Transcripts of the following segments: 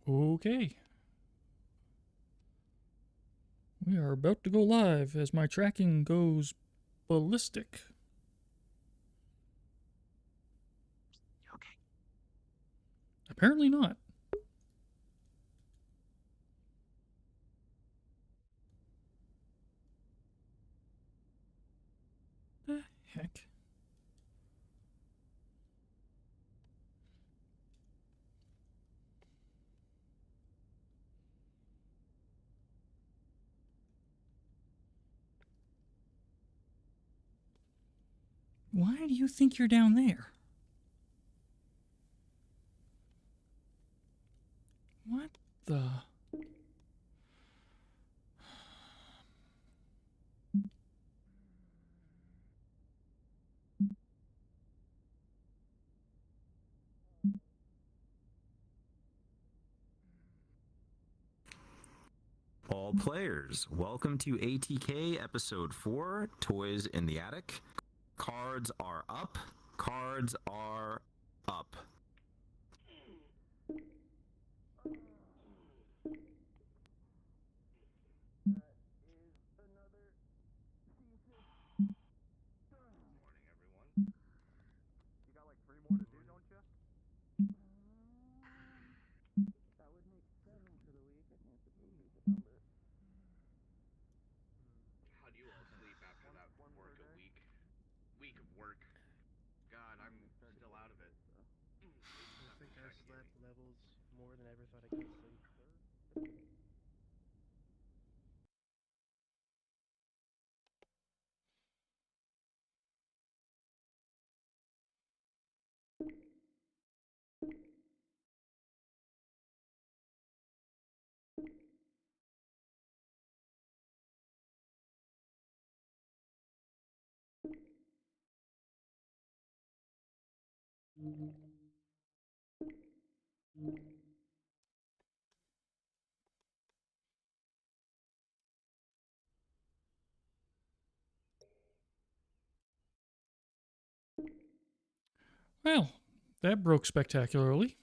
Okay. We are about to go live as my tracking goes ballistic. Okay. Apparently not. The heck? Why do you think you're down there? What the? All players, welcome to ATK Episode 4, Toys in the Attic. Cards are up. Cards are up. How do you all sleep after that work a week? Week of work. God, I'm still out of it. I think I slept levels more than I ever thought I could sleep. Well, that broke spectacularly.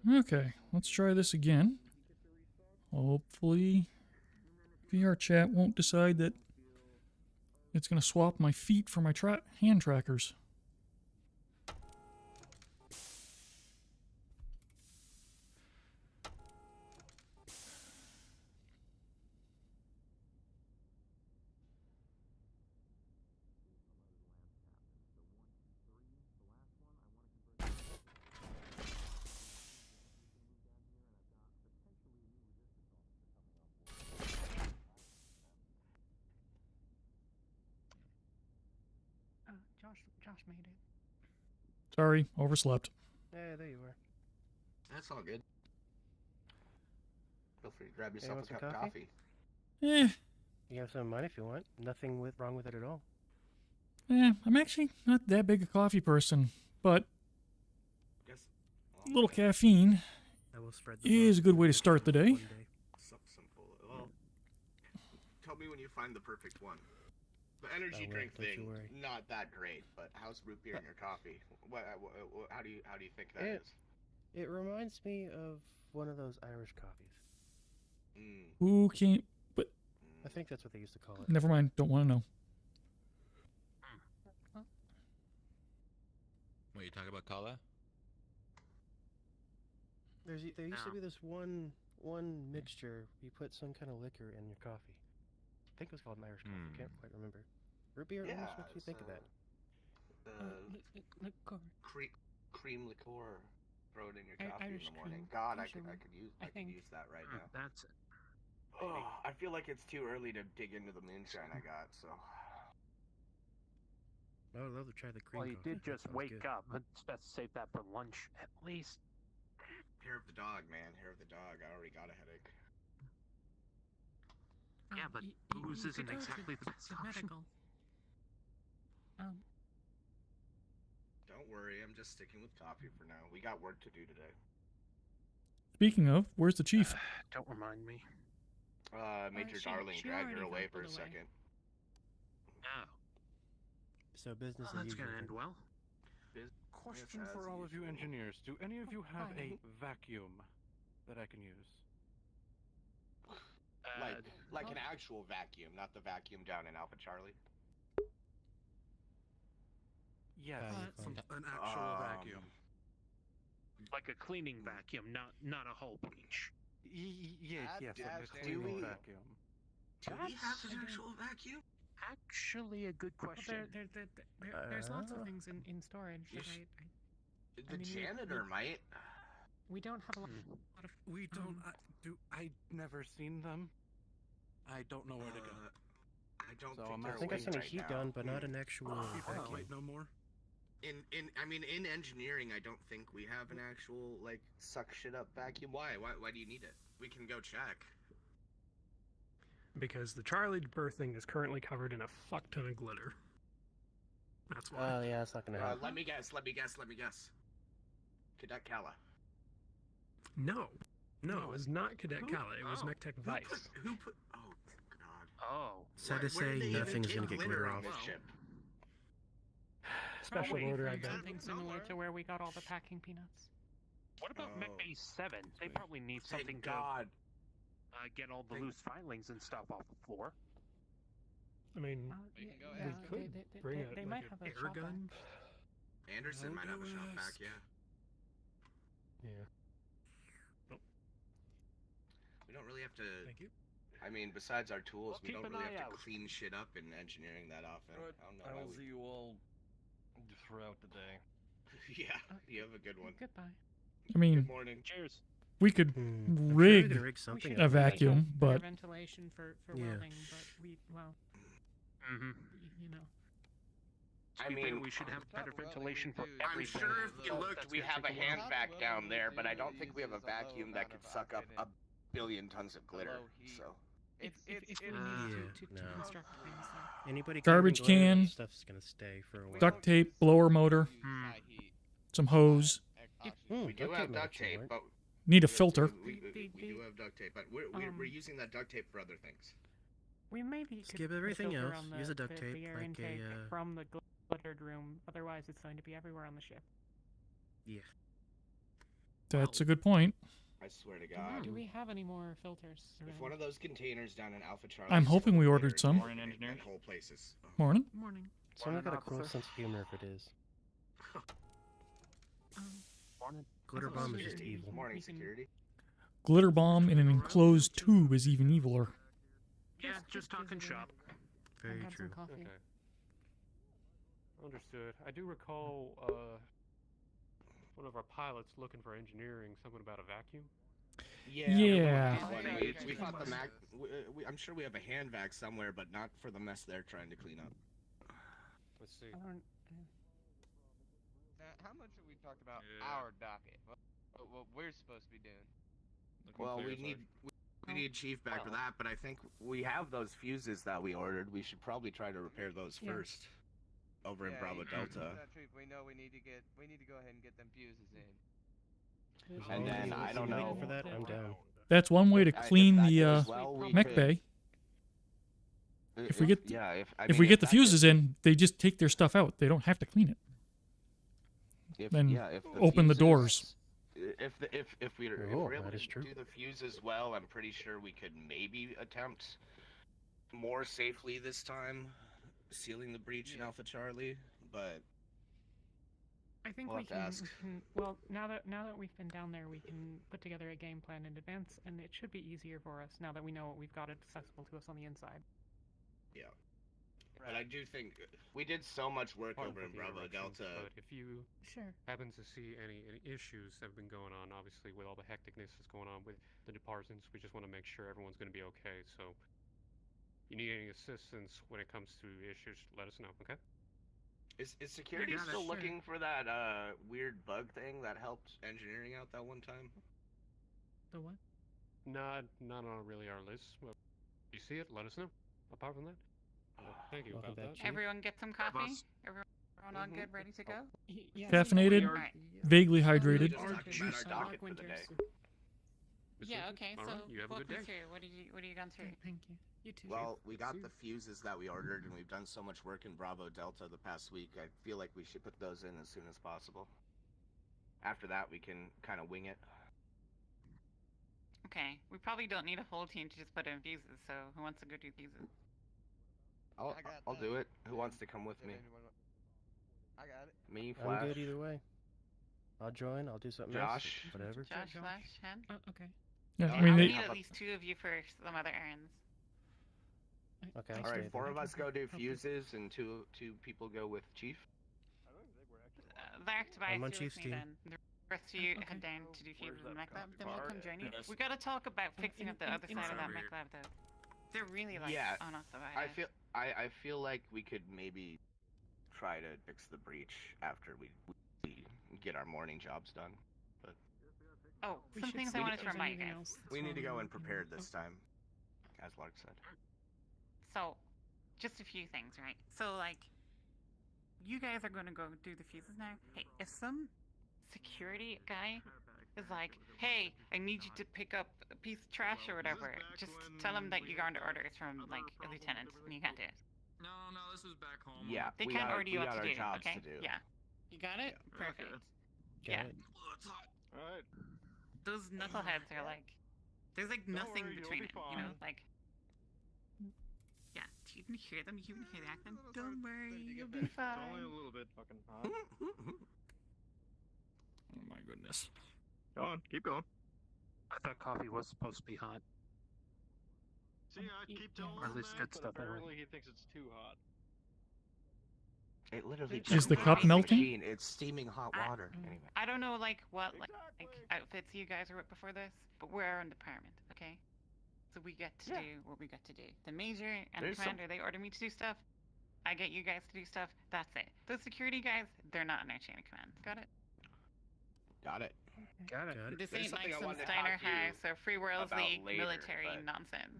Okay, let's try this again. Hopefully, VRChat won't decide that it's going to swap my feet for my hand trackers. Josh made it. Sorry, overslept. Yeah, there you were. That's all good. Feel free to grab yourself want a some cup of coffee? coffee. Eh, You have some of mine if you want. Nothing wrong with it at all. I'm actually not that big a coffee person, but Guess a little caffeine I will spread is a good way to start the day. one day. simple. Well, tell me when you find the perfect one. The energy will, drink don't you thing, worry. not that great. But how's root beer in your coffee? How do you think that It- is? It reminds me of one of those Irish coffees. Mm, Who came? But I think that's what they used to call it. never mind. Don't want to know. What, you talking about Kala? There used to be this one mixture. You put some kind of liquor in your coffee. I think it was called an Irish coffee. Can't quite remember. Root beer almost makes you think of that. Cream liqueur. Throw it in your coffee Irish in the morning. cream, God, I usually. could use I think- use that right now. That's it. Oh, I feel like it's too early to dig into the moonshine I got. So I would love to try the cream Well, you coffee. did That just sounds wake good. up. It's best to save that for lunch, at least. hair of the dog, man. Hair of the dog. I already got a headache. Yeah, but booze you isn't could go to exactly the best option. medical. Don't worry, I'm just sticking with coffee for now. We got work to do today. Speaking of, where's the chief? Don't remind me. Major she- Darling she dragged her already away got for a put away. second. Oh, So business well, as that's usual. gonna end well. Question Yes, for as all of you usual. engineers. Do any of you have Hi. a vacuum that I can use? Like an actual vacuum, not the vacuum down in Alpha Charlie. Yes, Vacuum. an actual vacuum. Like a cleaning vacuum, not a whole bleach. Yes, That- like that's- a cleaning do we- vacuum. Do we have an I don't- actual vacuum? Actually, a good Well, question. there's lots of Ah. things in storage You that sh- The mean, we- janitor might. we don't have a lot Hmm. of. We don't. Um, I never seen them. I don't know where to go. I don't So think I'm they're I think I've awake seen a right heat now. gun, but not an actual People vacuum. might know more. In engineering, I don't think we have an actual like suck shit up vacuum. Why do you need it? We can go check. Because the Charlie birthing is currently covered in a fuck ton of glitter. That's why. Oh yeah, it's not gonna help. Let me guess. Cadet Kala. No, it was not Cadet Kala. It was MechTech Vice. Who put? Oh God. Oh, Sad Where to say, did they even nothing's get gonna get glitter on off. this ship? Special Probably order, I from bet. something similar to where we got all the packing peanuts. what about Oh. Mech Base 7? They probably need something Thank God. to get all the Thank- loose filings and stuff off the floor. I mean, We could bring they a, might like have an a air shop gun. vac. Anderson might have a shop back. Northwest. Yeah. Yeah. We don't really have to. Thank you. I mean, besides our tools, Well, we keep don't an really eye have to out. clean shit up in engineering that often. I don't know why I'll we. see you all throughout the day. Yeah, you have a good one. Goodbye. I mean, Good morning. Cheers. we could I'm sure we rig could rig something should a up. like vacuum, have better but ventilation for Yeah. welding, but Mm-hmm. you know. I mean, we should have better Top welding ventilation for we do- I'm everything. sure if you So looked, that's we gonna have a take while. hand Top vac welding down we there, but I do don't think we have a uses a low vacuum that amount could of suck up a oxidant. billion tons of glitter. low heat. So. If we Yeah, need to no. construct things like Anybody Garbage carrying glitter, can, stuff's gonna stay for a while. duct tape, blower motor, some hose. We do duct have tape might duct actually tape, work. but Need a filter. We do have duct tape, but we're using that duct tape for other things. we maybe Skip could put a everything filter else, on use a duct the tape air like intake a, from the glittered room. Otherwise, it's going to be everywhere on the ship. Yeah. That's a good point. I swear to God. Do we have any more filters? If around? one of those containers down in Alpha Charlie. I'm hoping we ordered some. Morning, engineer. That whole place is. Oh. Morning. Morning. Someone got a Morning, cool officer. sense of humor if it is. Morning. Glitter thought bomb we is just were- evil. Morning, We can- security. Glitter bomb in an enclosed tube is even eviler. Yeah, just talking easily. shop. Very Grab true. some coffee. Okay. Understood. I do recall one of our pilots looking for engineering, something about a vacuum. Yeah. We thought the Mac. I'm sure we have a hand vac somewhere, but not for the mess they're trying to clean up. Let's see. I don't. How much have we talked about Yeah. our docket? What we're supposed to be doing? Well, we need Chief back for that, but I think we have those fuses that we ordered. We should probably try to repair those Yeah. first. Over in Bravo Delta. We know we need to go ahead and get them fuses in. And then, I don't know. For that, I'm down. That's one way to If clean that the goes well, we mech could- bay. If we get the- yeah, if If we get the fuses in, they just take their stuff out. They don't have to clean it. then open the doors. If we're Oh, able that is to true. do the fuses well, I'm pretty sure we could maybe attempt more safely this time, sealing the breach in Alpha Charlie. But I think We'll we have to can, ask. Well, now that we've been down there, we can put together a game plan in advance, and it should be easier for us now that we know we've got it accessible to us on the inside. yeah, but I do think we did so much work Pardon over for in the Bravo interruptions, Delta. But if you Sure. happen to see any issues that have been going on, obviously with all the hecticness that's going on with the departments, we just want to make sure everyone's going to be okay. So, you need any assistance when it comes to issues, let us know, okay? Is security Yeah, still sure. looking for that weird bug thing that helped engineering out that one time? The what? Not on really our list. But if you see it, let us know. Apart from that, thank you Welcome about back, that. Chief. Everyone get some coffee? boss. Everyone all good, ready to go? Yeah, Caffeinated, Alright. vaguely We hydrated. just talked about our docket for the day. Yeah, okay, All so right, you have a walk good me day. through. What are you going through? Thank you. You too. Well, we got the fuses that we ordered, and we've done so much work in Bravo Delta the past week. I feel like we should put those in as soon as possible. After that, we can kind of wing it. Okay, we probably don't need a whole team to just put in fuses, so who wants to go do fuses? I'll I got I'll that. do it. Who wants to come with If me? anyone I got it. Me, I'm Flash, good either way. I'll join. I'll do something Josh. else. Whatever. Josh, Josh. Flash, Chen? Okay. Yeah, I I mean, I'll they, need at least 2 of you for some other errands. Okay. All I'll right, stay 4 then. of us go do Okay. fuses, and two people go with Chief. Lark, Tobias, I'm on you're with Chief's me team. then. The rest of you Okay. head down to do fuses in the mech lab, copy then we'll bar? come join you. Yes. We gotta talk about fixing up the other side of that over mech here. lab, though. They're really, like, Yeah, on us about I it. feel like we could maybe try to fix the breach after we get our morning jobs done. Oh, We some should things see I if wanted to there's remind you anything guys. else that's We need to go wrong in with prepared them. this time, as Lark said. So, just a few things, right? So, like, you guys are gonna go do the fuses now. Hey, if some security guy is like, hey, I need you to pick up a piece of trash or whatever, just tell him that you got under orders from, like, a lieutenant, and you can't do it. No, this was back home. Yeah, They we can't got, order you we what got to our do, jobs okay? to do. Yeah. You got it? Okay. Perfect. Got Yeah. it. Alright. Those knuckleheads are like, there's like nothing worry, you'll between be it, you know? fine. Like, yeah, you can hear them, you can hear the accent. Don't worry, you'll be It's only fine. a little bit fucking hot. Oh my goodness. Go on, keep going. I thought coffee was supposed to be hot. See, I keep telling Or at him least that, good but stuff anyway. apparently he thinks it's too hot. It literally Is just the cup coffee melting? machine. It's steaming hot I- water. Anyway. I don't know, like, what, like Exactly. outfits you guys were with before this, but we're our own department, okay? So we get to Yeah. do what we get to do. The major and There's the some- commander, they order me to do stuff. I get you guys to do stuff. That's it. Those security guys, they're not in our chain of command. Got it? Got it. Got it. Got it. This There's ain't like something I some wanted to Steiner talk to you House or Free World about League later, military but- nonsense.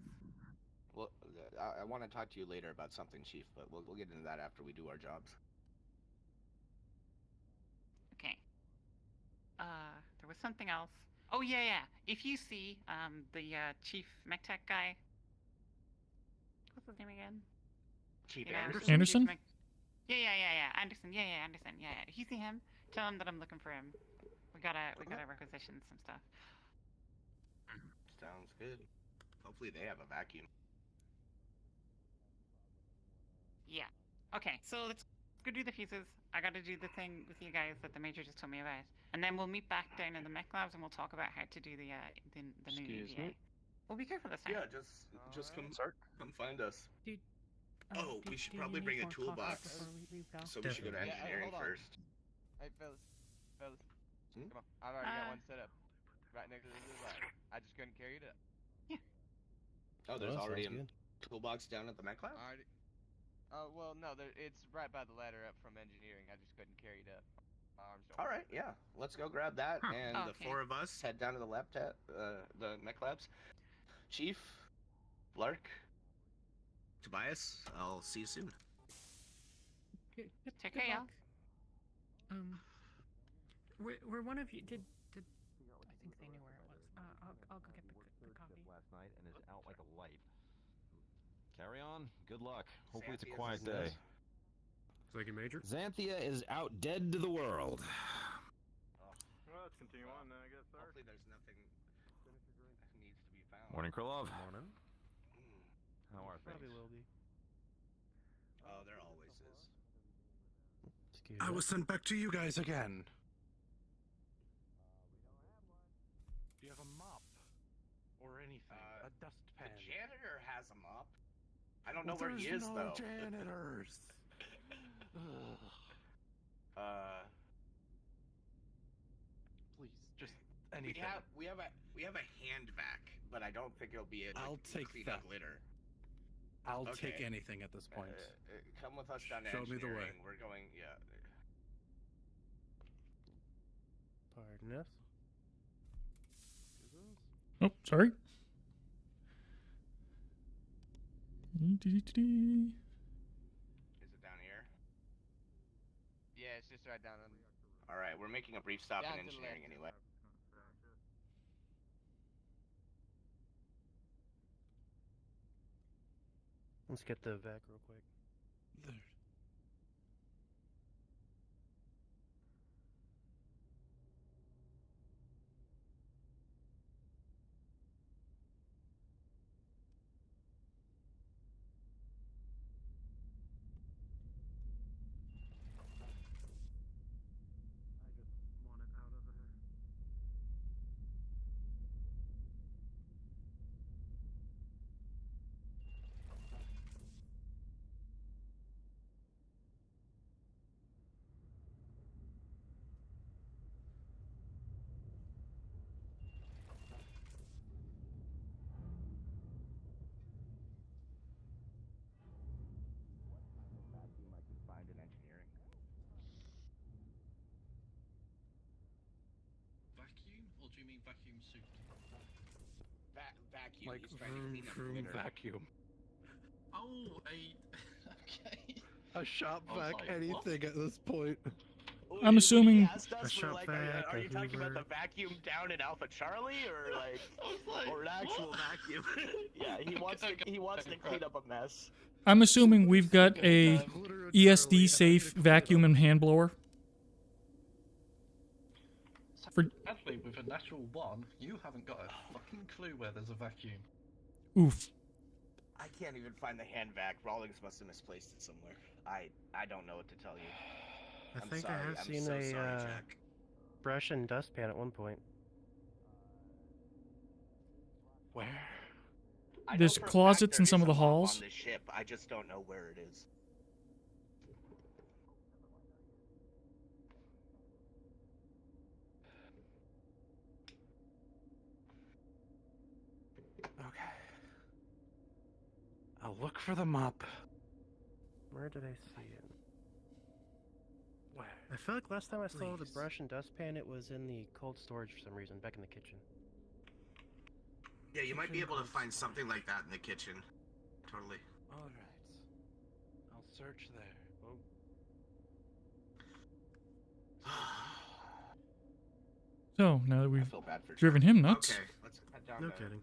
Well, I want to talk to you later about something, Chief, but we'll get into that after we do our jobs. Okay. There was something else. Oh yeah. If you see the chief mech tech guy, what's his name again? Chief You know, Anderson. Chief Anderson? Mech- Yeah. Anderson. Yeah, Anderson. Yeah. If you see him, tell him that I'm looking for him. We gotta requisition some stuff. Sounds good. Hopefully they have a vacuum. Yeah. Okay, so let's go do the fuses. I gotta do the thing with you guys that the major just told me about, and then we'll meet back down in the mech labs and we'll talk about how to do the new Excuse EVA. me? We'll be careful this time. Yeah, just come find us. Dude, Oh, we should probably bring a toolbox. So we should go to Yeah, hey, engineering hold on. first. Hey, fellas. Hmm? Come on. I've already got one set up. Right next to the design. I just couldn't carry it up. Oh, there's already a sounds toolbox down at the mech lab? Already. Well, no, it's right by the ladder up from engineering. I just couldn't carry it up. My arms don't All work. right, yeah. Let's go grab that, and the Okay. 4 of us head down to the the mech labs. Chief, Lark, Tobias, I'll see you soon. Take care, y'all. Were one of you did I think they knew where it was. I'll go get the coffee. Last night and is out like a light. Carry on. Good luck. Hopefully it's a Xanthia's quiet is day. this. Thank you, Major. Xanthia is out dead to the world. Well, let's continue on then, I guess, sir. Hopefully there's nothing that needs to be found. Morning, Krylov. Morning. How are Probably things? will be. Oh, there always is. Excuse I me. was sent back to you guys again. Do you have a mop? Or anything? A The dustpan? janitor has a mop. I don't know where he is, though. Janitors. Please, just anything. We have a hand vac, but I don't think it'll be it. I'll take clean that. up litter. I'll take Okay. anything at this point. Come with us down to Show me the way. engineering. We're going, yeah. Pardon us. Oh, sorry. Is it down here? Yeah, it's just right down on. All right, we're making a brief stop Down in to the engineering left. anyway. Let's get the vac real quick. There. I just want it out of there. Vacuum I can find in engineering. Vacuum, or do you mean vacuum suit? Vacuum. Like He's trying to vroom clean up vroom litter. vacuum. Oh, okay. A shop I was vac, like, anything at this point. Well, I'm he assuming- asked us, A we're shop like, vac, are a you talking about Hoover. the vacuum down in Alpha Charlie, or like, I was like, or an actual what? vacuum? Yeah, he wants to clean up a mess. I'm assuming we've got a Literally ESD safe vacuum and hand blower. Sadly, with a natural one, you haven't got a fucking clue where there's a vacuum. Oof. I can't even find the hand vac. Rawlings must have misplaced it somewhere. I don't know what to tell you. I I'm think sorry. I have I'm seen so a sorry, Jack. brush and dustpan at one point. Where? I know There's for a fact closets there in some is of a the mop halls. on this ship. I just don't know where it is. Okay. I'll look for the mop. Where did I see it? Where? I feel like last time I saw the Please. brush and dustpan, it was in the cold storage for some reason, back in the kitchen. Yeah, you might be able to find something like that in the kitchen. Totally. Alright. I'll search there. So, now that I we've feel bad for driven John. him nuts. Okay, let's head down No there. kidding.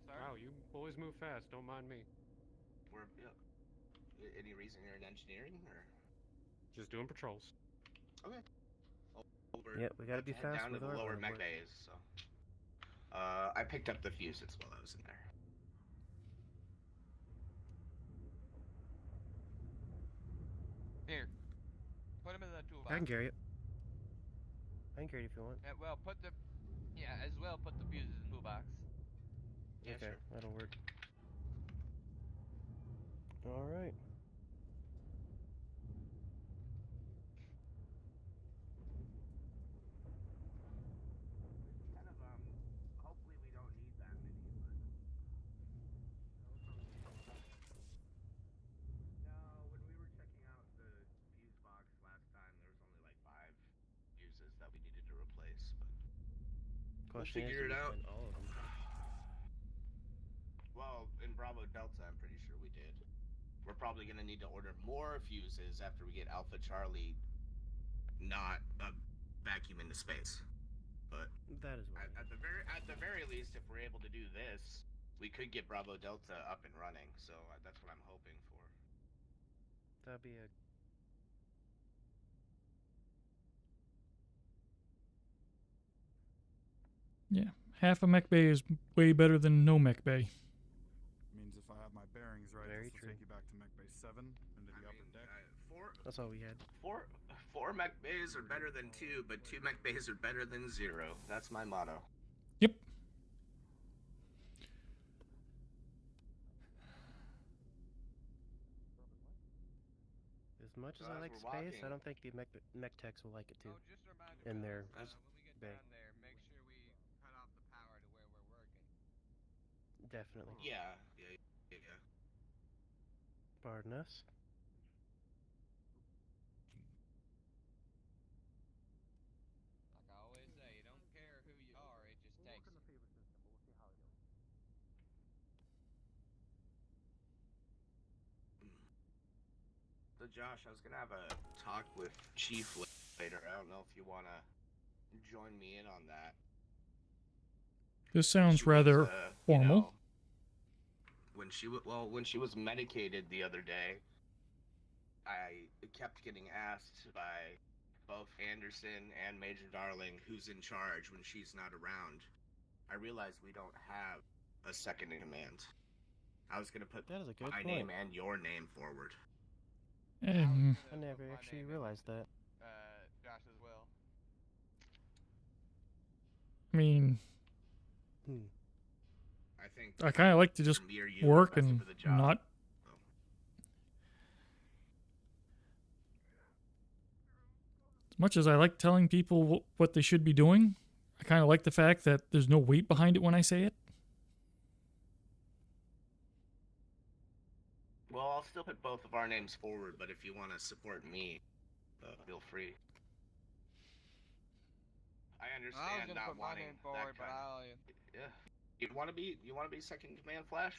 Wow, you boys move fast. Don't mind me. Any reason you're in engineering, or? Just doing patrols. Okay. Yep, we gotta be head fast down with to the our lower armor mech work. bays. So, I picked up the fuses while I was in there. Here, put them in the toolbox. I can carry it. I can carry it if you want. Well, as well put the fuses in the toolbox. Yeah, Okay, sure. that'll work. Alright. Kind of, hopefully we don't need that many, but... No, when we were checking out the fuse box last time, there was only like 5 fuses that we needed to replace, but... Question is, figure do it we out. find all of them? Well, in Bravo Delta, I'm pretty sure we did. We're probably gonna need to order more fuses after we get Alpha Charlie not vacuum into space. But That is what at the very least, if we're able to do this, we could get Bravo Delta up and running. So that's what I'm hoping for. that'd be a... Yeah, half a mech bay is way better than no mech bay. Means if I have my bearings right, Very this will true. take you back to Mech Bay 7 into the upper deck. That's all we had. Four mech bays are better than 2, but 2 mech bays are better than 0. That's my motto. Yep. As much as So I as like we're space, walking- I don't think the mech techs will like it too. Oh, just a reminder, In fellas, their when we get bay. down there, make sure we cut off the power to where we're working. Definitely. Yeah. Pardon us. Like I always say, you don't care who you are, it just takes you. So Josh, I was gonna have a talk with Chief later. I don't know if you wanna join me in on that. This sounds She rather was, formal. When she was medicated the other day, I kept getting asked by both Anderson and Major Darling who's in charge when she's not around. I realized we don't have a second in command. I was gonna put That is a good my point. name and your name forward. I never actually realized that. Josh as well. I mean, I think I kind of like to just me or you work best and for the job. not. As much as I like telling people what they should be doing, I kind of like the fact that there's no weight behind it when I say it. Well, I'll still put both of our names forward, but if you want to support me, feel free. I I was understand gonna not put my wanting name forward, that but kind yeah. You want to be second in command, Flash?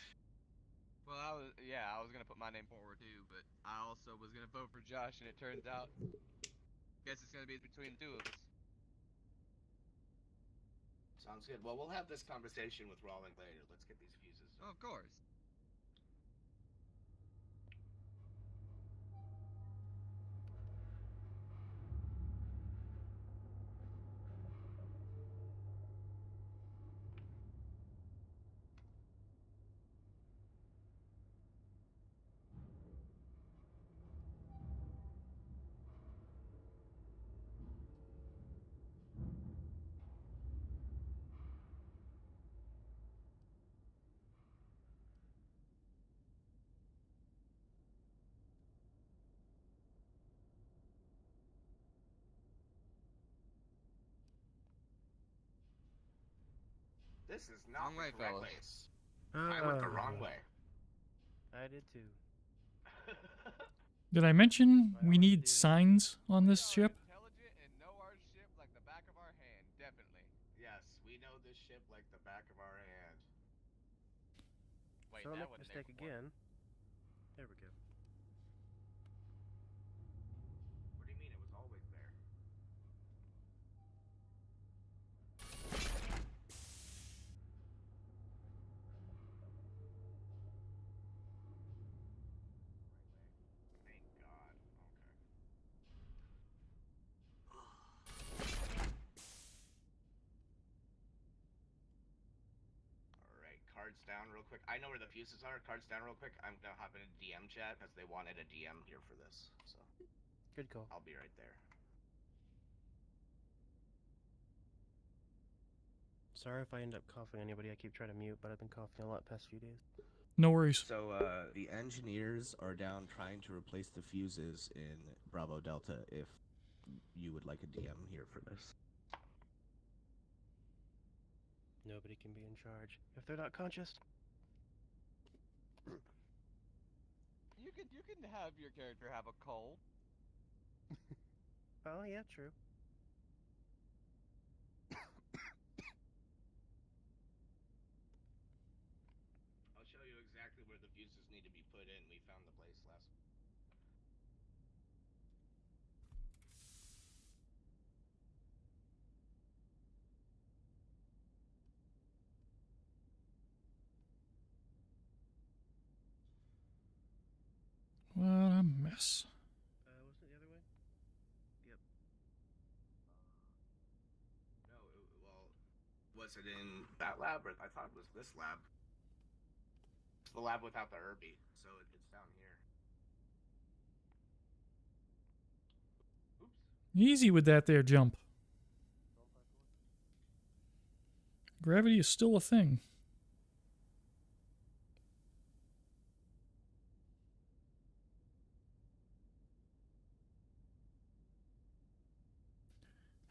Well, I was gonna put my name forward too, but I also was gonna vote for Josh, and it turns out, guess it's gonna be between the two of us. Sounds good. Well, we'll have this conversation with Rawling later. Let's get these fuses done. Oh, of course. This is not Wrong the way, correct fellas. place. I went the wrong way. I did too. Did I mention we need signs on this ship? Intelligent and know our ship like the back of our hand, definitely. Yes, we know this ship like the back of our hand. Wait, So I'll that make a wasn't there mistake before. again. There we go. What do you mean? It was always there. Thank God. Okay. cards down real quick. I know where the fuses are. Cards down real quick. I'm gonna hop in a DM chat because they wanted a DM here for this. So. Good call. I'll be right there. Sorry if I end up coughing anybody. I keep trying to mute, but I've been coughing a lot the past few days. No worries. So the engineers are down trying to replace the fuses in Bravo Delta. If you would like a DM here for this. Nobody can be in charge if they're not conscious. You can have your character have a cold. Oh yeah, true. I'll show you exactly where the fuses need to be put in. We found the place last. What a mess. Wasn't it the other way? Yep. No, well, was it in that lab or I thought it was this lab? It's the lab without the Irby, so it's down here. Oops. Easy with that there jump. Gravity is still a thing.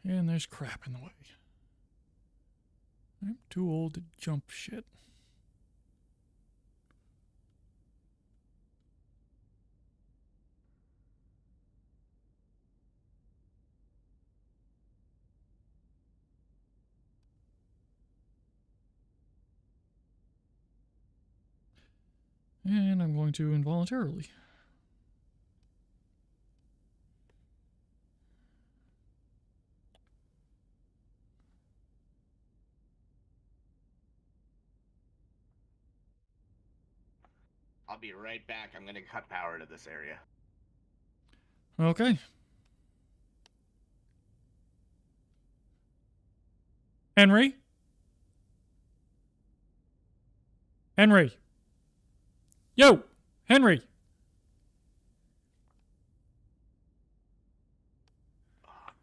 And there's crap in the way. I'm too old to jump shit. And I'm going to involuntarily. I'll be right back. I'm gonna cut power to this area. Okay. Henry? Henry? Yo! Henry!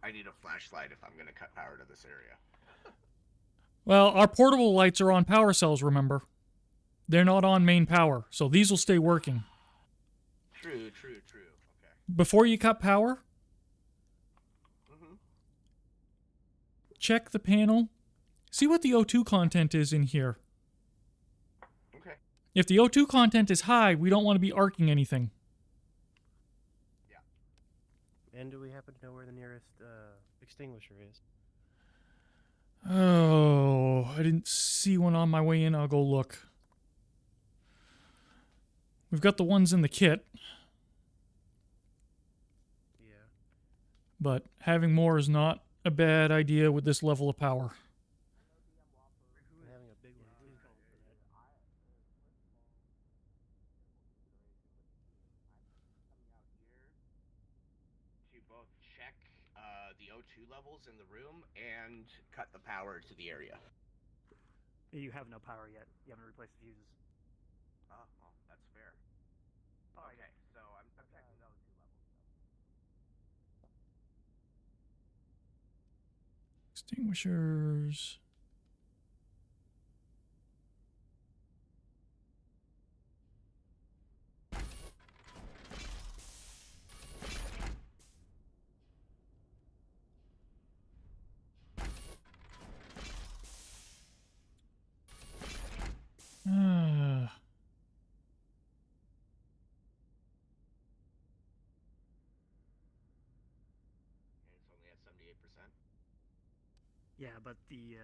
I need a flashlight if I'm gonna cut power to this area. Well, our portable lights are on power cells, remember? They're not on main power, so these will stay working. True. Okay. Before you cut power, check the panel. See what the O2 content is in here. Okay. If the O2 content is high, we don't want to be arcing anything. Yeah. And do we happen to know where the nearest extinguisher is? Oh, I didn't see one on my way in. I'll go look. We've got the ones in the kit. Yeah. But having more is not a bad idea with this level of power. I'm having a big one too. To both check the O2 levels in the room and cut the power to the area. You have no power yet. You haven't replaced the fuses. Oh, well, that's fair. Okay, so I'm checking the O2 levels. Extinguishers. It's only at 78%. Yeah, but if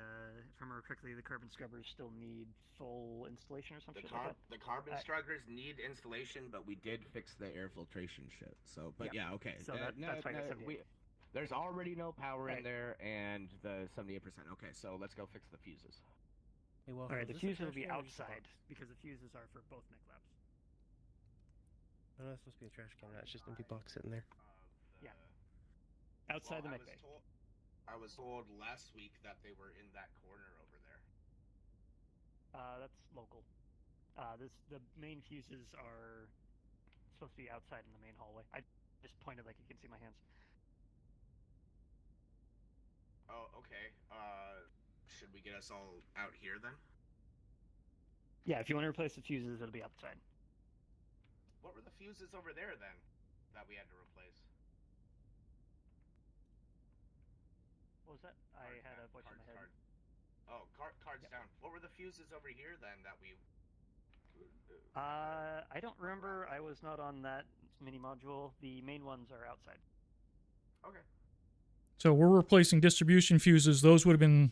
I remember correctly, the carbon scrubbers still need full installation or something like that. The carbon struggers need installation, but we did fix the air filtration shit. So, but yeah, okay. So that's why it's 78. There's already no power in there, and the 78%. Okay, so let's go fix the fuses. Hey, well, Alright, the fuses will be outside, because the fuses are for both mech labs. Oh, that's supposed to be a trash can. That's just an empty box sitting there. Yeah. Outside the mech bay. I was told last week that they were in that corner over there. That's local. The main fuses are supposed to be outside in the main hallway. I just pointed like you can see my hands. Oh, okay. Should we get us all out here then? Yeah, if you want to replace the fuses, it'll be outside. What were the fuses over there then that we had to replace? What was that? I had a voice in my head. Oh, cards down. What were the fuses over here then that we? I don't remember. I was not on that mini module. The main ones are outside. Okay. So we're replacing distribution fuses. Those would have been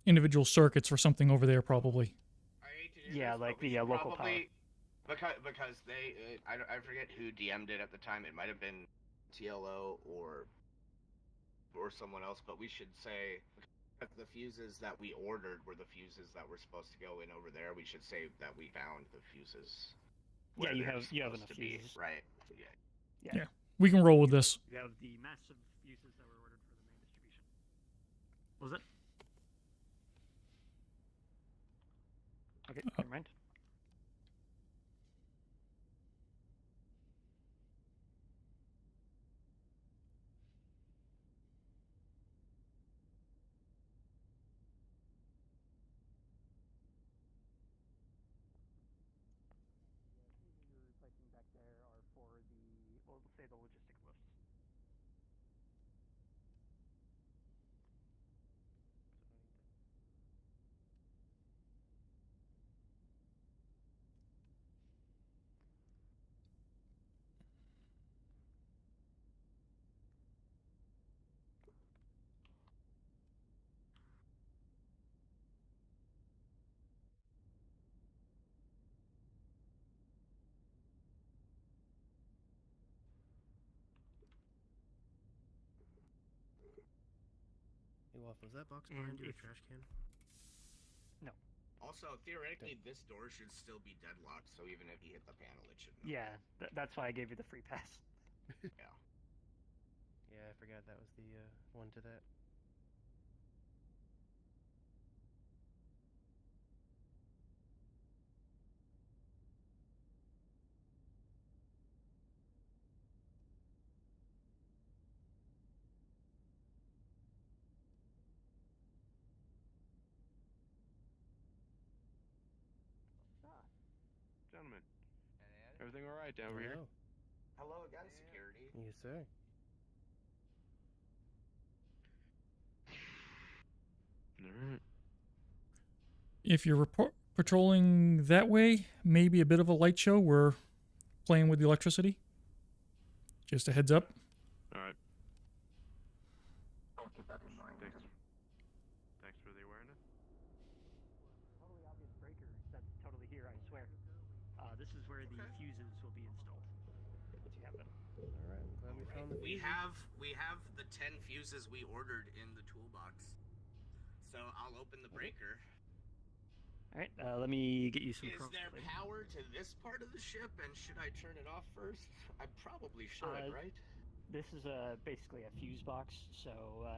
individual circuits for something over there, probably. Yeah, like the local power. Because they, I forget who DM'd it at the time. It might have been TLO or someone else, but we should say that the fuses that we ordered were the fuses that were supposed to go in over there. We should say that we found the fuses. Yeah, you have enough fuses, right? Yeah, we can roll with this. You have the massive fuses that were ordered for the main distribution. What was it? Okay, never mind. You're replacing back there are for the, well, let's say the logistic lists. Hey, Wolf, was that box behind you a trash can? No. Also, theoretically, this door should still be deadlocked, so even if you hit the panel, it should. Yeah, that's why I gave you the free pass. Yeah. Yeah, I forgot that was the one to that. Gentlemen, everything all right down here? Hello again, security. Yes, sir. Alright. If you're patrolling that way, maybe a bit of a light show. We're playing with the electricity. Just a heads up. Alright. Thanks for the awareness. Totally obvious breaker that's totally here, I swear. This is where the fuses will be installed. Once you have them. Alright, I'm glad we found the We have the 10 fuses we ordered in the toolbox. So I'll open the breaker. Alright, let me get you some Is prompts there later. power to this part of the ship, and should I turn it off first? I probably should, right? This is basically a fuse box, so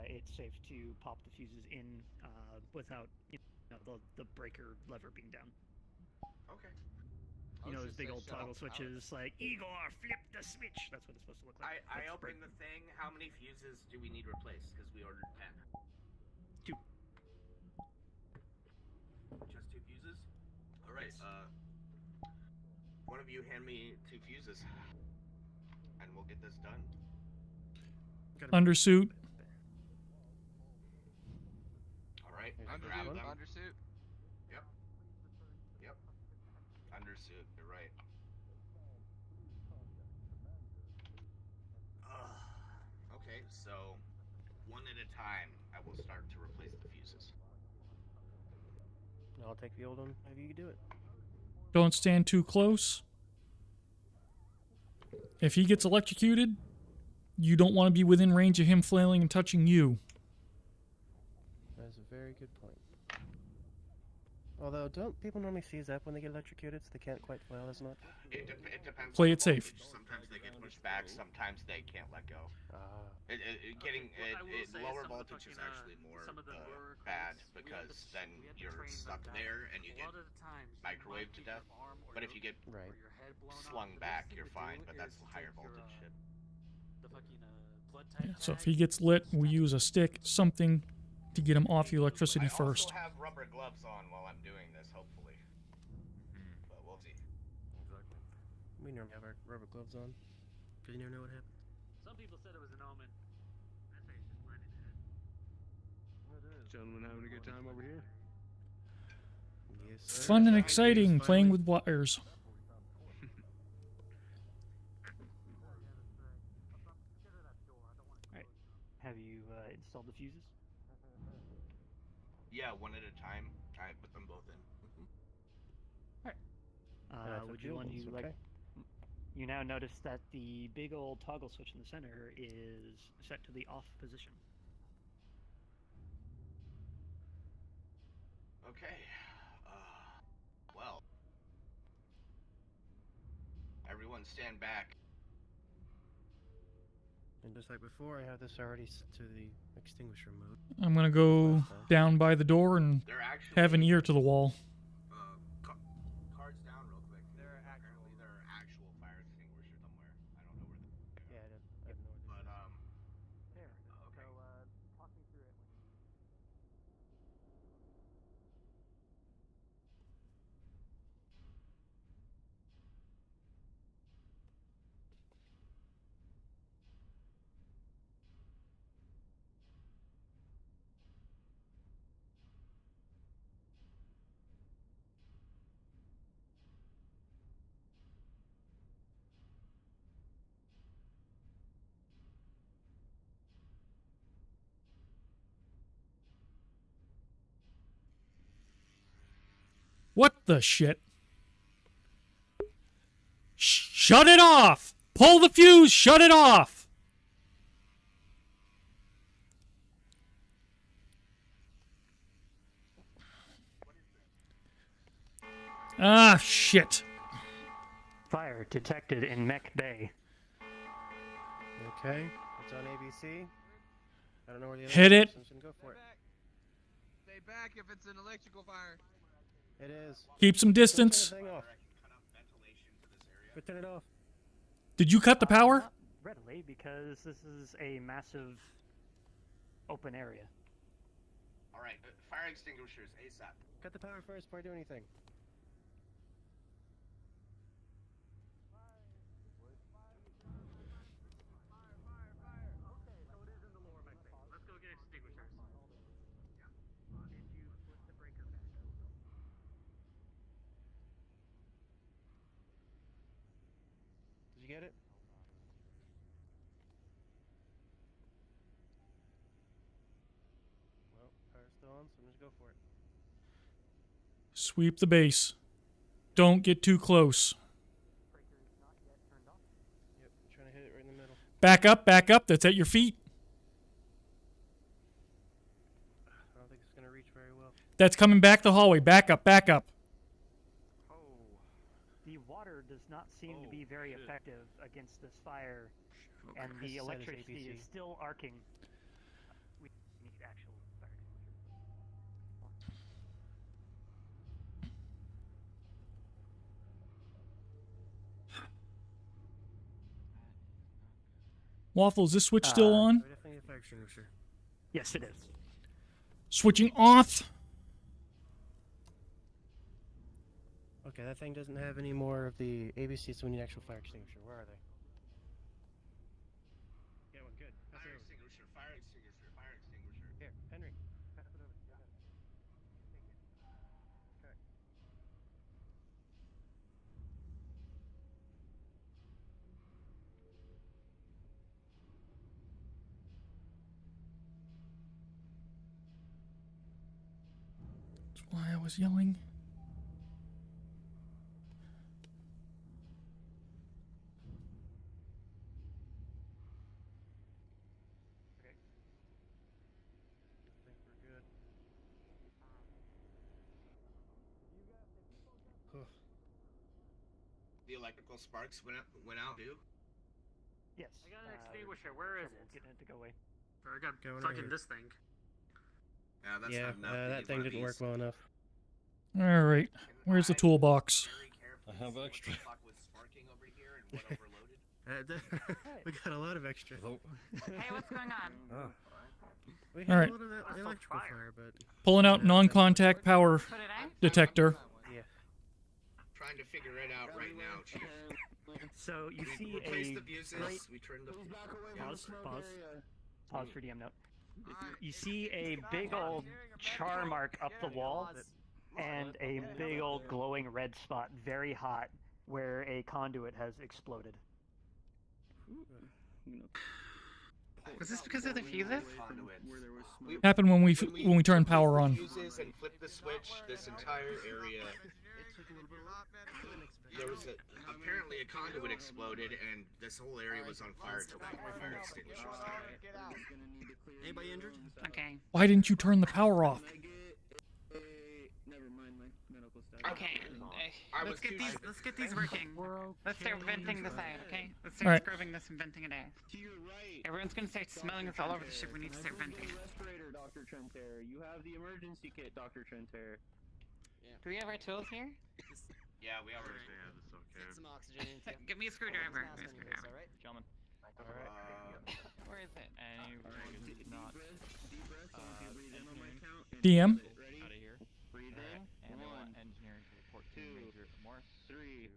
it's safe to pop the fuses in without the breaker lever being down. Okay. You know those big old toggle switches, like Igor, flip the switch. That's what it's supposed to look like. I opened the thing. How many fuses do we need replaced? Because we ordered 10. 2. Just 2 fuses? Alright, one of you hand me 2 fuses. And we'll get this done. Undersuit. Alright, grab them. Undersuit? Yep. Yep. Undersuit, you're right. Okay, so one at a time, I will start to replace the fuses. I'll take the old one. Have you do it. Don't stand too close. If he gets electrocuted, you don't want to be within range of him flailing and touching you. That is a very good point. Although, don't people normally seize up when they get electrocuted, so they can't quite flail as much? It depends. Play on it the safe. voltage. Sometimes they get pushed back. Sometimes they can't let go. Lower voltage is actually more bad because then you're stuck there and you get microwaved to death. But if you get slung back, you're fine. But that's higher voltage shit. Yeah, so if he gets lit, we use a stick, something, to get him off the electricity first. I also have rubber gloves on while I'm doing this, hopefully. But we'll see. Exactly. We normally have our rubber gloves on, because you never know what happens. Some people said it was an omen. I say it's just planning ahead. Gentlemen having a good time over here? Yes, Fun and exciting, playing with wires. Alright. Have you installed the fuses? Yeah, one at a time. I put them both in. Would you want to like? You now notice that the big old toggle switch in the center is set to the off position. Okay. Well. Everyone stand back. And just like before, I have this already set to the extinguisher mode. I'm gonna go down by the door and have an ear to the wall. Cards down real quick. There are actual fire extinguishers somewhere. I don't know where they are. Yeah, I have no idea. But There. okay. So talk me through it when you. What the shit? Shut it off! Pull the fuse, shut it off! Ah, shit. Fire detected in Mech Bay. Okay, it's on ABC. I don't know where the other Hit it. So I'm just gonna go for it. Stay back if it's an electrical fire. It is. Keep some distance. Turn the thing off. But turn it off. Did you cut the power? Not readily, because this is a massive open area. Alright, fire extinguishers, ASAP. Cut the power first before I do anything. Let's go get extinguishers. Did you flip the breaker back? Did you get it? Well, power's still on, so I'm just go for it. Sweep the base. Don't get too close. Yep, I'm trying to hit it right in the middle. Back up, back up. That's at your feet. I don't think it's gonna reach very well. That's coming back the hallway. Back up, back up. The water does not seem to be very effective against this fire, and the electricity is still arcing. We need actual fire extinguishers. Waffle, is this switch still on? Definitely a fire extinguisher. Yes, it is. Switching off. Okay, that thing doesn't have any more of the ABC, so we need an actual fire extinguisher. Where are they? Yeah, one, good. Fire extinguisher, fire extinguisher, fire extinguisher. Here, Henry, pass it over. You got it. Take it. Okay. That's why I was yelling. I think we're good. The electrical sparks went out too. Yes. I got an extinguisher. Where is it? Getting it to go away. Or I got Going stuck right in here. this thing. Yeah, that's Yeah, not enough. You that need thing one of didn't work these. well enough. All right. Where's the toolbox? I have extra. What was sparking over here and what overloaded? We got a lot of extra. Hey, what's going on? We All had right. a lot of that electrical fire, but Pulling out non-contact power detector. yeah. Trying to figure it out right now, Chief. So you We see replaced a the fuses. great We turned the pause for DM note. You see a big old char mark up the wall and a big old glowing red spot, very hot, where a conduit has exploded. Was this because of the fuses? Happened when we turned power on. Fuses and flipped the switch. This entire area. There was apparently a conduit exploded, and this whole area was on fire till the fire extinguishers started. Anybody injured? Okay. Why didn't you turn the power off? Okay. Let's get these working. Let's start venting this out, okay? Let's All right. start scrubbing this and venting it out. Everyone's gonna start smelling this all over the ship. We need to start venting it. Respirator, Dr. Trentair. You have the emergency kit, Dr. Trentair. Do we have our tools here? Yeah, we already. Get some oxygen into Give me a screwdriver. Give me a screwdriver. Alright? Gentlemen. Where is it? Not. Deep breath. So if you breathe in on my count. DM. Ready? Out of here. Breathe in. And they want engineering to report to Major Morse. 3,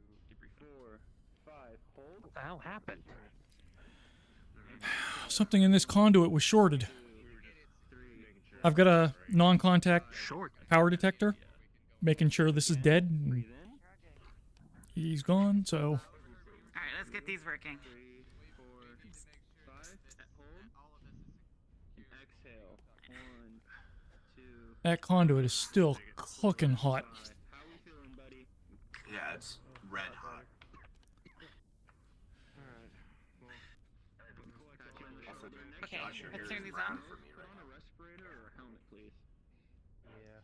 4, 5. Hold. What the hell happened? Something in this conduit was shorted. I've got a non-contact power detector, making sure this is dead. He's gone, so. Alright, let's get these working. 3, 4, 5. Hold. Exhale. 1, 2. That conduit is still cooking hot. How we feeling, buddy? Yeah, it's red hot. Okay, Josh, your let's hair turn is these brown on. for me Put right on a respirator or a helmet, please. Yeah.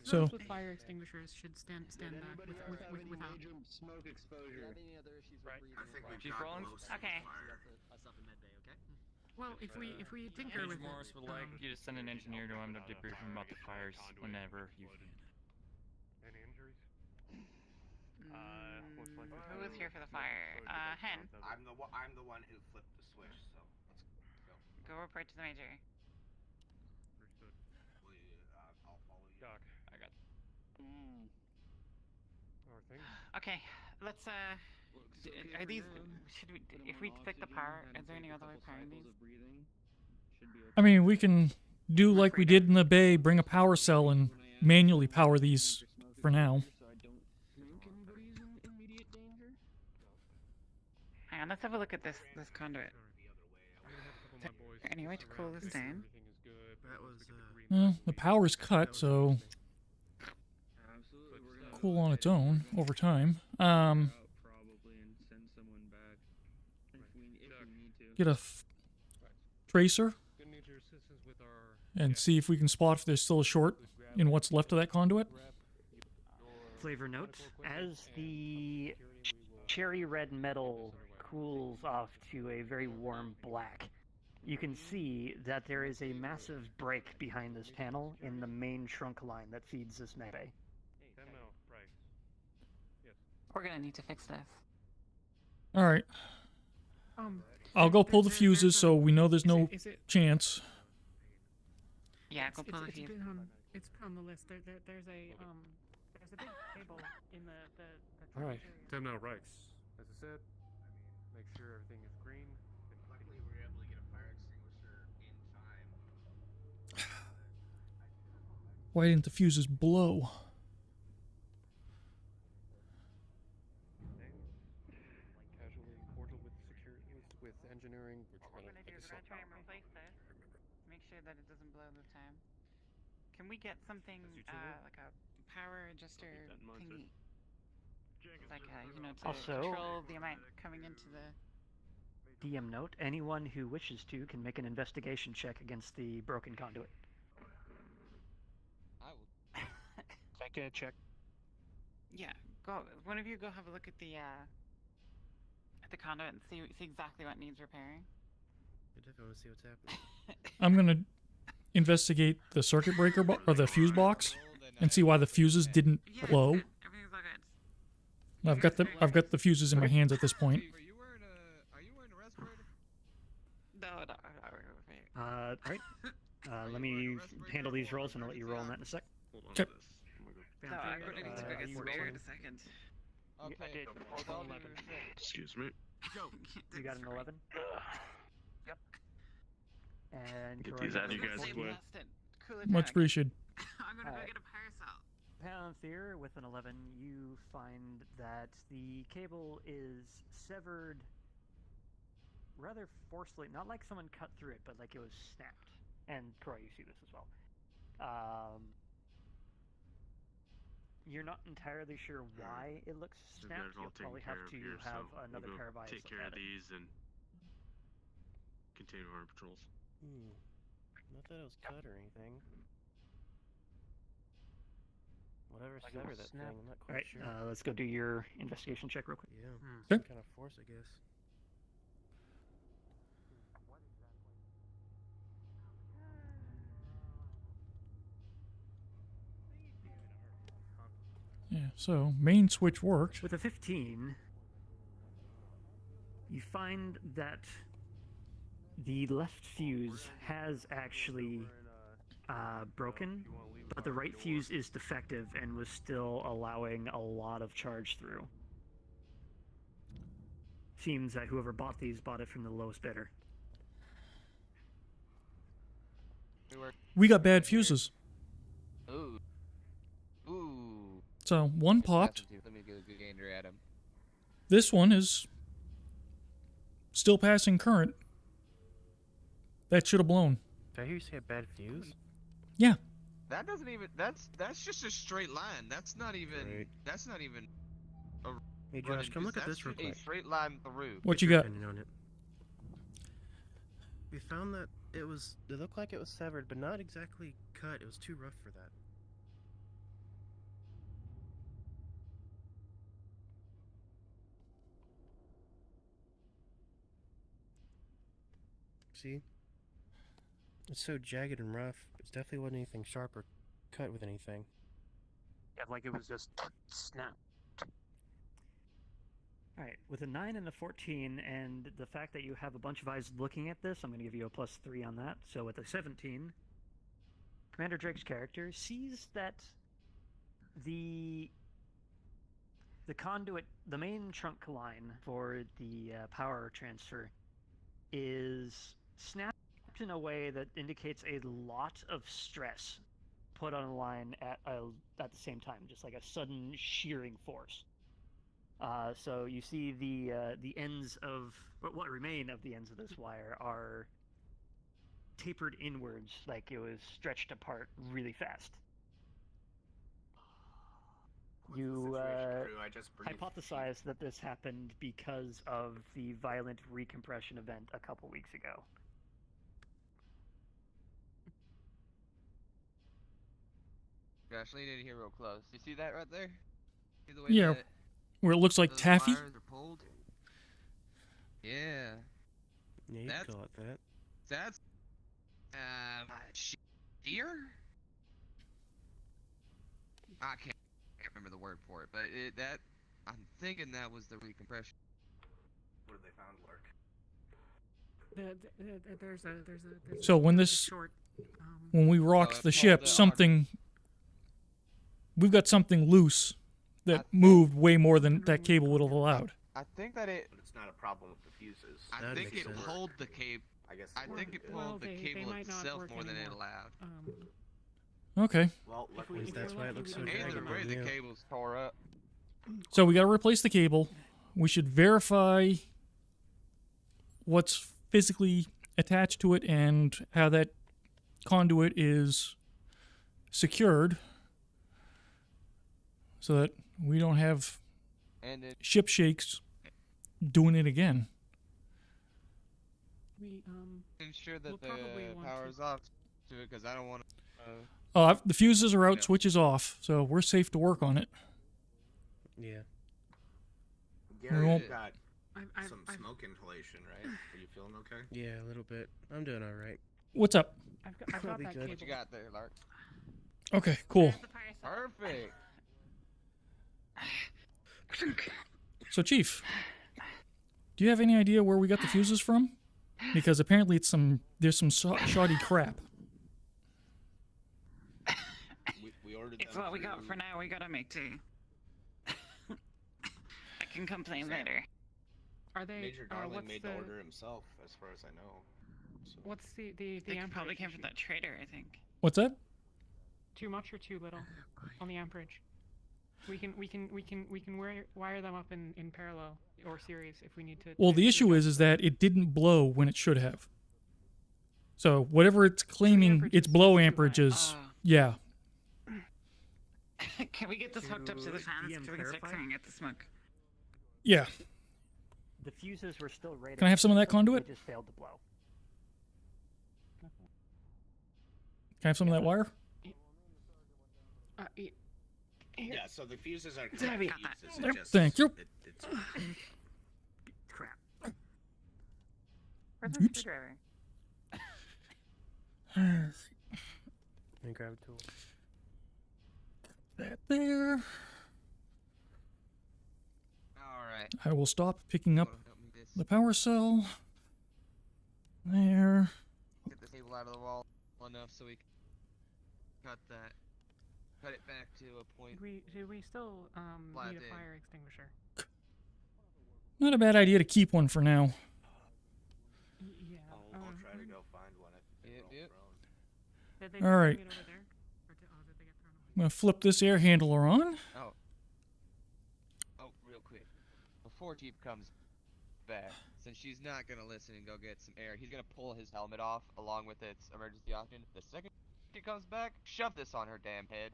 So- Those with fire extinguishers should stand back without. Major smoke exposure. I think we've Chief got Rollins? most Okay. of the fire. Well, if we tinker with Morris it, would like you to send an engineer to him to debrief him about the fires whenever you can. Any injuries? Who was here for the fire? Hen. I'm the one who flipped the switch. So let's go. Go report to the major. I'll follow you. Doc, I got. How are things? Okay, let's are these? Should we? If we flick the power, is there any other way of powering these? I mean, we can do like we did in the bay, bring a power cell and manually power these for now. Hang on, let's have a look at this conduit. Is there any way to cool this down? That was. Well, the power's cut, so cool on its own over time. Get a tracer and see if we can spot if there's still a short in what's left of that conduit. Flavor note: as the cherry red metal cools off to a very warm black, you can see that there is a massive break behind this panel in the main trunk line that feeds this med bay. We're gonna need to fix this. All right. I'll go pull the fuses so we know there's no is it- chance. Yeah, go pull the It's fuse. been on the list. There's a big table in the All right. area. Time now, Rice. As I said, make sure everything is green. Luckily, we were able to get a fire extinguisher in time. Why didn't the fuses blow? Casually cordial with security, with engineering. What we're gonna do is we're gonna try and replace this. Make sure that it doesn't blow this time. Can we get something like a power adjuster thingy? Like to Also- control the amount coming into the. DM note: anyone who wishes to can make an investigation check against the broken conduit. I will. Check. Yeah, One of you go have a look at the conduit and see exactly what needs repairing. I definitely want to see what's happening. I'm gonna investigate the circuit breaker or the fuse box and see why the fuses didn't blow. Everything's all good. I've got the fuses in my hands at this point. Are you wearing a respirator? No. Alright. Let me handle these rolls and I'll let you roll on that in a sec. Okay. No, I'm gonna need to go get spare in a second. Okay. Excuse me. Go. You got an 11? Yep. And Get Corey these out of you guys quick. Much appreciated. I'm gonna go get a parasol. Palanthir, with an 11, you find that the cable is severed rather forcefully. Not like someone cut through it, but like it was snapped. And Corey, you see this as well. You're not entirely sure why it looks You snapped. guys all You'll probably taken have care of to here, have so another we'll pair of go eyes. take care at of it. these and continue our patrols. Not that it was cut or anything. Whatever Like it severed was that thing, snapped. I'm not quite Alright, sure. let's go do your investigation check real quick. Yeah, Okay. some kind of force, I guess. Yeah, so main switch worked. With a 15, you find that the left fuse has actually broken, but the right fuse is defective and was still allowing a lot of charge through. Seems that whoever bought these bought it from the lowest bidder. We got bad fuses. Ooh. Ooh. So one popped. Let me get a good gander at him. This one is still passing current. That should have blown. Did I hear you say a bad fuse? Yeah. That doesn't even. That's just a straight line. That's not even. Right. That's not even. A Hey Josh, running come look at fuse. this real That's quick. a straight line through. What Get you your got? opinion on it. We found that it looked like it was severed, but not exactly cut. It was too rough for that. See? It's so jagged and rough. It definitely wasn't anything sharp or cut with anything. Yeah, like it was just snapped. Alright, with a 9 and a 14, and the fact that you have a bunch of eyes looking at this, I'm going to give you a +3 on that. So with a 17, Commander Drake's character sees that the conduit, the main trunk line for the power transfer, is snapped in a way that indicates a lot of stress put on a line at the same time, just like a sudden shearing force. So you see the ends of what remain of the ends of this wire are tapered inwards, like it was stretched apart really fast. You I just breathed. hypothesize that this happened because of the violent recompression event a couple weeks ago. Gosh, lean in here real close. You see that right there? See the way Yeah, that where it looks like those taffy. wires are pulled? Yeah. Yeah, you That's- could call it that. That's shear? I can't remember the word for it, but I'm thinking that was the recompression. What did they found work? There's a So when this, short. when we rocked the ship, we've got something loose that moved way more than that cable would have allowed. I think that But it's not a problem with the fuses. I That think makes it sense. pulled the cable. I guess. I think it pulled the they cable might not itself work more than it anymore. allowed. Okay. Well, If luckily we- That's we're why it lucky, looks we so don't Either have way, the yeah. cable's tore up. So we got to replace the cable. We should verify what's physically attached to it and how that conduit is secured so that we don't have And it, ship shakes doing it again. We ensure that We'll probably the want power's off to it because I don't want to. Oh, the fuses are out, Yeah. switches off, so we're safe to work on it. Yeah. Gary, Well- you got I've- some I've- smoke inhalation, right? Are you feeling okay? Yeah, a little bit. I'm doing all right. What's up? I've got That'll be that good. cable. What you got there, Lark? Okay, cool. Perfect. So, Chief, do you have any idea where we got the fuses from? Because apparently there's some shoddy crap. We ordered It's them what we got through- for now. We gotta make do. I can complain later. Are they? Major Darling what's made the, the order himself, as far as I know. So. What's the They amperage probably came issue? from that trader, I think. What's that? Too much or too little on the amperage? We can wire them up in parallel or series if we need to. Well, the issue is that it didn't blow when it should have. So whatever it's claiming its blow amperage is, yeah. Can we get this hooked up to the fans so we can start verify? clearing out the smoke? Yeah. The fuses were still rated. Can I have some of that conduit? They just failed to blow. Can I have some of that wire? Yeah, so the fuses are Debbie. correct fuses. Yep, It just, thank you. It's Crap. Where's the Oops. screwdriver? Let me grab a tool. That there. Alright. I will stop picking up the power cell. There. Get this cable out of the wall enough so we can cut that. Cut it back to a point. Do we still Flat need a in. fire extinguisher? Not a bad idea to keep one for now. Yeah. I'll try to go find one if Yep, they're yep. Did they All right. get over there? Or did they get thrown away? I'm going to flip this air handler on. Oh, real quick. Before Jeep comes back, since she's not gonna listen and go get some air, he's gonna pull his helmet off along with its emergency oxygen. The second she comes back, shove this on her damn head.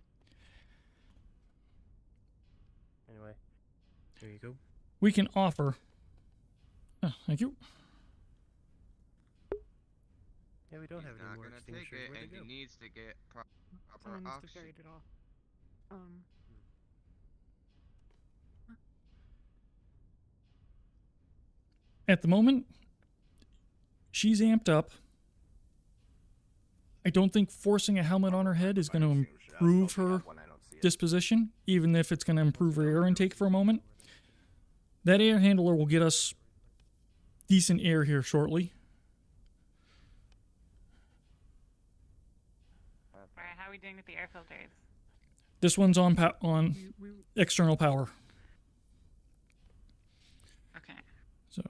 Anyway, there you go. We can offer. Oh, thank you. Yeah, we don't He's have any not more gonna take extinguishers. it, Where'd and they he go? needs to get proper Someone must have oxygen. carried it off. At the moment, she's amped up. I don't think forcing a helmet on her head is going to improve her disposition, even if it's going to improve her air intake for a moment. That air handler will get us decent air here shortly. Alright, how are we doing with the air filters? This one's on on external power. Okay. So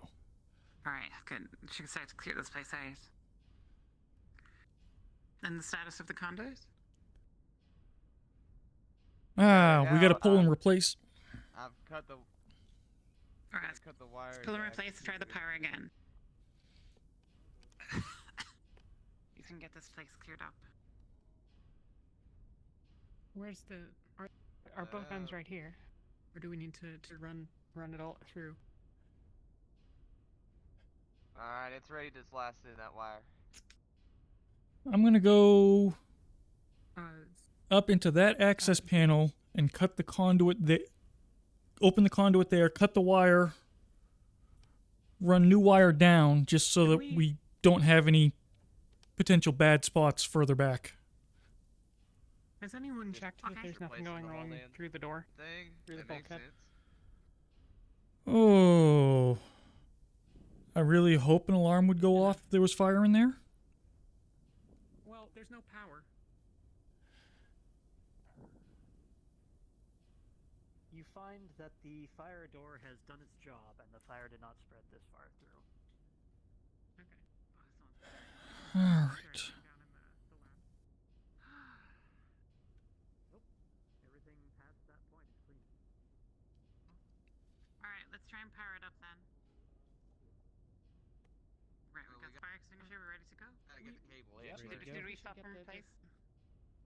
Alright, good. She can start to clear this place out. And the status of the condos? we got to pull and I've replace. cut the. Alright, Cut the wires. pull and back replace, try the to- power again. You can get this place cleared up. Where's the? Are both ends right here, or do we need to run it all through? Alright, it's ready to blast in that wire. I'm going to go Uh, up into that access panel and cut the conduit there. Open the conduit there, cut the wire, run new wire down just so that we don't have any potential bad spots further back. has anyone checked that there's nothing going the whole wrong damn through the door? Thing. Through the That makes bulkhead? sense. Oh. I really hope an alarm would go off if there was fire in there. Well, there's no power. You find that the fire door has done its job, and the fire did not spread this far through. Alright. Nope. Everything past that point is clean. Alright, let's try and power it up then. Right, we got the fire extinguisher, we're ready to go? Gotta get the cable in. Did we stop and replace?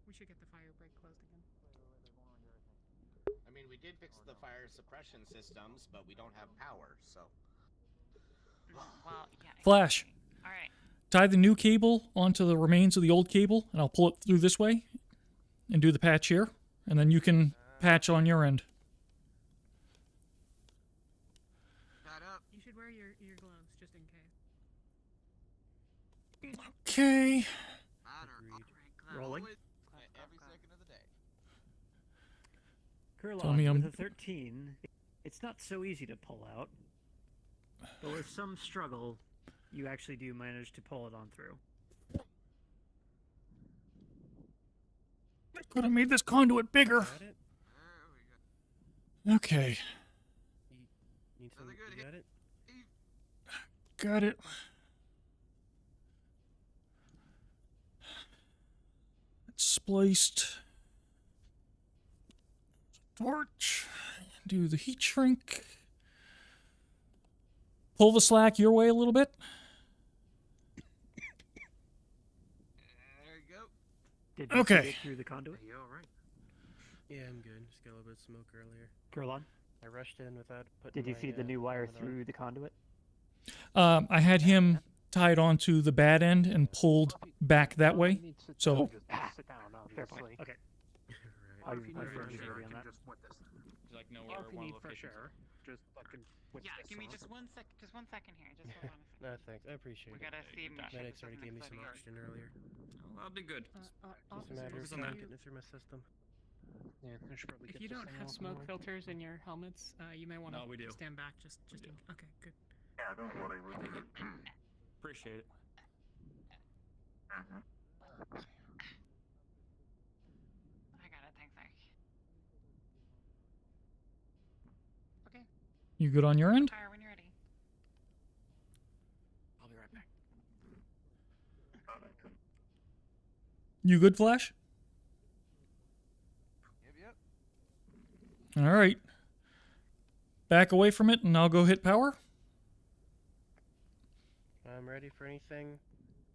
We should get the fire break closed again. I mean, we did fix the fire suppression systems, but we don't have power, so. Well, yeah. Flash. Alright. Tie the new cable onto the remains of the old cable, and I'll pull it through this way and do the patch here, and then you can patch on your end. You should wear your gloves just in case. Okay. Rolling. Every second of the day. Tell me Kurlon, I'm- with a 13, it's not so easy to pull out. But with some struggle, you actually do manage to pull it on through. Could have made this conduit bigger. Got it? Okay. Need some, you got it? Got it. It's spliced. Torch. Do the heat shrink. Pull the slack your way a little bit. There you go. Did you Okay. see it through the conduit? Are you alright? Yeah, I'm good. Just got a little bit of smoke earlier. Kurlon, I rushed in without putting did you my, feed the new wire helmet on. through the conduit? I had him tied onto the bad end and pulled back that way. So Sit down, fair point. Okay. Or if you need fresh air, on you can that. just wet this. Like know Or where if you one need fresh location air, just fucking whip Yeah, this give me on. just one second here. Just hold on a second. No, thanks. I appreciate We it. gotta see. Make sure Medics this already doesn't gave me some explode. oxygen earlier. I'll be good. Just a Officer, matter of if you- getting it through my system. Yeah, I should probably If get you this don't thing have off smoke more. filters in your helmets, you may want to No, we do. stand back just in. Okay, good. Yeah, don't worry. Appreciate it. I got it. Thanks, Eric. Okay. you good on your end? Fire when you're ready. I'll be right back. You good, Flash? Yep. All right. Back away from it, and I'll go hit power. I'm ready for anything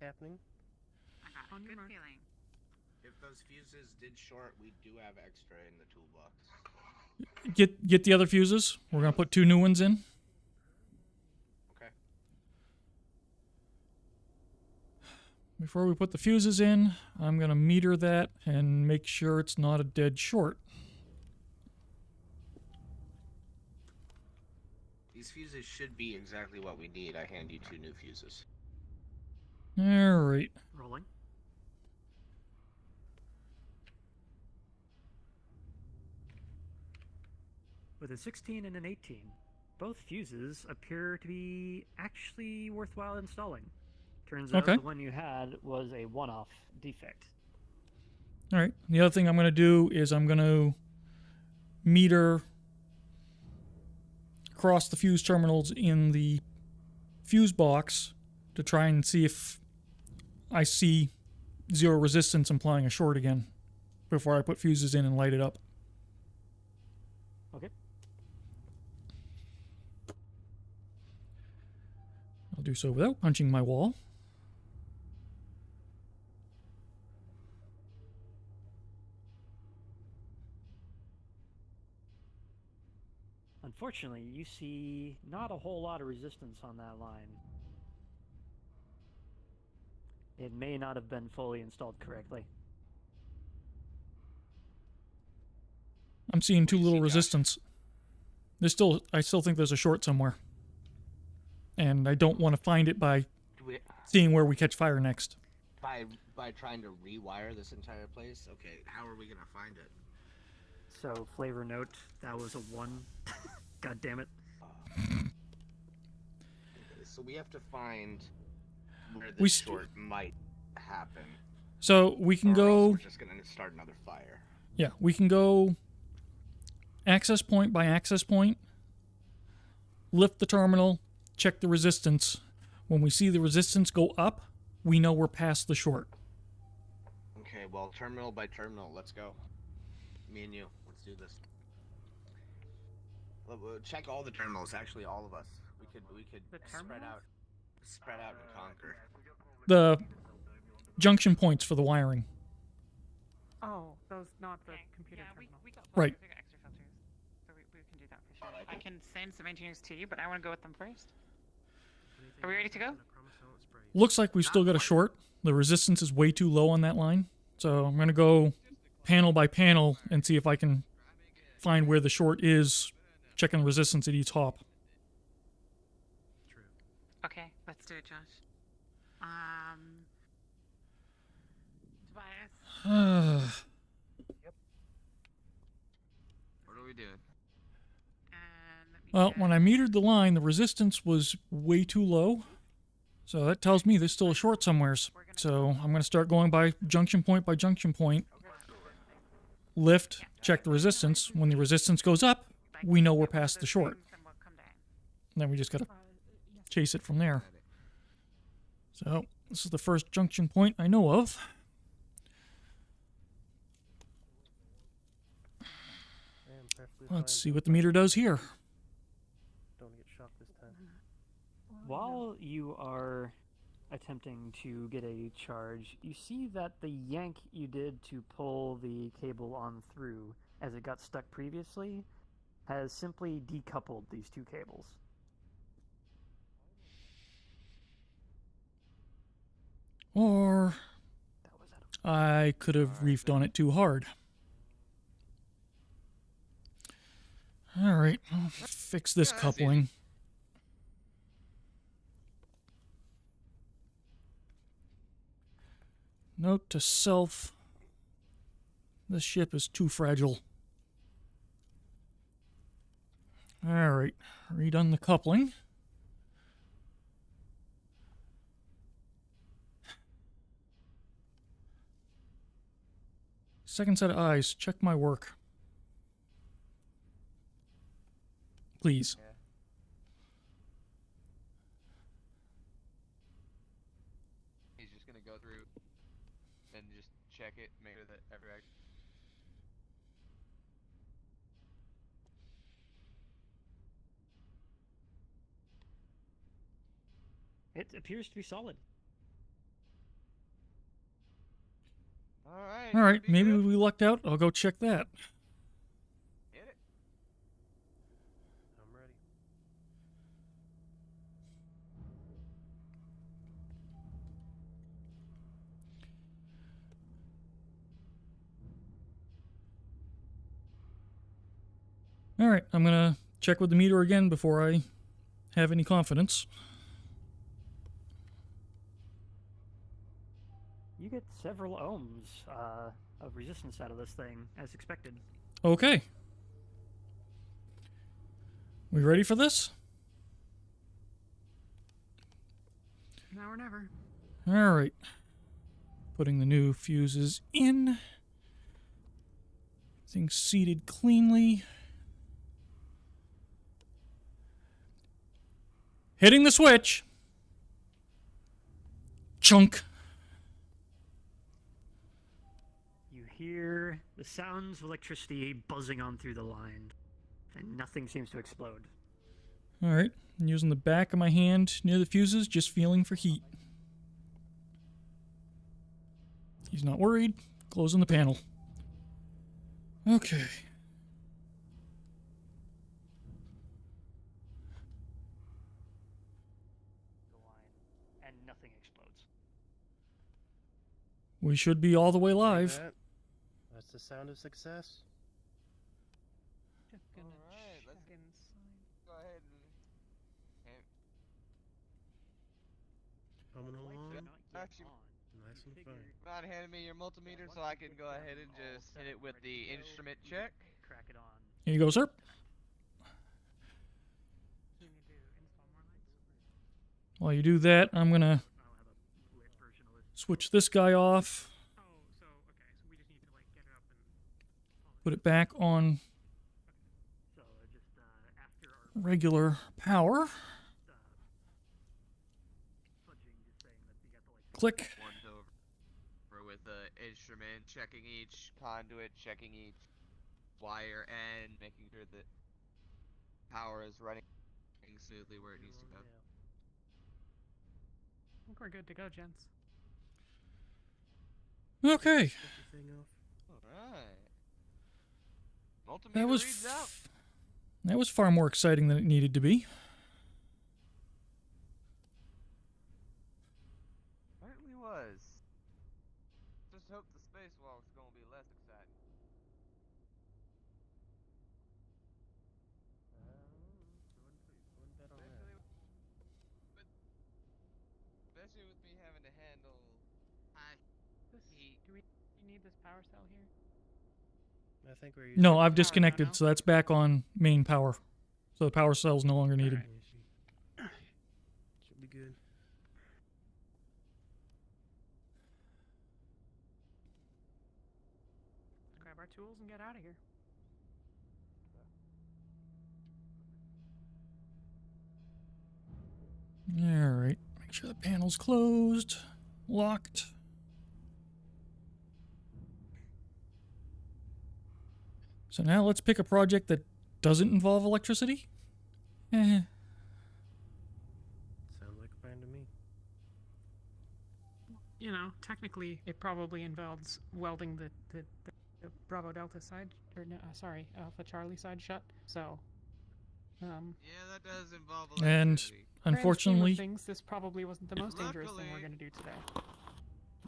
happening. I got a good feeling. If those fuses did short, we do have extra in the toolbox. Get the other fuses. We're gonna put 2 new ones in. Okay. Before we put the fuses in, I'm gonna meter that and make sure it's not a dead short. These fuses should be exactly what we need. I hand you 2 new fuses. All right. Rolling. With a 16 and an 18, both fuses appear to be actually worthwhile installing. Turns out Okay. the one you had was a one-off defect. All right. The other thing I'm gonna do is I'm gonna meter across the fuse terminals in the fuse box to try and see if I see 0 resistance implying a short again before I put fuses in and light it up. Okay. I'll do so without punching my wall. Unfortunately, you see not a whole lot of resistance on that line. It may not have been fully installed correctly. I'm seeing too little resistance. I still think there's a short somewhere. And I don't want to find it by seeing where we catch fire next. By trying to rewire this entire place? Okay, how are we gonna find it? So, flavor note, that was a 1. God damn it. Okay, so we have to find where We this st- short might happen. So we can or else go... we're just gonna start another fire. Yeah, we can go access point by access point, lift the terminal, check the resistance. When we see the resistance go up, we know we're past the short. Okay, well, terminal by terminal, let's go. Me and you, let's do this. We'll check all the terminals, actually all of us. We could spread out and conquer. The junction points for the wiring. Oh, those not the computer Yeah, terminal. we got Right. We got extra filters, so we can do that for sure. I can send some engineers to you, but I want to go with them first. Are we ready to go? Looks like we've still got a short. The resistance is way too low on that line. So I'm going to go panel by panel and see if I can find where the short is, checking resistance at each hop. Okay, let's do it, Josh. Tobias. What are we doing? Well, when I metered the line, the resistance was way too low. So that tells me there's still a short somewheres. So I'm going to start going by junction point by junction point. Lift, check the resistance. When the resistance goes up, we know we're past the short. And then we just got to chase it from there. So this is the first junction point I know of. Let's see what the meter does here. Don't get shocked this time. While you are attempting to get a charge, you see that the yank you did to pull the cable on through as it got stuck previously has simply decoupled these two cables. Or I could have reefed on it too hard. Alright, I'll fix this coupling. Note to self, this ship is too fragile. Alright, redone the coupling. Second set of eyes, check my work. Please. Yeah. He's just gonna go through and just check it, make sure that every It appears to be solid. Alright, maybe we lucked out. I'll go check that. Hit it. I'm ready. Alright, I'm gonna check with the meter again before I have any confidence. You get several ohms of resistance out of this thing, as expected. Okay. We ready for this? Now or never. Alright. Putting the new fuses in. Things seated cleanly. Hitting the switch. Chunk. You hear the sounds of electricity buzzing on through the line, and nothing seems to explode. Alright, I'm using the back of my hand near the fuses, just feeling for heat. He's not worried. Closing the panel. Okay. The line, and nothing explodes. We should be all the way live. That's the sound of success. Alright, let's go ahead and Coming along. Actually, Nice and fine. mind handing me your multimeter so I can go ahead and just hit it with the instrument check. Crack it on. Here you go, sir. While you do that, I'm gonna switch this guy off. Put it back on regular power. Click. One's over with the instrument, checking each conduit, checking each wire end, making sure that power is running smoothly where it needs to go. I think we're good to go, gents. Okay. Alright. Multimeter That was reads out. that was far more exciting than it needed to be. Certainly was. Just hope the spacewalk's gonna be less exciting. especially with me having to handle high heat. Do we need this power cell here? I think we're using No, Power I've now, disconnected, no? so that's back on main power. So the power cell's no longer needed. Should be good. Grab our tools and get out of here. Alright, make sure the panel's closed, locked. So now let's pick a project that doesn't involve electricity. Sounds like a plan to me. You know, technically, it probably involves welding the Bravo Delta side, or no, sorry, Alpha Charlie side shut. So, Yeah, that does involve And electricity. unfortunately, grand scheme of things, this probably wasn't the most dangerous thing we're gonna do today.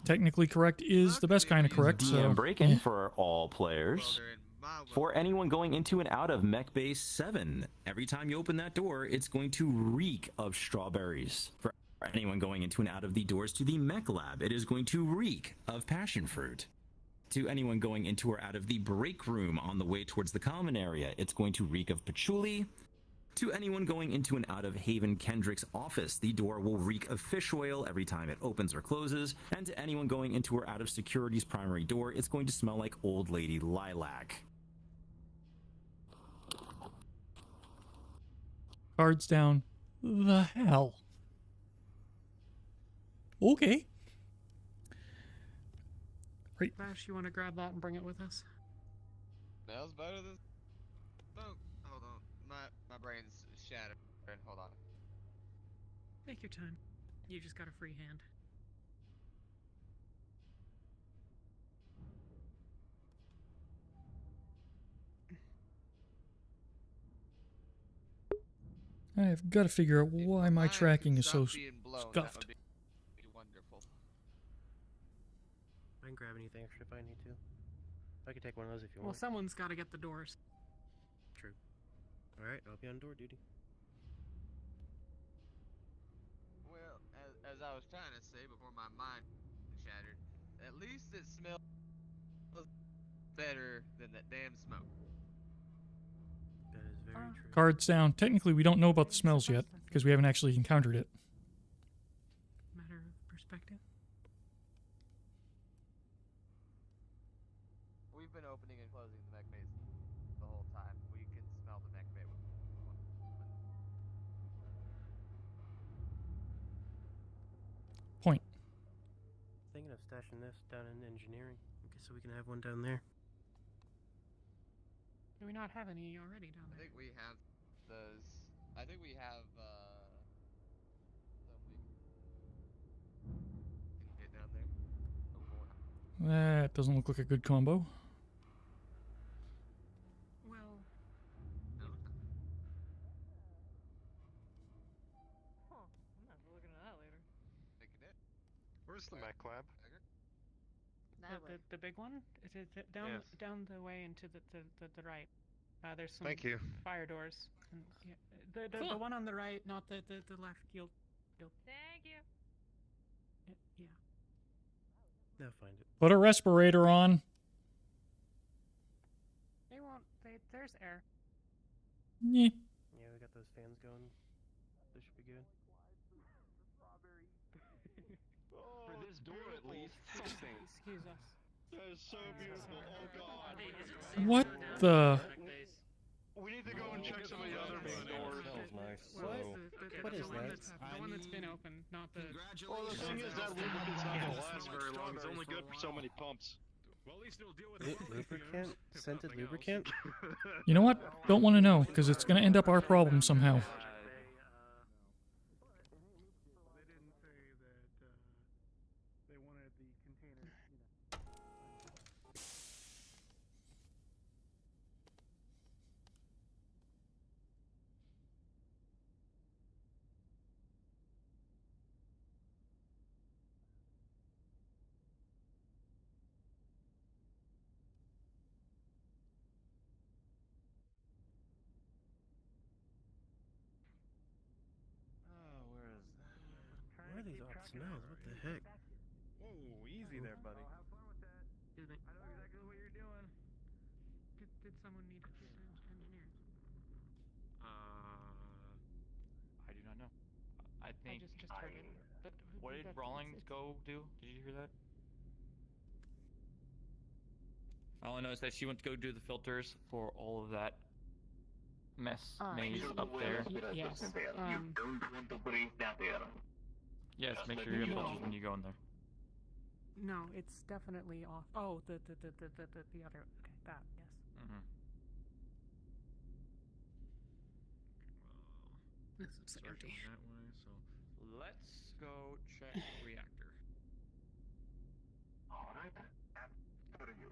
technically correct is the best kind of correct. So DM break-in yeah. for all players. For anyone going into and out of Mech Base 7, every time you open that door, it's going to reek of strawberries. For anyone going into and out of the doors to the Mech Lab, it is going to reek of passion fruit. To anyone going into or out of the break room on the way towards the common area, it's going to reek of patchouli. To anyone going into and out of Haven Kendrick's office, the door will reek of fish oil every time it opens or closes. And to anyone going into or out of security's primary door, it's going to smell like old lady lilac. Cards down. The hell? Okay. Right. Bash, you want to grab that and bring it with us? Smells better than smoke. Hold on, my brain's shattered. Hold on. Take your time. You just got a free hand. I've got to figure out why my tracking is so scuffed. Be wonderful. I can grab anything extra if I need to. I can take one of those if you Well, want. someone's got to get the doors. True. Alright, I'll be on door duty. Well, as I was trying to say before my mind shattered, at least it smells better than that damn smoke. That is very true. Cards down. Technically, we don't know about the smells yet because we haven't actually encountered it. Matter of perspective. We've been opening and closing the mech base the whole time. We can smell the mech base. Point. Thinking of stashing this down in engineering, okay, so we can have one down there. Do we not have any already down I there? think we have those. I think we have some we can get down there. Oh boy. That doesn't look like a good combo. Well, No. Huh. I'm not looking at that later. Thinking it. Where's the mech lab? the big one? Down Yes. down the way into the right. There's some Thank you. fire doors. And, yeah, the one on the right, not the left. You'll. Thank you. Yeah. They'll find it. Put a respirator on. They won't. There's air. Yeah. Yeah, we got those fans going. This should be good. For this door, at least. Something. Excuse us. That is so beautiful. Oh god. What the? We need to go and check some of the other main doors. What is that? The one that's been open, not the. Well, the thing is that lubricant's not gonna last very long. It's only good for so many pumps. Well, at least it'll deal with Lubricant? Scented lubricant? You know what? Don't want to know because it's going to end up our problem somehow. smells. What the heck? Whoa, easy there, buddy. Did they? I know exactly what you're doing. Did someone need a chief engineer? I do not know. I think. Just heard it. But What did Rawlings go do? Did you hear that? All I know is that she went to go do the filters for all of that mess maze up there. Yes. You don't want to breathe down there. Yes, make sure you have filters when you go in there. No, it's definitely off. Oh, the other. Okay, that. Yes. Mm-hmm. It's empty. That way, so let's go check reactor. Alright, after you.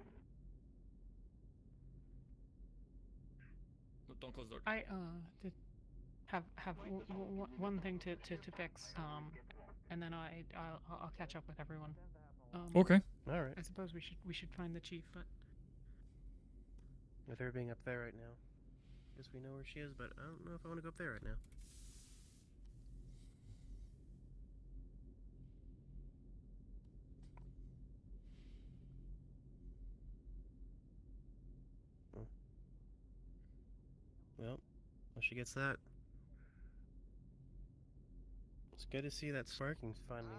No, don't close the door. I did have one thing to fix. And then I'll catch up with everyone. Okay. All right. I suppose we should find the chief, but With her being up there right now, guess we know where she is. But I don't know if I want to go up there right now. Well, she gets that. It's good to see that sparking's finally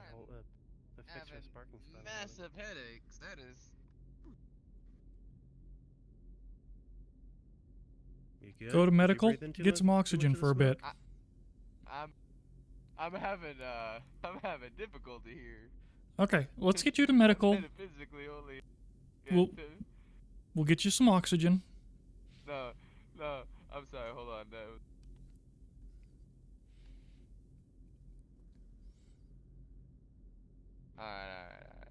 the fix for sparking's finally. Massive headaches. That is. You good? Go to Did you medical. breathe in too Get much- some too oxygen much of for a the bit. smoke? I'm having difficulty here. Okay, let's get you to medical. Metaphysically only. We'll get you some oxygen. No, I'm sorry, hold on, no. Alright.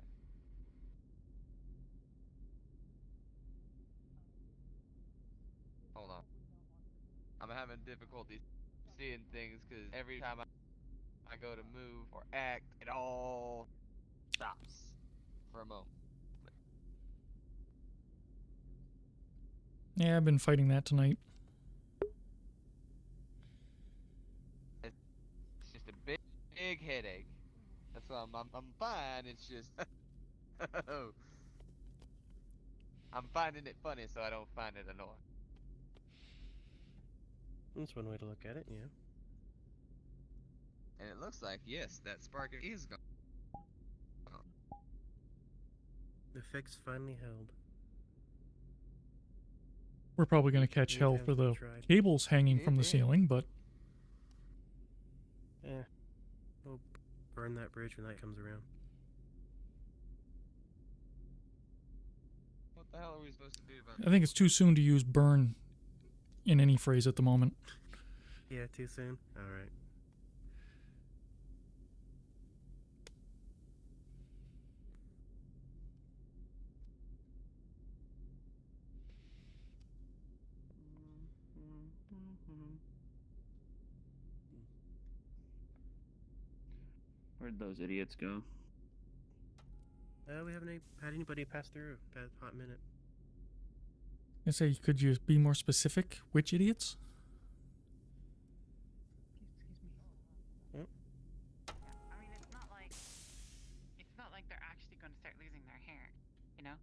Hold on. I'm having difficulty seeing things because every time I go to move or act, it all stops for a moment. Yeah, I've been fighting that tonight. It's just a big headache. That's why I'm fine. It's just I'm finding it funny, so I don't find it annoying. That's one way to look at it, yeah. And it looks like yes, that spark is gone. The fix finally held. We're probably going to catch hell for the cables hanging from the ceiling, but We'll burn that bridge when that comes around. What the hell are we supposed to do about I think it's too soon to use burn in any phrase at the moment. Yeah, too soon? Alright. Where'd those idiots go? We haven't had anybody pass through. Past hot minute. I say, could you be more specific? Which idiots? I mean, it's not like they're actually going to start losing their hair, you know?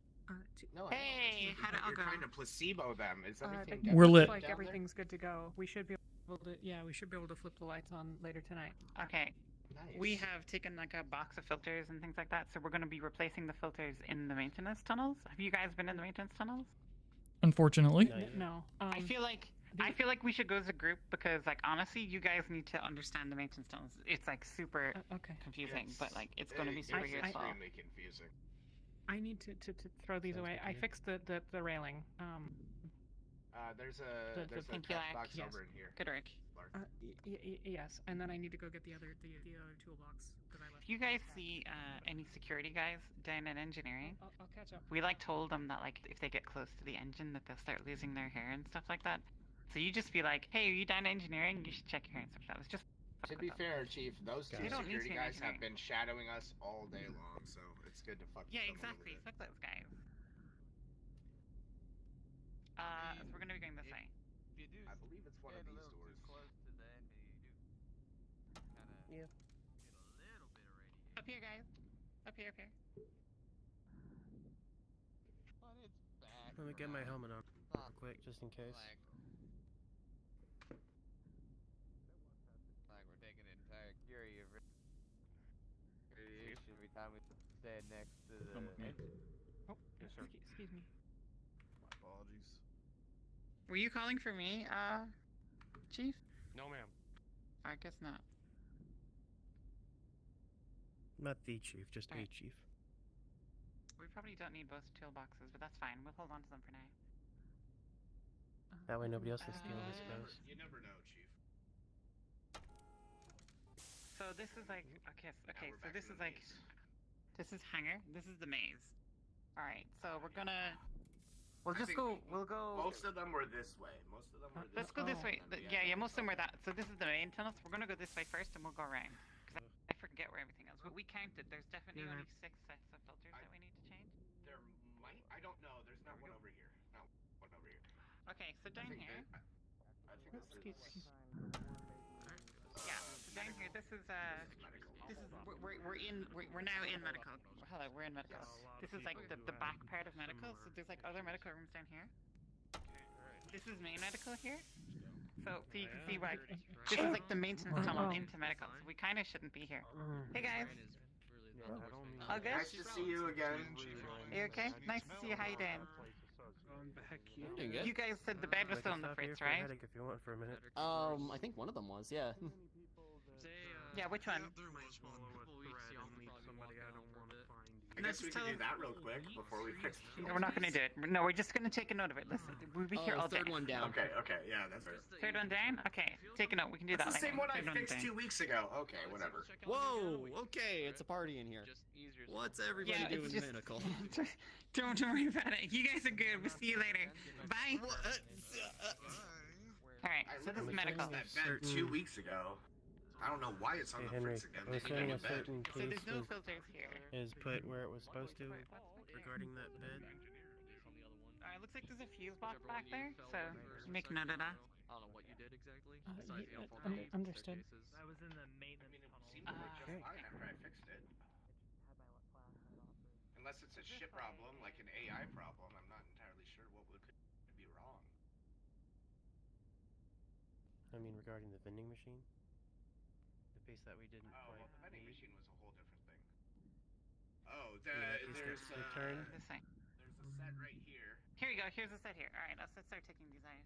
No, Hey, how'd it all you're go? trying to placebo them. Is everything We're lit. Like everything's good to go. We should be able to. Yeah, we should be able to flip the lights on later tonight. Okay. Nice. We have taken like a box of filters and things like that, so we're going to be replacing the filters in the maintenance tunnels. Have you guys been in the maintenance tunnels? Unfortunately. No. I feel like we should go as a group because, like, honestly, you guys need to understand the maintenance tunnels. It's like super confusing, but like it's going to be super useful. Extremely confusing. I need to throw these away. I fixed the railing. There's The a text Pinky-Lac, box yes. over in here. Good work. Yes, and then I need to go get the other toolbox that I left. If you guys see any security guys down in engineering, I'll catch up. we like told them that like if they get close to the engine that they'll start losing their hair and stuff like that. So you just be like, hey, are you down in engineering? You should check your hair and stuff like that. It's just. To be fair, Chief, those two You don't need security to guys have engineering. been shadowing us all day long, so it's good to fuck Yeah, with them a little exactly. bit. Fuck those guys. So we're gonna be going this way. You do I believe it's one of stand a these little doors. too close to the end, you do kind of Yeah. get a little bit of radiation. Up here, guys. Up here, up here. On its back. Let me get my helmet on Oh, real quick, just in case. Like we're taking an entire Curie of radiation every time we stand next to the. Oh, excuse me. My apologies. Were you calling for me, Chief? No, ma'am. I guess not. Not the chief, just a Alright. chief. We probably don't need both toolboxes, but that's fine. We'll hold on to them for now. That way nobody else can steal, I suppose. You never know, Chief. So this is like okay, we're so back this in is the like maze. this is hangar. This is the maze. All right, so we're gonna we'll I just think go. We'll go. Most of them were this way. Most of them were this Let's go this way. and we Yeah, had yeah. Most of them were that. So this is the main tunnel. So we're gonna go this way first, and we'll go around. Cause I forget where everything is. But we counted. There's definitely only 6 sets of filters that we need to change. There might. I don't know. There's not one over here. No, one over here. Okay, so down here. I think this Excuse is. Yeah, so down here. This is we're now in medical. Hello, we're in medical. This is like the back part of medical. So there's like other medical rooms down here. This is main medical here. So you can see why this is like the maintenance tunnel into medical. So we kind of shouldn't be here. Hey guys. All good? Nice to see you again. You okay? Nice to see you. How you doing? You guys said the bed was still on the fritz, right? If you want for a minute. I think one of them was, yeah. Yeah, which one? I guess we can do that real quick before we fix the No, we're not gonna do it. No, we're just gonna take a note of it. Listen, we'll be here all day. Third one down. Okay, yeah, that's right. Third one down? Okay, take a note. We can do that That's the later. same one I Third fixed down. 2 weeks ago. Okay, whatever. Whoa, okay, it's a party in here. What's everybody Yeah, doing it's in just- medical? Don't worry about it. You guys are good. We'll see you later. Bye. Alright, so this is medical. That bed 2 weeks ago. I don't know why it's on Hey the Henry, fritz again. I was They saying need a a bed. certain So case there's no filters here. is put where it was supposed to regarding that bed. Alright, looks like there's a fuse box back there, so make note of that. I don't know what you did exactly. Understood. I was in the maintenance tunnel. Seemed to work just fine after I fixed it. Unless it's a ship problem, like an AI problem, I'm not entirely sure what could be wrong. I mean, regarding the vending machine. The piece that we didn't Oh, quite well, the vending need. machine was a whole different thing. Oh, that piece there's gets returned? This thing. There's a set right here. Here you go. Here's the set here. Alright, let's start taking these out.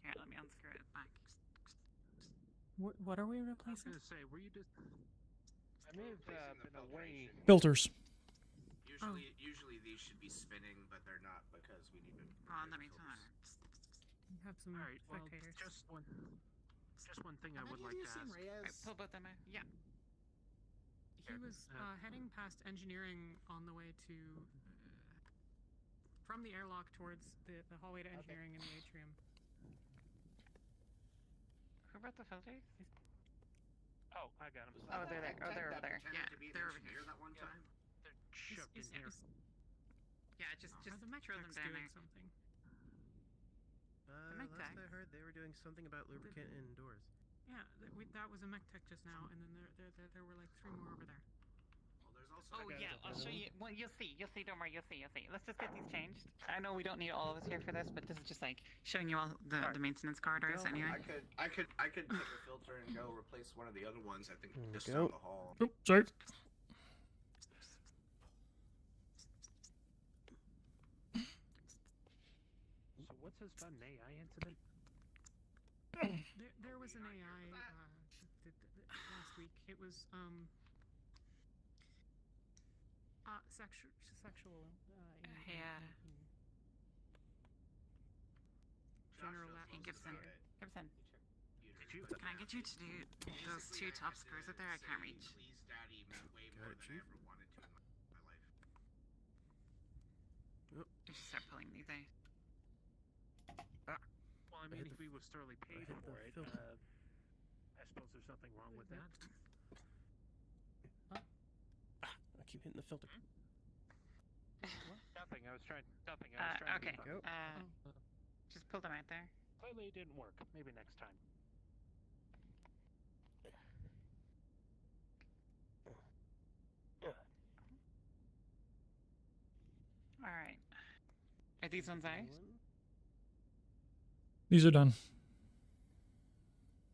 Here, let me unscrew it back. What are we I was replacing? gonna say, were you just? I may have Replacing the been away. filtration. Filters. Usually these should be spinning, but they're not because we need to. Oh, let me turn it. We have some All right, well, spectators. just one thing I would like to ask. Alright, pull both them out. Yeah. He was heading past engineering on the way to from the airlock towards the hallway to engineering in the atrium. Who brought the filters? Oh, I got him. Oh, they're there. Oh, they're over there. Yeah, To be an they're over engineer here. that one time. They're shoved in here. Yeah, just Are the mech throw them techs down doing there. something? mech Last tech? I heard, they were doing something about lubricant and doors. Yeah, that was a mech tech just now, and then there were like 3 more over there. Well, there's also. Oh yeah, I'll show you. Well, you'll see. You'll see. Don't worry. You'll see. Let's just get these changed. I know we don't need all of us here for this, but this is just like showing you all the maintenance corridors anyway. I could take a filter and go replace one of the other ones. I think just go. down the hall. Oop, sorry. So what's this about an AI incident? There was an AI last week. It was sexual Yeah. general Hey, Gibson. Gibson. Did you? Can I get you to do those 2 top screws up there? I can't reach. Please, Daddy, way more than I ever wanted to in my life. You should start pulling these out. Well, I mean, if we was thoroughly paid hit the for it, filter. I suppose there's nothing wrong with that. I keep hitting the filter. Nothing. I was trying. Nothing. Okay. To Just pull them out there. Clearly, it didn't work. Maybe next time. these ones out? These are done.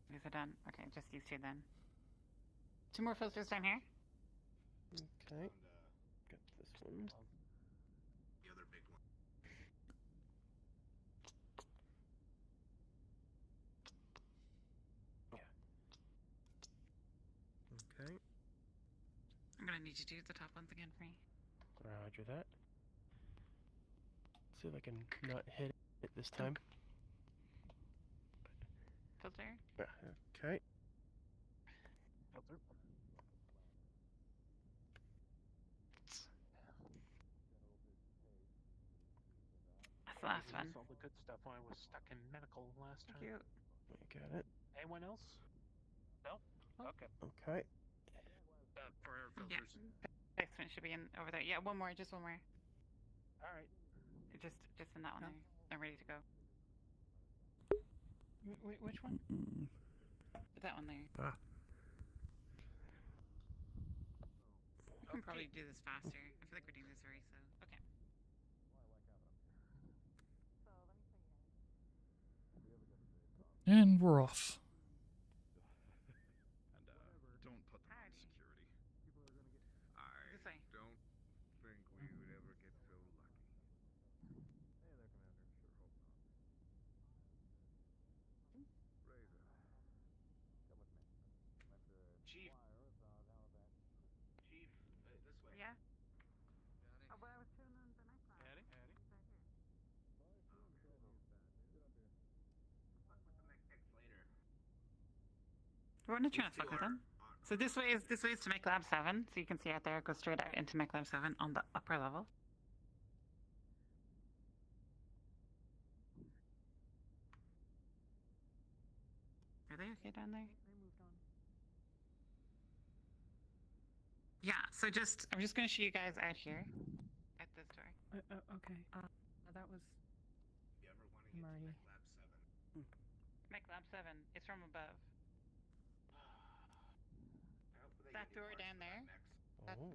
These are done. Okay, just these two then. 2 more filters down here. Okay. Got this one. The other big one. Okay. I'm gonna need you to do the top ones again for me. Roger that. See if I can not hit it this time. Filter. Okay. Filter. That's the last one. All the good stuff when I was stuck in medical last time. Thank you. I got it. Anyone else? No? Okay. Okay. For air Yeah. filters. Basement should be in over there. Yeah, one more, just one more. Alright. Just in that one there. I'm ready to go. Which one? That one there. Ah. We can probably do this faster. I feel like we're doing this very slow. Okay. And we're off. And don't put them on security. This way. Don't think we would ever get so lucky. Hey there, Commander. Sure hope not. Razor. Come with me. Chief. Chief, this way. Yeah. Oh, but I was turning on the nightclub. Eddie? We're gonna try to fuck with them. So this way is to Mech Lab 7. So you can see out there, it goes straight out into Mech Lab 7 on the upper level. Are they okay down there? Yeah. So I'm just gonna show you guys out here at this door. Okay. That was. You ever want to get to Mech Lab 7? Mech Lab 7. It's from above. That door down there. Oh.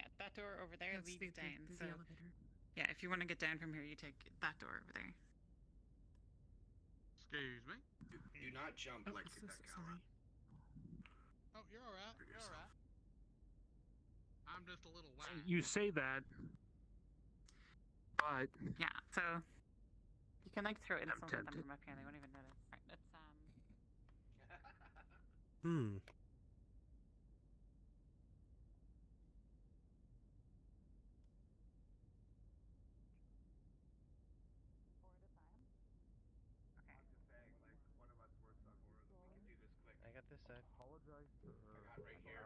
Yeah, that door over there That's leads down. the So elevator. yeah, if you want to get down from here, you take that door over there. Excuse me? Do not jump like that guy. Oh, you're alright. You're alright. I'm just a little loud. You say that, but Yeah, so you can like throw insults at them tempted. from up here, they won't even notice. Alright, let's I got this side.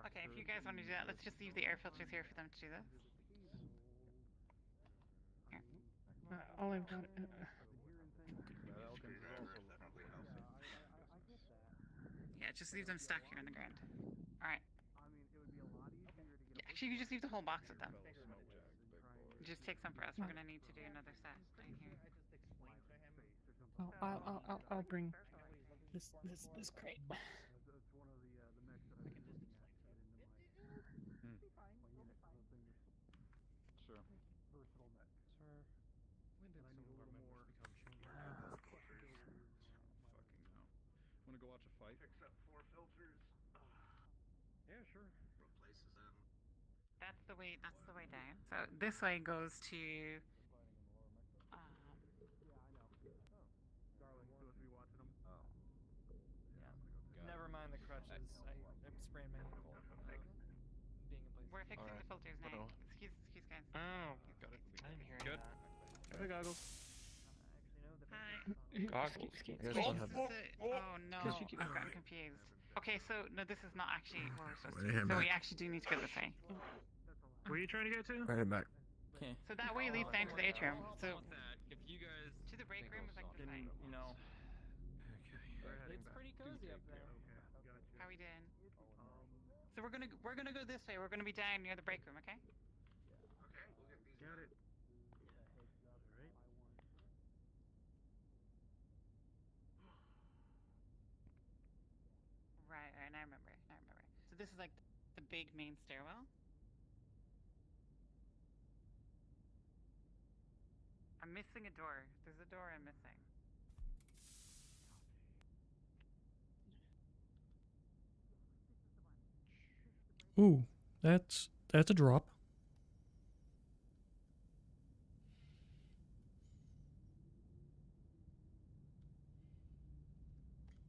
Okay, if you guys want to do that, let's just leave the air filters here for them to do this. Here. All I've got. Yeah, just leave them stacked here on the ground. Alright. Yeah, actually, you just leave the whole box with them. Just take some for us. We're gonna need to do another set down here. I'll bring this crate. Sure. Versatile mech. Sir. When did some of our members become children? Fucking no. Wanna go watch a fight? Picks up 4 filters. Yeah, sure. Replaces them. That's the way down. So this way goes to Darling, supposed to be watching them. Oh. Never mind the crutches. I'm spraying my ankle. Being in place. we're fixing the filters now. Excuse guys. Oh, Got it. I didn't hear Good. that. Hey, goggles. Hi. Goggles. Oh no, I've gotten confused. Okay, so no, this is not actually where we're supposed to be. So we actually do need to go this way. where are you trying to get to? Right back. Okay. So that way leads down to the atrium. So If you guys to the break room is like this way. you know, It's pretty cozy up there. How we doing? So we're gonna go this way. We're gonna be down near the break room, okay? Okay, we'll get these. Got it. Right, now I remember. So this is like the big main stairwell. I'm missing a door. There's a door I'm missing. Ooh, that's a drop.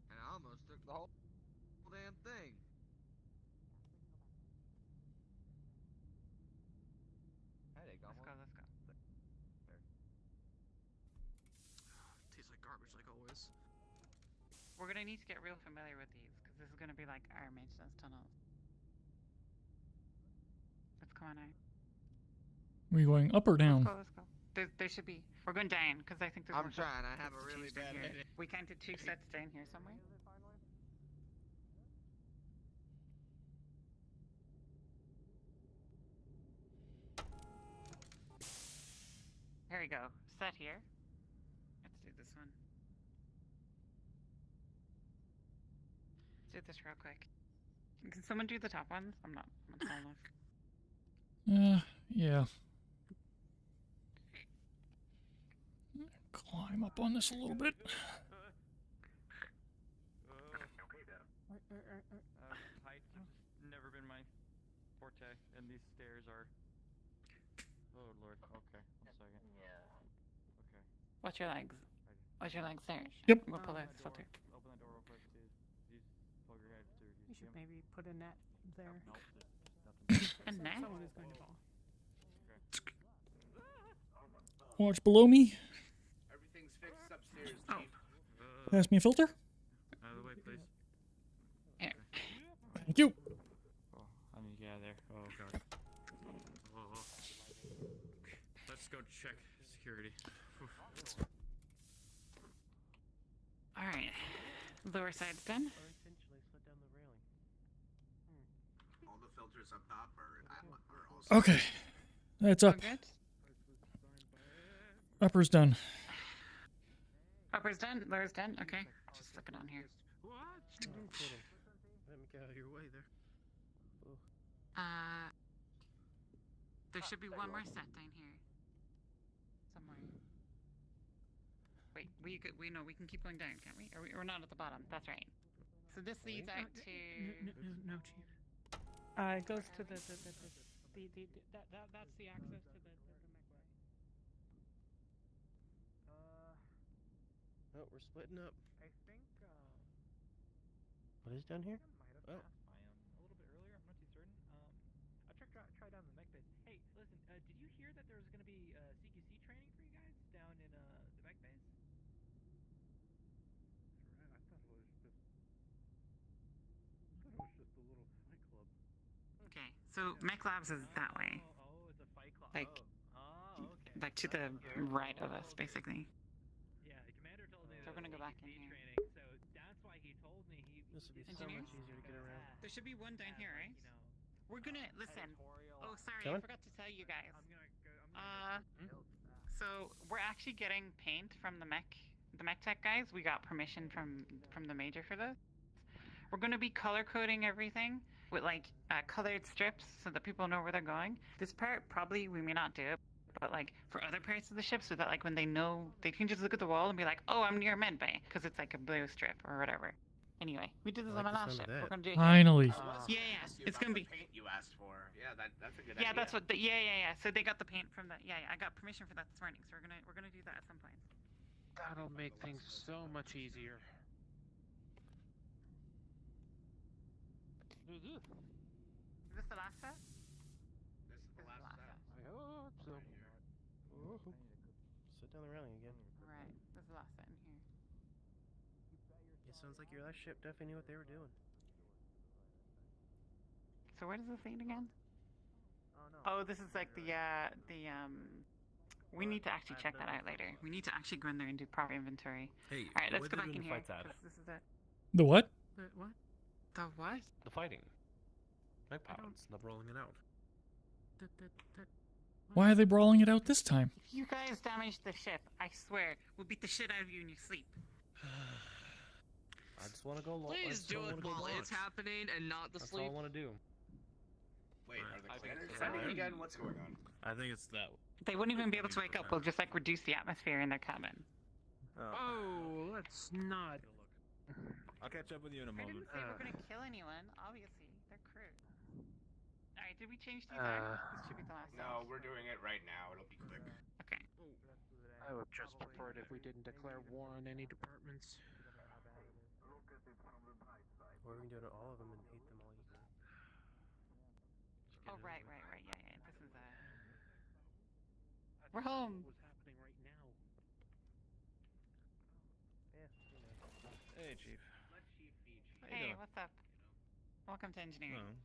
And I almost took the whole damn thing. Headache almost. Let's go. Tastes like garbage, like always. We're gonna need to get real familiar with these, because this is gonna be like our maintenance tunnels. Let's come on out. We going up or down? Let's go. There should be. We're going down, because I think there's I'm more trying. I have sets a to really change down bad here. headache. We counted 2 sets down here somewhere. Here we go. Set here. Let's do this one. Let's do this real quick. Can someone do the top ones? I'm not tall enough. Yeah. Climb up on this a little bit. Height has never been my forte, and these stairs are. Oh lord. Okay. 1 second. Yeah. Okay. Watch your legs. Watch your legs there. Yep. We'll pull out the filter. Open that door real quick. These plug your head through. You should maybe put a net there. Nope. There's nothing. A net? Someone is going to fall. Watch below me. Everything's fixed upstairs, Oh. Chief. Pass me a filter. Out of the way, please. Here. Thank you. Oh, I need to get out of there. Oh god. Oh. Let's go check security. Alright. Lower side's done. Unintentionally slid down the railing. All the filters up top are also. Okay. That's All up. good? Upper's done. Upper's done. Lower's done. Okay. Just look it on here. No kidding. Let me get out of your way there. There should be one more set down here. Somewhere. Wait, we know we can keep going down, can't we? We're not at the bottom. That's right. So this leads out to. No, Chief. It goes to that's the access to the mech way. Oh, we're splitting up. I think What is down here? might have passed by him a little bit earlier. I'm not too certain. I try down the mech base. Hey, listen, did you hear that there was going to be CQC training for you guys down in the mech base? I thought it was just a little fight club. Okay, so Mech Labs is that way. Oh, it's a fight club. Like, okay. like to the right of us, basically. Yeah, the commander told me. So we're gonna go back in here. Training, so that's why he told me he. This would be so Engineers? much easier to get around. There should be one down here, right? You know, We're gonna listen. Oh, sorry, Coming? I forgot to tell you guys. I'm gonna go. So we're actually getting paint from the mech tech guys. We got permission from the major for this. We're gonna be color coding everything with like colored strips so that people know where they're going. This part probably we may not do it, but like for other parts of the ship, so that like when they know, they can just look at the wall and be like, oh, I'm near med bay, because it's like a blue strip or whatever. Anyway, we did this on my last ship. We're gonna do it here. Finally. Yeah, it's gonna be. Paint you asked for. Yeah, that's a good Yeah, idea. that's what. Yeah. So they got the paint from the. Yeah, I got permission for that this morning. So we're gonna do that at some point. That'll make things so much easier. Is this the last set? This is the last set. I hope so. Ooh. Sit down the railing again. Right. This is the last set in here. It sounds like your last ship definitely knew what they were doing. So where does this lead again? Oh no. Oh, this is like the. We need to actually check that out later. We need to actually go in there and do proper inventory. Hey, All right, let's what go are they back in doing here. fights at? 'Cause this is it. The what? The what? The what? The fighting. Mech pilots, not rolling it out. Why are they brawling it out this time? If you guys damage the ship, I swear, we'll beat the shit out of you in your sleep. I just want to go. Please do it while it's happening and not the That's sleep. all I want to do. Wait, are the I think cleaners it's sending that. again? What's going on? I think it's that. They wouldn't even be able to wake up. We'll just like reduce the atmosphere in their cabin. Oh, let's not. I'll catch up with you in a I moment. didn't say we're gonna kill anyone. Obviously, they're crew. All right, did we change these out? This should be the last. No, we're doing it right now. It'll be quick. Okay. I would just prefer it if we didn't declare war on any departments. Or we can do it to all of them and hate them all equally. Oh right. Yeah. This is We're home. What's happening right now? Yeah, you know. Hey, Chief. Let Chief be Chief. How you Hey, doing? what's up? Welcome to engineering.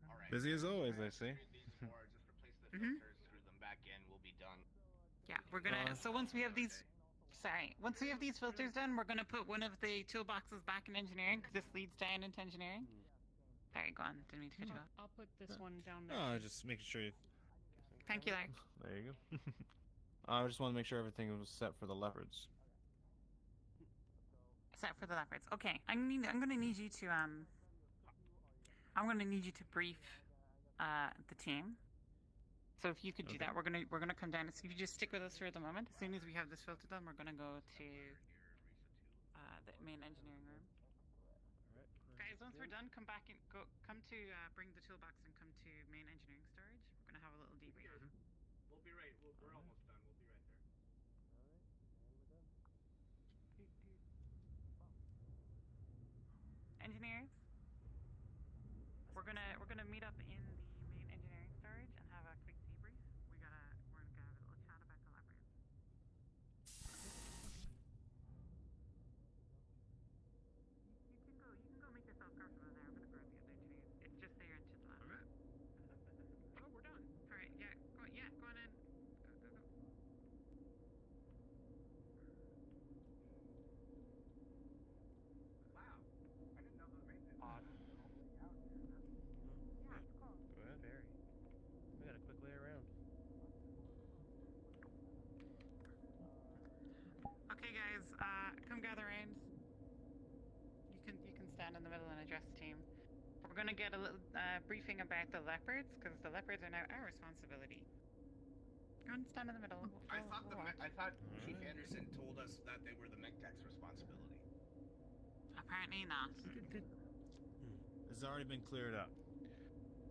Alright. Busy as always, I see. These four, just replace the filters, screw them back in, we'll be done. Yeah, we're gonna. So once we have these, once we have these filters done, we're gonna put one of the toolboxes back in engineering because this leads down into engineering. Sorry, go on. Didn't mean to cut you off. I'll put this one down there. Oh, just making sure you... Thank you, Larry. There you go. I just want to make sure everything was set for the leopards. Set for the leopards. Okay, I'm gonna need you to brief the team. So if you could do that, we're gonna come down. So if you just stick with us for the moment. As soon as we have this filter done, we're gonna go to the main engineering room. Guys, once we're done, come back and come to bring the toolbox and come to main engineering storage. We're gonna have a little debrief. We'll be right. We're almost done. We'll be right there. Engineers, we're gonna meet up in the main engineering storage and have a quick debrief. We're gonna have a little chat about the leopards. You can go make yourself comfortable there. I'm gonna grab the other engineers. It's just there and to the left. Alright. Oh, we're done. Alright, yeah, go on in. Go. Wow. I didn't know those made this. Yeah, it's cool. Go ahead. Very. We got a quick way around. Okay, guys, come gather around. You can stand in the middle and address the team. We're gonna get a little briefing about the leopards, because the leopards are now our responsibility. Go and stand in the middle. I thought Chief Anderson told us that they were the MechTech's responsibility. Apparently not. This has already been cleared up.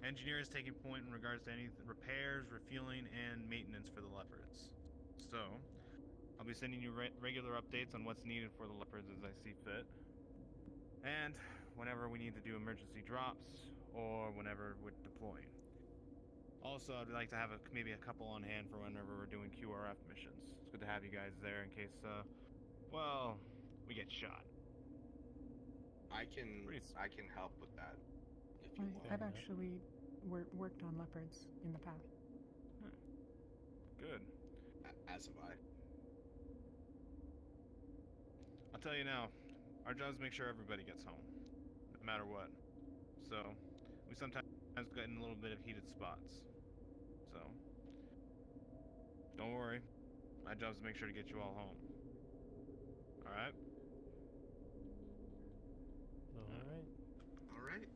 Engineer is taking point in regards to any repairs, refueling, and maintenance for the leopards. So, I'll be sending you regular updates on what's needed for the leopards as I see fit. And whenever we need to do emergency drops, or whenever we're deploying. Also, I'd like to have maybe a couple on hand for whenever we're doing QRF missions. It's good to have you guys there in case, well, we get shot. I can help with that if you want. I've actually worked on leopards in the past. Good. As have I. I'll tell you now, our job is to make sure everybody gets home, no matter what. So, we sometimes get in a little bit of heated spots. So, don't worry. My job is to make sure to get you all home. Alright? Alright.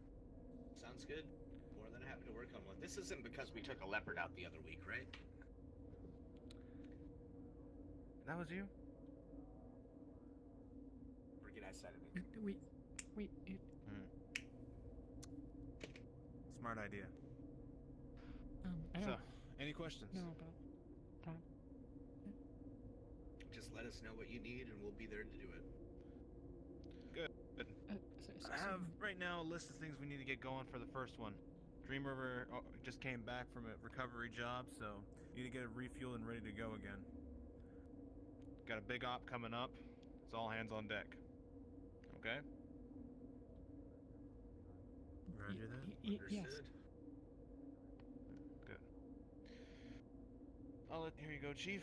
Sounds good. More than happy to work on one. This isn't because we took a leopard out the other week, right? That was you? Forget I said it. Wait. Smart idea. So, any questions? No, about that. Just let us know what you need and we'll be there to do it. Good. I have right now a list of things we need to get going for the first one. Dream River just came back from a recovery job, so need to get it refueled and ready to go again. Got a big op coming up. It's all hands on deck. Okay? Roger that. Yes. Understood. Good. Here you go, Chief.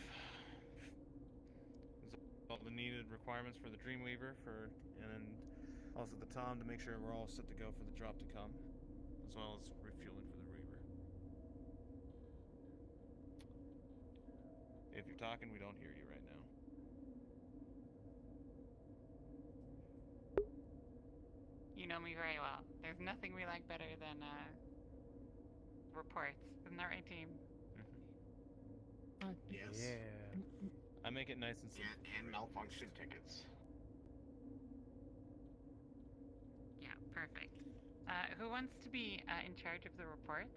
All the needed requirements for the Dreamweaver and also the Tom to make sure we're all set to go for the drop to come, as well as refueling for the Reaver. If you're talking, we don't hear you right now. You know me very well. There's nothing we like better than reports. Isn't that right, team? Yes. Yeah. I make it nice and simple. Yeah, and malfunction tickets. Yeah, perfect. Who wants to be in charge of the reports?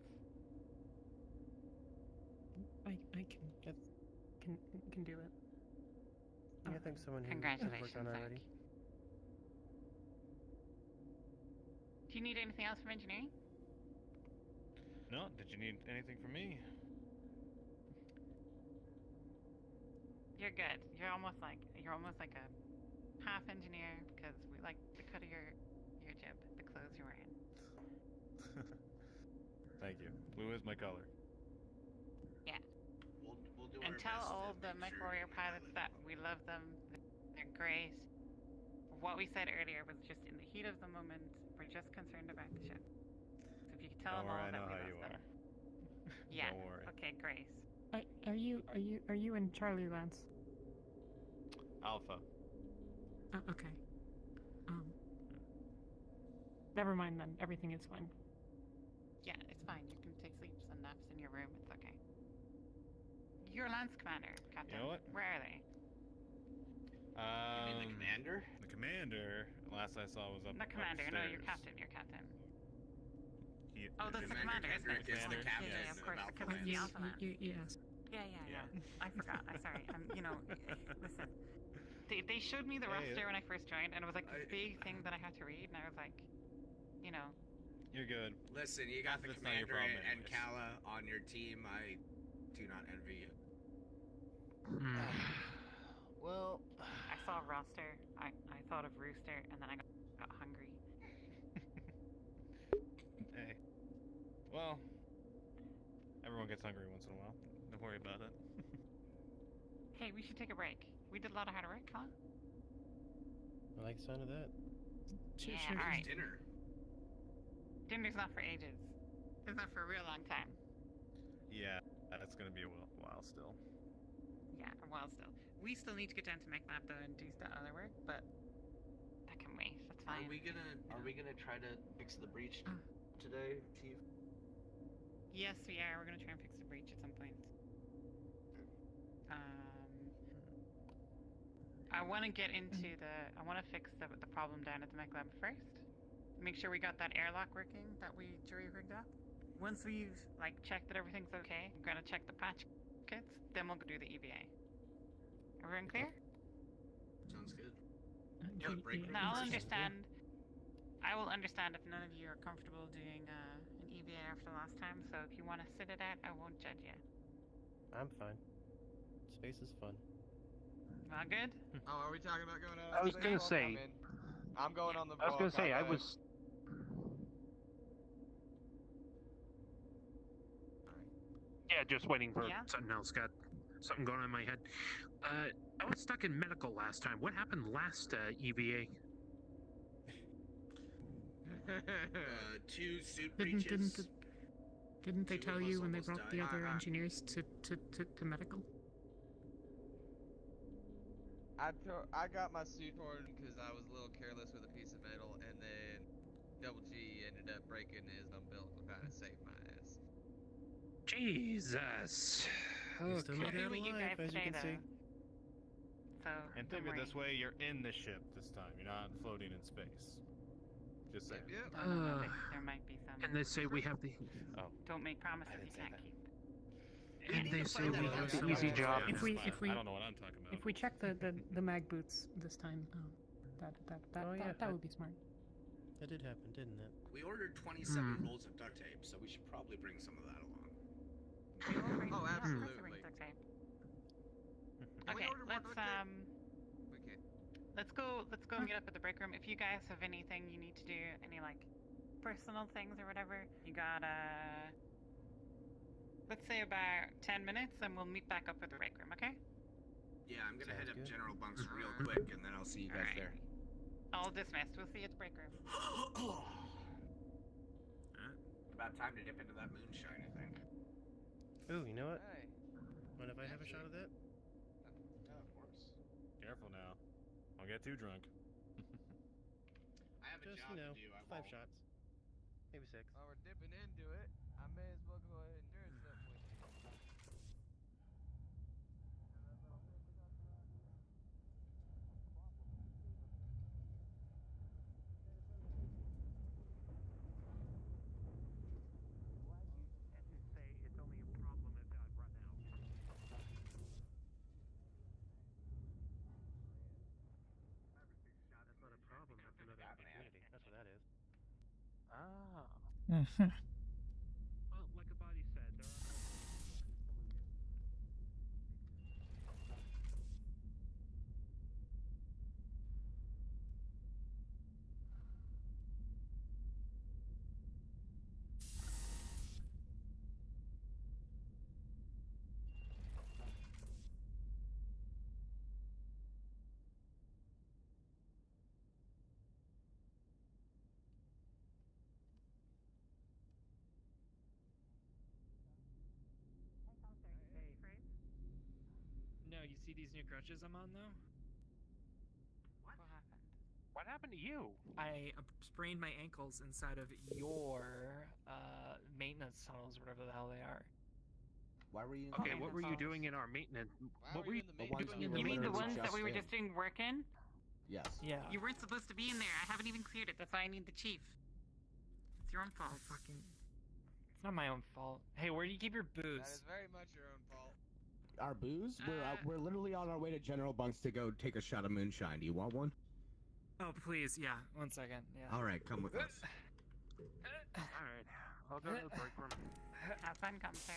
I can do it. Yeah, I think someone who has Congratulations, worked on it Zach. already. Do you need anything else from engineering? No, did you need anything from me? You're good. You're almost like a half engineer because we like the cut of your jib, the clothes you're wearing. Thank you. Blue is my color. Yeah. We'll do And our tell best to all the make Mech sure Warrior you pilots live that up. we love them. They're great. What we said earlier was just in the heat of the moment. We're just concerned about the ship. So if you could tell Don't them worry, all I that know we how love you them. are. Yeah. Don't worry. Okay, Grace. Are you in Charlie Lance? Alpha. Okay. Never mind then. Everything is fine. Yeah, it's fine. You can take sleeps and naps in your room. It's okay. Your Lance Commander, Captain. You know what? Where are they? You mean the commander? The commander, last I saw, was up The commander. upstairs. No, your captain. Your captain. He, Oh, that's the Commander commander, isn't it? Kendrick is the Yeah, captain yeah, of of course, Alpha because it's the Lance. Alpha Lance. Yes. Yeah. I forgot. I'm sorry. Listen. They showed me the roster when I first joined, and it was like this big thing that I had to read, and I was like, You're good. Listen, you got the That's not your commander problem and anyways. Kala on your team. I do not envy you. Well, I saw a roster, I thought of Rooster, and then I got hungry. hey. Well, everyone gets hungry once in a while. Don't worry about it. Hey, we should take a break. We did a lot of hard work, huh? I like the sound of that. Yeah, Sure. alright. Dinner. Dinner's not for ages. It's not for a real long time. Yeah, that's gonna be a while still. Yeah, a while still. We still need to get down to MechLab though and do that other work, but that can wait. That's fine. Are we gonna try to fix the breach today, Chief? Yes, we are. We're gonna try and fix the breach at some point. I want to get into I want to fix the problem down at the mech lab first. Make sure we got that airlock working that we jury rigged up. Once we've checked that everything's okay, I'm gonna check the patch kits. Then we'll go do the EVA. Everyone clear? Sounds good. Now I'll understand. I will understand if none of you are comfortable doing an EVA after last time. So if you want to sit it out, I won't judge you. I'm fine. Space is fun. All good? Oh, are we talking about going out? I was gonna say. I'm going on the. I was gonna say I was. Yeah, just waiting for something else. Got something going on in my head. I was stuck in medical last time. What happened last EVA? Two suit breaches. Didn't they Two tell of us you when they almost brought the died. other engineers to medical? I got my suit torn because I was a little careless with a piece of metal, and then Double G ended up breaking his umbilical kind of saved my ass. Jesus. You still made it out You alive, guys as you today, can see. So And think of it this way: you're in the ship this time. You're not floating in space. Just saying. Yep. there might be some. And they say we have the. Oh. Don't make promises you can't keep. And they say we have the easy job. If we I don't know what I'm talking about. If we check the mag boots this time, that would be smart. That did happen, didn't it? We ordered 27 rolls of duct tape, so we should probably bring some of that along. Oh, absolutely. Okay, let's go meet up at the break room. If you guys have anything you need to do, any personal things or whatever, you got let's say about 10 minutes, and we'll meet back up at the break room. Okay? Yeah, I'm gonna head up General Bunks real quick, and then I'll see you guys there. All dismissed. We'll see you at the break room. About time to dip into that moonshine, I think. Ooh, you know what? Hey. Mind if I have a shot of that? Yeah, of course. Careful now. Don't get too drunk. I have a Just, job to do. I 5 won't. shots. Maybe 6. While we're dipping into it, I may as well go ahead and share something with you. Glad you didn't say it's only a problem if I've run out. That's not a problem. That's another opportunity. That's what that is. Ah. Mhm. Well, like a body said, there are no solutions. Hey, Phrase? No, you see these new crutches I'm on though? What happened? What happened to you? I sprained my ankles inside of your maintenance tunnels, whatever the hell they are. Why were you? Okay, what were you doing in our maintenance? What were you doing in the You mean the maintenance? ones that we were just doing work in? Yes. Yeah. You weren't supposed to be in there. I haven't even cleared it. That's why I need the chief. It's your own fault. It's not my own fault. Hey, where do you keep your booze? That is very much your own fault. Our booze? We're literally on our way to General Bunk's to go take a shot of moonshine. Do you want one? Oh, please, yeah. 1 second, yeah. All right, come with us. Alright, I'll go to the break room. Have fun, come sir.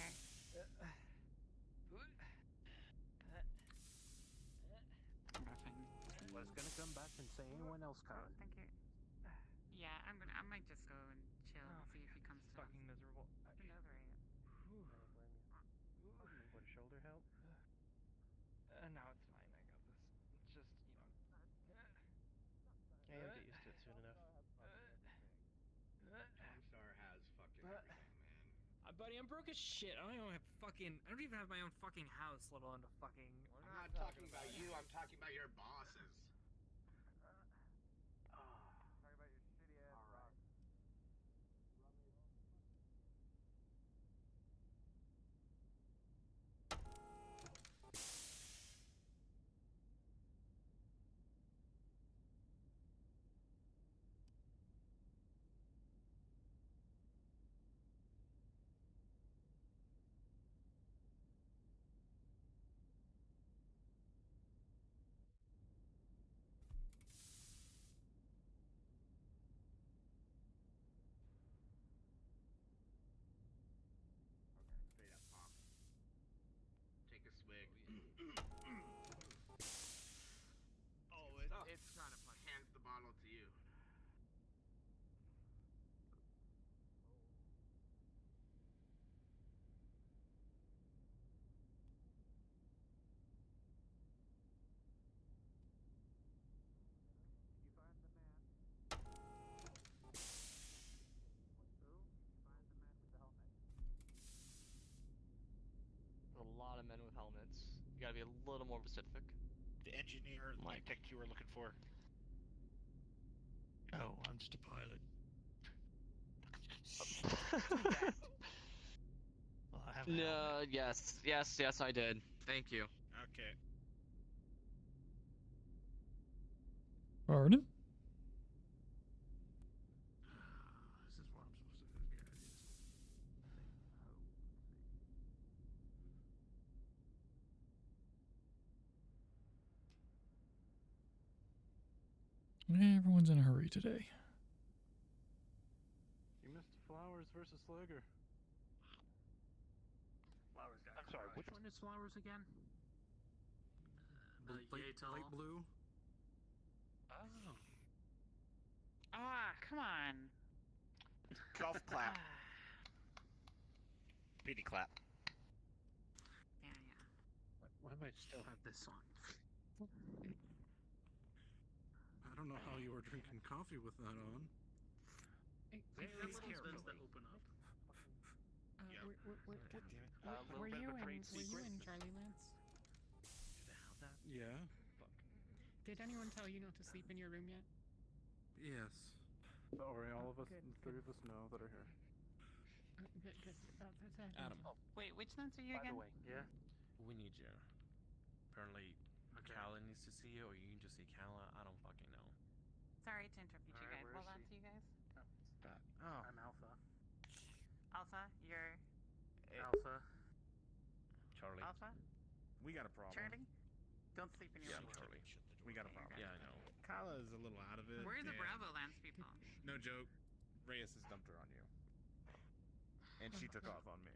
Was gonna come back and say anyone else can't. Thank you. Yeah, I might just go and chill and see if he comes to Fucking miserable. Get over it. Would a shoulder help? No, it's fine. I got this. It's just, you know. Yeah, you'll get used to it soon enough. Star has fucking everything, man. Buddy, I'm broke as shit. I don't even have my own fucking house, let alone a fucking. I'm not talking about you. I'm talking about your bosses. Talk about your shitty ass boss. Straight up pop. Take a swig. It's kind of funny. Hands the bottle to you. You find the man. Who? You find the man with the helmet. A lot of men with helmets. You gotta be a little more specific. The engineer like tech you were looking for. Oh, I'm just a pilot. Well, I have a No, helmet. yes, I did. Thank you. Okay. Pardon? This is where I'm supposed to go get ideas. Everyone's in a hurry today. You missed Flowers versus Slager. Flowers got I'm sorry, which one is Flowers again? Light blue. Oh. Ah, come on. Golf clap. Beady clap. Yeah. Why do I still have this on? I don't know how you were drinking coffee with that on. Very carefully. That open up. Were you in Charlie Lance? Yeah. Did anyone tell you not to sleep in your room yet? Yes. Don't worry, all of us, Good, the three of us know that are here. Adam. Wait, which Lance are you again? Yeah. We need you. Apparently, Kala needs to see you, or you can just see Kala. I don't fucking know. Sorry to interrupt you two Alright, guys. where What is Lance she? are you guys? Oh. I'm Alpha. Alpha, you're Alpha. Charlie. Alpha? We got a problem. Charlie? Don't sleep in your Yeah, room. I'm Charlie. We got a Okay, problem. you're Yeah, I know. Kala is a little out of it. Where are the and Bravo Lance people? No joke. Reyes has dumped her on you. And she took off on me.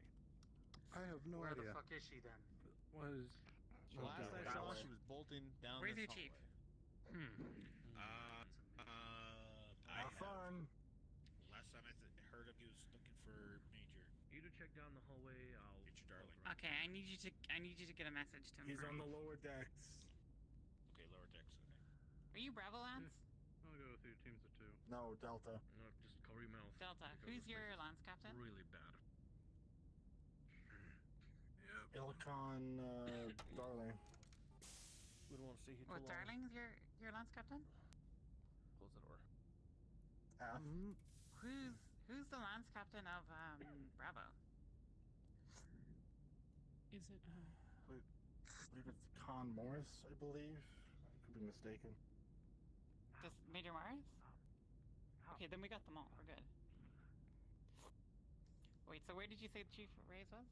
I have no Where idea. the fuck is she then? Was Last I saw, she was bolting down Where's this your chief? hallway. Have fun. Last time I heard of you was looking for Major. You to check down the hallway. I'll Get your darling. Okay, I need you to get a message to him. He's for on me. the lower decks. Okay, lower decks. Okay. Are you Bravo Lance? I'll go through teams of 2. No, Delta. No, just cover your mouth. Delta. because Who's this your place is Lance captain? Really bad. Illicon, Darling. We don't want to see you too What, long. Darling's your Lance captain? Close the door. Who's the Lance captain of Bravo? Is it? I believe it's Con Morris, I believe. I could be mistaken. Just Major Mars? Okay, then we got them all. We're good. Wait, so where did you say the Chief Reyes was?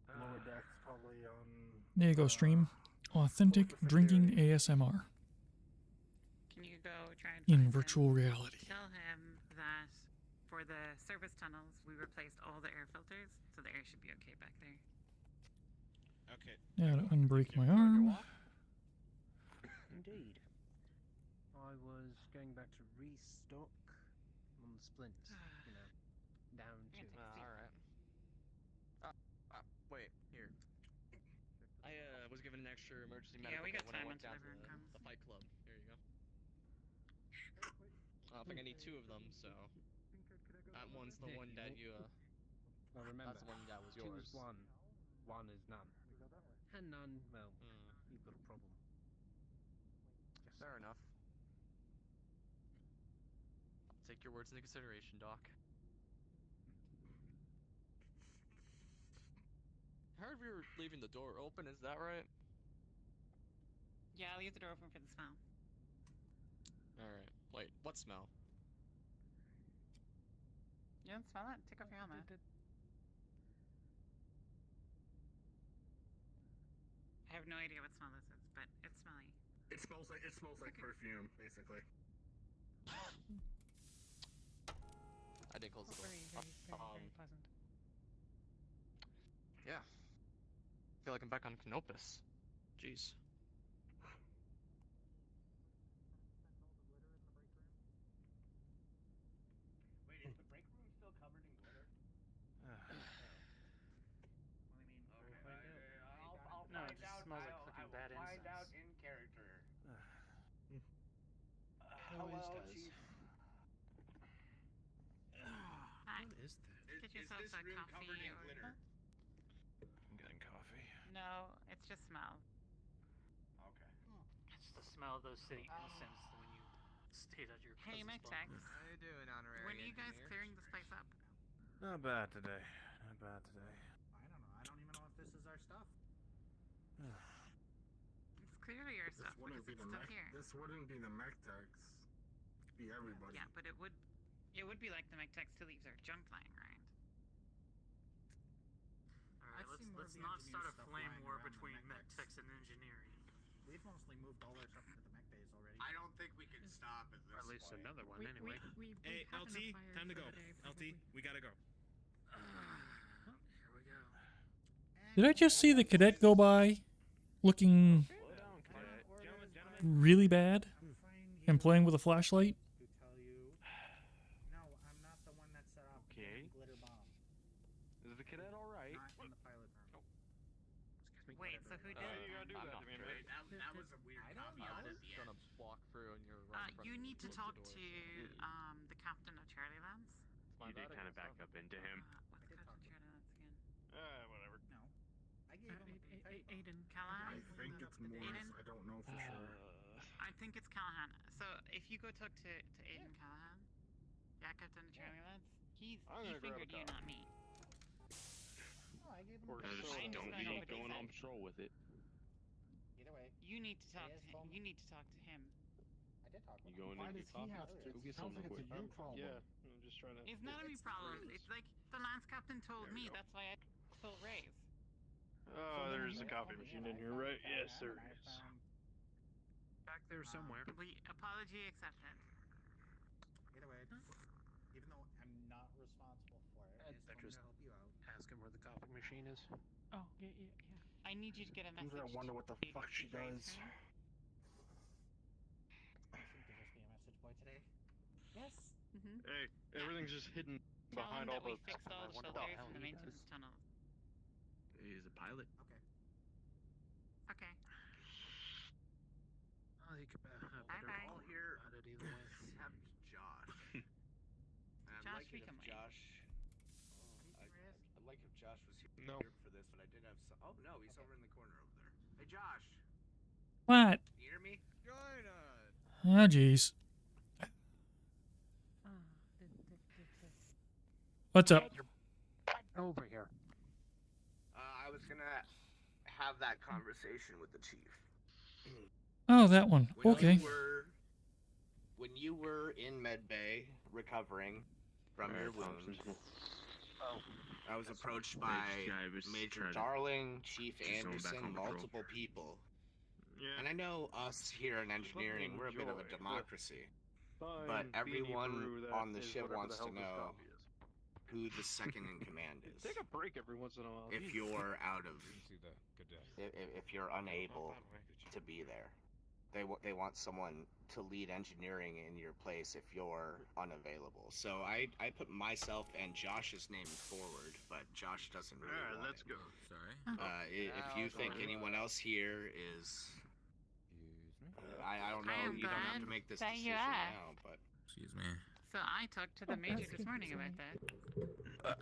Lower decks, probably on. There you go, stream. Authentic drinking ASMR Can you go try and in find him? virtual reality. Tell him that for the service tunnels, we replaced all the air filters, so the air should be okay back there. Okay. Now to unbreak my arm. Indeed. I was going back to restock on the splints, you know, down to. Alright. Wait, here. I was given an extra emergency medical we got kit when I time went until down to everyone comes. the Fight Club. Here you go. I think I need 2 of them, so that one's the one that you Well, remember, that's the one that was 2 yours. is 1, 1 is none. And none, well, you've got a problem. Fair enough. I'll take your words into consideration, Doc. I heard we were leaving the door open, is that right? Yeah, I'll leave the door open for the smell. Alright. Wait, what smell? You don't smell it? Take off your helmet. I have no idea what smell this is, but it's smelly. It smells like perfume, basically. I did close the door. Very pleasant. Yeah. I feel like I'm back on Canopus. Jeez. Wait, is the break room still covered in glitter? I'll No, it find just out. smells like I fucking will bad find incense. out in character. Always Hello, does. Chief. Hi. What is that? Get yourself this a room coffee covered in or... glitter? I'm getting coffee. No, it's just smell. Okay. It's the smell of those city innocents when you stayed at your Hey, cousin's Mech-Tex. bunk. How you doing, honorary When are you guys engineer? clearing this place up? Not bad today. Not bad today. I don't know. I don't even know if this is our stuff. It's clearly your stuff because it's still here. This wouldn't be the mech techs. Be everybody. Yeah, but it would be like the Mech-Tex to leave their junk lying around. Alright, let's not start a flame war between mech-techs and engineering. We've mostly moved all our stuff into the mech bays already. I don't think we can stop at this Or at least point. another one, anyway. Hey, LT, time to go. LT, we gotta go. Here we go. Did I just see the cadet go by looking really bad and playing with a flashlight? To tell you, no, I'm not the one that set off Okay. the glitter bomb. Is the cadet alright? Not in the pilot room. Wait, so who did it? You gotta do that to me, man. That was a weird cop out at the Gonna end. walk through and you're right in front You of me, need to close talk the to door. the captain of Charlie Lance. You did kind of back up into him. What's Captain Charlie Lance again? Whatever. No. I gave him a piece of Aiden. Callahan? I think it's Morris. I don't know for sure. I think it's Callahan. So if you go talk to Aiden Callahan, yeah, Captain of Charlie Lance, He gonna grab a fingered you, cop. not me. Oh, I gave him Or a just I'm don't just be going over going the on side. patrol with it. Either way. You need to talk He to is him. phone- You need to talk to him. I did talk You with him. going in to get coffee? Go get some real quick. Yeah, I'm just trying to. It's not a me problem. It's like the lance captain told me. That's why I told Rays. Oh, there's a coffee machine in here, right? Yes, there is. Back there somewhere. We apology accepted. Either way, even though I'm not responsible for it, I just wanted Just to help you out. ask him where the coffee machine is. Oh, yeah. I need you to get a message. I wonder what the to fuck she Rays, does. okay? You seem to just be a message boy today. Yes. Mm-hmm. Hey, everything's just hidden Tell behind him all that we the. fixed all the filters in the maintenance tunnel. He's a pilot. Okay. Okay. Oh, you could Bye bye. All here about it either way. except Josh. And I'd Josh, like we it can if wait. Josh. I'd like if Josh was here No. for this, but I did have some. Oh no, he's over in the corner over there. Hey Josh, What? you hear me? Join us. Ah, jeez. What's up? Over here. I was gonna have that conversation with the chief. Oh, that one. Okay. When you were in Med Bay recovering from your wounds, I was approached by Major Darling, Chief Anderson, multiple people. Yeah. And I know us here in engineering, we're a bit of a democracy. But everyone on the ship wants to know who the second in command is. Take a break every once in a while. If you're out of, if you're unable to be there, they want someone to lead engineering in your place if you're unavailable. So I put myself and Josh's name forward, but Josh doesn't really want let's it. go. Sorry. If you think anyone else here is, I don't know. am You don't have to glad make this that you decision asked. now, but. Excuse me. So I talked to the major this morning about that.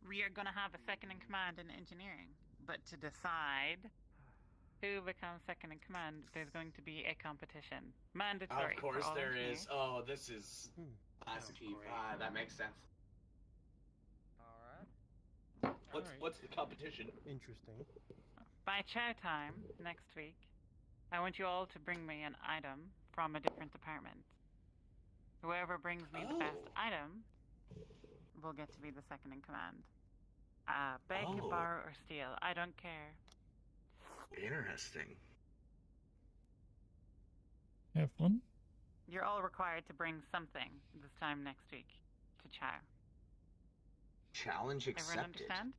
We are gonna have a second in command in engineering, but to decide who becomes second in command, there's going to be a competition. Mandatory. Of course for all there engineers. is. Oh, this is classic Chief. That makes sense. Alright. What's the competition? Interesting. By chow time next week, I want you all to bring me an item from a different department. Whoever brings me the best item will get to be the second in command. Beg, borrow, or steal. I don't care. Interesting. Have fun. You're all required to bring something this time next week to chow. Challenge Everyone accepted. understand?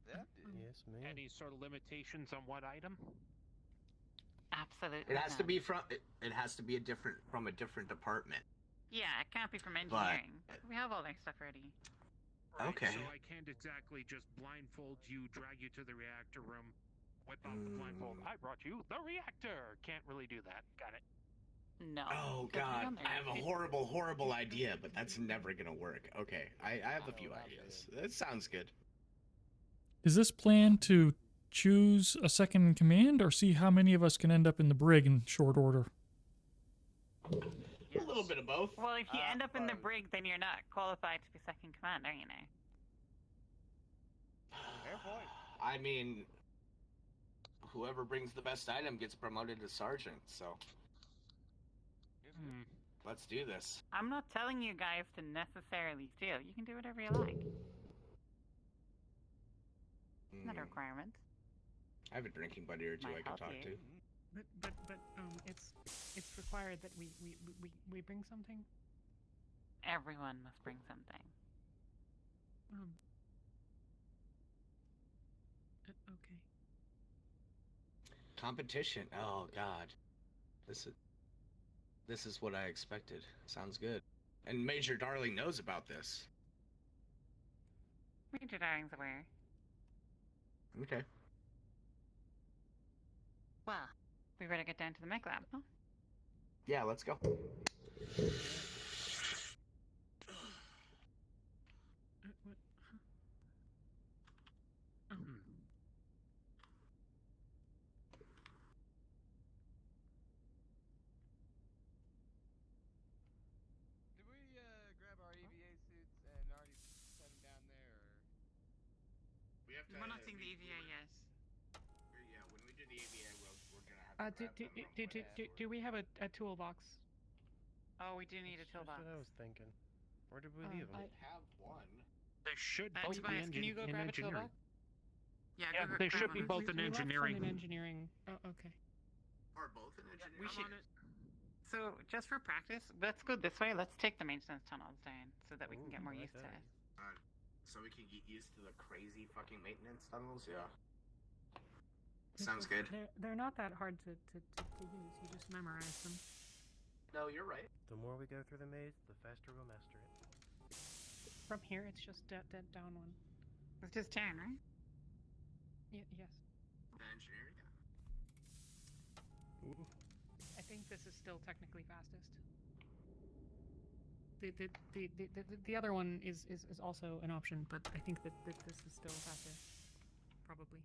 Yes, ma'am. Any sort of limitations on what item? Absolutely. It has to none. be from. It has to be from a different department. Yeah, it can't be from engineering. We have all their stuff ready. Right, Okay. So I can't exactly just blindfold you, drag you to the reactor room, whip out the blindfold. I brought you the reactor. Can't really do that. Got it. No. Oh 'cause we God, don't I have a horrible idea, but that's never gonna work. Okay, I have a few ideas. That sounds good. Is this plan to choose a second in command or see how many of us can end up in the brig in short order? A little bit of both. Well, if you end up in the brig, then you're not qualified to be second commander, you know. Fair point. I mean, whoever brings the best item gets promoted to sergeant. So let's do this. I'm not telling you guys to necessarily steal. You can do whatever you like. Not a requirement. I have a drinking buddy or two Might I can help talk you. to. But it's required that we bring something. Everyone must bring something. Okay. Competition. Oh God, this is what I expected. Sounds good. And Major Darling knows about this. Major Darling's aware. Okay. Well, we better get down to the mech lab, huh? Yeah, let's go. have to. We're not seeing the EVA yet. Yeah, when we do the AVA, we're gonna have to. Do we have a toolbox? Oh, we do need a That's toolbox. what I was thinking. Where did we leave them? I have one. They should both be Tobias, can you go in grab a engineering. toolbox? Yeah, Yeah, go they grab should be one. both in We left one engineering. in engineering. Oh, okay. Are both in engineering? We should. So, just for practice, let's go this way. Let's take the maintenance tunnels down so that we can get more used to it. So we can get used to the crazy fucking maintenance tunnels. Yeah. Sounds good. They're not that hard to use. You just memorize them. No, you're right. The more we go through the maze, the faster we'll master it. From here, it's just dead down one. It's just 10, right? Yes. The engineering. Ooh. I think this is still technically fastest. The other one is also an option, but I think that this is still faster. Probably.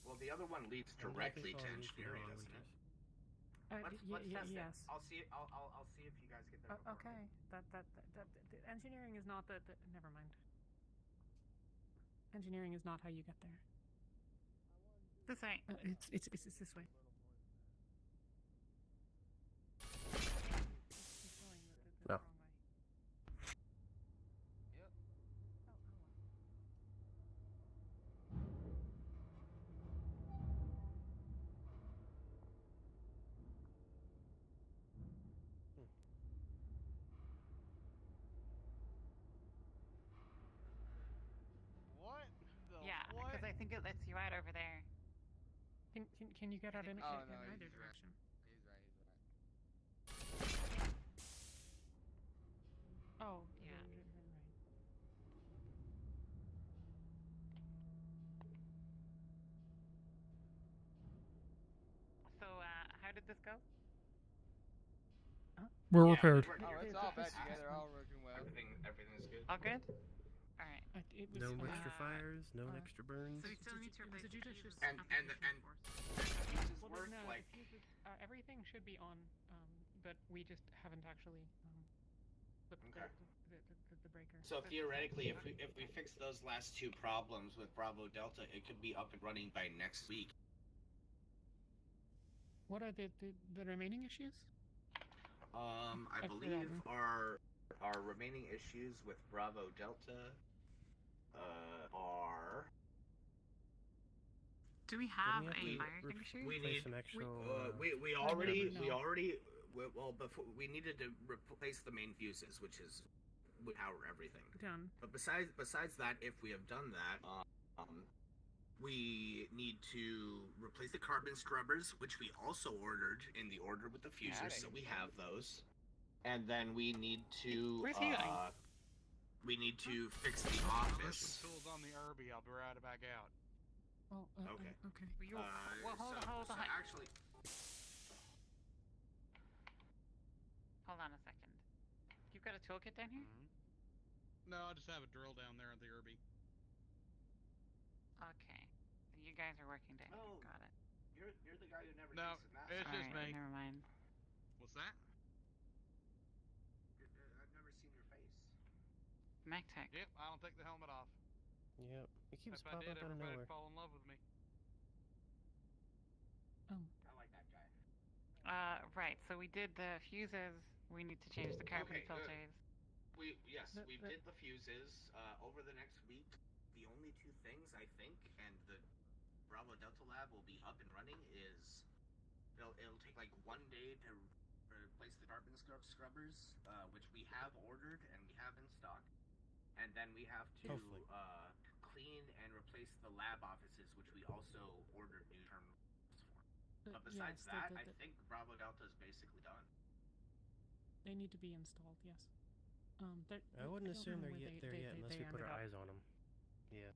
Well, the other one leads directly to engineering, doesn't it? Let's test yes. it. I'll see. I'll see if you guys get there. before Okay. me. That engineering is not the. Never mind. Engineering is not how you get there. This way. It's this way. Oh. Yep. What? Yeah, because I think it lets you out over there. Can you get out in Oh, no, either he's right. direction? He's right. Oh, Yeah. Right. So, how did this go? We're repaired. Oh, it's all back together. All working well. Everything is good. All good? Alright. No extra fires, no extra burns. So we still need to replace the fuses. And the fuses work like. Everything should be on, but we just haven't actually flipped the breaker. So theoretically, if we fix those last two problems with Bravo Delta, it could be up and running by next week. What are the remaining issues? I believe our remaining issues with Bravo Delta are. Do we have a we- fire extinguisher? We need some actual. we already well before we needed to replace the main fuses, which would power everything. Done. But besides that, if we have done that, we need to replace the carbon scrubbers, which we also ordered in the order with the fusers, so we have those. And then we need to Where's he going? we need to fix the office. Tools on the Irby. I'll be right back out. Oh, Okay. Okay. Well, hold on. Actually, Hold on a second. You've got a toolkit down here? No, I just have a drill down there at the Irby. Okay. So you guys are working down Oh. here. Got it. you're the guy who never No, takes a nap. it's just Alright, me. never mind. What's that? I've never seen your face. MacTech. Yep, I don't take the helmet off. Yep, it keeps If I popping did, up out of everybody'd nowhere. fall in love with me. I like that guy. Right. So we did the fuses. We need to change the carbon Okay, good. filters. We did the fuses over the next week. The only two things I think, and the Bravo Delta Lab will be up and running, is it'll take like 1 day to replace the carbon scrubbers, which we have ordered and we have in stock, and then we have to Hopefully. clean and replace the lab offices, which we also ordered new terminals for. But besides that, I think Bravo Delta is basically done. They need to be installed. Yes. I wouldn't assume they're where there yet unless we put our eyes on them. Yeah.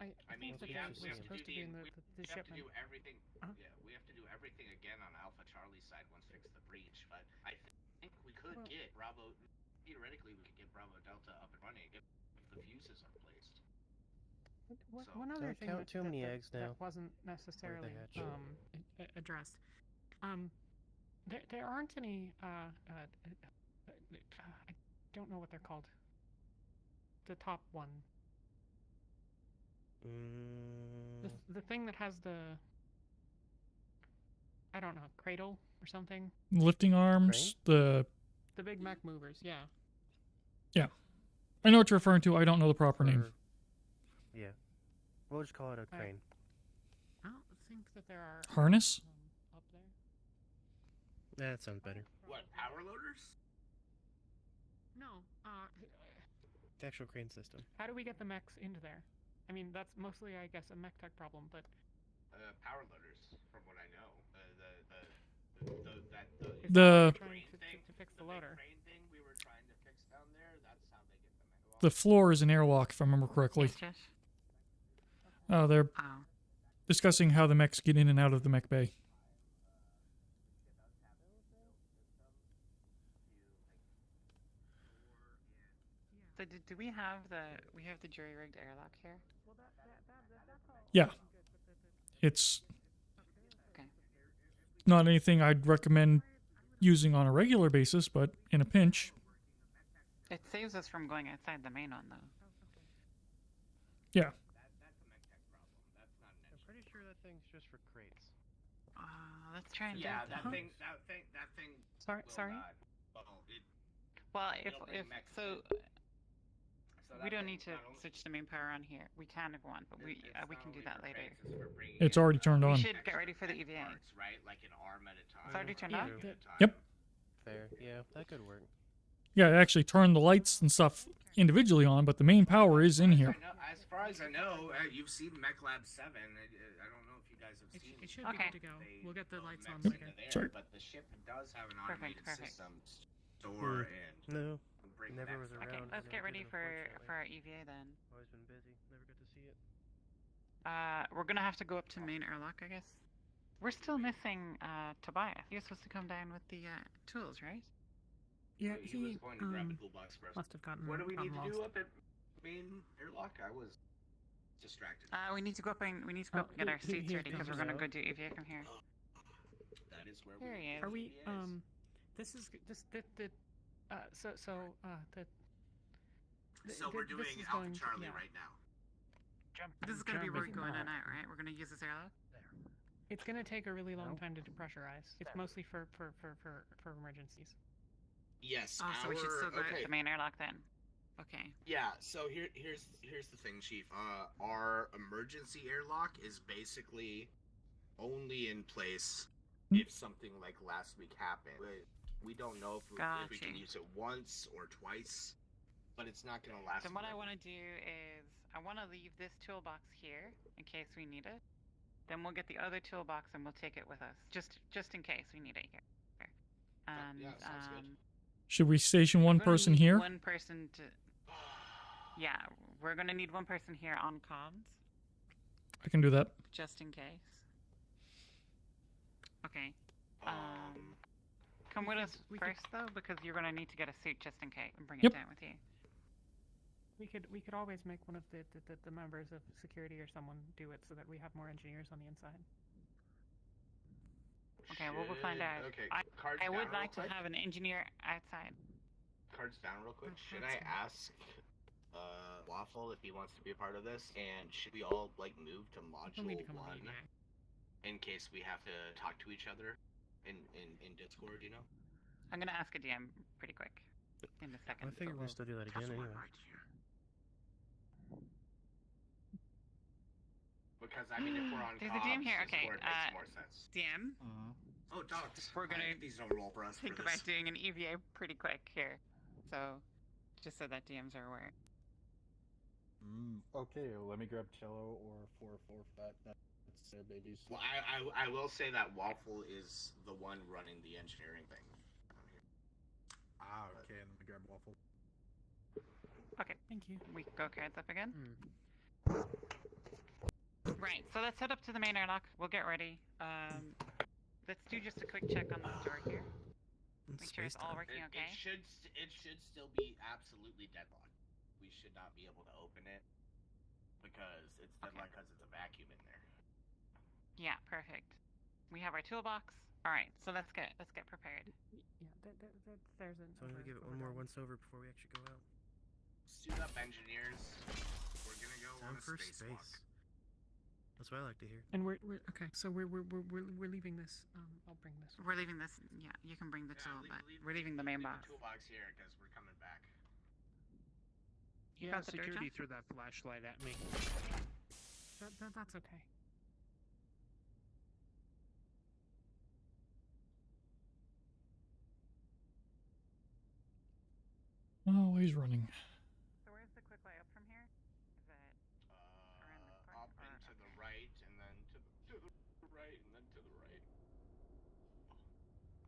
I mean, think we that have was to supposed to be in the we have to shipment. do everything. Yeah, we have to do everything again on Alpha Charlie's side once we fix the breach. But I think we could get Bravo. Theoretically, we could get Bravo Delta up and running if the fuses are placed. One other Don't thing count too many eggs now. that wasn't necessarily hatch. addressed. There aren't any. I don't know what they're called. The top one. The thing that has the, I don't know, cradle or something. Lifting arms, the big mech movers, yeah. Yeah. I know what you're referring to. I don't know the proper name. Yeah. We'll just call it a crane. I don't think that there are Harness? up there. That sounds better. What, power loaders? No. The actual crane system. How do we get the mechs into there? I mean, that's mostly, I guess, a mech tech problem, but Power loaders, from what I know. trying to fix the loader. Crane thing we were trying to fix down there, that's how they get the mech. The floor is an airlock, if I remember correctly. Oh, they're discussing how the mechs get in and out of the mech bay. So do we have the jury rigged airlock here? Yeah. It's not anything I'd recommend using on a regular basis, but in a pinch. It saves us from going outside the main one, though. Yeah. I'm pretty sure that thing's just for crates. Let's try and Yeah, do it. that thing. Sorry. Well, if so. We don't need to switch the main power on here. We can if we want, but we can do that later. It's already turned on. We should get ready for the EVA. Right, like an arm at a time. It's already turned on? Yep. Fair. Yeah, that could work. Yeah, I actually turned the lights and stuff individually on, but the main power is in here. As far as I know, you've seen Mech Lab 7. I don't know if you guys have seen it. It should be good to go. We'll get the lights on mechs later. into there, Sorry. But the ship does have an automated Perfect. system store and No. bring Never mechs was around. Okay, around. let's Never get ready did, for unfortunately. our EVA then. Always been busy. Never got to see it. We're gonna have to go up to main airlock, I guess. We're still missing Tobias. He was supposed to come down with the tools, right? Yeah, he was going to grab the toolbox for us. must have gotten. What do we need to do lost. up at main airlock? I was distracted. We need to go up and get our he- seats he- ready because we're gonna go do EVA from here. That is where Here he is. Are we? This is this the so we're doing this is Alpha going to- Charlie yeah. right now. This is gonna be where we're Jumping going in out. and out, right? We're gonna use this airlock. It's gonna take a really long time to depressurize. It's mostly for emergencies. Yes. Oh, so we should still go okay. to the main airlock then. Okay. Yeah, so here's the thing, Chief. Our emergency airlock is basically only in place if something like last week happened. We don't know if we can Gotcha. use it once or twice, but it's not going to last. Then what I forever. want to do is I want to leave this toolbox here in case we need it. Then we'll get the other toolbox and we'll take it with us, just in case we need it here. And yeah, sounds good. Should we station one we're gonna person need here? One person to. Yeah, we're gonna need one person here on comms, I can do that. just in case. Okay. Come with us first though, because you're gonna need to get a suit just in case and bring Yep. it down with you. We could always make one of the members of security or someone do it so that we have more engineers on the inside. Okay, well we'll find out. Okay, I cards would down like real to quick. have an engineer outside. Cards down real quick. Should I ask Waffle if he wants to be a part of this? And should we all like move to He'll need to module come on 1 the in case we have to talk to each other in Discord? You know. I'm gonna ask a DM pretty quick in a second. I figure we'll still do that again anyway. Because I mean, if we're on There's a DM comms, here. Okay, Discord makes more sense. DM. Oh, dogs. We're gonna these don't roll for us. think for about this. doing an EVA pretty quick here. So, just so that DMs are aware. Okay, let me grab cello or 4 that's their babies. Well, I will say that Waffle is the one running the engineering thing. Okay, let me grab Waffle. Okay. Thank you. We go cards up again. Right. So let's head up to the main airlock. We'll get ready. Let's do just a quick check on the door here. Make sure it's all working okay. It should still be absolutely deadlocked. We should not be able to open it because it's deadlocked because it's a vacuum in there. Yeah, perfect. We have our toolbox. All right. So let's get prepared. Yeah, there's an. So I'm gonna give it one more once over before we actually go out. Suit up, engineers. We're gonna go on Time a for spacewalk. space. That's what I like to hear. And we're okay. So we're leaving this. I'll bring this. We're leaving this. Yeah, you can bring the tool, but we're leaving the main box. Toolbox here because we're coming back. You Yeah, got the security Durja? threw that flashlight at me. That's okay. Oh, he's running. So where's the quick way up from here? Is it around the corner? Up and to the right, and then to the right, and then to the right.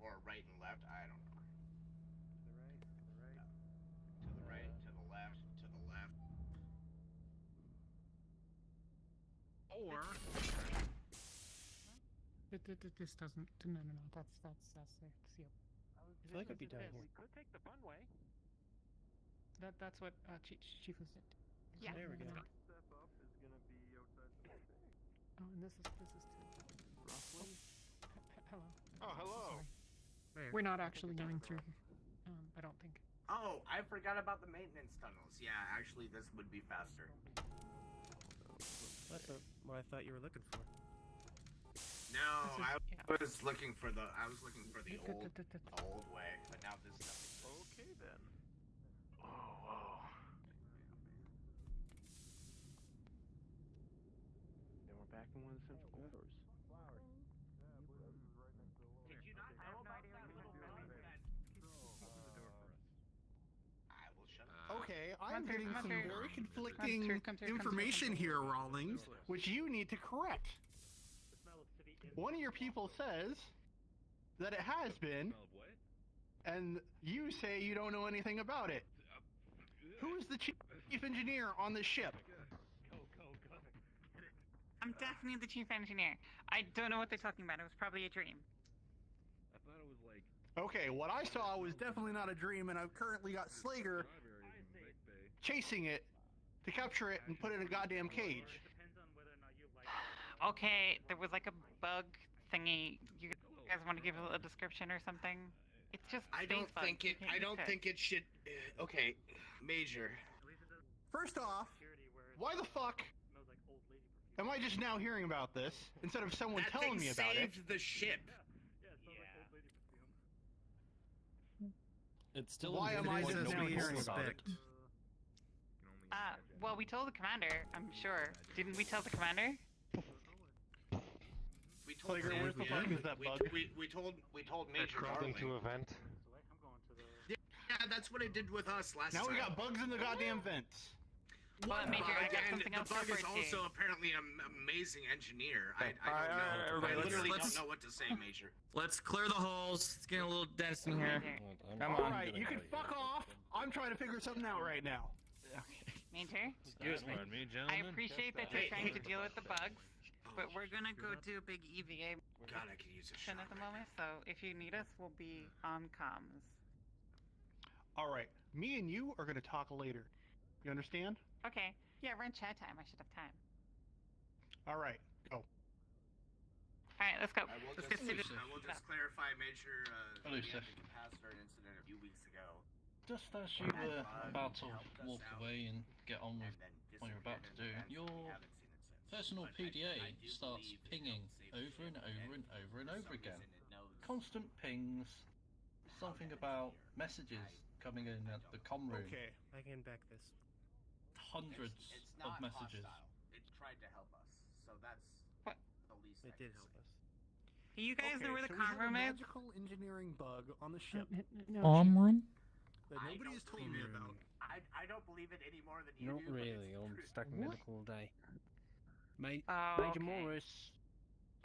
Or right and left, I don't know. To the right, to the right. To the right, to the left, to the left. Or This doesn't. No. That's yep. I feel like it'd be down here. We could take the fun way. That's what Chief was saying. Yeah. There we go. Step up is gonna be outside the thing. Oh, and this is too. Roughly. Hello. Oh, hello. Sorry. We're not actually going through. I don't think. Oh, I forgot about the maintenance tunnels. Yeah, actually, this would be faster. That's what I thought you were looking for. No, I was looking for the old way, but now this is Okay then. Oh wow. Then we're back in one of the central corridors. Did you not have no idea what you were doing? I will shut up. Okay, I'm Hunter, getting some Hunter. very conflicting information here, Rawlings, which you need to correct. One of your people says that it has been, and you say you don't know anything about it. Who is the chief engineer on this ship? I'm definitely the chief engineer. I don't know what they're talking about. It was probably a dream. I thought it was like Okay, what I saw was definitely not a dream, and I've currently got Slager chasing it to capture it and put it in a goddamn cage. Okay, there was like a bug thingy. You guys want to give a description or something? It's just. I don't space bugs. think You it. can't I use don't think it should. Okay, Major. First off, why the fuck am I just now hearing about this instead of someone That telling thing me about it? saved the ship. It's still. Why am I just now hearing about it? Well, we told the commander, I'm sure. Didn't we tell the commander? We told Slager, where's the fuck is that bug? We told Major Darling. to event. Yeah, that's what it did with us last Now time. we got bugs in the goddamn vents. Well, Major, I got and something the else bug to is report to you. also apparently an amazing engineer. I don't know. everybody, I let's- literally let's- don't know what to say, Major. Let's clear the halls. It's getting a little dense in here. Come on. Alright, you can fuck off. I'm trying to figure something out right now. Major, Excuse me. Pardon me, I gentlemen. appreciate that you're trying to deal with the bugs, but we're gonna go do a big EVA God, I could use a mission shot. at the moment, so if you need us, we'll be on comms. Alright, me and you are gonna talk later. You understand? Okay, yeah, we're in chat time. I should have time. Alright, go. Alright, let's go. I will Let's just, get to the. I will just clarify, Major. We Elusive. had the capacitor incident a few weeks ago. Just as you were about to walk away and get on with what you're about to do, your personal PDA starts pinging over and over and over and over again. Constant pings, something about messages coming in at the comm room. Okay, I can back this. Hundreds It's of not messages. hostile. It tried to help us, so that's the least. It did help us. You guys know where the so we comm have room a is? magical engineering bug on the ship Room? that nobody has told me about. I don't believe it any more than you Not do. but it's really. I'm true. stuck in medical all day. Major okay. Morris,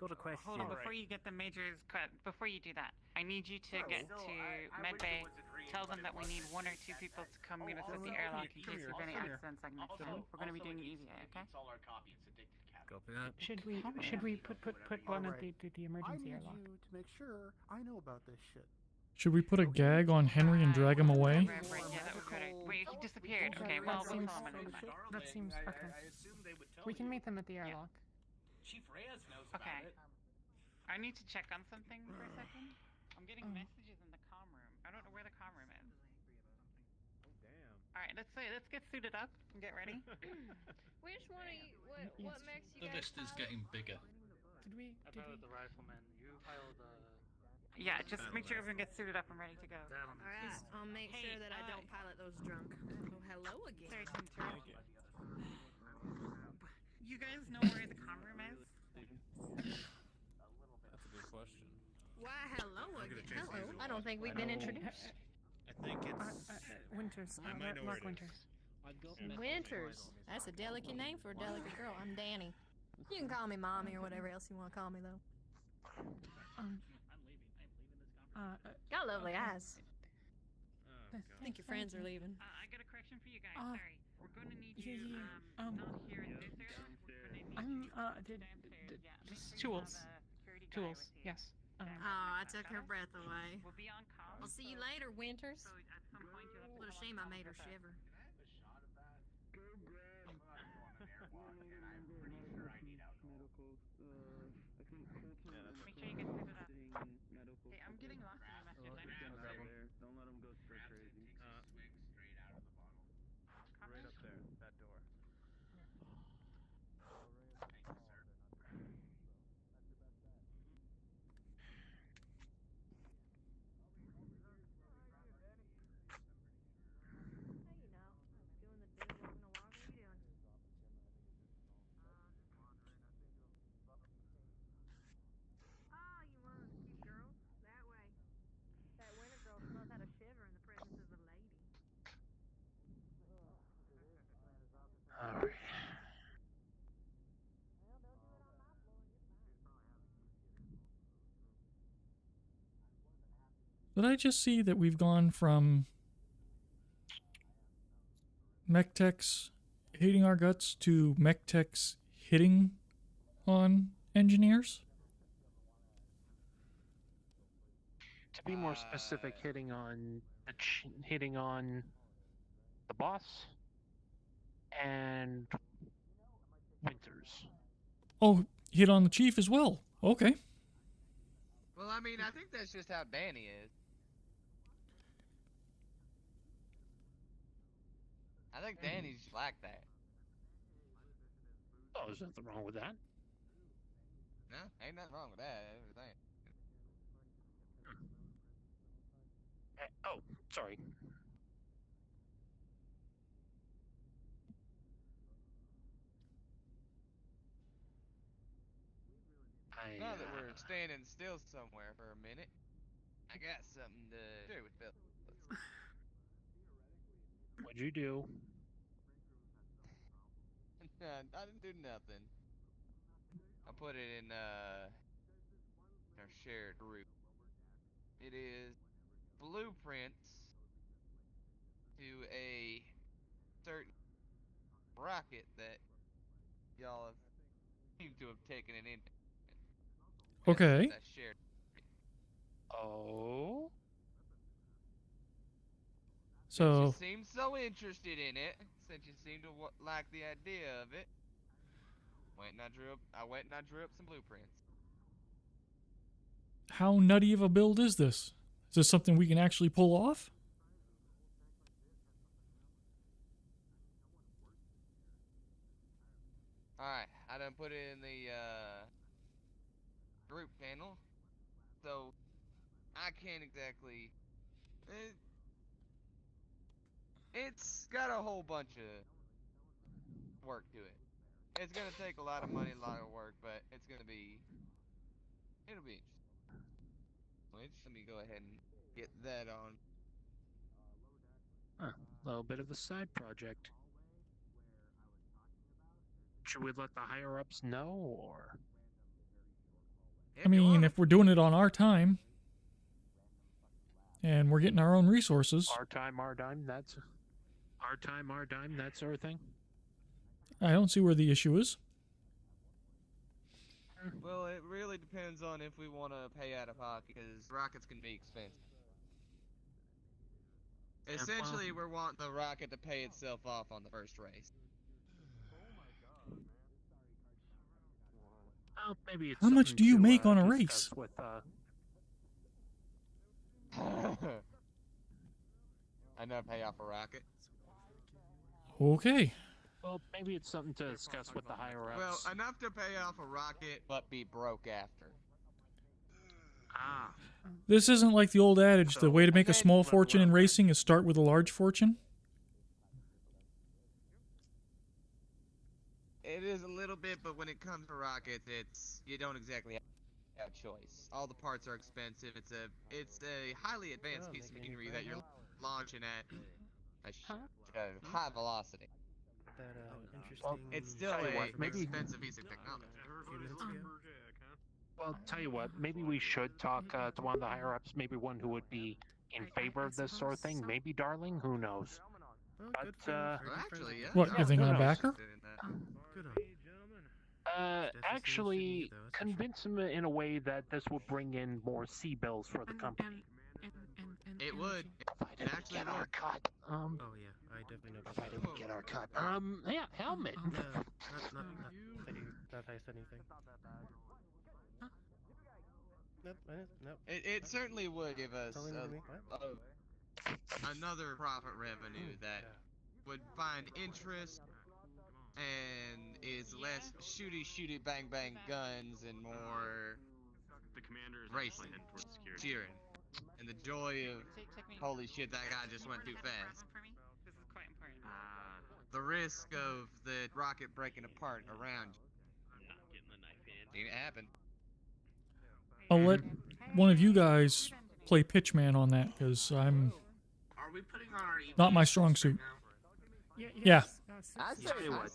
got a question. Hold on, before you get the majors cut, before you do that, I need you to get to medbay. Tell them that we need 1 or 2 people to come meet us at the airlock in case of any accidents like next time. We're going to be doing it easy, okay? It's all our copy. It's addicted cat. Copy that. Should we put one at the I emergency need airlock? you to make sure I know about this shit. Should we put a gag on Henry and drag him away? Right, yeah, that would be better. Wait, he disappeared. Okay, well, we'll seems- call him anyway. That seems okay. I assume they would tell We can you. meet them at the airlock. Chief Reyes knows Okay. about it. I need to check on something for a second. I'm getting messages in the comm room. I don't know where the comm room is. All right, let's get suited up and get ready. Which one are you? What mechs you The guys list is pilot? getting bigger. I pilot the rifleman. You pilot the. Yeah, just make sure everyone gets suited up and ready to go. All right, I'll make sure that I don't pilot those drunk. Oh, hello again. Sorry to interrupt. You guys know where the comm room is? That's a good question. Why, hello I'll get a again. chance to Hello. use it I don't once. think we've been introduced. I think it's Winters. I might know where Mark it is. Winters. Winters. That's a delicate name for a delicate girl. I'm Danny. You can call me mommy or whatever else you want to call me, though. Got lovely eyes. Oh, I think your friends are leaving. I got a correction for you guys. Sorry, we're gonna need you not here in this area. We're gonna need you Just tools. Tools. Yes. Oh, I took her breath away. We'll be on call. I'll see you later, Winters. So at some point you'll have to What a come on shame I call made her with us. shiver. Make sure you get suited up. Hey, I'm getting lost in your message. I know. Don't let him go stir crazy. right up there, that door. Alright. Did I just see that we've gone from mech techs hating our guts to mech techs hitting on engineers? To be more specific, hitting on the boss and Winters. Oh, hit on the chief as well. Okay. Well, I mean, I think that's just how Danny is. I think Danny's like that. Oh, there's nothing wrong with that. No, ain't nothing wrong with that. Everything. Oh, sorry. Now that we're standing still somewhere for a minute, I got something to share with Bill. What'd you do? I didn't do nothing. I put it in our shared group. It is blueprints to a certain rocket that y'all have seem to have taken an interest in. Okay. That's shared. Oh. So You seem so interested in it, since you seem to like the idea of it. I went and I drew up some blueprints. how nutty of a build is this? Is this something we can actually pull off? Alright, I done put it in the group channel, so I can't exactly. It's got a whole bunch of work to it. It's gonna take a lot of money, a lot of work, but it'll be interesting. Let me go ahead and get that on. A little bit of a side project. Should we let the higher ups know, or? I mean, if we're doing it on our time and we're getting our own resources, Our time, our dime. That's our time, our dime. That sort of thing. I don't see where the issue is. Well, it really depends on if we want to pay out of pocket, because rockets can be expensive. Essentially, we're wanting the rocket to pay itself off on the first race. Well, maybe it's How much something do you to, make on a discuss race? With, Enough to pay off a rocket. Okay. Well, maybe it's something to discuss with the higher ups. Well, enough to pay off a rocket, but be broke after. Ah. This isn't like the old adage, the way to make a small fortune in racing is start with a large fortune. It is a little bit, but when it comes to rockets, you don't exactly have a choice. All the parts are expensive. It's a highly advanced piece of machinery that you're launching at a high velocity. Interesting. It's still a expensive piece of technology. Well, tell you what, maybe we should talk to one of the higher ups, maybe one who would be in favor of this sort of thing. Maybe Darling, who knows? But actually, yeah. What, you think I'm a backer? Actually, convince him in a way that this would bring in more C-bills for the company. It would. It actually get our cut. Oh yeah, I definitely know. Provided we get our cut. Yeah, helmet. Not that I said anything. Nope. It certainly would give us another profit revenue that would find interest and is less shooty bang bang guns and more racing, cheering, and the joy of holy shit, that guy just went too fast. This is quite important. The risk of the rocket breaking apart around you. It happened. I'll let one of you guys play pitchman on that, because I'm not my strong suit. Yeah. I'd say what.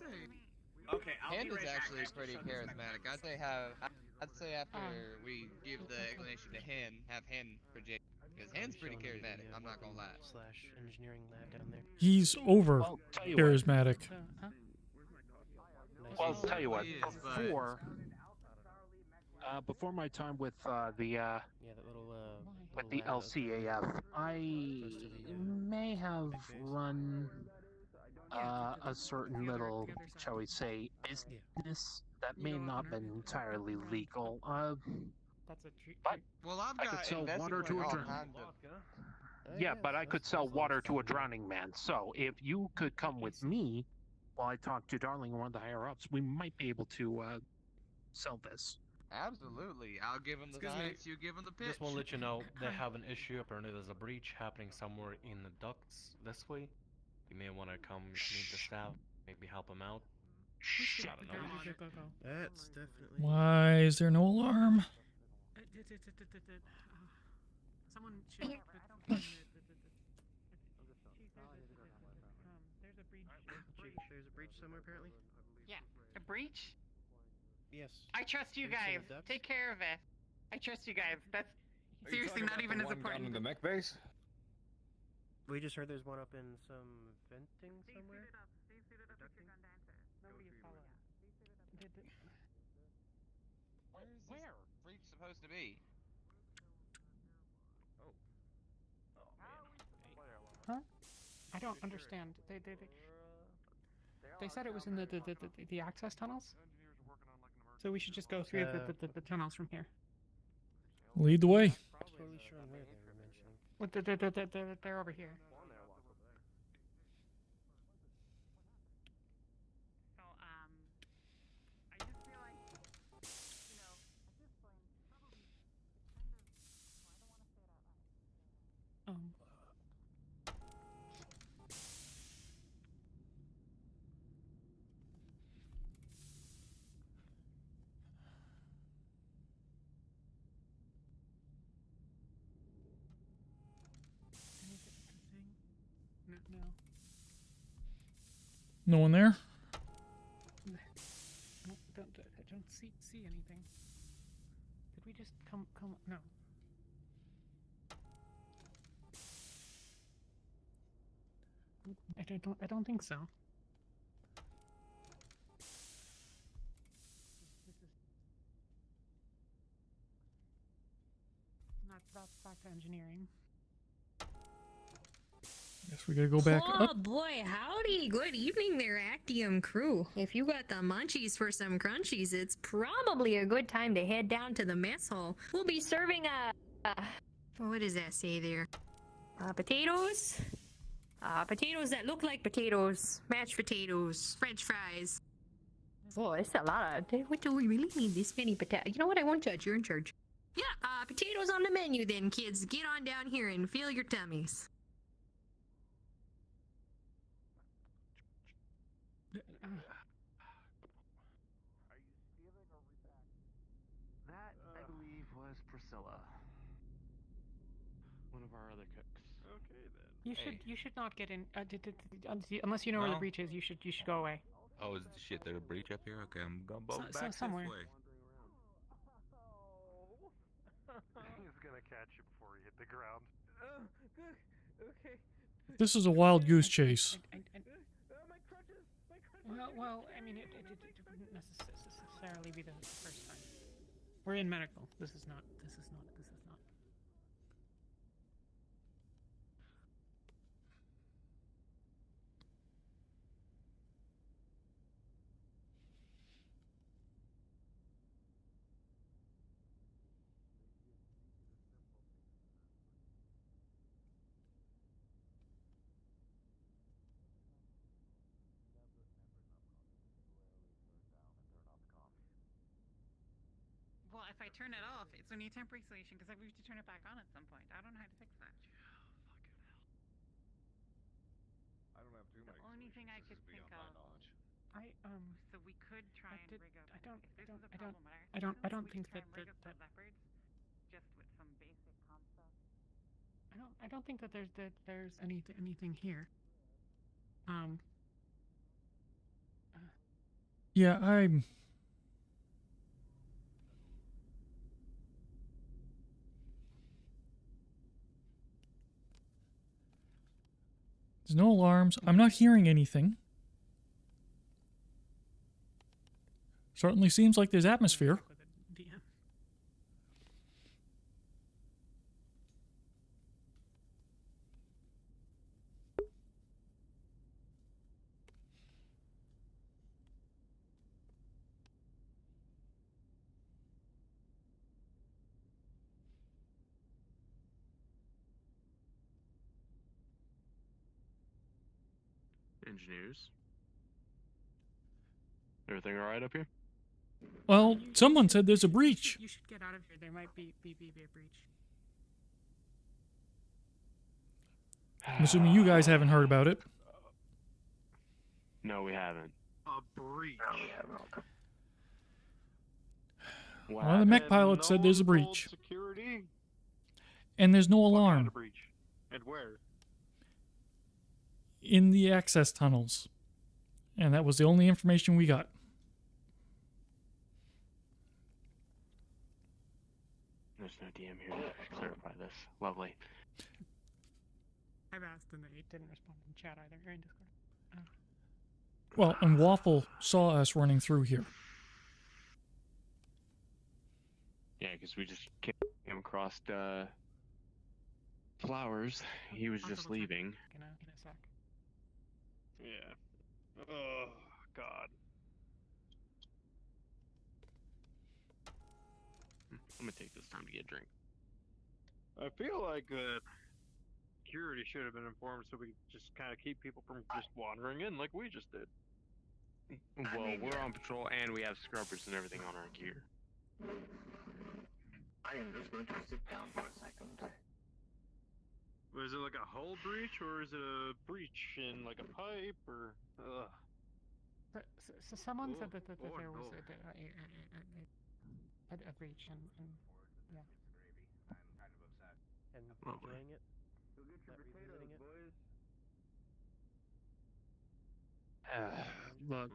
Okay, Hen is actually pretty charismatic. I'd say after we give the explanation to Hen, have Hen project, because Hen's pretty charismatic. I'm not gonna lie. / engineering lab down there. He's over charismatic. Well, I'll tell you what. Before my time with the LCAF, I may have run a certain little, shall we say, business that may not have been entirely legal. But I could sell water to a drowning. Yeah, but I could sell water to a drowning man. So if you could come with me while I talk to Darling and one of the higher ups, we might be able to sell this. Absolutely. I'll give him the science, you give him the pitch. Just want to let you know they have an issue. Apparently there's a breach happening somewhere in the ducts this way. You may want to come meet the staff, maybe help them out. I don't know. That's definitely. Why is there no alarm? Someone should. There's a breach somewhere apparently. Yeah, a breach. Yes. I trust you guys. Take care of it. I trust you guys. That's seriously not even as important. In the mech base? We just heard there's one up in some venting somewhere. Where? Breach supposed to be? Huh? I don't understand. They said it was in the access tunnels. So we should just go through the tunnels from here. Lead the way. I'm totally sure where they were mentioning. They're over here. So, I just feel like, you know, at this point, probably kind of, I don't want to say it out loud. No. No one there? I don't see anything. Did we just come? No. I don't think so. That's back to engineering. Guess we gotta go back Oh up. boy, howdy. Good evening there, Actium crew. If you got the munchies for some crunchies, it's probably a good time to head down to the mess hall. We'll be serving what does that say there? Potatoes, Potatoes that look like potatoes, mashed potatoes, French fries. Oh, it's a lot of. What do we really need this many potatoes? You know what? I won't judge. You're in charge. Yeah, potatoes on the menu then, kids. Get on down here and fill your tummies. That, I believe, was Priscilla. One of our other cooks. Okay then. You should not get in unless you know where the No? breach is. You should go away. Oh, is the shit there a breach up here? Okay, I'm gonna go back somewhere. this way. He's gonna catch you before you hit the ground. Okay. This is a wild goose chase. Well, I mean, it wouldn't necessarily be the first time. We're in medical. This is not. Well, if I turn it off, it's only a temporary solution because we have to turn it back on at some point. I don't know how to fix that. I don't have too The many only thing I could think of. So we could try and rig up. I don't with our think systems, we could try that and rig up the leopards just with some basic comp stuff. I don't think that there's anything here. Yeah, I'm. There's no alarms. I'm not hearing anything. Certainly seems like there's atmosphere. Engineers. Everything alright up here? Well, someone said there's a breach. You should get out of here. There might be a breach. I'm assuming you guys haven't heard about it. No, we haven't. A breach. One of the mech pilots said there's a breach. Security? And there's no What kind alarm of breach? And where? in the access tunnels. And that was the only information we got. There's no DM here to clarify this. Lovely. I've asked and they didn't respond in chat either. Or in Discord. Well, and Waffle saw us running through here. Yeah, because we just came across Flowers. He was just leaving. In a sec. Yeah. Oh, God. I'm gonna take this time to get a drink. I feel like security should have been informed so we could just kind of keep people from just wandering in like we just did. Well, we're on patrol and we have scrubbers and everything on our gear. I am just going to sit down for a second. Was it like a hull breach or is it a breach in like a pipe or? So someone said that there was a breach and yeah. I'm kind of upset. And enjoying it? Go get your potatoes, boys.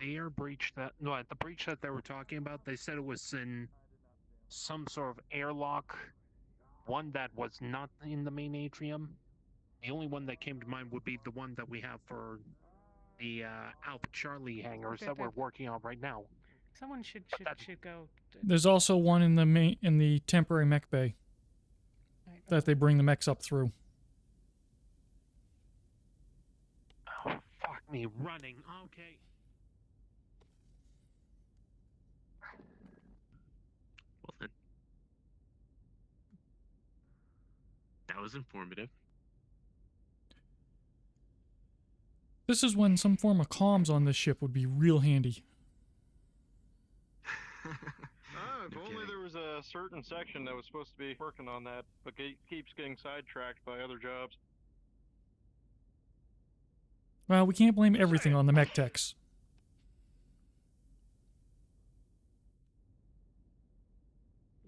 The air breach the breach that they were talking about, they said it was in some sort of airlock, one that was not in the main atrium. The only one that came to mind would be the one that we have for the Alpha Charlie hangars that we're working on right now. Someone should go. There's also one in the temporary mech bay that they bring the mechs up through. Oh, fuck me, running. Okay. Well then. That was informative. This is when some form of comms on this ship would be real handy. If only there was a certain section that was supposed to be working on that, but keeps getting sidetracked by other jobs. Well, we can't blame everything on the mech techs.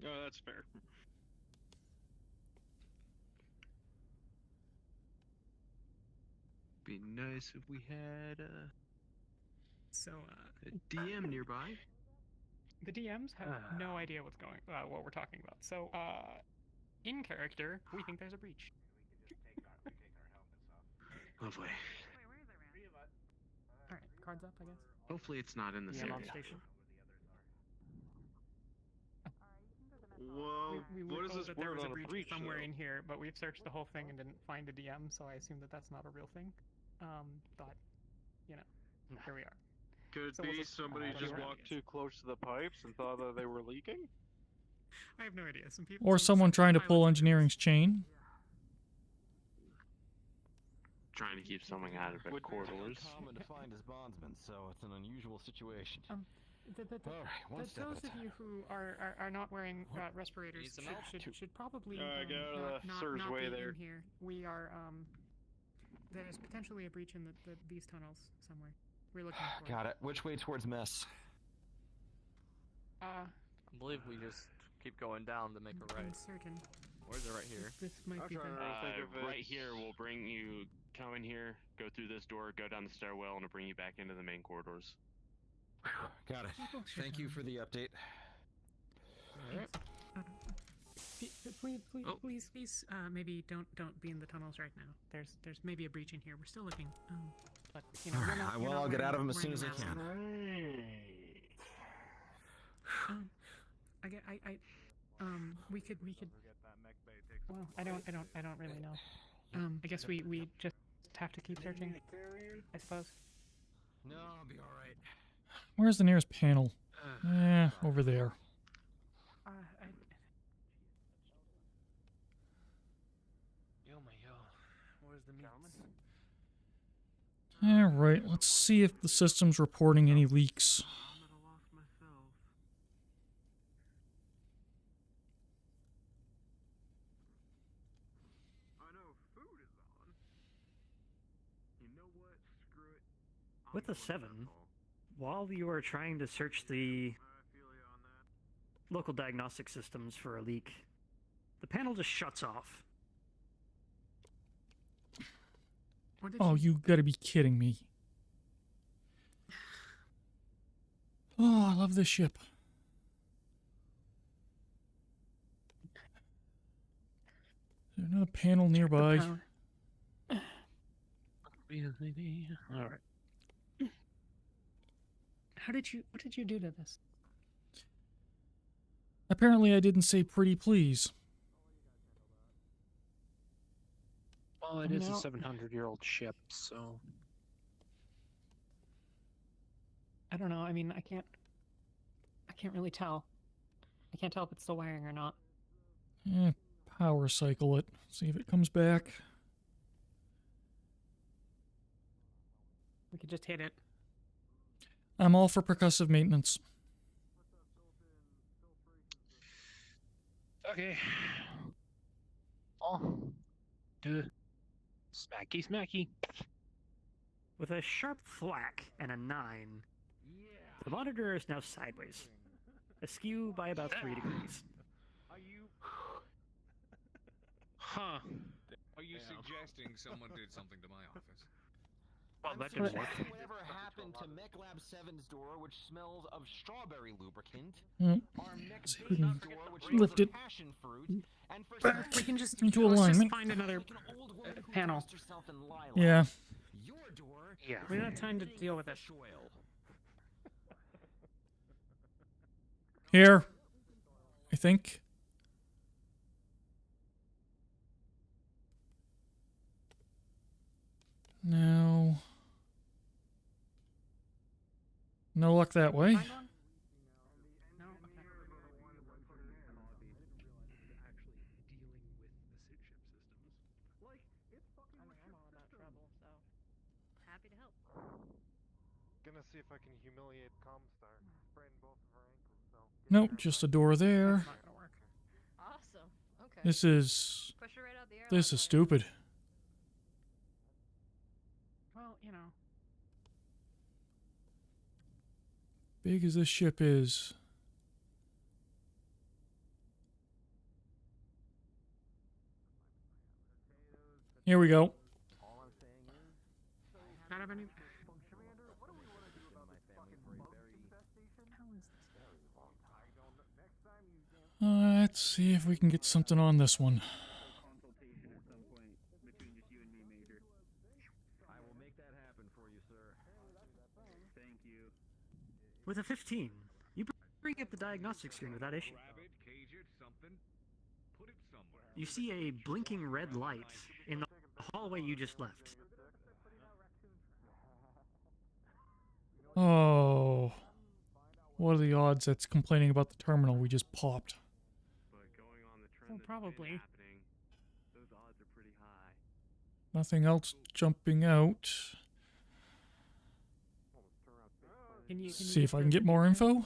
Oh, that's fair. Be nice if we had So, a DM nearby. the DMs have no idea what we're talking about. So, in character, we think there's a breach. Lovely. Alright, cards up, I guess. Hopefully it's not in this DM on area. station. Well, We what were is told this that there word was on a a breach somewhere though? in here, but we've searched the whole thing and didn't find a DM, so I assume that that's not a real thing. But, you know, here we are. Could So be we'll just, somebody go just around, I walked guess. too close to the pipes and thought that they were leaking? I have no idea. Some people. Or someone trying to pull engineering's chain. Trying to keep something out of the corridors. Common to find as bondsmen, so it's an unusual situation. Those step at a of you who are not wearing respirators should probably get out of the Sir's not way be there. in here. We are there's potentially a breach in these tunnels somewhere. We're looking for. Got it. Which way towards mess? I believe we just keep going down to make a right. Uncertain. Or is it right here? This might be the. Right here, we'll bring you. Come in here, go through this door, go down the stairwell, and it'll bring you back into the main corridors. Got it. Thank you for the update. Please, maybe don't be in the tunnels right now. There's maybe a breach in here. We're still looking. But you know, Well, I'll get out of them as soon as I can. We could. Well, I don't really know. I guess we just have to keep searching. I suppose. No, I'll be all right. Where's the nearest panel? Over there. Where's the Alright, let's see if the system's reporting any leaks. With a 7, while you are trying to search the local diagnostic systems for a leak, the panel just shuts off. Oh, you gotta be kidding me. Oh, I love this ship. Is there another panel nearby? Alright. What did you do to this? Apparently I didn't say pretty please. Well, it is a 700-year-old ship, so... I don't know. I mean, I can't really tell. I can't tell if it's still wiring or not. Power cycle it. See if it comes back. We could just hit it. I'm all for percussive maintenance. Okay. Oh. Do smacky smacky. With a sharp thwack and a 9, the monitor is now sideways, askew by about 3 degrees. Huh. Are you suggesting someone did something to my office? Well, that didn't work. Whatever happened to Mech Lab 7's door, which smells of strawberry lubricant? Our Mech See if we B's can door, which smells lift of it passion fruit? And for back we can just into let's alignment. just find another panel. Yeah. Your door. Yeah. We don't have time to deal with it. Here. I think. No. No luck that way. Find one? No. Okay. happy to help. Gonna see if I can humiliate Comstar. Sprain both of her ankles, so. Nope, just a door there. Awesome. Okay. This is Push her right out the airlock. this is stupid. Well, you know. Big as this ship is. Here we go. Not have any. Let's see if we can get something on this one. With a 15, you bring up the diagnostic screen without issue. You see a blinking red light in the hallway you just left. Oh. What are the odds that's complaining about the terminal we just popped? Well, probably. Those odds are pretty high. Nothing else jumping out. Can you See if I can get more info.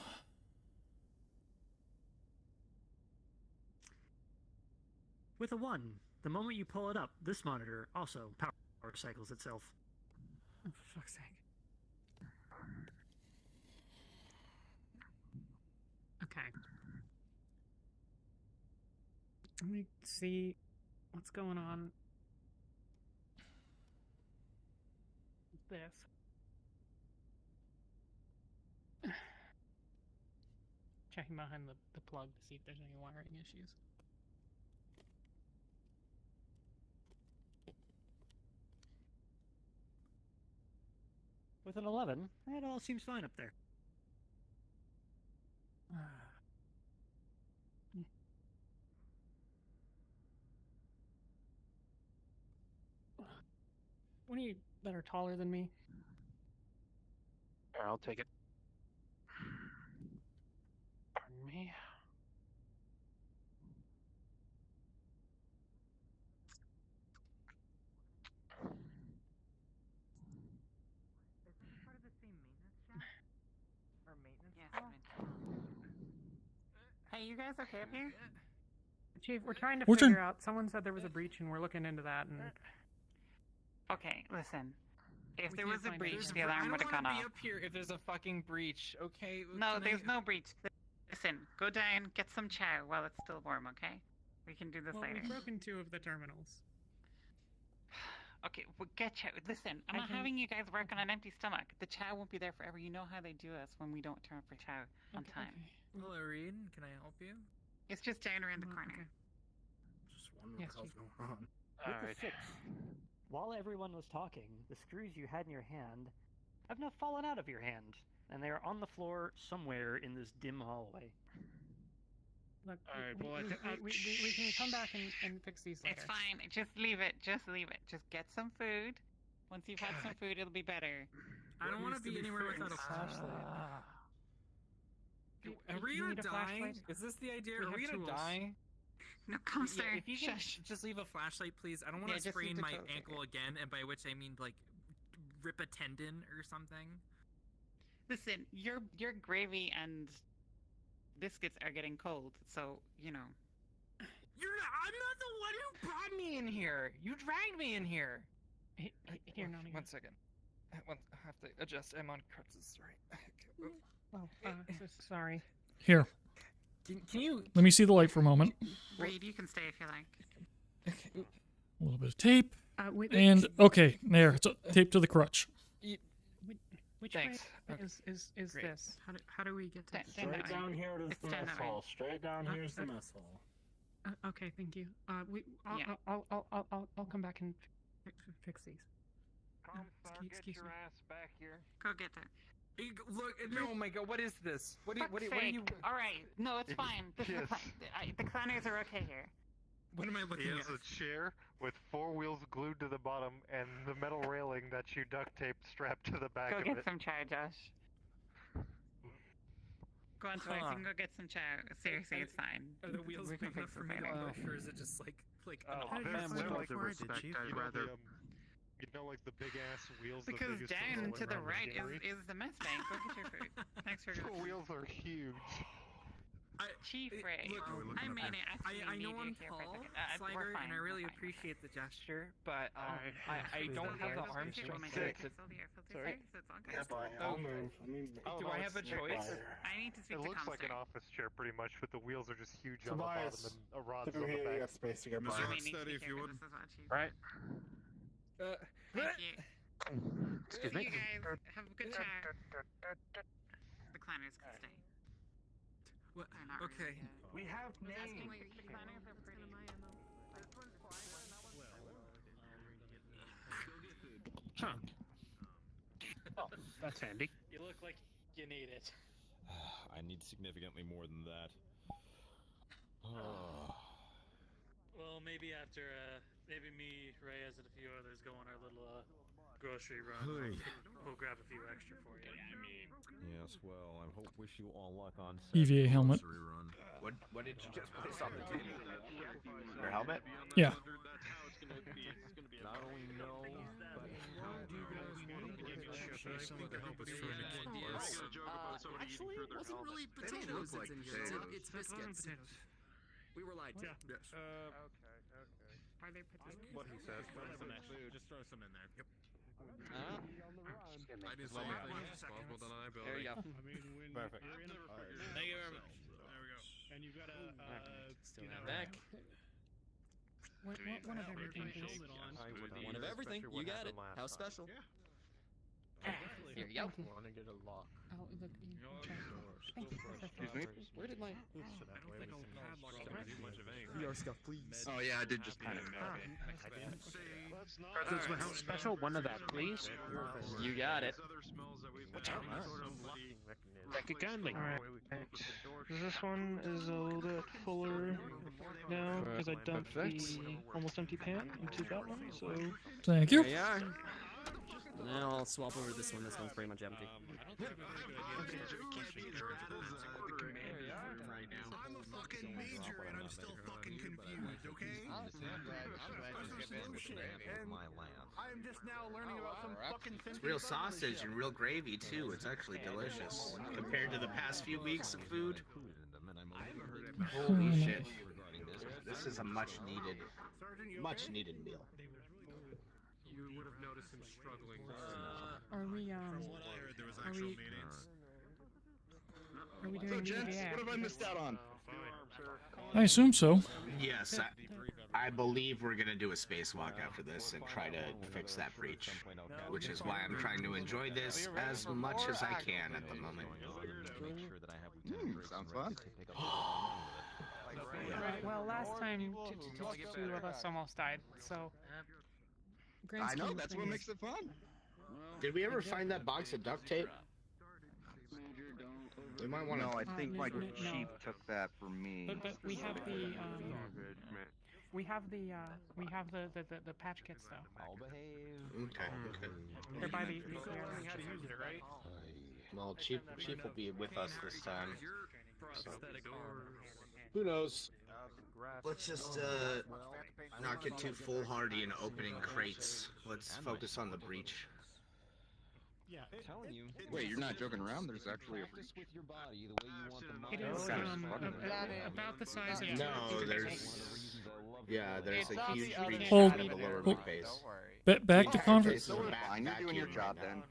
With a 1, the moment you pull it up, this monitor also power cycles itself. Oh, for fuck's sake. Okay. Let me see what's going on with this. Checking behind the plug to see if there's any wiring issues. With an 11, it all seems fine up there. One of you that are taller than me. Here, I'll take it. Pardon me. Part of the same maintenance shaft? Or maintenance? Hey, you guys okay up here? Chief, we're trying to We're figure trying- out. Someone said there was a breach, and we're looking into that. And Okay, listen. If We there can't was a find breach, anything. the alarm would have gone I don't off. want to be up here if there's a fucking breach, okay? No, Can there's I- no breach. Listen, go down, get some chow while it's still warm, okay? We can do this well, later. we've broken 2 of the terminals. Okay, well, get chow. Listen, I'm I not can- having you guys work on an empty stomach. The chow won't be there forever. You know how they do us when we don't turn up for chow on time. Hello, Reed. Can I help you? It's just down around the corner. Just wondering Yes, what the hell's Chief. going on. With Alright. the 6, while everyone was talking, the screws you had in your hand have now fallen out of your hand, and they are on the floor somewhere in this dim hallway. Look, Alright, we, well, I we, thi- I- we can come back and fix these later. It's fine. Just leave it. Just leave it. Just get some food. Once you've had some food, it'll be better. I don't want to be anywhere without a flashlight. Are we you gonna need a die? flashlight? Is this the idea? We Are we have gonna tools. die? No, come, sir. Yeah, if you can Shush. just leave a flashlight, please. I don't want Yeah, to just leave sprain the my tools right ankle again, and by which I mean like rip a tendon or something. Listen, your gravy and biscuits are getting cold, so you know. I'm not the one who brought me in here. You dragged me in here. Here, Nani. One second. I have to adjust. I'm on crutches, right? Oh, sorry. Here. Can you? Let me see the light for a moment. Reed, you can stay if you like. A little bit of tape. Wait, And okay, there. It's taped to the crutch. Which Thanks. way Okay. is Great. this? How do we get to? Straight down here is the mess hall. Straight down here is the mess hall. Okay, thank you. Yeah. I'll come back and fix these. Comstar, get your ass back here. Go get that. Look! Oh my God! What is this? What are you? All right. No, it's fine. This is the clowners are okay here. What am I looking He at? has a chair with 4 wheels glued to the bottom and the metal railing that you duct tape strapped to the back Go of get it. some chow, Josh. Go on, Toys. You can go get some chow. Seriously, it's fine. Are the wheels We can big enough fix for this me to later. push, or is it just like Oh, an they're awful like respect? you know, I'd rather. You know, like the big ass wheels. Because that they down just to the around right Gary? is the mess bank. Go get your food. Thanks for The wheels are huge. Chief Ray. Look, I mean it. I know I'm tall, Sliger, and I really appreciate the gesture, but I don't have the arm strength to. Sorry. Do I have a choice? I need to speak It to looks like an Comstar. office chair pretty much, but the wheels are just huge on the bottom Tobias, and a rod's through on the here, you back. got space to get by. Steady if you would. Right. Thank you. Excuse You me. guys have a good chat. The climbers can stay. What? They're not Okay. really, We have the names. climbers are pretty. Huh. Oh, that's handy. You look like you need it. I need significantly more than that. Well, maybe after, maybe me, Reyes, and a few others go on our little, grocery run. We'll grab a few extra for you. Yes, well, I wish you all luck on EVA helmet. run. What did you just place on the table? Your helmet? Yeah. Not only no, but how do you guys want to get Someone to help us trying to keep us. Actually, it wasn't really potatoes that's in here. It's biscuits. We were lied to. Yes. Are they potatoes? What he says. Just throw some in there. Yep. I did say as possible to I There you go. Perfect. Thank you very much. There we go. And you've got Still not back. One of everything, please. One of everything. You got it. How special? Here you go. Want to get a lock. Oh, look. Thank you. Excuse me. Where did my? I don't think I'll padlock it with much of anything. VR stuff, please. Oh yeah, I did just kind of. That's my house special. One of that, please. You got it. Thank you kindly. Alright. This one is a little bit fuller now because I dumped the almost empty pan into that one, so... Thank you. There you are. And then I'll swap over this one. This one's pretty much empty. I'm a fucking major and I'm still fucking confused, okay? I'm just now learning about some fucking It's real sausage and real gravy too. It's actually delicious compared to the past few weeks of food. Holy shit! This is a much needed meal. You would have noticed him struggling. Are we, From what I heard, there was actual meetings. Are we So, doing gents, EVA? what have I missed out on? I assume so. Yes, I believe we're gonna do a spacewalk after this and try to fix that breach, which is why I'm trying to enjoy this as much as I can at the moment. Sounds fun. Right, well, last time, two of us almost died, so... grand I know, scheme of that's what things. makes it fun. Did we ever find that box of duct tape? We might want to. No, I think my no. chief took that for me. But we have the, we have the patch kits, though. I'll behave. Okay. They're by the... Well, Chief will be with us this time. So. Who knows? Let's just not get too foolhardy in opening crates. Let's focus on the breach. Yeah, telling you. Wait, you're not joking around? There's actually a Practice with your body the way you want the It is about the size of... No, there's a huge breach Hold. in the lower Hold. base. Back to conference. Fine, you're doing your job then.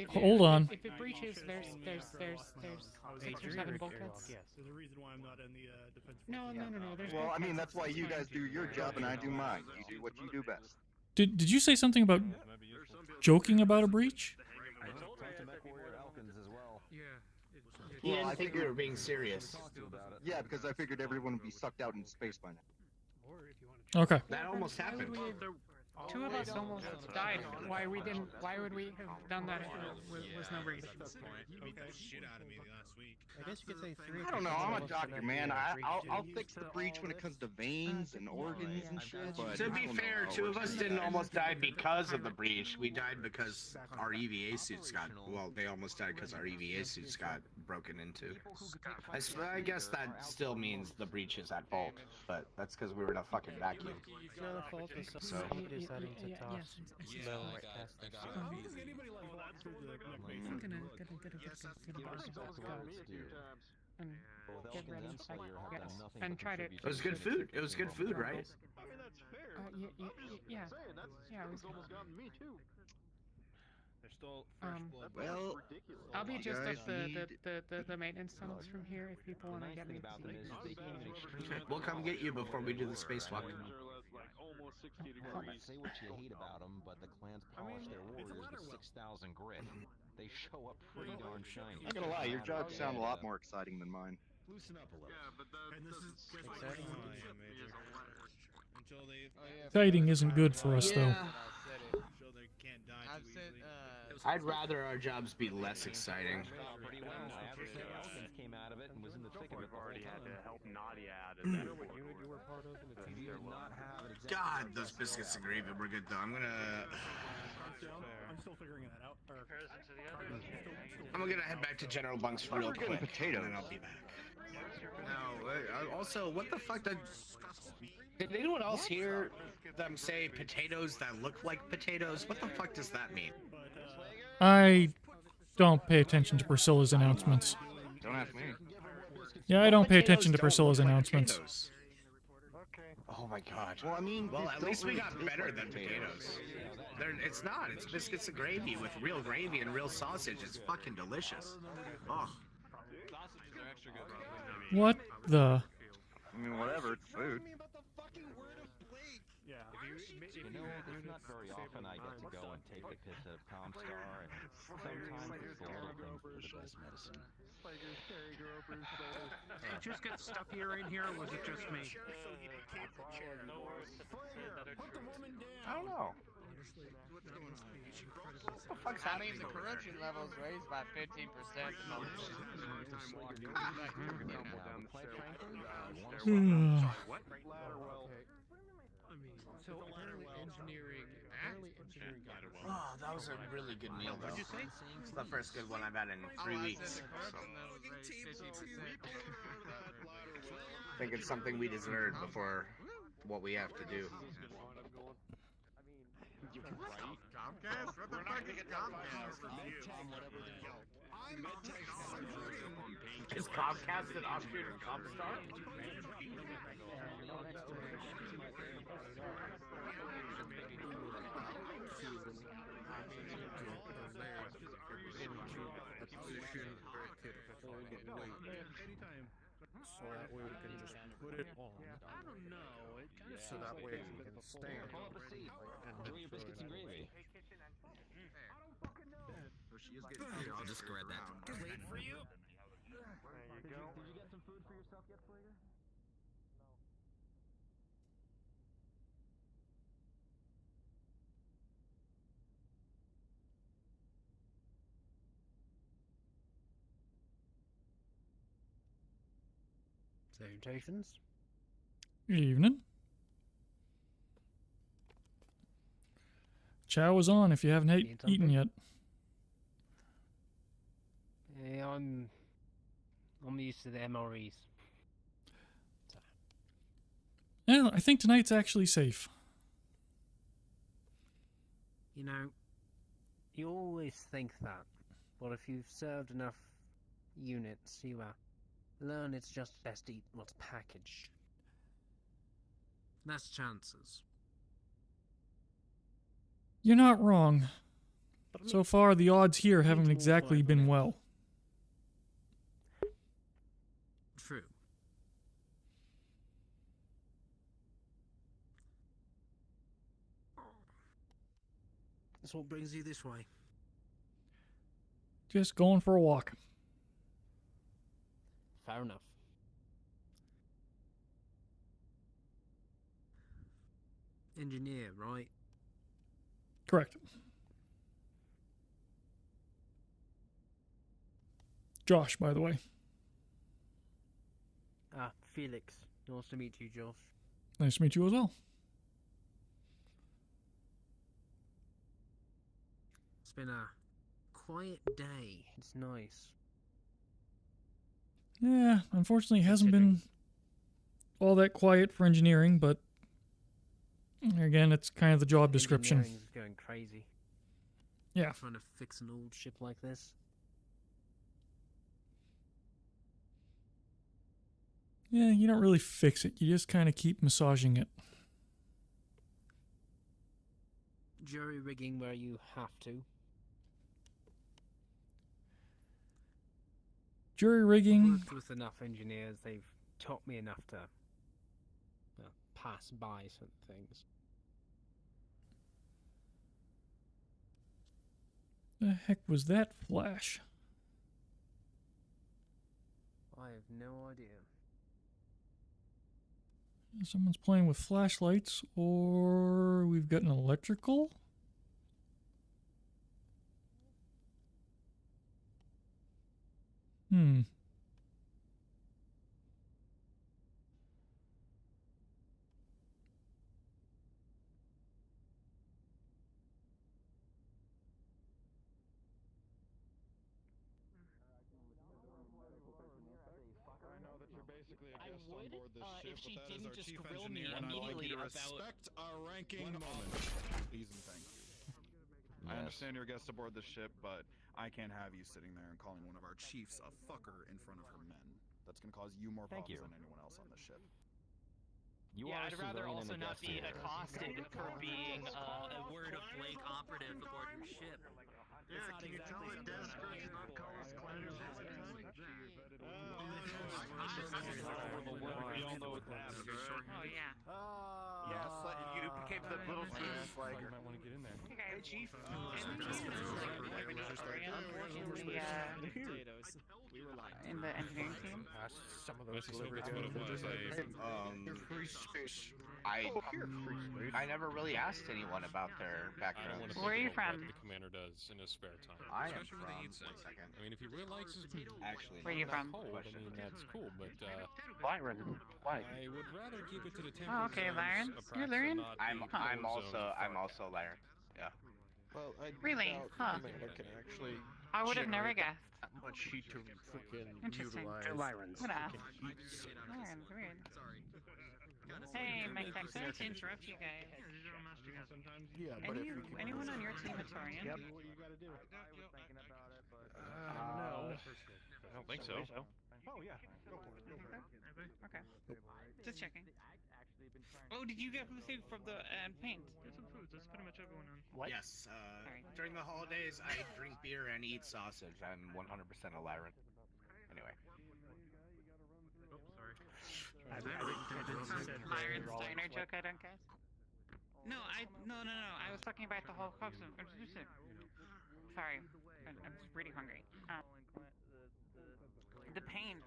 Hold on. If it breaches, there's 6 or 7 bulkheads. Yes, there's a reason why I'm not in the defense. No, there's Well, I mean, bulkheads. that's why you guys do your job and I do mine. You do what you do best. Did you say something about joking about a breach? He didn't think we were being serious. Yeah, because I figured everyone would be sucked out in space by now. Okay. That almost happened. 2 of us almost died. Why would we have done that if it was no breach? You beat the shit out of me last week. I guess you could say 3. I don't know. I'm a doctor, man. I'll fix the breach when it comes to veins and organs and shit. But To be fair, 2 of us didn't almost die because of the breach. We died because our EVA suits got... Well, they almost died because our EVA suits got broken into. I guess that still means the breach is at fault, but that's because we were in a fucking vacuum. It's not a fault of So, somebody. deciding to toss Mel right past the I'm gonna and get ready, I guess, and try to. It was good food. It was good food, right? Yeah. It was almost gotten me too. There's still fresh blood. Well, I'll be just guys up the maintenance tunnels from here if people want to get me. We'll come get you before we do the spacewalk. Say what you hate about them, but the clans polish their warriors with 6,000 grit. They show up pretty darn shiny. I'm not gonna lie, your jokes sound a lot more exciting than mine. Loosen up a little. Yeah, but And this is Exciting. Until they. Fighting isn't good for us, though. Until they can't die too easily. I'd rather our jobs be less exciting. Pretty well. Elegance came out of it and was in the thick of it. We've already had to help Nadia out of that. unit you were part of in the You did not have an exact. God, those biscuits and gravy were good though. I'm still figuring that out. gonna head back to General Bunk's real quick, and then I'll be back. No, also, what the fuck did anyone else hear them say potatoes that look like potatoes? What the fuck does that mean? I don't pay attention to Priscilla's announcements. Don't ask me. Yeah, I don't pay attention to Priscilla's announcements. Oh my god. Well, I mean, at least we got better than potatoes. It's not. It's biscuits and gravy with real gravy and real sausage. It's fucking delicious. Oh. What the? I mean, whatever. It's food. Yeah. You know, it's not very often I get to go and take the piss out of Comstar, and sometimes it's the little things that are the best medicine. Did it just get stuffier in here, or was it just me? I don't know. I mean, the corruption level's raised by 15%. So apparently engineering. Oh, that was a really good meal, though. It's the first good one I've had in 3 weeks. I think it's something we deserve before what we have to do. Comcast? What the fuck is Comcast? Is Comcast an offshoot of Comstar? So that way we can just put it on. I don't know. So that way we can stand. Enjoy your biscuits and gravy. I'll just grab that. Wait for you. Did you get some food for yourself yet, Flager? Salutations. Evening. Chow is on if you haven't eaten yet. Yeah, I'm used to the MREs. Yeah, I think tonight's actually safe. You know, you always think that, but if you've served enough units, you learn it's just best to eat what's packaged. Less chances. You're not wrong. So far, the odds here haven't exactly been well. True. That's what brings you this way. Just going for a walk. Fair enough. Engineer, right? Correct. Josh, by the way. Ah, Felix. Nice to meet you, Josh. Nice to meet you as well. It's been a quiet day. It's nice. Yeah, unfortunately, it hasn't been all that quiet for engineering, but Again, it's kind of the job description. Engineering's going crazy. Yeah. Trying to fix an old ship like this. Yeah, you don't really fix it. You just kind of keep massaging it. Jury rigging where you have to. Jury rigging. Worked with enough engineers, they've taught me enough to pass by certain things. The heck was that flash? I have no idea. Someone's playing with flashlights, or we've got an electrical? Hmm. I would, if she didn't just grill me immediately about... Respect our ranking moment. Please and thank you. I understand you're a guest aboard the ship, but I can't have you sitting there and calling one of our chiefs a fucker in front of her men. That's going to cause you more problems than anyone else on the ship. I'd rather also not be accosted for being a word of Blake operative aboard your ship. Yeah, can you tell that Des Cruz not call us clowns? We all know what that is. Oh, yeah. Yes, you became the little Swedish flag. You might want to get in there. Hey, Chief. In the engineering team? Some of those delivery I never really asked anyone about their background. Where are you from? The commander does in his spare time. I am from. 1 second. I mean, if he really likes his people, actually, where are you from? Cold, I mean, that's cool, but Byron. Why? I would rather keep it to the Oh, okay, Lyran. You're Lyran? I'm also Lyran. Yeah. Well, I really? Huh. can actually I would have never guessed. that much heat to freaking Interesting. utilize. Lyrans. What else? Lyran's weird. Hey, Mike Tech, sorry to interrupt you guys. Yeah, but Anyone on your team a Taurian? Yep. no. I don't think so. Oh, yeah. Go for it. Okay. Just checking. Oh, did you get food from the paint? Get some food. That's pretty much everyone on. What? Yes. During the holidays, I drink beer and eat sausage. I'm 100% a Lyran. Anyway. Lyran Steiner joke, I don't guess. No. I was talking about the whole costume. Sorry, I'm just really hungry. The paint.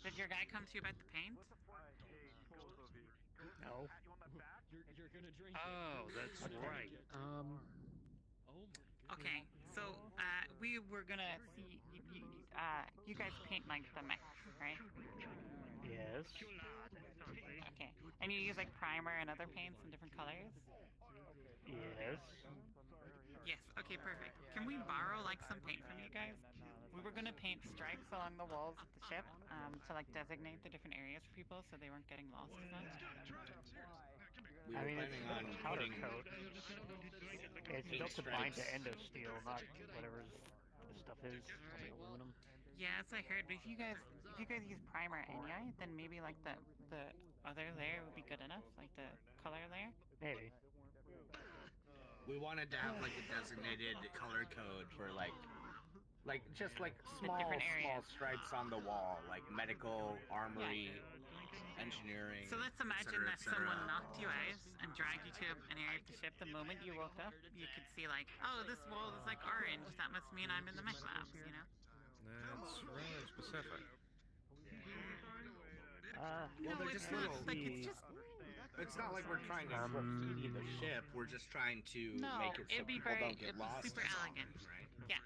Did your guy come to you about the paint? No. You're gonna drink. Oh, that's right. Oh my. Okay, so we were gonna see you guys paint like the mech, right? Yes. Okay, and you use like primer and other paints in different colors. Yes. Yes. Okay, perfect. Can we borrow like some paint from you guys? We were gonna paint stripes along the walls of the ship to like designate the different areas for people so they weren't getting lost as much. We were planning on powder putting coat. It's built to bind to end of steel, not whatever the stuff is. Aluminum. Yeah, as I heard. But if you guys use primer anyway, then maybe like the other layer would be good enough, like the color layer. Maybe. We wanted to have like a designated color code for like just like small stripes on the wall, like medical, armory, engineering. So let's imagine that someone knocked you out and dragged you to an area of the ship. The moment you woke up, you could see like, oh, this wall is like orange. That must mean I'm in the mech labs, you know? That's rather specific. Well, they're just little. Like it's just. It's not like we're trying to graffiti the ship. We're just trying to make it so people don't get lost. Super elegant. Right? Yeah.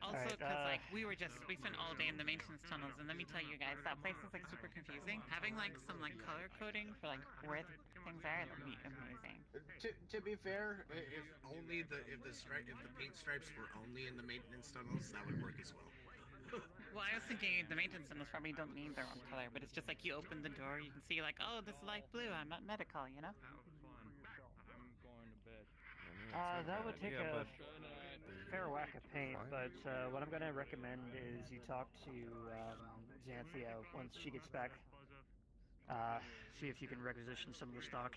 Also, because like we spent all day in the maintenance tunnels, and let me tell you guys, that place is like super confusing. Having like some like color coding for like where things are, that'd be amazing. To be fair, if the paint stripes were only in the maintenance tunnels, that would work as well. Well, I was thinking the maintenance centers probably don't need their own color, but it's just like you open the door, you can see like, oh, this is light blue. I'm not medical, you know. I'm going to bed. That would take a fair whack of paint, but what I'm going to recommend is you talk to Xanthia once she gets back. See if you can requisition some of the stock.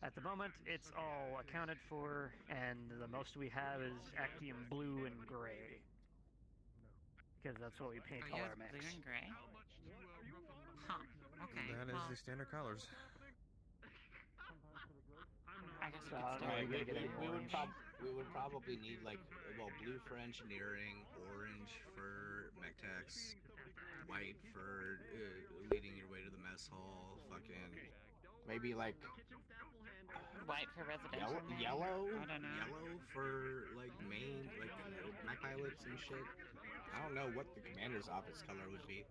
At the moment, it's all accounted for, and the most we have is Actium Blue and Gray. Because that's what we paint all our mechs. Blue and gray? Huh. Okay. That is well, the standard colors. I guess we would probably need like blue for engineering, orange for mech techs, white for leading your way to the mess hall, fucking maybe like white for residential. Yellow. I don't know. Yellow for like main mech pilots and shit. I don't know what the commander's office color would be.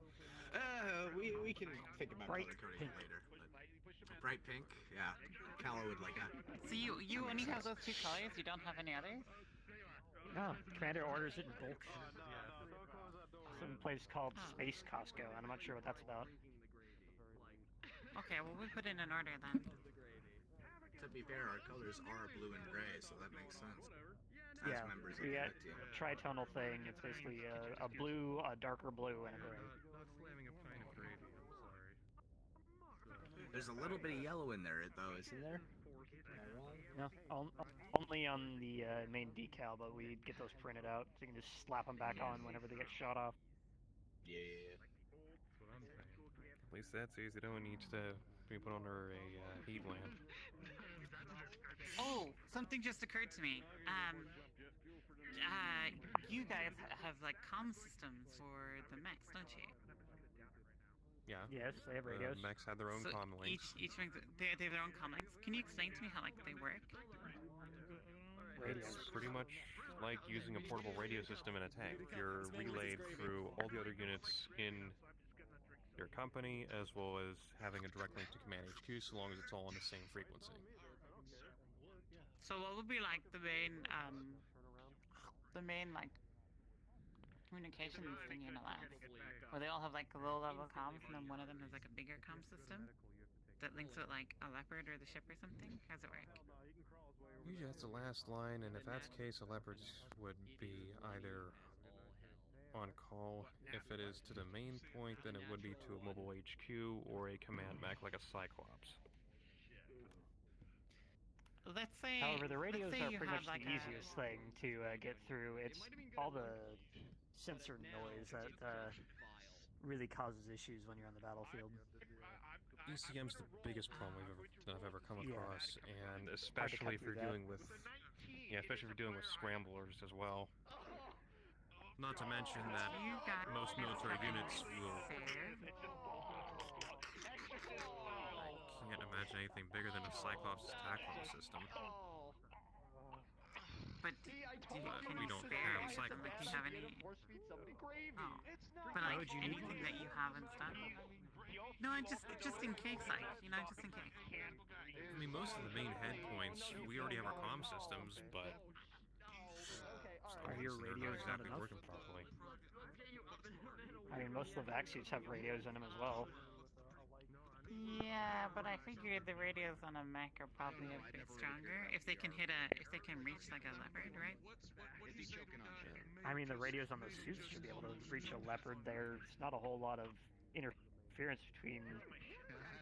We can think about color coding later. But bright pink, yeah. Callow would like that. So you only have those two colors? You don't have any others? No, Commander orders it in bulk. Some place called Space Costco, and I'm not sure what that's about. Okay, well we put in an order then. To be fair, our colors are blue and gray, so that makes sense. As Yeah, members of we the got team. tritonal thing. It's basically a blue, a darker blue, and a gray. There's a little bit of yellow in there, though, isn't there? No, only on the main decal, but we get those printed out, so you can just slap them back on whenever they get shot off. Yeah. At least that's easy. Don't need to be put under a heat lamp. Oh, something just occurred to me. You guys have like comm systems for the mechs, don't you? Yeah. Yes, they have radios. Mechs have their own So comm links. Each mech, they have their own comm links. Can you explain to me how like they work? It's pretty much like using a portable radio system in a tank. You're relayed through all the other units in your company, as well as having a direct link to Command HQ, so long as it's all on the same frequency. So what would be like the main like communications thing in the lab? Where they all have like low-level comms, and then one of them has like a bigger comm system that links with like a Leopard or the ship or something? How's it work? Usually that's the last line, and if that's the case, a Leopard would be either on call. If it is to the main point, then it would be to a mobile HQ or a command mech like a Cyclops. Let's say. However, the radios are you pretty have much like the easiest thing to get through. It's all the sensor noise that really causes issues when you're on the battlefield. ECM's the biggest problem I've ever come Yeah. across, and Hard to especially cut if you're through that. dealing with, especially if you're dealing with scramblers as well. Not to mention that most military units will. Can't imagine anything bigger than a Cyclops TACOM system. But we don't have Cyclops. Do you have any? Oh. But Why like would you need anything that you have and stuff. No, just in case, like just in case. I mean, most of the main head points, we already have our comm systems, but Are your they're not radios not exactly enough? working properly. I mean, most of the vac suits have radios in them as well. Yeah, but I figured the radios on a mech are probably a bit stronger if they can reach like a Leopard, right? I mean, the radios on the suits should be able to reach a Leopard. There's not a whole lot of interference between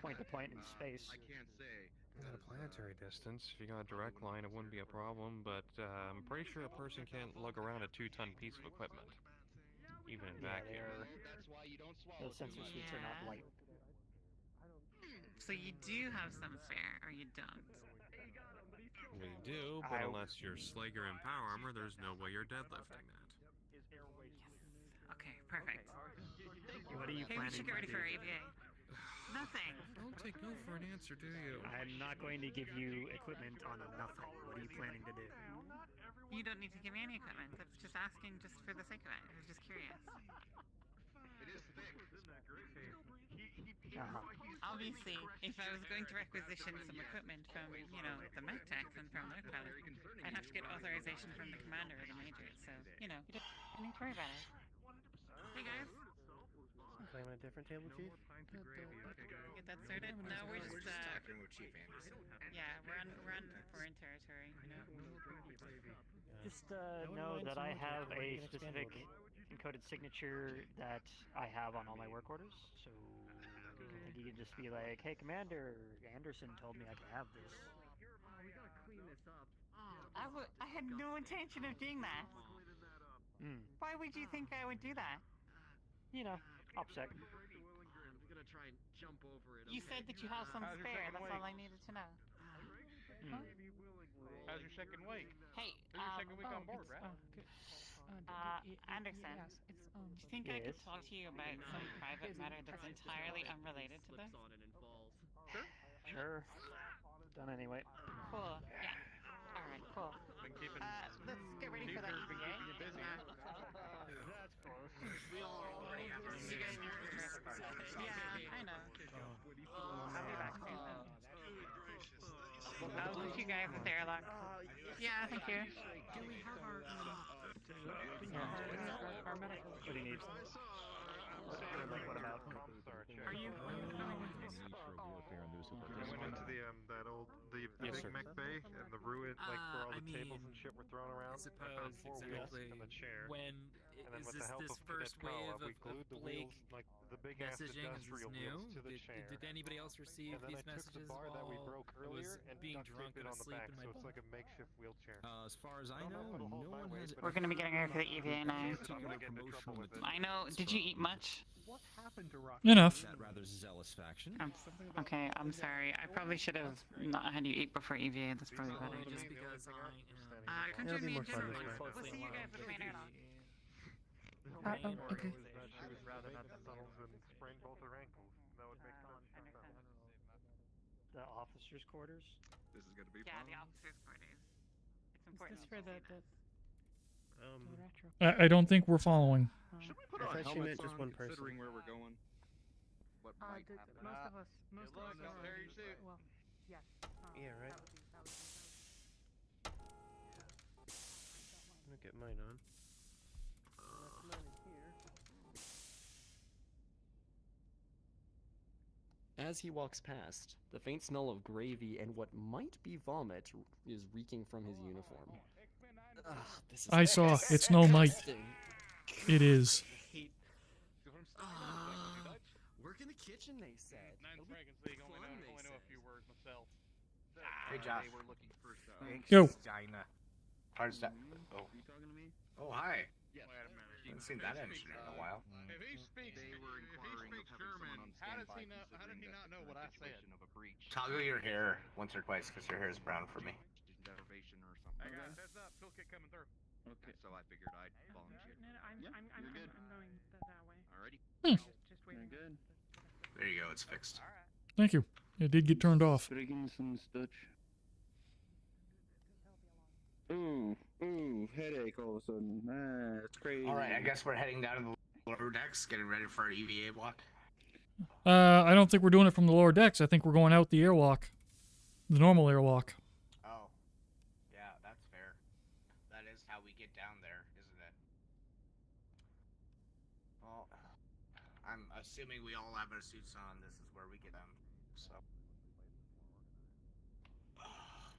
point to point in space. At a planetary distance, if you got a direct line, it wouldn't be a problem, but I'm pretty sure a person can't lug around a 2-ton piece of equipment, even in vacuum. Those sensor suits are not light. So you do have some spare, or you don't? We do, but unless you're Slager in power armor, there's no way you're deadlifting that. Okay, perfect. What are you Hey, we planning should get to ready for do? AVA. Nothing. Don't take no for an answer, do you? I'm not going to give you equipment on a nothing. What are you planning to do? You don't need to give me any equipment. I was just asking just for the sake of it. I was just curious. Obviously, if I was going to requisition some equipment from, the mech techs and from their pilots, I'd have to get authorization from the commander or the major. So, you don't need to worry about it. Hey guys. Claiming a different table, Chief? Get that started? No, we're just talking with Chief Anderson. yeah, we're on foreign territory. Just know that I have a specific encoded signature that I have on all my work orders, so I think you can just be like, "Hey, Commander Anderson told me I could have this." We gotta clean this up. I had no intention of doing that. Why would you think I would do that? You know, OPSEC. I'm gonna try and jump over it. You said that you have some How's your spare. second That's week? all I needed to know. How's your second week? Hey, How's your second week on board, right? Anderson, Yes, it's do you think I could Yes. talk to you about some private matter that's entirely unrelated to this? Sure. Done anyway. Cool. Yeah. All right. Cool. Been keeping Let's get ready for that Neither's been EVA. keeping you busy. That's close. We all already have our suits on. Yeah, I know. I'll be back soon. I'll wish you guys with airlock. Yeah, thank you. Do we have our medical? What do you need? What about? Are you coming with us? I went into the Yes, big sir. mech bay and the ruin, like where all I the tables mean, and shit were thrown around. I I found suppose 4 wheels exactly and a chair. when And then is with this the help this of first Cadet wave Carla, we of glued the Blake wheels, like the big ass messaging? Is this industrial new? wheels to the chair. Did anybody else receive And then these I took the messages bar that we while broke I was earlier and being duct drunk taped it and on the asleep back, in my so it's bunk? like a makeshift wheelchair. As far as I don't know know, if it'll hold no my one weight, has. but We're gonna be getting ready for the EVA now. Particular promotion with I know. Did you eat much? What happened to Rock? Enough. that rather zealous faction. Okay, I'm sorry. I probably should have not had you eat before EVA. That's probably better. Just because I am Come It'll join be me more in fun general. this way. We'll see you guys with the main airlock. Okay. That she would rather not settle than sprain both her ankles. That would make sense. The officers' quarters. This is gonna be Yeah, fun. the officers' quarters. It's Is important. this for the retro? I don't think we're following. Should we put I our thought she helmets meant just on, one person. considering where we're going? What might happen? Most of us are. Very soon. Well, yes. Yeah, right. That would be I'm gonna get mine on. As he walks past, the faint smell of gravy and what might be vomit is reeking from his uniform. Ugh, this is I saw. It's no might. disgusting. It is. Work in the kitchen, they said. Nine Dragons League. Only know a few words myself. Hey, Josh. Yo. How's that? Oh. You talking to me? Oh, hi. Yes. Haven't seen that engineer in a while. If he speaks German, how does he not know what I said? Toggle your hair once or twice because your hair is brown for me. Deprivation or something. Hey guys, heads up, toolkit coming through. Okay. So I figured I'd volunteer. No, I'm good. going that way. Alrighty. Just waiting. You're good. There you go, it's fixed. Thank you. It did get turned off. Spriggins and Stutch. Ooh, headache all of a sudden. That's crazy. Alright, I guess we're heading down to the lower decks, getting ready for our EVA block. I don't think we're doing it from the lower decks. I think we're going out the airlock. The normal airlock. Oh. Yeah, that's fair. That is how we get down there, isn't it? Well, I'm assuming we all have our suits on. This is where we get them, so.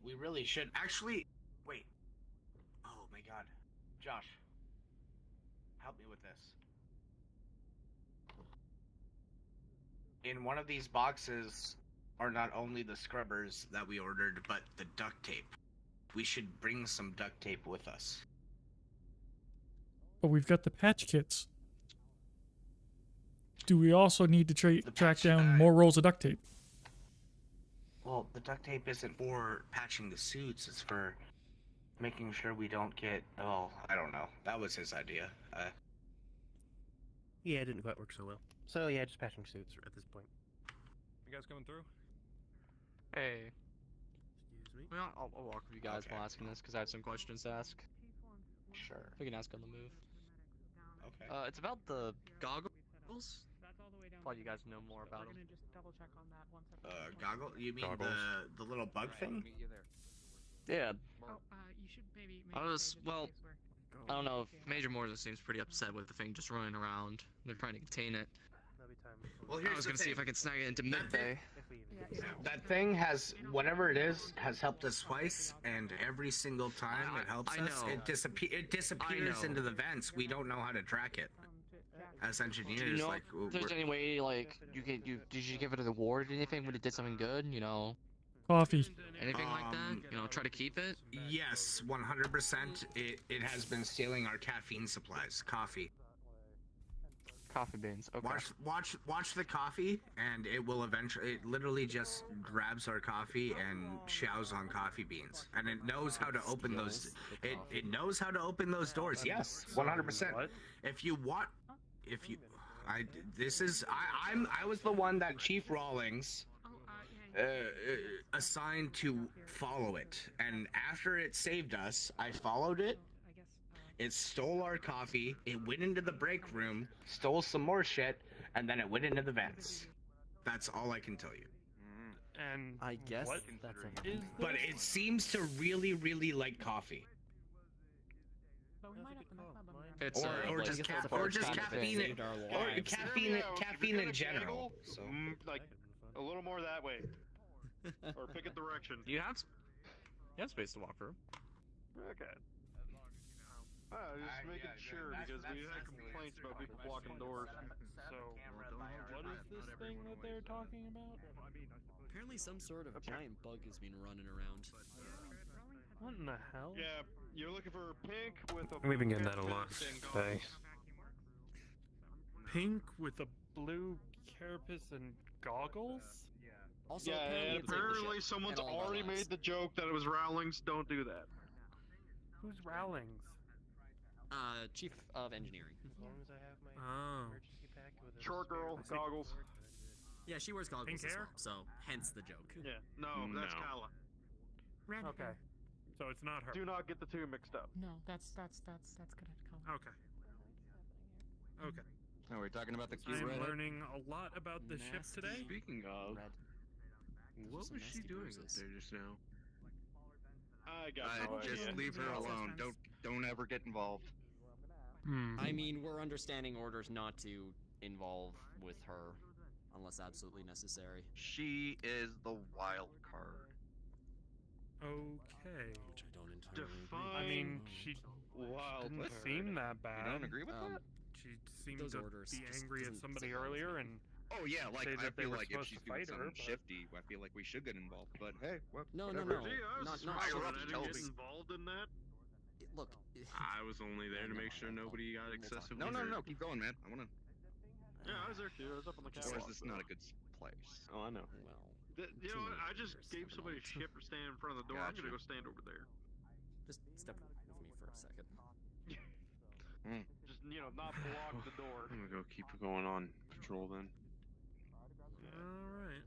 We really should. Actually, wait. Oh my god. Josh. Help me with this. In one of these boxes are not only the scrubbers that we ordered, but the duct tape. We should bring some duct tape with us. But we've got the patch kits. Do we also need to track down more rolls of duct tape? Well, the duct tape isn't for patching the suits, it's for making sure we don't get... Oh, I don't know. That was his idea. Yeah, it didn't quite work so well. So yeah, just patching suits at this point. You guys coming through? Hey. Excuse me. Well, I'll walk with you guys Okay. while asking this because I have some questions to ask. Sure. We can ask on the move. Okay. It's about the goggles. That's all the way down. Thought you guys know more about We're them. gonna just double check on that once. I Goggle? You mean Goggles. the little bug thing? Yeah. Oh, you should maybe. I was save it in well. case I don't know if Major Morza seems pretty upset with the thing just running around. They're trying to contain it. Well, I was gonna see if I could snag it into mid bay. That thing has, whatever it is, has helped us twice, and every single time it helps us, it disappears into the vents. We don't know how to track it. As engineers, Do you know like, if there's any way, like, did you give it an award or anything when it did something good, you know? Coffee. Anything like that? You know, try to keep it? Yes, 100%. It has been stealing our caffeine supplies. Coffee. Coffee beans. Okay. Watch the coffee, and it will eventually. It literally just grabs our coffee and chows on coffee beans, and it knows how to open those. It knows how to open those doors. Yes, 100%. If you want, I was the one that Chief Rawlings assigned to follow it, and after it saved us, I followed it. It stole our coffee, it went into the break room, stole some more shit, and then it went into the vents. That's all I can tell you. And I guess that's a But it seems to really, really like coffee. It's or just caffeine, or caffeine in general. So. Like a little more that way, or pick a direction. You have space to walk through. Okay. Just making sure because we had complaints about people blocking doors. So, what is this thing that they're talking about? Apparently, some sort of giant bug has been running around. What in the hell? Yeah, you're looking for pink with a. We've been getting that a lot today. Pink with a blue carapace and goggles? Also, yeah, apparently someone's already made the joke that it was Rowlings. Don't do that. Who's Rowlings? Chief of Engineering. As long as I have my emergency pack with a short girl, goggles. Yeah, she wears goggles Pink as hair? well, so hence the joke. Yeah, no, that's Kala. Red Okay. hair. So it's not her. Do not get the two mixed up. No, that's good color. Okay. Okay. Oh, we're talking about the I cute am red. learning a lot about the ship today. Speaking of, what was she doing up there just now? I got no just idea. leave her alone. Don't ever get involved. I mean, we're understanding orders not to involve with her unless absolutely necessary. She is the wild card. Okay. Which I don't entirely I mean, she wild didn't card. seem that bad. You don't agree with that? She seemed Those to orders be just angry at doesn't somebody surprise me. earlier and Oh yeah, like say I that they feel were like if supposed she's to doing fight her, something but- shifty, I feel like we should get involved. But hey, well, No, whatever. no. Gee, I was Not surprised sure. that I didn't get Chelsea. involved in that. Look, I was only there to make sure nobody got excessively No, hurt. keep going, man. I wanna. Yeah, I was there too. I was up on the Or catwalk. is this not a good place? Oh, I know. well, You know what? I just gave somebody shit for standing in front of the door. I'm Gotcha. gonna go stand over there. just step with me for a second. Just not block the door. I'm gonna go keep going on patrol then. Alright.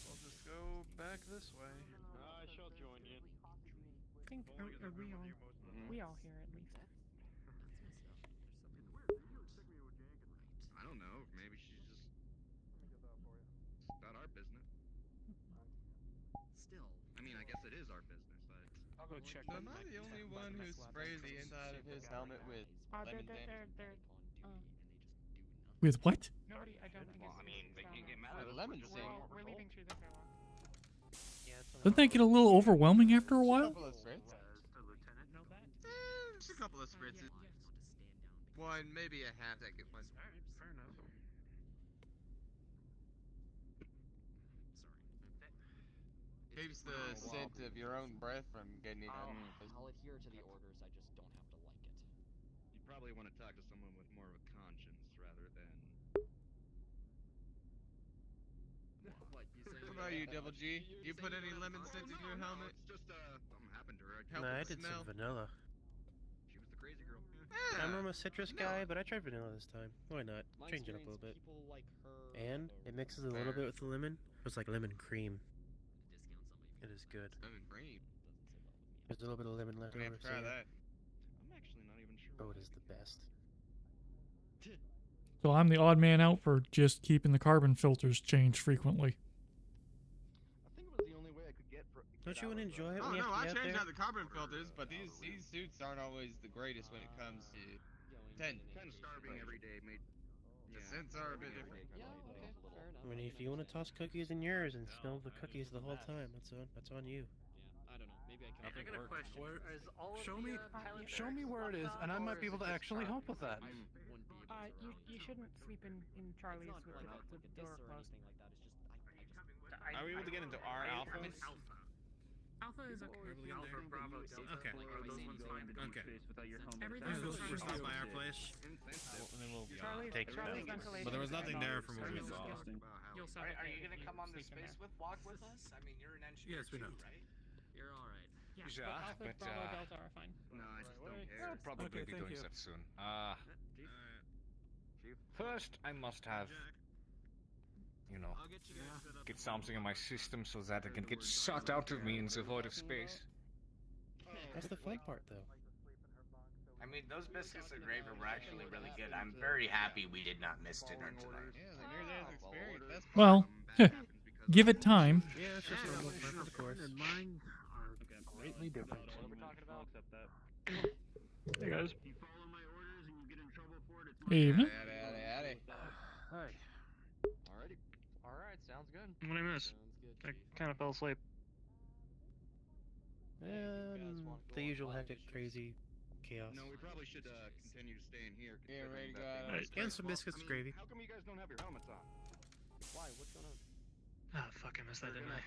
I'll just go back this way. I shall join you. I think are we all here at least? I don't know. Maybe she's just about our business. Still. I mean, I guess it is our business, but. I'll go check. Am I the only one who sprayed the inside of his helmet with lemon They're With what? nobody. I don't. Well, I mean, they can't get mad With at lemon us. stain. We're leaving through this airlock. Doesn't that get a little overwhelming after a while? Couple of spritz. Does the lieutenant know that? Just a couple of spritzes. One, maybe a half-second one. Alright, fair enough. Keeps the scent of your own breath from getting on. I'll adhere to the orders, I just don't have to like it. You probably want to talk to someone with more of a conscience rather than. What, you say? What about you, Double G? You put any lemon scent in your helmet? It's just something happened to her. Help No, I with did smell? some vanilla. She was the crazy girl. I'm a citrus guy, but I tried vanilla this time. Why not? My Change it up a experience, little bit. people like her And have it mixes a little bit with the lemon. It's like lemon cream. It is good. Lemon cream. There's a little bit of lemon left I'm gonna over. have to try so yeah. that. I'm actually not even sure. Oh, it is the best. So I'm the odd man out for just keeping the carbon filters changed frequently. I think it was the only way I could get. Don't you want to enjoy it Oh when you no, have I to get changed out out the carbon filters, but these suits aren't always the greatest when it comes to 10 starving every day made. The scents are a bit different. there? I mean, if you want to toss cookies in yours and smell the cookies the whole time, that's on you. I don't know. Maybe I can. I got a question. Is all of Show the, me, pilot show me where it is, and I might be able to actually help with that. You shouldn't sleep in Charlie's with the door closed. Are we able to get into our alpha? Alpha is okay. Alpha, Bravo, Delta. Okay. Okay. Everything's We're fine. stopped by our place. And then we'll take it Charlie's back. ventilation But there was is nothing turned there off, from so what we you'll- saw. You'll Are you gonna suffocate come on the sleeping space there. walk with us? I mean, you're an engineer Yes, we too, know. right? You're all right. Yeah, Yeah, Alpha, but, Bravo, Delta are fine. No, I just don't We'll care. We'll probably Okay, be thank doing you. that soon. First, I must have, get something in my system so that it can get sucked out of me in the void of space. That's the fun part, though. I mean, those biscuits and gravy were actually really good. I'm very happy we did not miss dinner tonight. Yeah, the near death experience. That's Well, give it time. Yeah, it's just normal part of the course. And mine are greatly different. What are we talking about? Accept that. Hey guys. You follow my orders and you get in trouble for it. It's my Evening. Howdy. Hi. Alrighty. Alright, sounds good. What did I miss? Sounds good. I kind of fell asleep. The usual hectic, crazy chaos. No, we probably should continue to stay in here. Yeah, ready to go considering out. that Right. And some biscuits and gravy. How come you guys don't have your helmets on? Why? What's going on? Ah, fuck, I missed that, didn't I?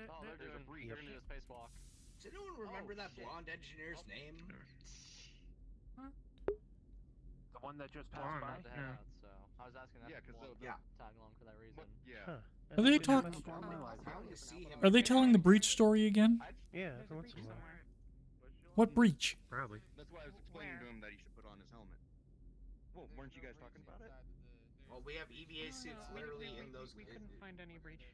Oh, they're There's a breach. They're gonna do a spacewalk. Does anyone remember that blonde engineer's name? The one that just Blonde, passed by. To head yeah. out, so I was asking that. Yeah, 'cause we'll yeah. tag along for that reason. Yeah. Huh. Are they That's talk- good. I want to see him. Are they telling the breach story again? Yeah, There's a once breach in a while. somewhere. What breach? Probably. That's why I was explaining to him that he should put on his helmet. Well, weren't you guys talking about it? Well, we have EVA suits literally in those. We couldn't find any breach.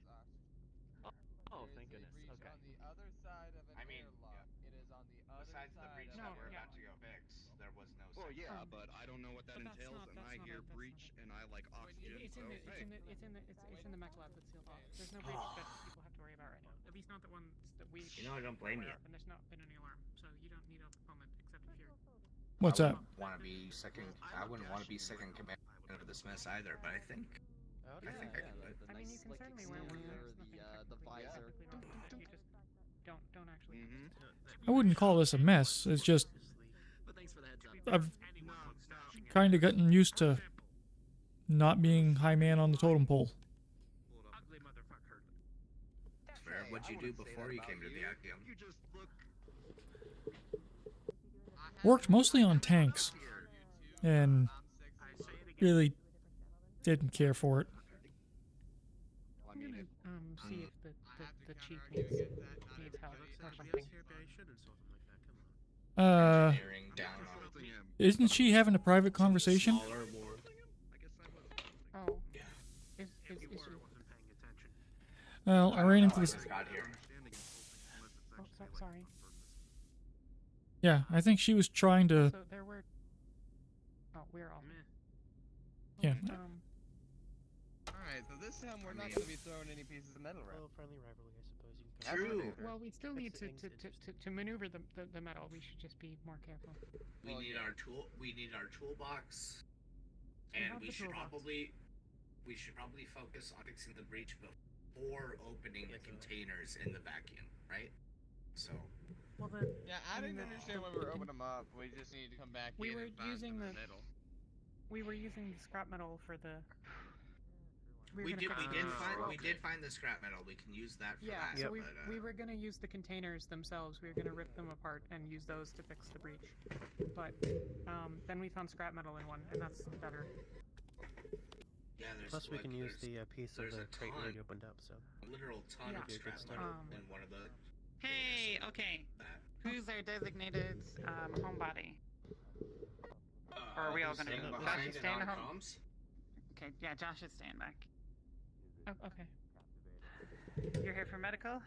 Oh, thank goodness. Okay. On the other side of an I mean, airlock. It is on the other Besides the side breach of No, that we're yeah. about to go fix, there was no. Well, such yeah, thing. but I don't know what that But that's entails, not- and that's I not hear it, that's breach, not and I like oxygen. It's so in the mech lab that's sealed off. There's no breach that people have to worry about right now. At least not the ones that we. You know, I don't blame you. And there's not been any alarm, so you don't need a helmet except if you're. What's that? Want to be second? I wouldn't want to be second command of this mess either, but I think. I think I can do it. I mean, you can certainly wear one. There's nothing the visor. technically wrong with it. You just don't actually. I wouldn't call this a mess. It's just But thanks for the heads up. I've kind of gotten used to not being high man on the totem pole. Ugly motherfucker. Fair. What'd you do before you came to the Axiom? You just look. Worked mostly on tanks, and really didn't care for it. I'm gonna see if the chief needs help or something. Bearing down on Isn't she having a private conversation? smaller ward. Oh. Is she? Well, I ran into I this. just got here. Oh, sorry. Yeah, I think she was trying to. So there were. Oh, we're all. Yeah. Alright, so this time we're not going to be throwing any pieces of metal around. Well, friendly rivalry, I suppose you can call it. Well, we still need to Fix things. maneuver the metal. We should just be more careful. We need our tool. We need our toolbox, We and have we the should toolbox. probably focus on fixing the breach before opening the containers in the vacuum, right? So. Well, then. Yeah, I didn't understand why we were opening them up. We just need to come back We in were and find using some the. metal. We were using the scrap metal for the. We were did gonna find the scrap metal. We can use that for Yeah, that. so But, we were gonna use the containers themselves. We were gonna rip them apart and use those to fix the breach. But then we found scrap metal in one, and that's better. yeah, there's Plus, we like, can use there's the piece of there's the a crate we ton. already opened up, so. a literal ton Yeah. of Be a good scrap start. metal in one of the. Hey, okay. Who's our designated homebody? Or are we all gonna staying be? Josh behind is and staying on at home. comms? Okay, yeah, Josh is staying back. Oh, okay. You're here for medical?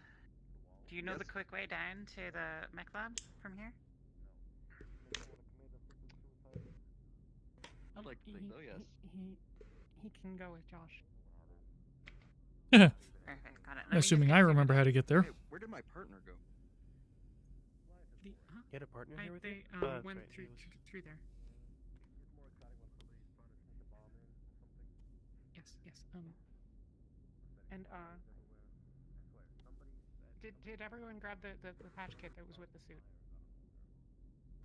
Do you know Yes. the quick way down to the mech lab from here? I'd like to think so, yes. He can go with Josh. Perfect, got it. Let me Assuming just I get you- remember how to get there. Hey, where did did my partner go? Get a partner I, here with they you? went That's right, through he was- through there. Yes, yes. And did everyone grab the patch kit that was with the suit?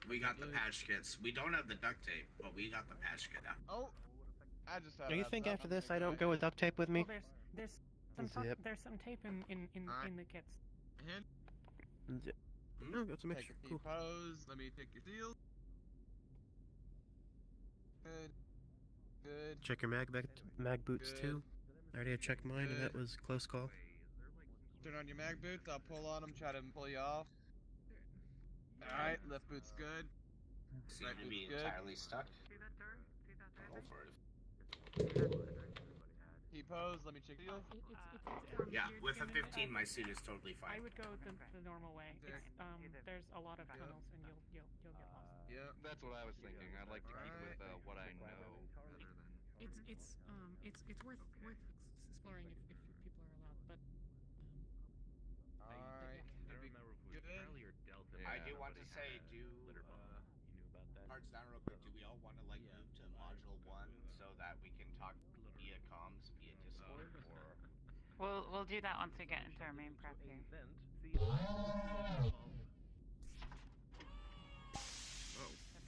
We got the patch kits. We don't have the duct tape, but we got the patch kit out. Oh, I just had. Do you a think heads up, after I'm this gonna I don't go go with duct tape with me? Well, there's some tape in the kits. ahead. Zip. No, that's a Take mixture. a Cool. pose. Let me take your seal. Good. Good. Check your mag boots too. I already had checked mine, and that was close call. Turn on your mag boots. I'll pull on them. Try to pull you off. All right. Left boot's good. Seem Right to boot's be good. entirely stuck. Go for it. T-pose. Let me check seal. Yeah, You're with a gonna, 15, my suit is totally I fine. would go the normal way. There's a lot of tunnels, and you'll get lost. Yeah. That's what I was thinking. I'd like to keep with what I know rather than. It's worth exploring if people are allowed, but Alright. I do want to say, parts down real quick. Do we all want to like move to module 1 so that we can talk via comms via Discord, or? We'll do that once we get into our main prep here.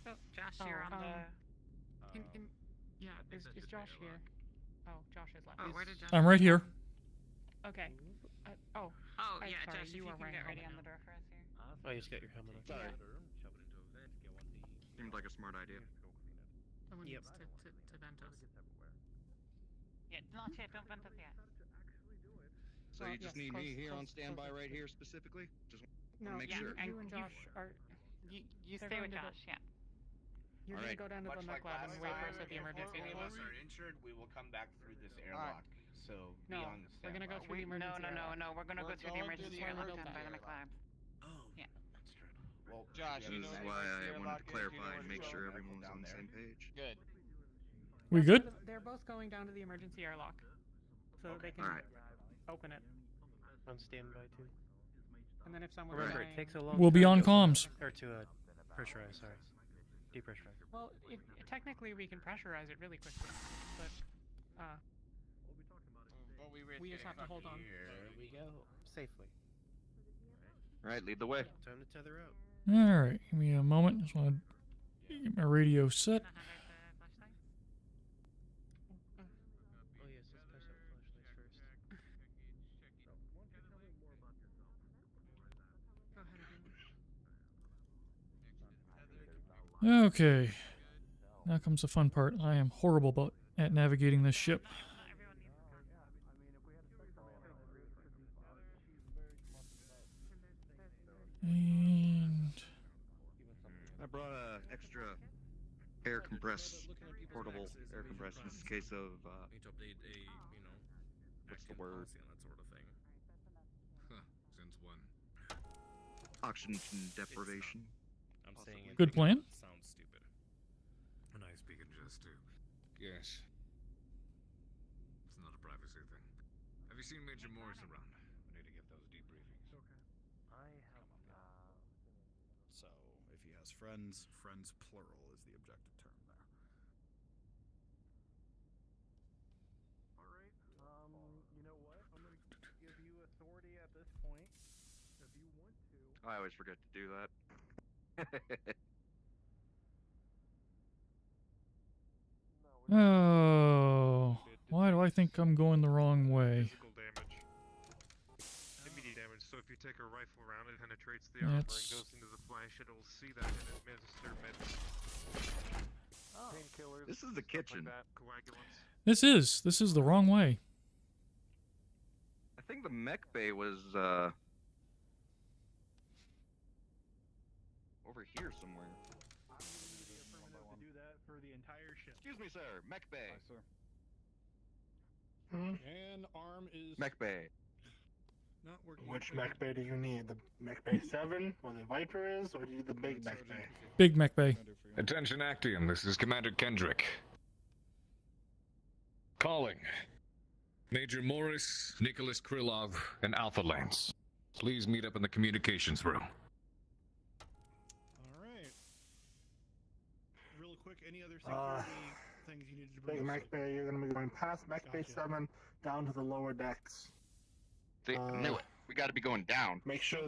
So, Josh, you're on the. Yeah, is Josh here? Oh, Josh is left. Oh, where did Josh? I'm right here. Okay. Oh, I'm yeah, sorry, Josh, if you are can get ready helmet on the door for us here. Oh, you just got your helmet on. Sorry. Seemed like a smart idea. Someone needs to vent us. Yeah, not yet. Don't vent us yet. So you just need me here on standby right here specifically? Just No, make yeah, sure. you and Josh are. You They're stay going with to Josh, yeah. You're Alright. gonna go down to the Much mech like lab last and wait for us time, at the emergency if any of airlock. us are injured, we will come back through this airlock. So be No, on the we're gonna go standby. through the emergency airlock. No. We're gonna go through the going emergency through the airlock emergency down by the airlock. mech lab. Oh, Yeah. that's true. Well, Josh, This you is know why where I the wanted to airlock is, clarify you know and where make to sure go. everyone was on the same page. Good. We good? They're both going down to the emergency airlock, so they can Alright. open it. On standby too. And then if someone's Remember, dying, it takes a long We'll be time on to open comms. up- Or to pressurize, sorry. Depressurize. well, technically we can pressurize it really quickly, but But we just have to hold on. Here we go. Safely. Alright, lead the way. Time to tether out. Alright, give me a moment. Just want to get my radio set. Oh yes, let's press out flashlights first. Okay. Now comes the fun part. I am horrible at navigating this ship. And I brought a extra air compressed portable air compressor in case of what's the word? Since when? Oxygen deprivation. I'm saying it Good plan. sounds stupid. And I speak in jest too. Yes. It's not a privacy thing. Have you seen Major Morris around? We need to get those debriefings. I have So, if he has friends, friends plural is the objective term there. Alright, you know what? I'm gonna give you authority at this point. If you want to. I always forget to do that. oh, why do I think I'm going the wrong way? Physical damage. Immediate damage, so if you take a rifle round, it penetrates the armor and That's- goes into the flesh, it'll see that and administer meds. Painkillers. This is the kitchen. Coagulants. This is the wrong way. I think the mech bay was over here somewhere. To do that for the entire ship. Excuse me, sir. Mech bay. sir. And arm is Mech bay. not working. Which mech bay do you need? The mech bay 7, where the Viper is, or do you need the big mech bay? Big mech bay. Attention Actium, this is Commander Kendrick. Calling. Major Morris, Nicholas Krylov, and Alpha Lance. Please meet up in the communications room. All right. Real quick, any other security things you needed to bring Big up? mech bay, you're gonna be going past mech bay 7 down to the lower decks. Knew it. We got to be going down. Make sure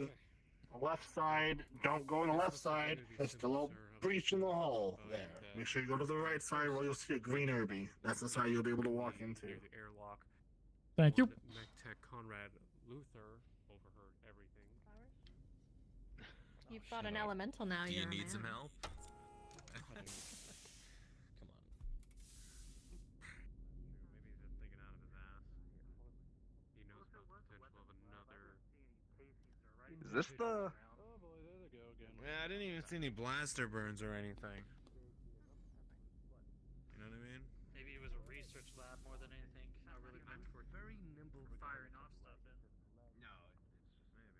the left side, don't go on the left side. There's the little breach in the hull there. Make sure you go to the right side where you'll see a green Irby. That's the side you'll be able to walk into. The airlock. Thank you. MechTech Conrad Luther overheard everything. You've got an elemental now. Do you you're a need man. some help? Come on. Maybe he's just thinking out of his ass. He knows about the potential of another. Is this the? Oh boy, there they go again. Yeah, I didn't even see any blaster burns or anything. You know what I mean? Maybe it was a research lab more than anything. Not really meant for very nimble firing off stuff. No, it's just maybe.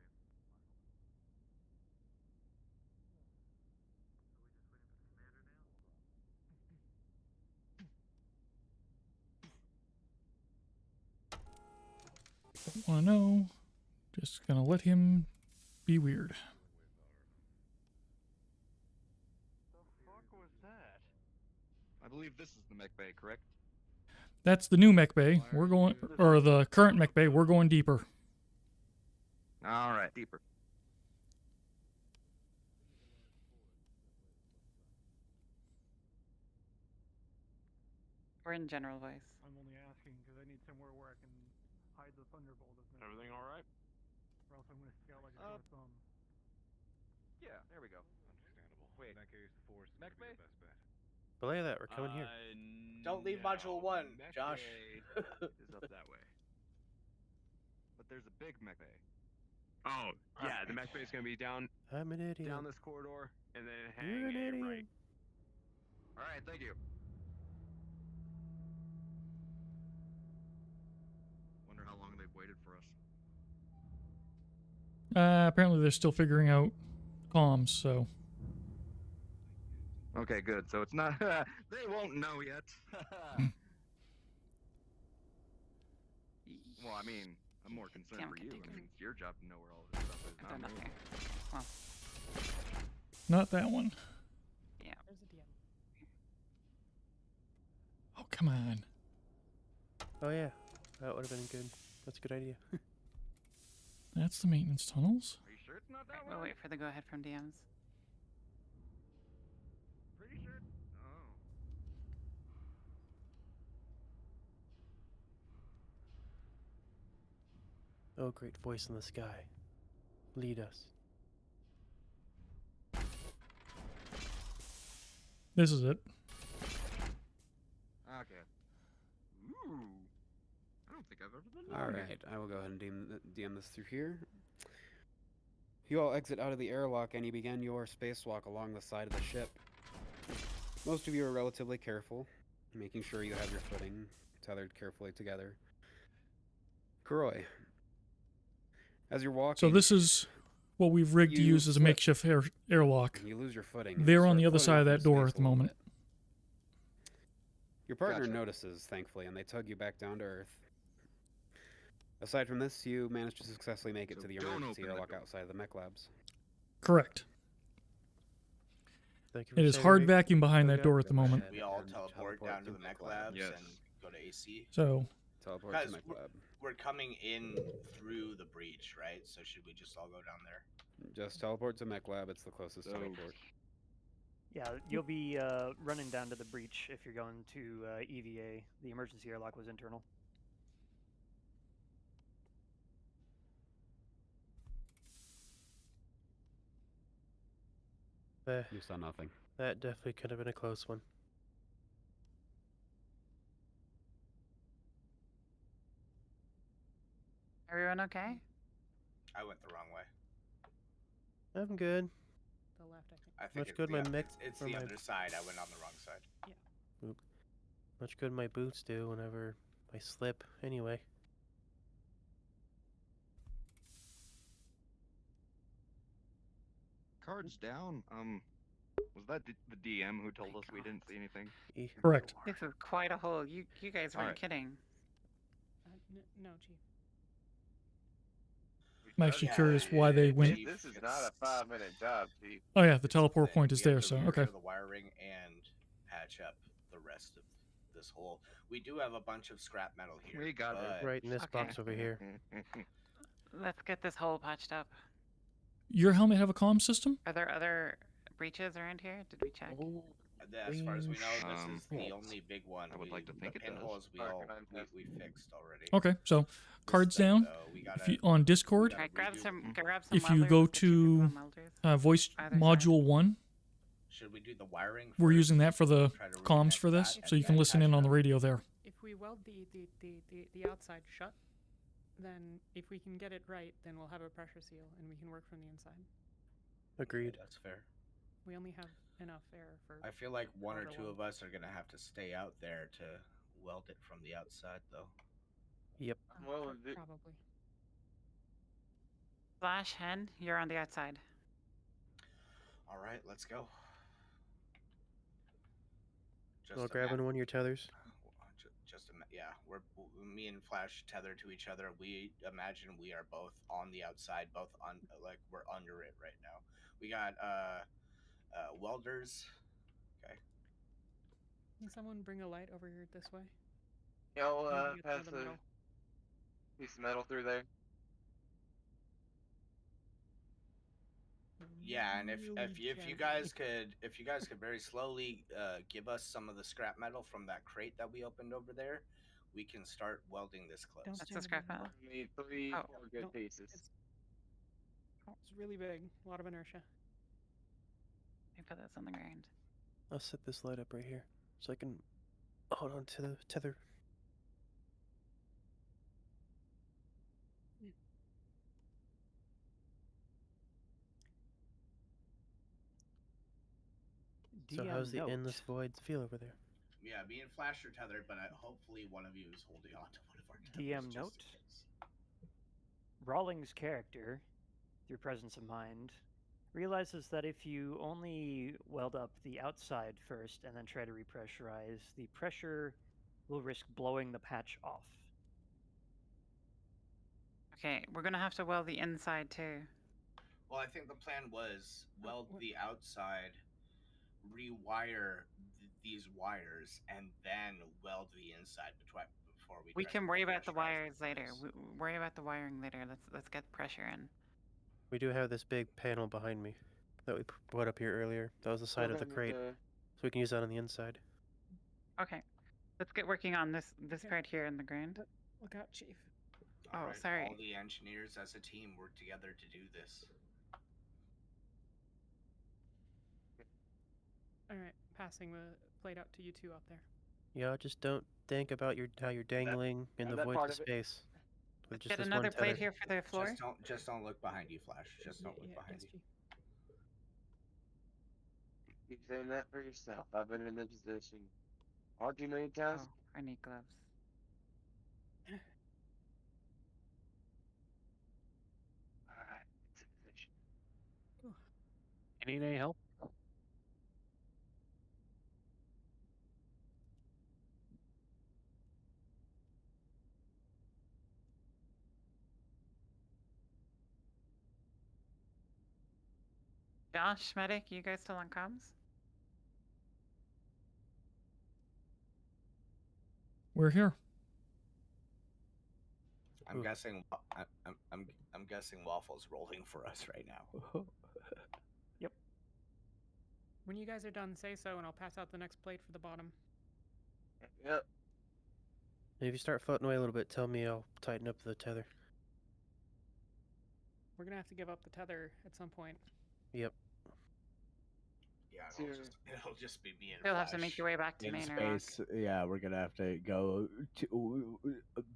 Don't want to know. Just gonna let him be weird. The fuck was that? I believe this is the mech bay, correct? That's the new mech bay. We're going, or the current mech bay. We're going deeper. All right, deeper. Or in general voice. I'm only asking because I need somewhere where I can hide the thunderbolt. Everything all right? Or else I'm gonna scout like a sore thumb. Yeah, there we go. Understandable. Wait. In that case, the force Mech would be bay? the best bet. But look at that, we're coming here. Don't leave module 1, Josh. Is up that way. But there's a big mech bay. Oh, yeah, the mech bay is going to be down I'm an idiot. down this corridor and then You're hang an a idiot. right. All right, thank you. Wonder how long they've waited for us. Apparently they're still figuring out comms, so. Okay, good. So it's not. They won't know yet. Well, I mean, I'm more concerned for you. I mean, it's your job to know where all this stuff is, not me. Well, Not that one. yeah. There's a DM. Oh, come on. Oh yeah, that would have been good. That's a good idea. That's the maintenance tunnels. Are you sure it's not that We'll one? wait for the go ahead from DMs. Pretty sure. Oh. Oh, great voice in the sky. Lead us. This is it. Okay. Ooh. I don't think I've ever been. Alright, I will go ahead and DM this through here. You all exit out of the airlock and you begin your spacewalk along the side of the ship. Most of you are relatively careful, making sure you have your footing tethered carefully together. Kuroi, as you're walking... So this is what we've rigged to You use as a slip. makeshift airlock. You lose your footing. and They're you on the start other floating side of through that door space at the a little moment. bit. Your partner Gotcha. notices, thankfully, and they tug you back down to Earth. Aside from this, you manage to successfully make it So to the don't emergency open the airlock door. outside of the mech labs. Correct. Thank you for It is saving hard me. vacuum behind that Okay. door at the moment. We all And teleport down to the mech labs Yes. and go to AC. So, Teleport to Guys, mech lab. we're coming in through the breach, right? So should we just all go down there? Just teleport to mech lab, it's the closest So- teleport. Yeah, you'll be running down to the breach if you're going to EVA. The emergency airlock was internal. You saw nothing. That definitely could have been a close one. Everyone okay? I went the wrong way. I'm good. The left, I think. I think Much it's good the, my mech it's or the my- other side. I went on the wrong side. Much good my boots do whenever I slip. Anyway. Cards down. Was that the DM who told us we didn't see anything? correct. This is quite a hole. You guys weren't Alright. kidding. No, Chief. I'm actually curious why they went. This is not a 5-minute job, Chief. Oh yeah, the teleport point is We have there, to so repair okay. the wiring and patch up the rest of this hole. We do have a bunch of scrap metal here. We got but... it right in this box over here. Let's get this hole patched up. Your helmet have a comm system? Are there other breaches around here? Did we check? As far as we know, this is the only big one. I would like to think the it does. pinholes we fixed already. Okay, so cards down. If you, on Discord, Alright, grab some if you go to voice module 1, should we do the wiring? we're using that for the comms for this, so you can listen in on the radio there. If we weld the outside shut, then if we can get it right, then we'll have a pressure seal and we can work from the inside. Agreed. That's fair. We only have enough air for. I feel like one or quarter two of us are gonna have to stay out there to weld it from the outside, though. Yep. Well, Probably. Flash, Hen, you're on the outside. All right, let's go. Well, grabbing one of your tethers. Yeah, me and Flash tethered to each other. We imagine we are both on the outside, like we're under it right now. We got welders. Okay. Can someone bring a light over here this way? Y'all Maybe get pass through the a middle. piece of metal through there. Yeah, and if you guys could very slowly give us some of the scrap metal from that crate that we opened over there, we can start welding this close. That's the scrap metal. We need 3 Oh, 4 good pieces. It's really big. A lot of inertia. I put this on the ground. I'll set this light up right here so I can hold on to the tether. So how's the endless void feel over there? Yeah, me and Flash are tethered, but hopefully one of you is holding on to one of our tethers. DM just note. in case. Rawlings' character, through presence of mind, realizes that if you only weld up the outside first and then try to repressurize, the pressure will risk blowing the patch off. Okay, we're gonna have to weld the inside too. Well, I think the plan was weld the outside, rewire these wires, and then weld the inside before we. We try can to worry about the pressurize wires the later. place. Worry about the wiring later. Let's get pressure in. We do have this big panel behind me that we put up here earlier. That was the side of the crate, so we can use that on the inside. Okay, let's get working on this part here in the ground. Look out, Chief. All Oh, right, sorry. All the engineers as a team work together to do this. Alright, passing the plate out to you two up there. Yeah, just don't think about how you're dangling in the that void part of of it. space. With just Get this another one plate tether. here for the floor. Just don't look behind you, Flash. Just don't look behind you. Keep saying that for yourself. I've been in this position far too many times. Oh, I need gloves. Alright, it's in position. You need any help? Josh, Medic, you guys still on comms? We're here. I'm guessing. I'm guessing Waffle's rolling for us right now. Yep. When you guys are done, say so, and I'll pass out the next plate for the bottom. Yep. If you start floating away a little bit, tell me, I'll tighten up the tether. We're gonna have to give up the tether at some point. Yep. Yeah, it'll just be me and You'll have to Flash make your way back to In main airlock. space, yeah, we're gonna have to go to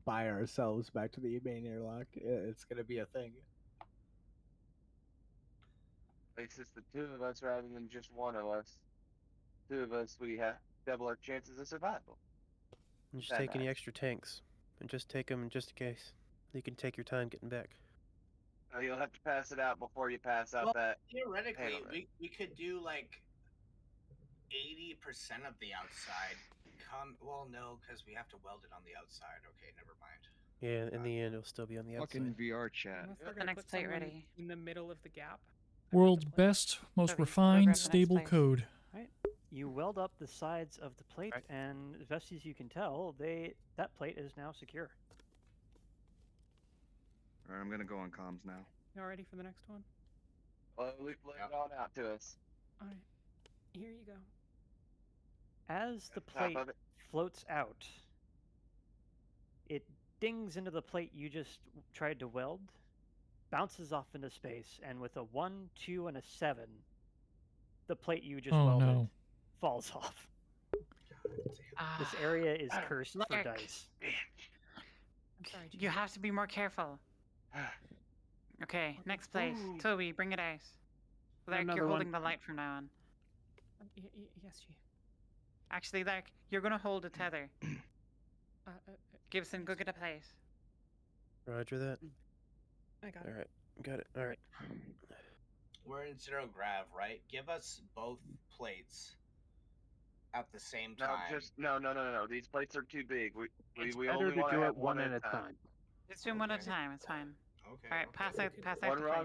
by ourselves back to the main airlock. It's gonna be a thing. At least it's the 2 of us rather than just 1 of us. 2 of us, we have double our chances of survival. And just That take any nice. extra tanks. And just take them just in case. You can take your time getting back. You'll have to pass it out before you pass out Well, that. theoretically, panel there. we could do like 80% of the outside. Well, no, because we have to weld it on the outside. Okay, never mind. Yeah, in the end, it'll still be on the outside. Fucking VRChat. Unless they're The gonna next put plate someone ready. in the middle of the gap. World's best, most Toby, go grab refined, the next stable plate. code. Right. You weld up the sides of the plate, and as best as you can tell, that plate is now secure. Alright, I'm gonna go on comms now. Y'all ready for the next one? Slowly float it on out to us. All right. Here you go. As the Top plate of it. floats out, it dings into the plate you just tried to weld, bounces off into space, and with a 1, 2, and a 7, the plate you just Oh, welded no. falls off. This area is cursed for Lark. dice. I'm sorry. You have to be more careful. Okay, next place. Toby, bring it out. Lark, Another you're one. holding the light from now on. Yes, Chief. Actually, Lark, you're gonna hold a tether. Gibson, go get a plate. Roger that. I got All right, got it. All right. We're in zero grav, right? Give us both plates at the same No, time. no. These plates are too big. We better only to want do to it have one at a time. Just do them one at a time. It's fine. Okay. All right, pass out One the plate. wrong, All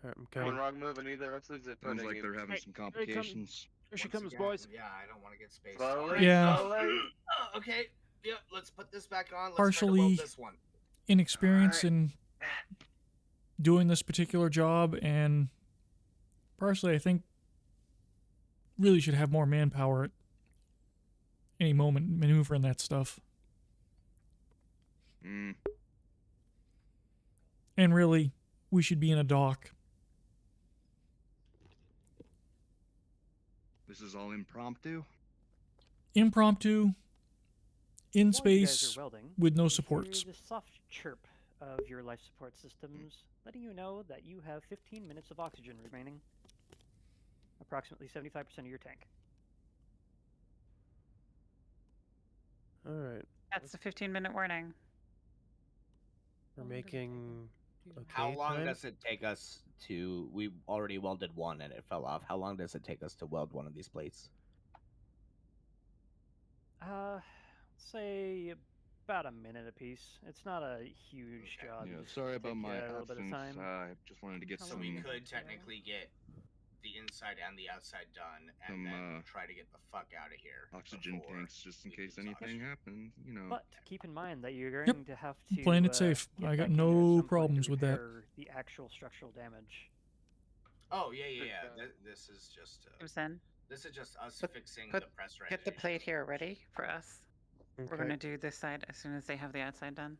right, I'm one coming. wrong move, and either of us lose it. Sounds like they're having some complications. Here she Once comes, again, boys. Yeah, I don't want to get space. Slowly, Yeah. slowly. Oh, okay. Yeah, let's put this back on. Let's Partially try to weld this one. inexperience in doing this particular job, and partially I think really should have more manpower at any moment maneuvering that stuff. Mm. And really, we should be in a dock. This is all impromptu? Impromptu, in While you guys space, are welding, with no you supports. hear the soft chirp of your life support systems, letting you know that you have 15 minutes of oxygen remaining. Approximately 75% of your tank. All right. That's the 15-minute warning. We're making. Okay. How long time? does it take us to? We already welded one and it fell off. How long does it take us to weld one of these plates? Say about a minute apiece. It's not a huge job. Yeah, Just sorry about take my a little bit of absence. time. I just wanted to get So some. we could technically get the inside and the outside done, and Some, then try to get the fuck out of here. oxygen before tanks just in we case lose anything oxygen. happens, you know. But keep in mind that you're Yep. going to have to Playing it safe. get I got back in there at no some point to problems with that. repair the actual structural damage. Oh yeah. This is just. Gibson, This is just us fixing put- the pressurization. get the plate here ready for us. We're Okay. gonna do this side as soon as they have the outside done.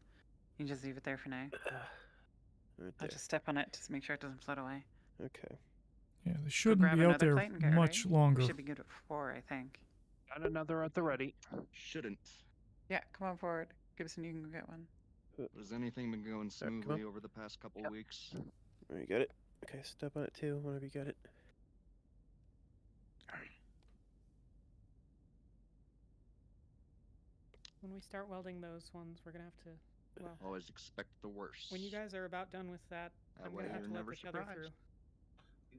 You just leave it there for now. Right I'll there. just step on it to make sure it doesn't float away. Okay. Yeah, they Go shouldn't grab be out another there plate and get much ready. longer. We should be good at 4, I think. Got another at the ready. Shouldn't. Yeah, come on forward. Gibson, you can go get one. Has anything been going come on. smoothly over the past couple weeks? All right, you got it. Okay, step on it too. Whenever you got it. When we start welding those ones, we're gonna have to. Well, Always expect the worst. when you guys are about done with that, That I'm way gonna have you're to let never the tether surprised. through.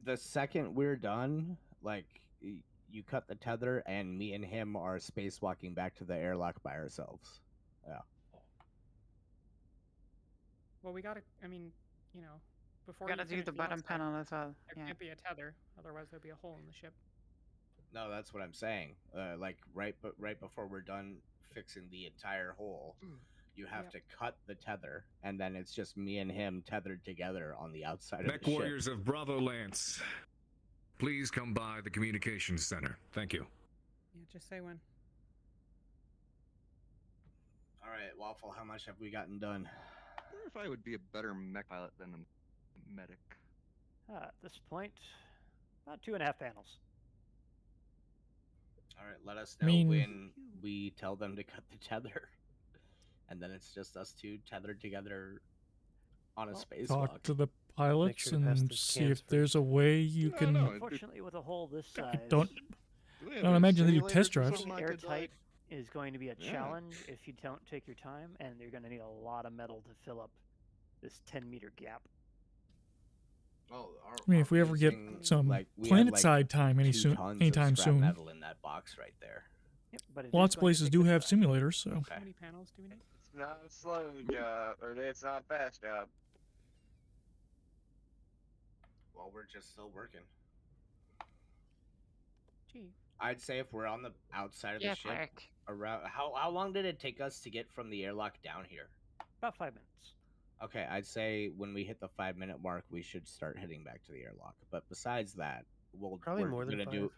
The second we're done, like you cut the tether, and me and him are spacewalking back to the airlock by ourselves. Yeah. Well, we gotta. I mean, you know, before Gotta you do finish the bottom outside, panel as well. There Yeah. can't be a tether, otherwise there'll be a hole in the ship. No, that's what I'm saying. Like right before we're done fixing the entire hole, you have Yep. to cut the tether, and then it's just me and him tethered together on the outside Mech of the ship. warriors of Bravo Lance, please come by the communications center. Thank you. Yeah, just say when. All right, Waffle. How much have we gotten done? I wonder if I would be a better mech pilot than a medic. At this point, about 2.5 panels. All right, let us I know mean- when we tell them to cut the tether, and then it's just us two tethered together on a spacewalk. Talk to the pilots sure to pass and the see scans if there's a way you No, can. no, Unfortunately, with a hole this size, Don't. Do we I have don't a imagine they do simulator test for drives. something I could, airtight is going to be a Yeah. challenge if you don't take your time, and you're going to need a lot of metal to fill up this 10-meter gap. Oh, I mean, if we ever get Using, some like, we had, planet like, side time 2 tons of anytime scrap soon. metal in that box right there. Yep, but it is Lots of going to places take do the have time. simulators, so. Okay. How many panels do we need? not a slow job, or it's not a fast job. Well, we're just still working. Gee. I'd say if we're on the outside of the Yeah, ship, Clark. around how long did it take us to get from the airlock down here? About 5 minutes. Okay, I'd say when we hit the 5-minute mark, we should start heading back to the airlock. But besides that, Probably we're more than gonna 5. do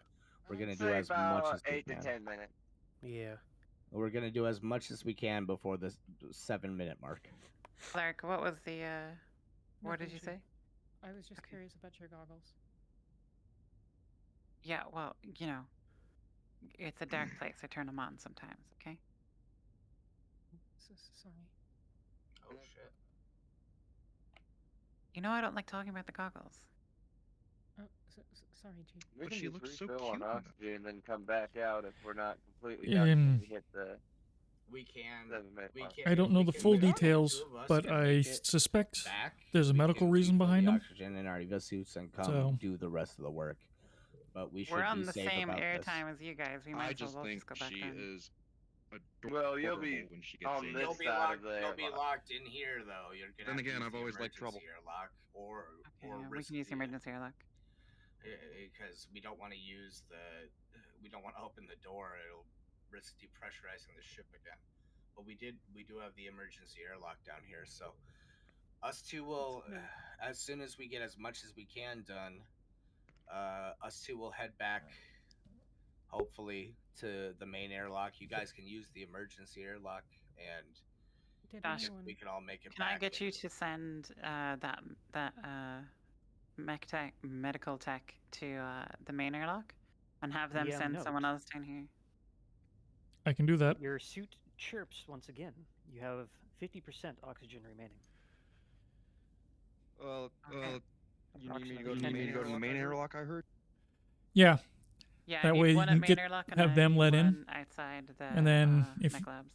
we're gonna do Say as much about as we 8 to can. 10 minutes. Yeah. We're gonna do as much as we can before the 7-minute mark. Clark, what was the what did Nothing, you Chief. say? I was just curious about your goggles. Yeah, well, you know, it's a dark place. I turn them on sometimes, okay? Sorry. Oh shit. You know I don't like talking about the goggles. Oh, sorry, Chief. We can she just looks so refill cute on in that. oxygen and then come back out if we're not completely done when we hit the We can. 7-minute mark. I don't know the full details, but I suspect there's a medical reason behind them. Oxygen in our EVA suits and come So- do the rest of the work. But we should We're on be the safe same about this. airtime as you guys. We I might as just well think just go back she then. is Well, you'll be adorable when she gets on in. this You'll be side locked. of the You'll be airlock. locked in here though. You're gonna. Then have to again, use I've the always liked trouble. emergency airlock or Yeah, we risk can use the emergency airlock. because we don't want to use the. We don't want to open the door. It'll risk depressurizing the ship again. But we do have the emergency airlock down here, so us two will, as soon as we get as much as we can done, us two will head back, hopefully, to the main airlock. You guys can use the emergency airlock, and Josh, we can all make it Can back. I get you to send that medical tech to the main airlock, and have them Yeah, send note. someone else down here? I can do that. Your suit chirps once again. You have 50% oxygen remaining. You need me to go to the main airlock, I heard? Yeah. Yeah, I That need way you one can at main get airlock and have I them need let in, one outside the and then if mech labs.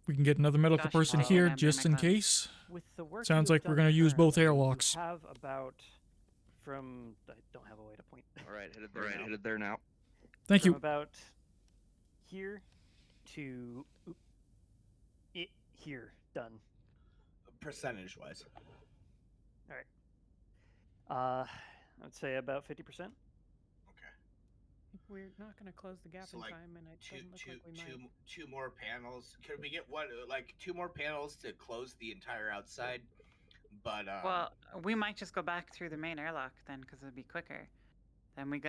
we can get another medical Josh, person take here them to just mech in labs. case. With the work Sounds you have like we're done gonna use both currently, airlocks. You have about from I don't have a way to point. All right, headed there now. Thank From you. about here to here done. Percentage wise. All right. I'd say about 50%. We're not going to close the gap So in like time, and it doesn't look like we might. two more panels. Could we get two more panels to close the entire outside? But Well, we might just go back through the main airlock then, because it'd be quicker. Then we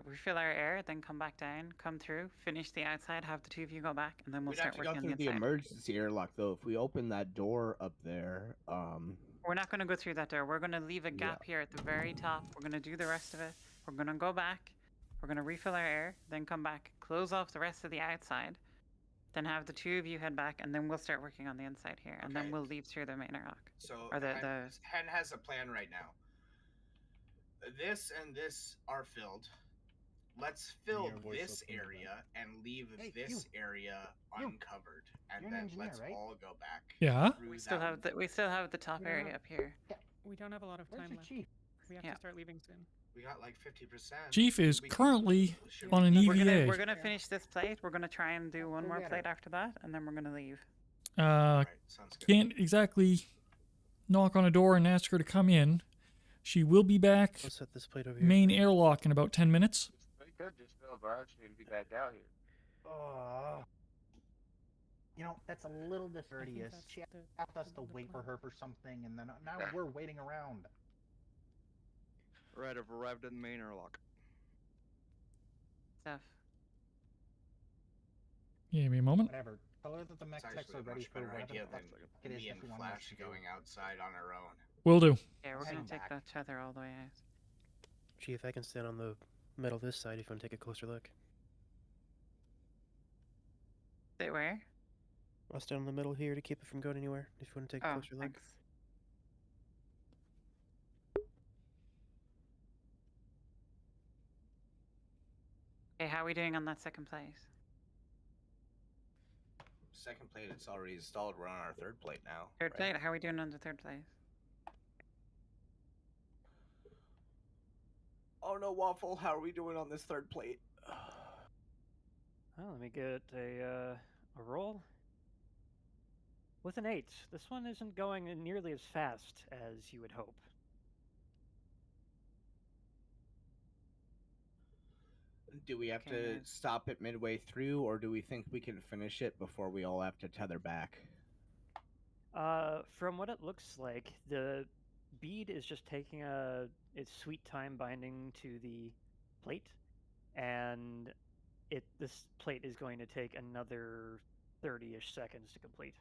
refill our air, then come back down, come through, finish the outside, have the two of you go back, and then we'll We'd start have to go working on through the the inside. emergency airlock though. If we open that door up there, We're not going to go through that door. We're going to leave a gap here at the very top. We're going to do the rest of it. We're going to go back. We're going to refill our air, then come back, close off the rest of the outside, then have the two of you head back, and then we'll start working on the inside here, and then Okay. we'll leave through the main airlock. so Or the Hen has a plan right now. This and this are filled. Let's fill your voice this opened up. area and leave Hey, this area uncovered, and You're an then engineer, let's right? all go back. Yeah. through we still that have the top area up here. We don't have a lot of Where's time your left. chief? We have Yeah. to start leaving soon. We got like 50%. Chief is We can- currently should on an we- EVA. We're gonna finish this plate. We're gonna try and do one more get her. plate after that, and then we're gonna leave. Sounds good. Can't exactly knock on a door and ask her to come in. She will be back Let's set this plate over here. main airlock in about 10 minutes. We could just fill our oxygen and be back out here. You know, that's a little discourteous. that's She the- asked us to the wait for plan. her for something, and then now we're waiting around. Alright, I've arrived at the main airlock. Stuff. Give me a moment. Whatever. Tell her that the mech It's techs actually are a ready much for better whatever idea the than fuck it is me that and she wants us Flash to do. going outside on our own. Will do. Yeah, we're Heading gonna take back. each other all the way out. Chief, I can stand on the metal this side if you want to take a closer look. Sit where? I'll stand on the middle here to keep it from going anywhere if you want to take a Oh, closer look. thanks. Okay, how are we doing on that second plate? Second plate, it's already installed. We're on our third plate now. Third right? plate? How are we doing on the third plate? Oh no, Waffle, how are we doing on this third plate? Well, let me get a roll. With an 8, this one isn't going nearly as fast as you would hope. Do we have to stop it midway through, or do we think we can finish it before we all have to tether back? From what it looks like, the bead is just taking its sweet time binding to the plate, and this plate is going to take another 30-ish seconds to complete.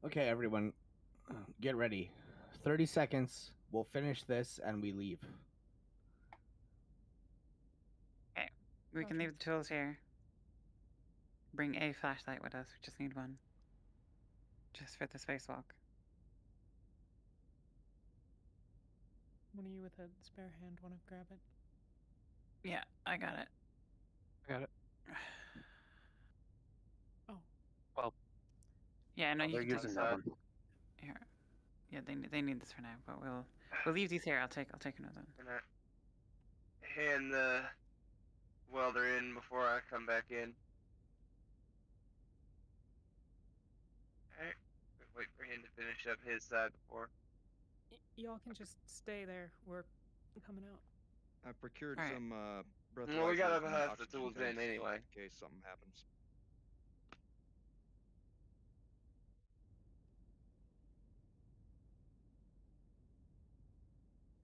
Okay, everyone, get ready. 30 seconds. We'll finish this and we leave. Okay, we can leave the tools here. Bring a flashlight with us. We just need one. Just for the spacewalk. One of you with a spare hand want to grab it? Yeah, I got it. I got it. Oh. Well. Yeah, no, you they're can using take that one. Here. Yeah, they need this for now, but we'll leave these here. I'll take another one. And I hand the welder in before I come back in. Alright. Wait for him to finish up his side before. Y'all can just stay there. We're coming out. I procured Alright. some Well, we gotta breathalyzers and have the oxygen tools in tanks anyway. in case something happens.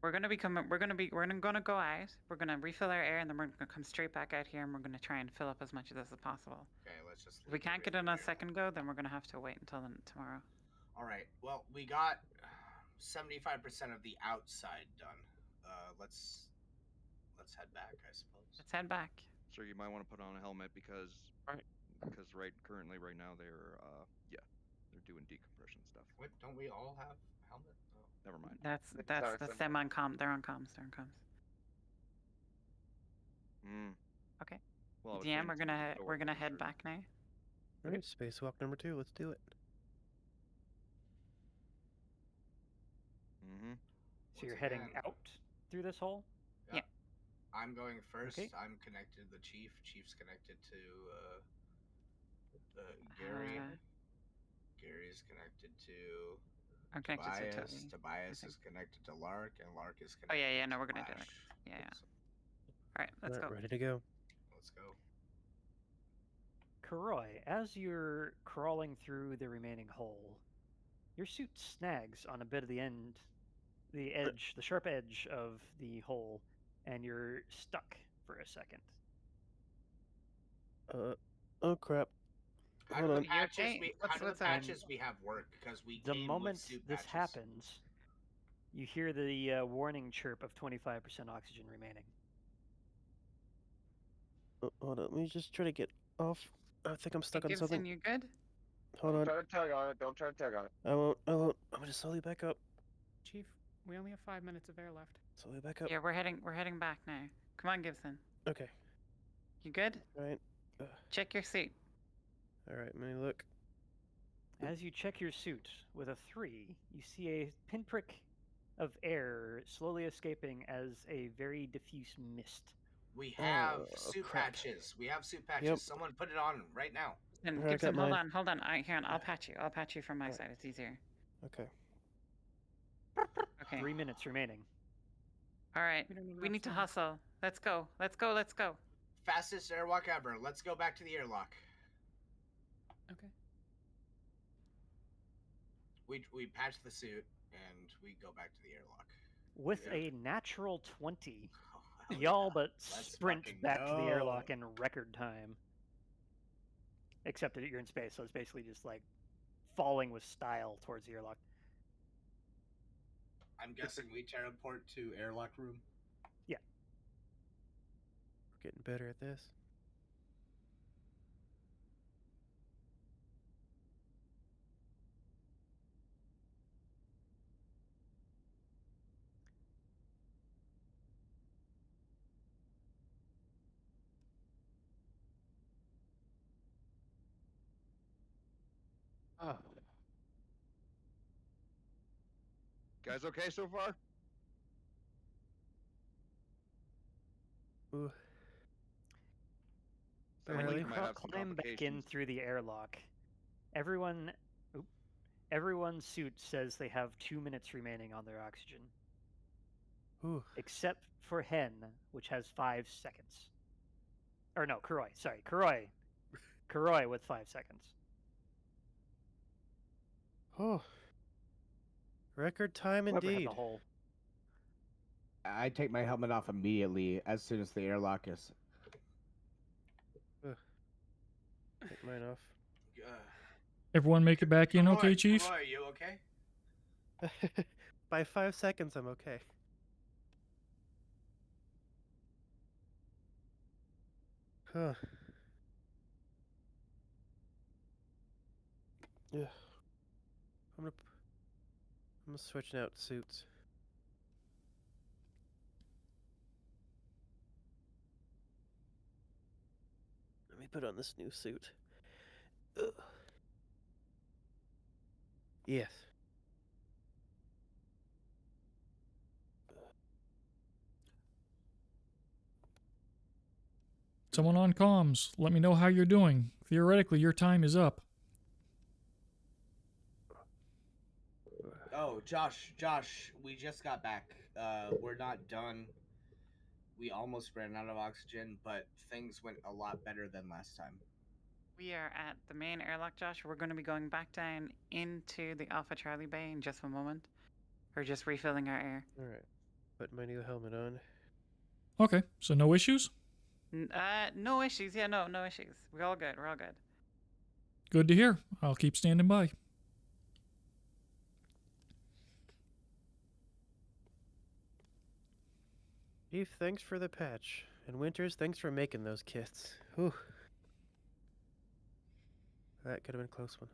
We're gonna go out. We're gonna refill our air, and then we're gonna come straight back out here, and we're gonna try and fill up as much of this as possible. Okay, let's just. If we can't get it on a second go, then we're gonna have to wait until tomorrow. All right. Well, we got 75% of the outside done. Let's head back, I suppose. Let's head back. So you might want to put on a helmet because currently right now they're doing decompression stuff. Wait, don't we all have helmets? Oh. Never mind. That's them on comm. They're on comms. They're on comms. Okay. Well, DM, we're gonna head back now. All right, spacewalk number 2. Let's do it. So you're heading out through this hole? Yeah. I'm going first. Okay. I'm connected to the chief. Chief's connected to Gary. Gary's connected to I'm connected to Tobias. Toby. Tobias is connected to Lark, and Lark is Oh connected yeah, to no, we're gonna do Flash. that. Yeah. All right, let's go. Ready to go. Let's go. Karoy, as you're crawling through the remaining hole, your suit snags on a bit of the sharp edge of the hole, and you're stuck for a second. Oh crap. How do Hold the on. patches we have work? Because we The came moment with suit this patches. happens, you hear the warning chirp of 25% oxygen remaining. Hold on. Let me just try to get off. I think I'm stuck on Gibson, something. you good? Hold on. Don't try to tug on it. Don't try to tug on it. I won't. I'm gonna slowly back up. Chief, we only have 5 minutes of air left. Slowly back up. Yeah, we're heading back now. Come on, Gibson. Okay. You good? All right. Check your suit. All right. Let me look. As you check your suit with a 3, you see a pinprick of air slowly escaping as a very diffuse mist. We have suit crap. patches. We have suit patches. Yep. Someone put it on right now. And Alright, Gibson, got hold mine. on. I'll patch you. I'll patch you from my side. It's easier. Okay. Okay. 3 minutes remaining. All right. We need to hustle. Let's go. Let's go. Let's go. Fastest airwalk ever. Let's go back to the airlock. Okay. We patch the suit and we go back to the airlock. With a natural 20, y'all but sprint back to the airlock in record time. Except that you're in space, so it's basically just like falling with style towards the airlock. I'm guessing we teleport to airlock room. Yeah. We're getting better at this. Oh. Guys, okay so far? Ooh. When Sounds like you might have some climb back in complications. through the airlock, Everyone, oop, everyone's suit says they have 2 minutes remaining on their oxygen. Ooh. Except for Hen, which has 5 seconds. Or no, Kuroi. Sorry, Kuroi. Kuroi with 5 seconds. Oh. Record time Whoever had indeed. the hole. I take my helmet off immediately as soon as the airlock is. Take mine off. Everyone make it back in, okay, Roy, Chief? Roy, you okay? By 5 seconds, I'm okay. Huh. Yeah. I'm gonna switch out suits. Let me put on this new suit. Ugh. Yes. Someone on comms, let me know how you're doing. Theoretically, your time is up. Oh, Josh, we just got back. We're not done. We almost ran out of oxygen, but things went a lot better than last time. We are at the main airlock, Josh. We're going to be going back down into the Alpha Charlie Bay in just a moment. We're just refilling our air. Alright. Put my new helmet on. Okay, so no issues? No issues. Yeah, no issues. We're all good. We're all good. Good to hear. I'll keep standing by. Eve, thanks for the patch. And Winters, thanks for making those kits. Whew. That could have been a close one.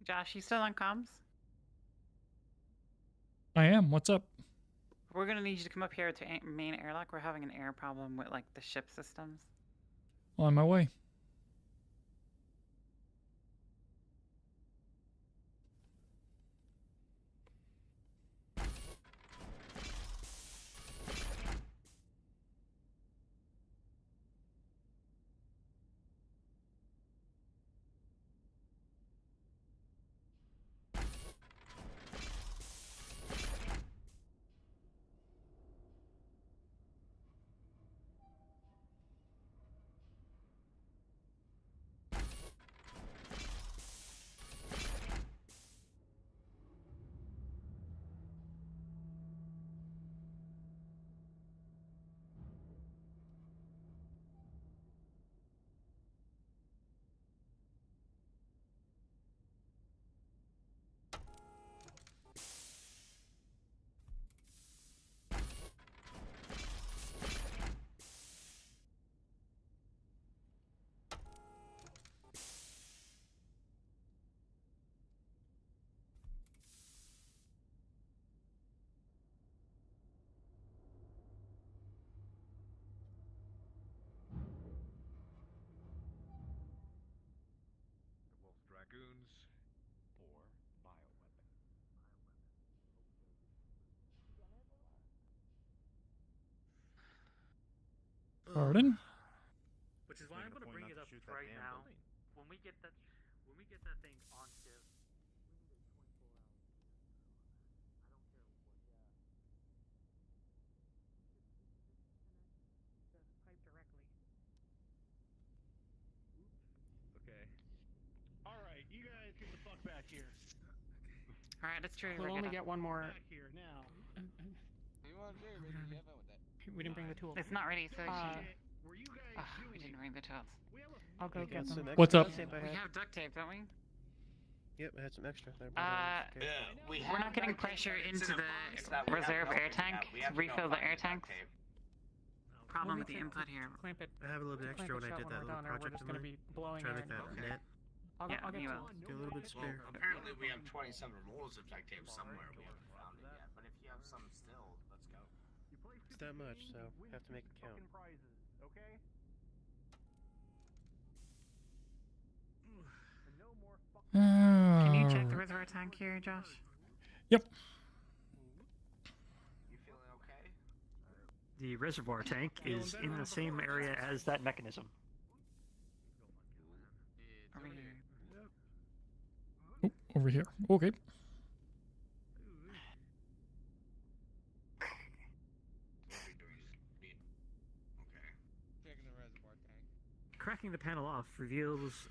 Josh, you still on comms? I am. What's up? We're gonna need you to come up here to main airlock. We're having an air problem with like the ship systems. On my way. Dragoons or bioweapon. Pardon? Which is why I'm gonna bring it up right now. When we get that thing on shift, Pipe directly. Okay. Alright, you guys get the fuck back here. Alright, let's try to We'll only get one more. Back here now. You want to do it, Ricky? Have fun with that. We didn't bring the tools. It's not ready, so you we didn't bring the tools. I'll go get them. What's up? We have duct tape, don't we? Yep, I had some extra. We're not getting pressure into the reserve air tank to refill the air tanks. Problem with the input here. Clamp it. I have a little bit extra when I shut did when that we're little done, or we're project just in gonna there. be blowing Try to air make that into net. I'll get you tools. Get a little bit spare. Apparently we have 27 rolls of duct tape somewhere. We haven't found it yet. But if you have some still, let's go. It's that much, so have to make it count. Prizes, okay? And no more Can you check the reservoir tank here, Josh? Yep. You feeling okay? The reservoir tank is in the same area as that mechanism. Over here. Oh, over here. Okay. Checking the reservoir tank. Cracking the panel off reveals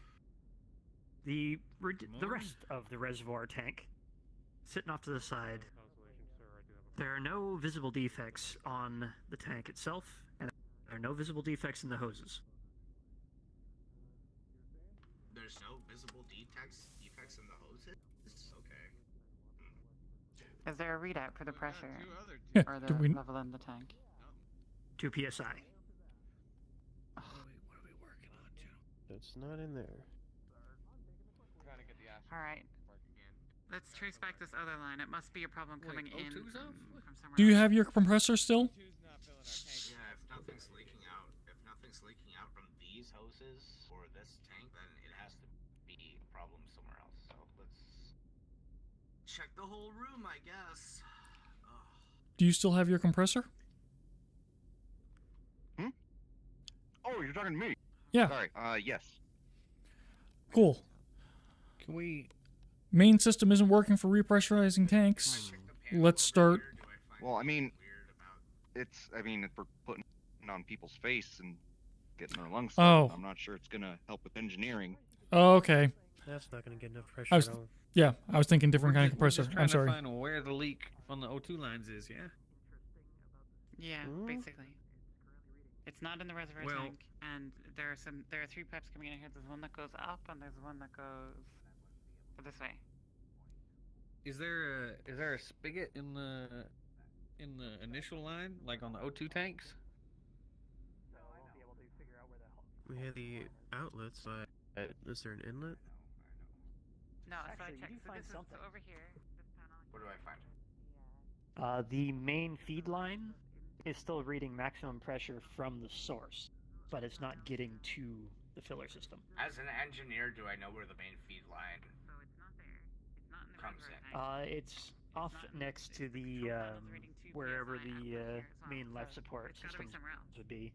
the rest of the reservoir tank sitting off to the side. There are no visible defects on the tank itself, and there are no visible defects in the hoses. There's no visible defects in the hoses? Okay. Is there a readout for the pressure Yeah, or the do we- level in the tank? 2 psi. What are we working on, gentlemen? It's not in there. Trying to get the All right. Let's trace back this other line. It must be a problem coming in O2's from off? somewhere Do you else. have your compressor still? Yeah, if nothing's leaking out from these hoses or this tank, then it has to be a problem somewhere else. So let's check the whole room, I guess. Do you still have your compressor? Oh, you're talking to me. Yeah. Sorry. Yes. Cool. Can we? Main system isn't working for repressurizing tanks. Let's start. Well, I mean, if we're putting it on people's face and getting their lungs Oh. filled, I'm not sure it's gonna help with engineering. Oh, okay. That's not going to get enough pressure I was, at all. yeah, I was thinking different kind of compressor. Just I'm trying sorry. to find where the leak on the O2 lines is, yeah? Yeah, basically. It's not in the reservoir Well- tank, and there are 3 pipes coming in here. There's one that goes up, and there's one that goes this way. Is there a spigot in the initial line, like on the O2 tanks? We had the outlets, but is there an inlet? No, so I Actually, you checked. do So find this something. is over here. This panel. What do I find? The main feed line is still reading maximum pressure from the source, but it's not getting to the filler system. As an engineer, do I know where the main feed line comes in? It's off next to the wherever the main life support systems would be.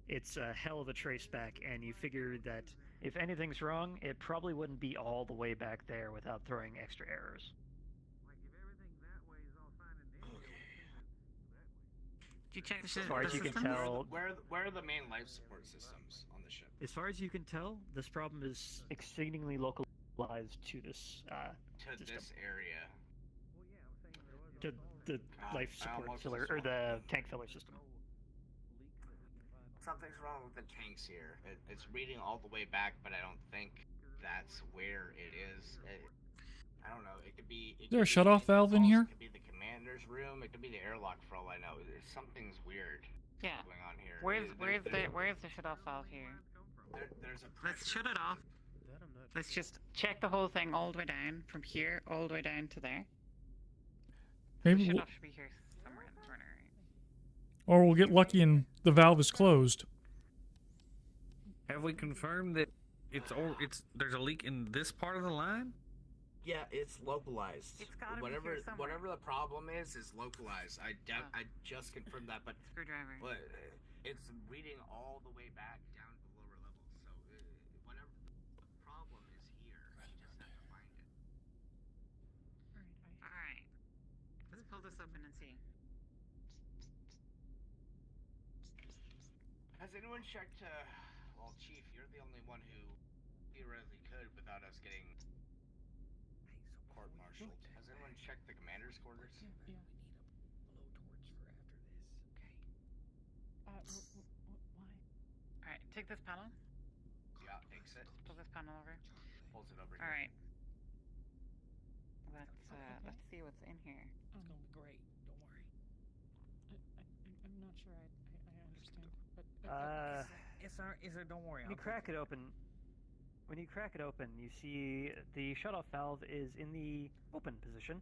It's a hell of a trace back, and you figure that if anything's wrong, it probably wouldn't be all the way back there without throwing extra errors. Did you check the As system? far as you can tell, Where are the main life support systems on the ship? as far as you can tell, this problem is exceedingly localized to this To system. this area. To the life support filler or the tank filler system. Something's wrong with the tanks here. It's reading all the way back, but I don't think that's where it is. I don't know. It could be. Is there a shutoff valve in here? It could be the commander's room. It could be the airlock for all I know. Something's weird Yeah. going on here. Where's the shut off valve here? There's a. Let's shut it off. Let's just check the whole thing all the way down from here all the way down to there. Maybe The shut we'll, off should be here somewhere in the corner, right? or we'll get lucky and the valve is closed. Have we confirmed that there's a leak in this part of the line? Yeah, it's localized. It's gotta whatever be here somewhere. whatever the problem is localized. I just confirmed that, but Screwdriver. it's reading all the way back down to the lower levels. So whatever the problem is here, I just have to find it. All right. Let's pull this open and see. Has anyone checked? Well, Chief, you're the only one who theoretically could without us getting court-martialed. Has anyone checked the commander's quarters? Yeah. Why? All right, take this panel. Yeah, exit. Pull this panel over. Pulls it over here. All right. Let's see what's in here. It's gonna be great. Don't worry. I'm not sure I understand, but Don't worry. When you crack it open, you see the shutoff valve is in the open position,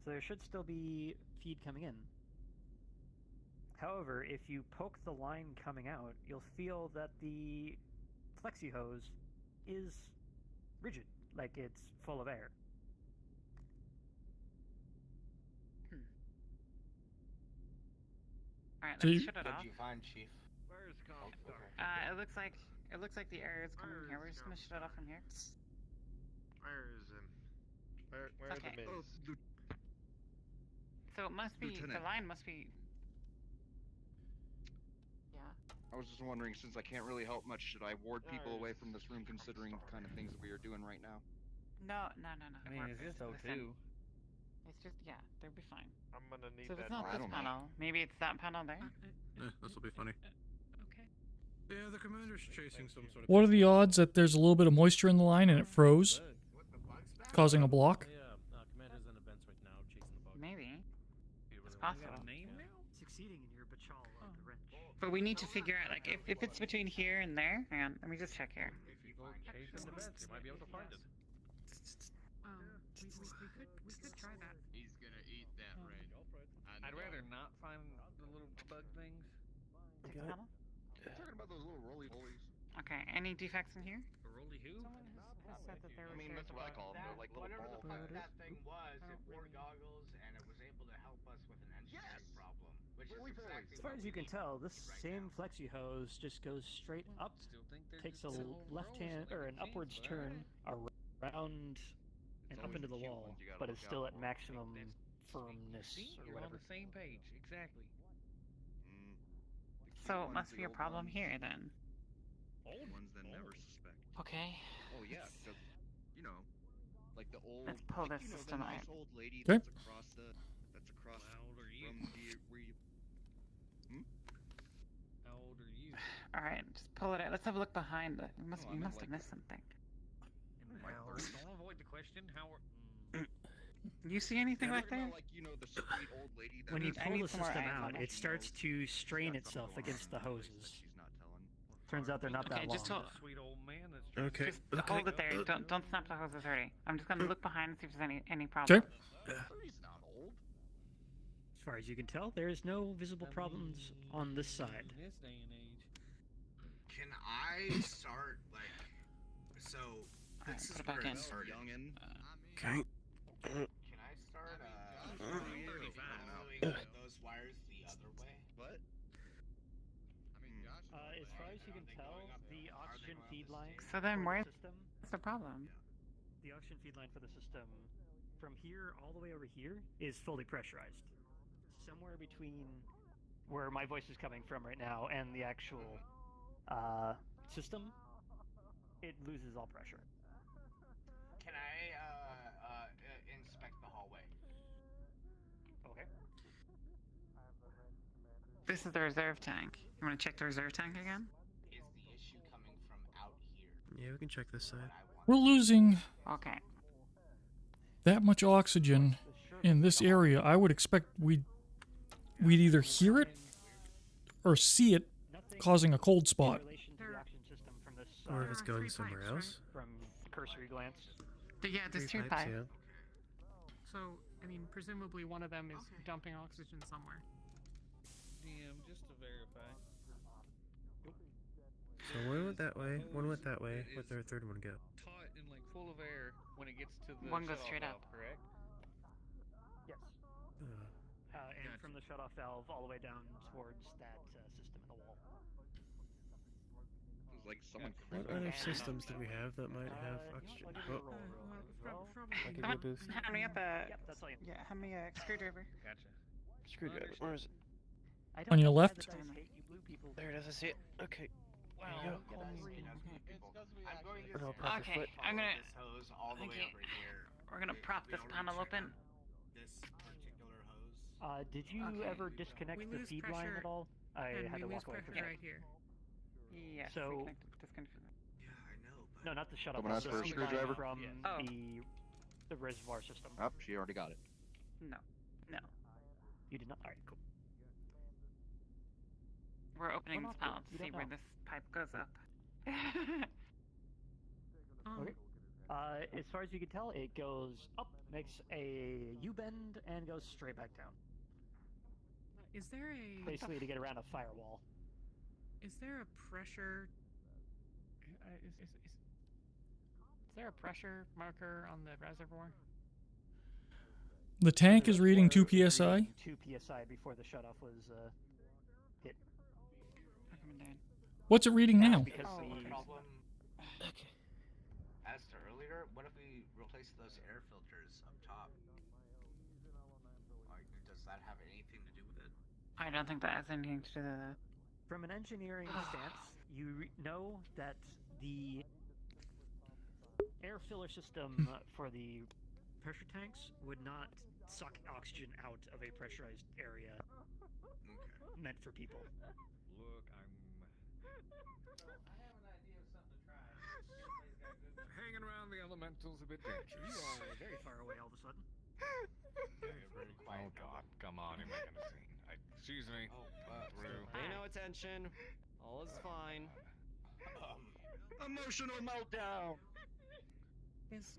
so there should still be feed coming in. However, if you poke the line coming out, you'll feel that the flexi hose is rigid, like it's full of air. All right, So let's you- shut it What off. did you find, Chief? It looks like the air is coming here. We're just gonna shut it off from here. Where are Okay. the mids? So it must be the Lieutenant. line must be. Yeah. I was just wondering, since I can't really help much, should I ward people away from this room considering the kind of things that we are doing right now? No. I mean, it's just O2. It's just they'll be fine. I'm gonna need So if that. it's not I this don't know. panel, maybe it's that panel there. This will be funny. okay. Yeah, the commander's chasing some sort of. What are the odds that there's a little bit of moisture in the line and it froze, causing a block? Commander's in events right now, chasing the bug. Maybe. It's possible. Succeeding in your bachal of the wrench. But we need to figure out like if it's between here and there. Hang on, let me just check here. If you go chasing the vents, you might be able to find it. We could try that. He's gonna eat that red. I'd rather not find the little bug things. Take the panel. I'm talking about those little roly-polies. Okay. Any defects in here? A roly who? Someone has said that there I was. mean, that's what I call them. They're like little Whatever ball the fuck packs. that thing was, it wore goggles and it was able to help us with an engineering problem, which is exactly As far as you can tell, this same flexi hose just goes straight up, takes a left hand or an upwards turn around and up into the wall, but it's still at maximum firmness See, or you're on whatever. the same page. Exactly. So it must be a problem here then. Old ones that never suspect. Okay. Oh yeah, because like the old. Let's pull like, this the system nice out. old lady Okay. that's across How old are you? from the where you. How old are you? All right, just pull it out. Let's have a look behind it. We I must meant have like missed something. Don't avoid the question. How are... You see anything Yeah, like talking that? about, like, the sweet old lady that When you has- I pull need the some more system eyes out, on it it. starts to strain She's got itself something against the going on that hoses. she's not telling. Turns out they're not that Okay, long. just hold. Sweet old man that's Okay. Just Okay. hold it there. Don't snap the hoses already. I'm just gonna look behind and see if there's any problems. As far as you can tell, there is no visible problems on this side. This day and age. Can I start like? So Alright, this put is it back where in. it's youngin. Okay. Can I start following those wires the other way? What? As far as you can tell, the oxygen feed line. So then for the where's system, the problem? the oxygen feed line for the system, from here all the way over here, is fully pressurized. Somewhere between where my voice is coming from right now and the actual system, it loses all pressure. Can I inspect the hallway? Okay. This is the reserve tank. You want to check the reserve tank again? Is the issue coming from out here? Yeah, we can check this side. We're losing Okay. that much oxygen in this area. I would expect we'd either hear it or see it causing a cold spot. Or if it's going somewhere else. From cursory glance. Yeah, there's two pipes, pipes. yeah. So, I mean, presumably one of them is dumping oxygen somewhere. DM, just to verify. So one went that way, one went that way. Where'd their third one go? Taut and like full of air when it gets to the One goes shut-off straight valve, up. correct? Yes. And from the shutoff valve all the way down towards that system in the wall. It was like someone. What other systems do we have that might have oxygen? Oh, I can Come do a on, boost. hand me up a. Yep, that's all you Yeah, hand me a screwdriver. Gotcha. Screwdriver. Where is it? I On your know why left? the dice hate you blue people. There it is. I see it. Okay. Well, There you I'm going to And I'll prop your Okay, foot. I'm gonna. this hose all the way Okay. over here. We're gonna prop this panel open. This particular hose. Did you Okay. ever disconnect We the lose feed line pressure, at all? I and had we to lose walk away from pressure that. right here. Yes. So- disconnect. Yeah, I know. But No, not the shutoff Someone valve. asked for a the feed line screwdriver? from Oh. the reservoir system. Oh, she already got it. No. No. You did not. All right, cool. We're opening Well, this not panel good. to You see don't where know. this pipe goes up. Okay. As far as you can tell, it goes up, makes a U-bend, and goes straight back down. Is there a Basically, to get around a firewall. is there a pressure? Is there a pressure marker on the reservoir? The tank is reading 2 psi. 2 psi before the shutoff was hit. What's it reading now? Because the problem. As to earlier, what if we replace those air filters up top? Like, does that have anything to do with it? I don't think that has anything to do with that. From an engineering stance, you know that the air filler system for the pressure tanks would not suck oxygen out of a pressurized area meant for people. Look, hanging around the elementals a bit dangerous. You are very far away all of a sudden. Oh God, come on, you're making a scene. Excuse me. Through. Pay no attention. All is fine. Emotional meltdown. Is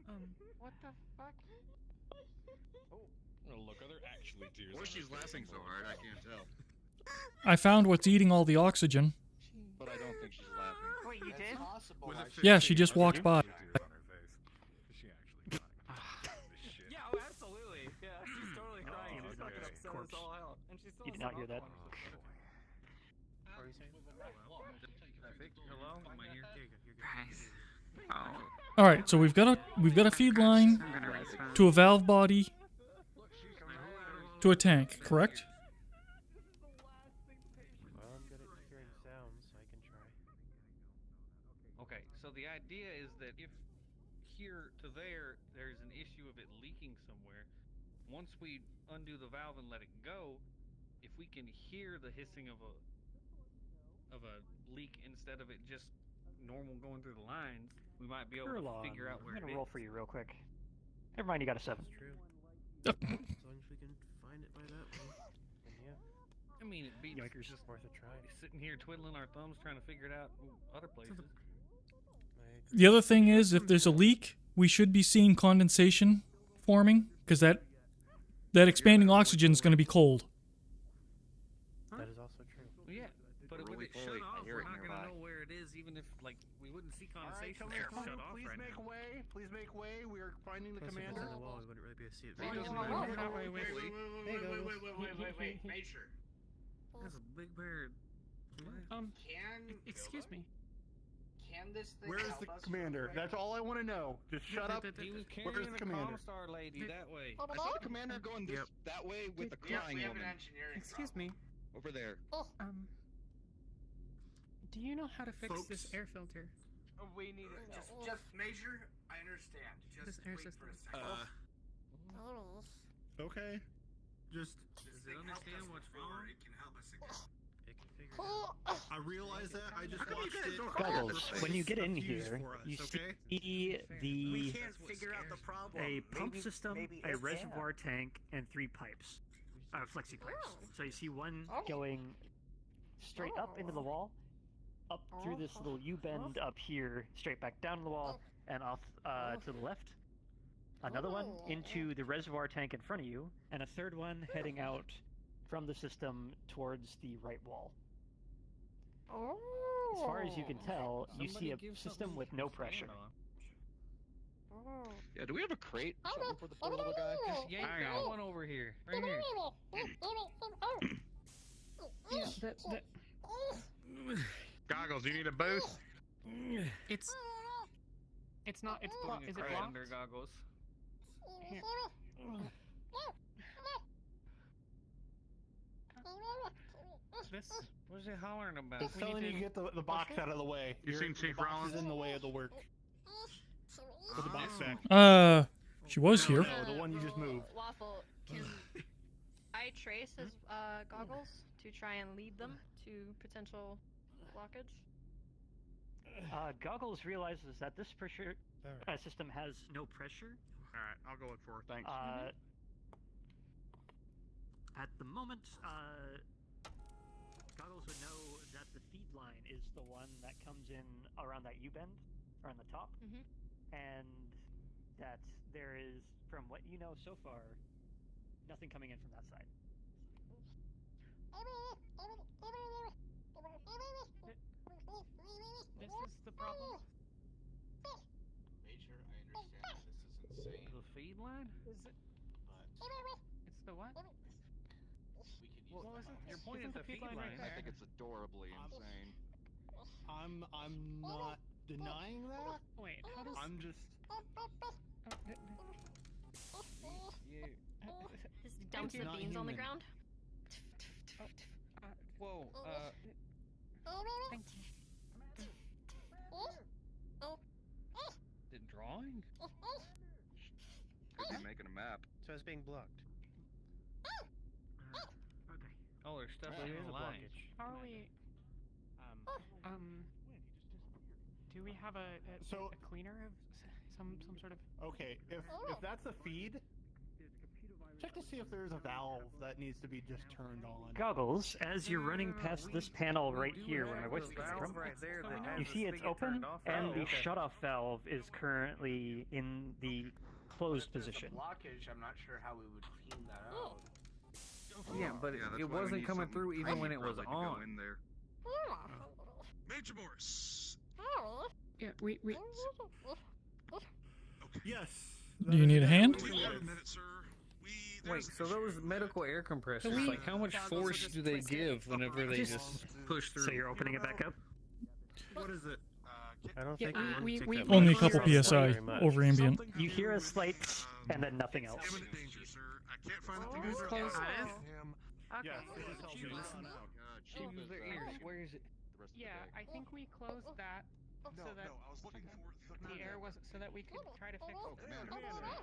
What the fuck? Oh, look, are there actually tears? Or she's laughing so hard, I can't tell. I found what's eating all the oxygen. But I don't think she's laughing. Wait, you did? Yeah, she just walked by. Yeah, oh, absolutely. Yeah, she's totally crying. She's fucking upset as all hell. And she's still You did not hear that. What are you saying? Hello? Am I here? Guys. Oh. All right, so we've got a feed line to a valve body to a tank, correct? Well, I'm good at hearing sounds, so I can try. Okay, so the idea is that if here to there, there's an issue of it leaking somewhere, once we undo the valve and let it go, if we can hear the hissing of a leak instead of it just normal going through the lines, we might be able to figure out where I'm it gonna is. roll for you real quick. Never mind, you got a 7. That's true. As long as we can find it by that way. And yeah. I mean, it beats Yikers. just worth a try. Sitting here twiddling our thumbs trying to figure it out in other places. The other thing is, if there's a leak, we should be seeing condensation forming, because that expanding oxygen is going to be cold. That is also true. Well, yeah, but it would shut off. We're not gonna know where it is, even if like we wouldn't see condensation there. Come Shut on, off please right make now. way. Please make way. We are finding the Plus, if it's commander. on the wall, we wouldn't really be able to see it. Wait, Very wait, easily. wait, Major. That's a big bird. Excuse me. Can this thing Where's help the us commander? right That's all I want to know. Just shut up. He was Where's carrying the the commander? Comstar lady that way. I saw the commander going this that way with the crying we have woman. an engineering Excuse me. over there. Do you know how to fix this Folks. air filter? We need it. Just Major, I understand. Just This air wait system. for a second. Okay. Just. Does it understand what's wrong? It can help us again. It can figure it out. I realize that. I just watched it. Goggles, when you get in Fuse here, for us, you okay? see We the can't figure out the problem. a pump Maybe- system, maybe a it's- reservoir tank, and 3 pipes. Flexi pipes. So you see one going straight up into the wall, up through this little U-bend up here, straight back down to the wall, and off to the left. Another one into the reservoir tank in front of you, and a third one heading out from the system towards the right wall. As far as you can tell, you see a system with no pressure. Yeah, do we have a crate? Something for the poor little guy? Just yank that one over here. Right here. Goggles, you need a boost? It's not. It's Putting a is it crate blocked? under goggles. Here. This. What is he hollering about? Just telling you to get the box out of the way. You seen Chief Rollins? Is in the way of the work. Put the box back. She was here. No, the one you just moved. Waffle, can I trace his goggles to try and lead them to potential blockage? Goggles realizes that this pressure system has no pressure. Alright, I'll go look for her. Thanks. At the moment, Goggles would know that the feed line is the one that comes in around that U-bend, around the top, and that there is, from what you know so far, nothing coming in from that side. This is the problem. Major, I understand this is insane. The feed line? Is it? But It's the what? we could use Well, the isn't, box. you're pointing at the feed line. I think it's adorably insane. I'm not denying that. Wait, how does? I'm just. Just dumps the not beans on the human. ground. Whoa, Thank you. the drawing? Could be making a map. So it's being blocked. Oh, there's stuff There in is the a line. blockage. How are we? Do we have a cleaner of some sort of? Okay, if that's a feed, check to see if there's a valve that needs to be just turned on. Goggles, as you're running past this panel right here where my voice is coming from, right there that has you the see it's spigot open, turned off. and Oh, the okay. shutoff valve is currently in the closed If there's position. a blockage, I'm not sure how we would clean that out. Yeah, but Yeah, that's it why we wasn't need coming something through even when it was probably to go on. in there. Major Morris. Yeah, we. Yes. Do you need a hand? We have a minute, sir. Wait, so those medical air compressors, we- like how much force do they give whenever they just push through? So you're opening it back up? What is it? I don't Yeah, think it would we- take we- that we- Only a much. couple Very psi much. over ambient. You hear a slight, and then nothing else. Imminent danger, sir. I can't find the Oh, things close. Okay. Yes, it just helps She me listen out. She use their ears. Where is it? The rest of the Yeah, day. I think we closed that so that I was looking for the air was so that we could try to fix Oh, it. Commander.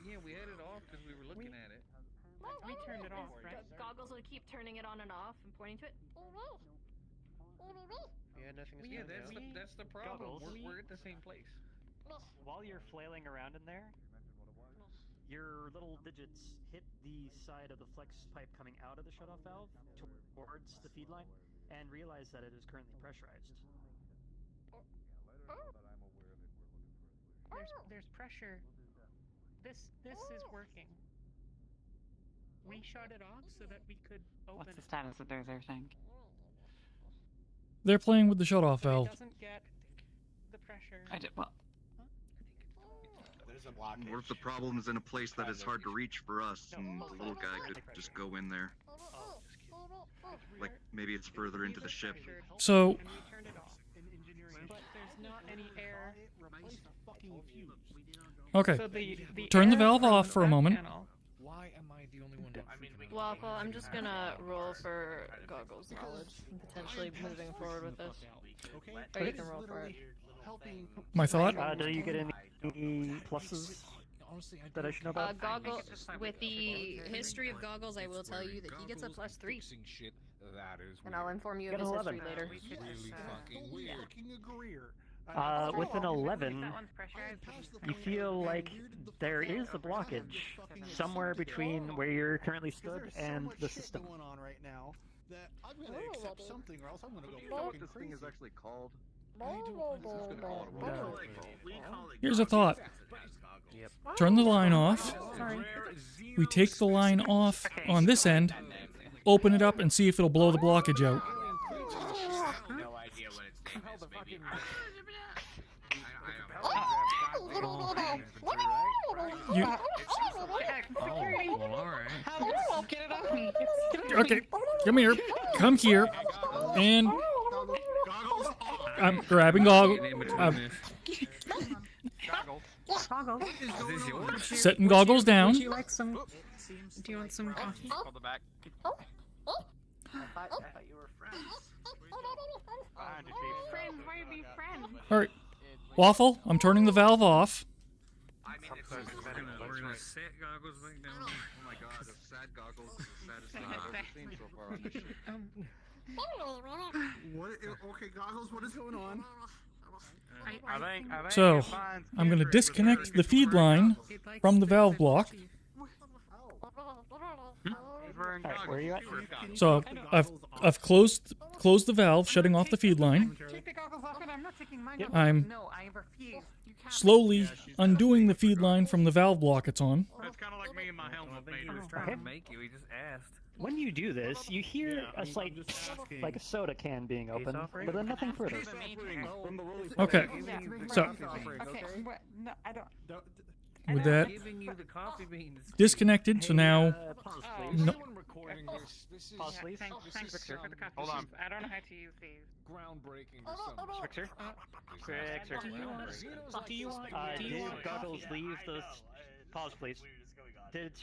Yeah, we had it off because we were looking at it. We turned it off, Is right? Goggles will keep turning it on and off and pointing to it. You had nothing to say Yeah, now. that's the problem. Goggles. We're at the same place. While you're flailing around in there, your little digits hit the side of the flex pipe coming out of the shutoff valve towards the feed line, and realize that it is currently pressurized. There's pressure. This is working. We shut it off so that we could open What's the it. status of their thing? They're playing with the shutoff So valve. it doesn't get the pressure. I did well. There's a blockage. What if the problem's in a place that is hard to reach for us, and the little guy could just go in there? Like, maybe it's further into the ship. So, And we turned it off. But there's not any air. okay, So the turn the air valve from off the for a back moment. panel- Why am I the only one? Waffle, I'm just gonna roll for Goggles knowledge and potentially moving forward with this. Or you can roll for it. My thought? Do you get any pluses that I should know about? Goggles, with the history of Goggles, I will tell you that he gets a +3. And I'll inform you of Get his an history 11. later. Really fucking weird. With an 11, you feel like there is a blockage somewhere between where you're currently stood and the system. going on right now that I'm gonna accept something, or else I'm gonna go You know what fucking this thing crazy. is actually called? Here's a thought. Turn the line off. We take the line off on this end, open it up, and see if it'll blow the blockage out. No idea what its name is. Maybe. You, Get it off me. okay, come here. Come here. And I'm grabbing goggles. Goggles. Setting goggles down. Would you like some? Do you want some coffee? Hold the back. I thought you were friends. Friends, why be friends? All right, Waffle. I'm turning the valve off. I mean, it's We're gonna set goggles back down. Oh my god, if sad goggles is the saddest thing I've ever seen so far on this ship. What? Okay, Goggles, what is going on? I think So, I'm going to disconnect the feed line from the valve block. Alright, where are you at? So I've closed the valve, shutting off the feed line. Take the goggles off and I'm not taking mine Yep. off. I'm No, I refuse. You can't. slowly undoing the feed line from the valve block it's on. That's kind of like me and my helmet made. He was trying to make you. He just asked. When you do this, you hear a slight, like a soda can being opened, but then nothing further. Okay, so Okay, what? No, I don't. with that Giving you the coffee beans. disconnected, so now Pause, no, Recording this. This is Pause, please. Thanks, Victor, for the coffee. Hold on. I don't know how to use these. groundbreaking to some. Fixer? Fixer. Do you want? Did Goggles leave the... Pause, please. Did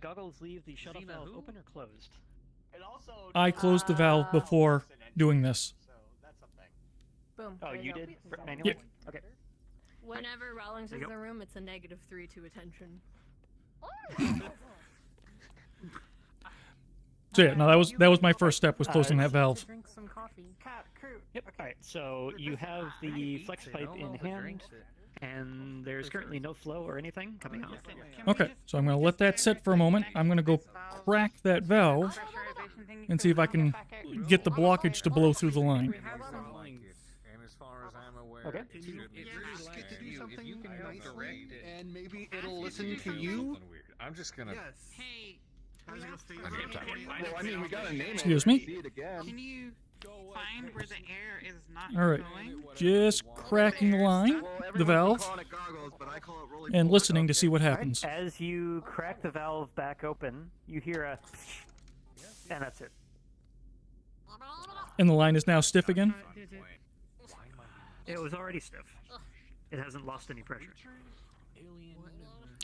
Goggles leave the shuttle valve open or closed? I closed the valve before doing this. Boom. Oh, there you go. did? Manually? Yep. Okay. Whenever Rawlings is There in you the room, it's a -3 to attention. So yeah, no, that was my first step, was closing that valve. Drink some coffee. Cat, crew. Yep. Alright, so you have the flex pipe in hand, and there's currently no flow or anything coming out. Okay, so I'm going to let that sit for a moment. I'm going to go crack that valve and see if I can get the blockage to blow through the line. And as far as I'm aware, Okay. it should Can you be ask it to do something you can nicely, direct it. and maybe it'll listen to you? I'm just gonna. Yes. Hey, Well, I mean, we gotta name it. Excuse me? See it again. can you find where the air is not All right, going? just cracking the line, the valve, and listening to see what happens. As you crack the valve back open, you hear a... And that's it. And the line is now stiff again. It was already stiff. It hasn't lost any pressure.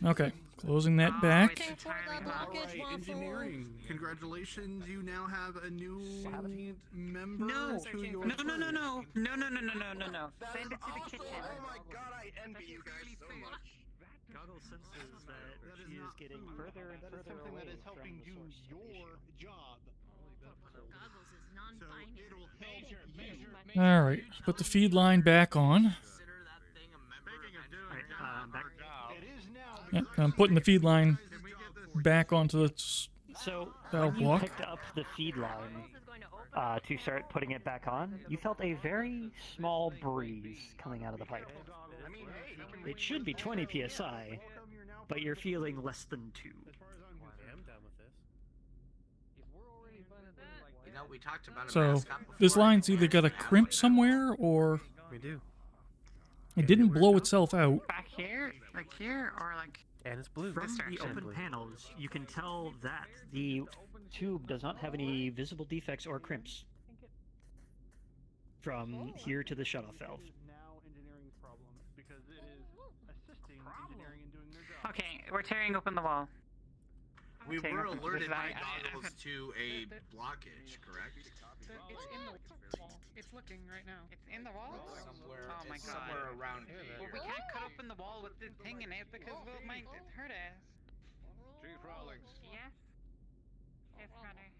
Okay, closing that back. Alright, engineering. Congratulations, you now have a new member No, to your no. crew. No. Send it to the kitchen. Oh my god, I envy you guys so much. Goggles senses that she is getting further and further something away that is from helping the do source of the your issue. job. Goggles is non-binary. All right, put the feed line back on. Alright, back. It is now Yeah, I'm putting the feed line back onto the So valve when you block. picked up the feed line to start putting it back on, you felt a very small breeze coming out of the pipe. It should be 20 psi, but you're feeling less than 2. I'm down with this. You know, we talked about a So mascot before. this line's either got a crimp somewhere or We do. it didn't blow itself out. Back here? Like here? Or like... And it's blue. From the open panels, you can tell that the tube does not have any visible defects or crimps from here to the shutoff valve. Okay, we're tearing open the wall. We Tearing were open- alerted this- by goggles to a blockage, correct? It's in the wall. It's looking right now. It's in the wall? Somewhere, Oh my it's god. somewhere around here. Well, we can't cut open the wall with this thing in it because it might hurt us. Chief Rawlings. Yes? Yes, brother.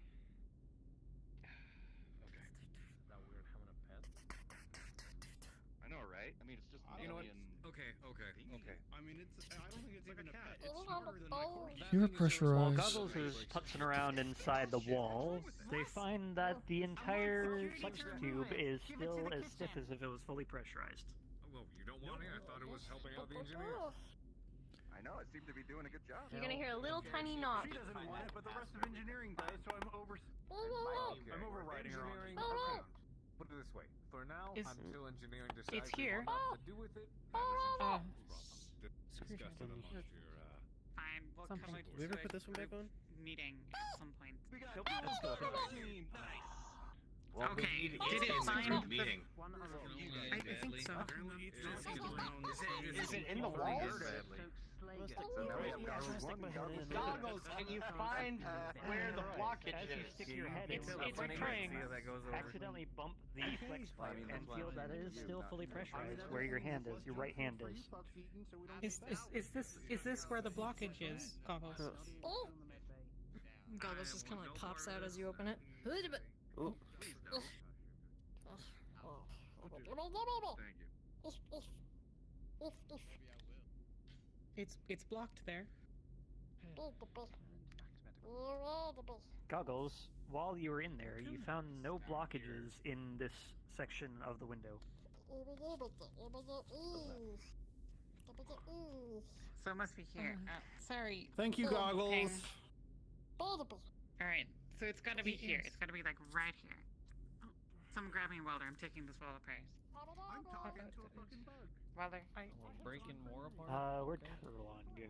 I know, right? I mean, it's just You know what? Okay. I mean, I don't think it's even a cat. It's smarter than my horse. You're While pressurized. Goggles is putzing around inside the wall, they find that the entire flex tube is still as stiff as if it was fully pressurized. Well, you don't want it. I thought it was helping out the engineers. I know, it seemed to be doing a good job. You're gonna hear a little tiny knock. She doesn't want it, but the rest of engineering does, so I'm overriding her on it. Put it this way. For now, Is- until engineering decides it's here. what to do with it, Oh. Discussed it amongst your, Fine, we'll Something. come Did we ever put this one back on? meeting at some point. Well, we Okay, need did it it in find the the- meeting. I think so. Is it in the wall? Goggles, can you find where the blockage As you is? stick your head It's into trying. accidentally bump the flex pipe and feel that it is still fully pressurized where your hand is, your right hand is. Is this where the blockage is, Goggles? Goggles just kind of like pops out as you open it. Ooh. It's blocked there. Goggles, while you were in there, you found no blockages in this section of the window. So it must be here. Sorry. Thank you, Little Goggles. ping. Alright, so it's gotta be here. It's gotta be like right here. Oh, someone grab me a welder. I'm taking this wall apart. I'm talking to a fucking bug. Welder. Breaking more apart? Where'd Curlon go?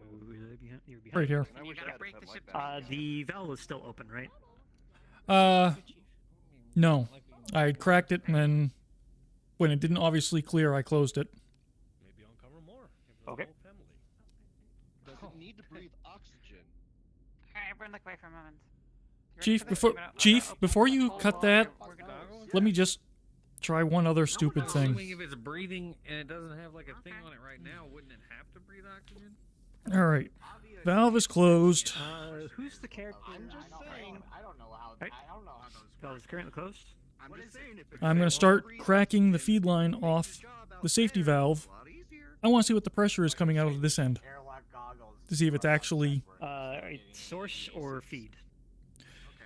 You're behind. Right here. And you gotta break the ship. The valve is still open, right? No. I cracked it and then when it didn't obviously clear, I closed it. Maybe uncover more. Okay. Does it need to breathe oxygen? Alright, everyone look away for a moment. You ready Chief, for this? before I'm gonna Chief, open before the you whole cut wall. that, We're gonna- let me just try one other stupid thing. Assuming if it's breathing and it doesn't have like a thing on it right now, wouldn't it have to breathe oxygen? All right. Valve is closed. Who's the character? I'm just saying. I don't know how. Right. I don't know how those. Valve is currently closed. I'm just saying. I'm going to start cracking the feed line off the safety valve. I want to see what the pressure is coming out of this end Airlock goggles. to see if it's actually... Source or feed?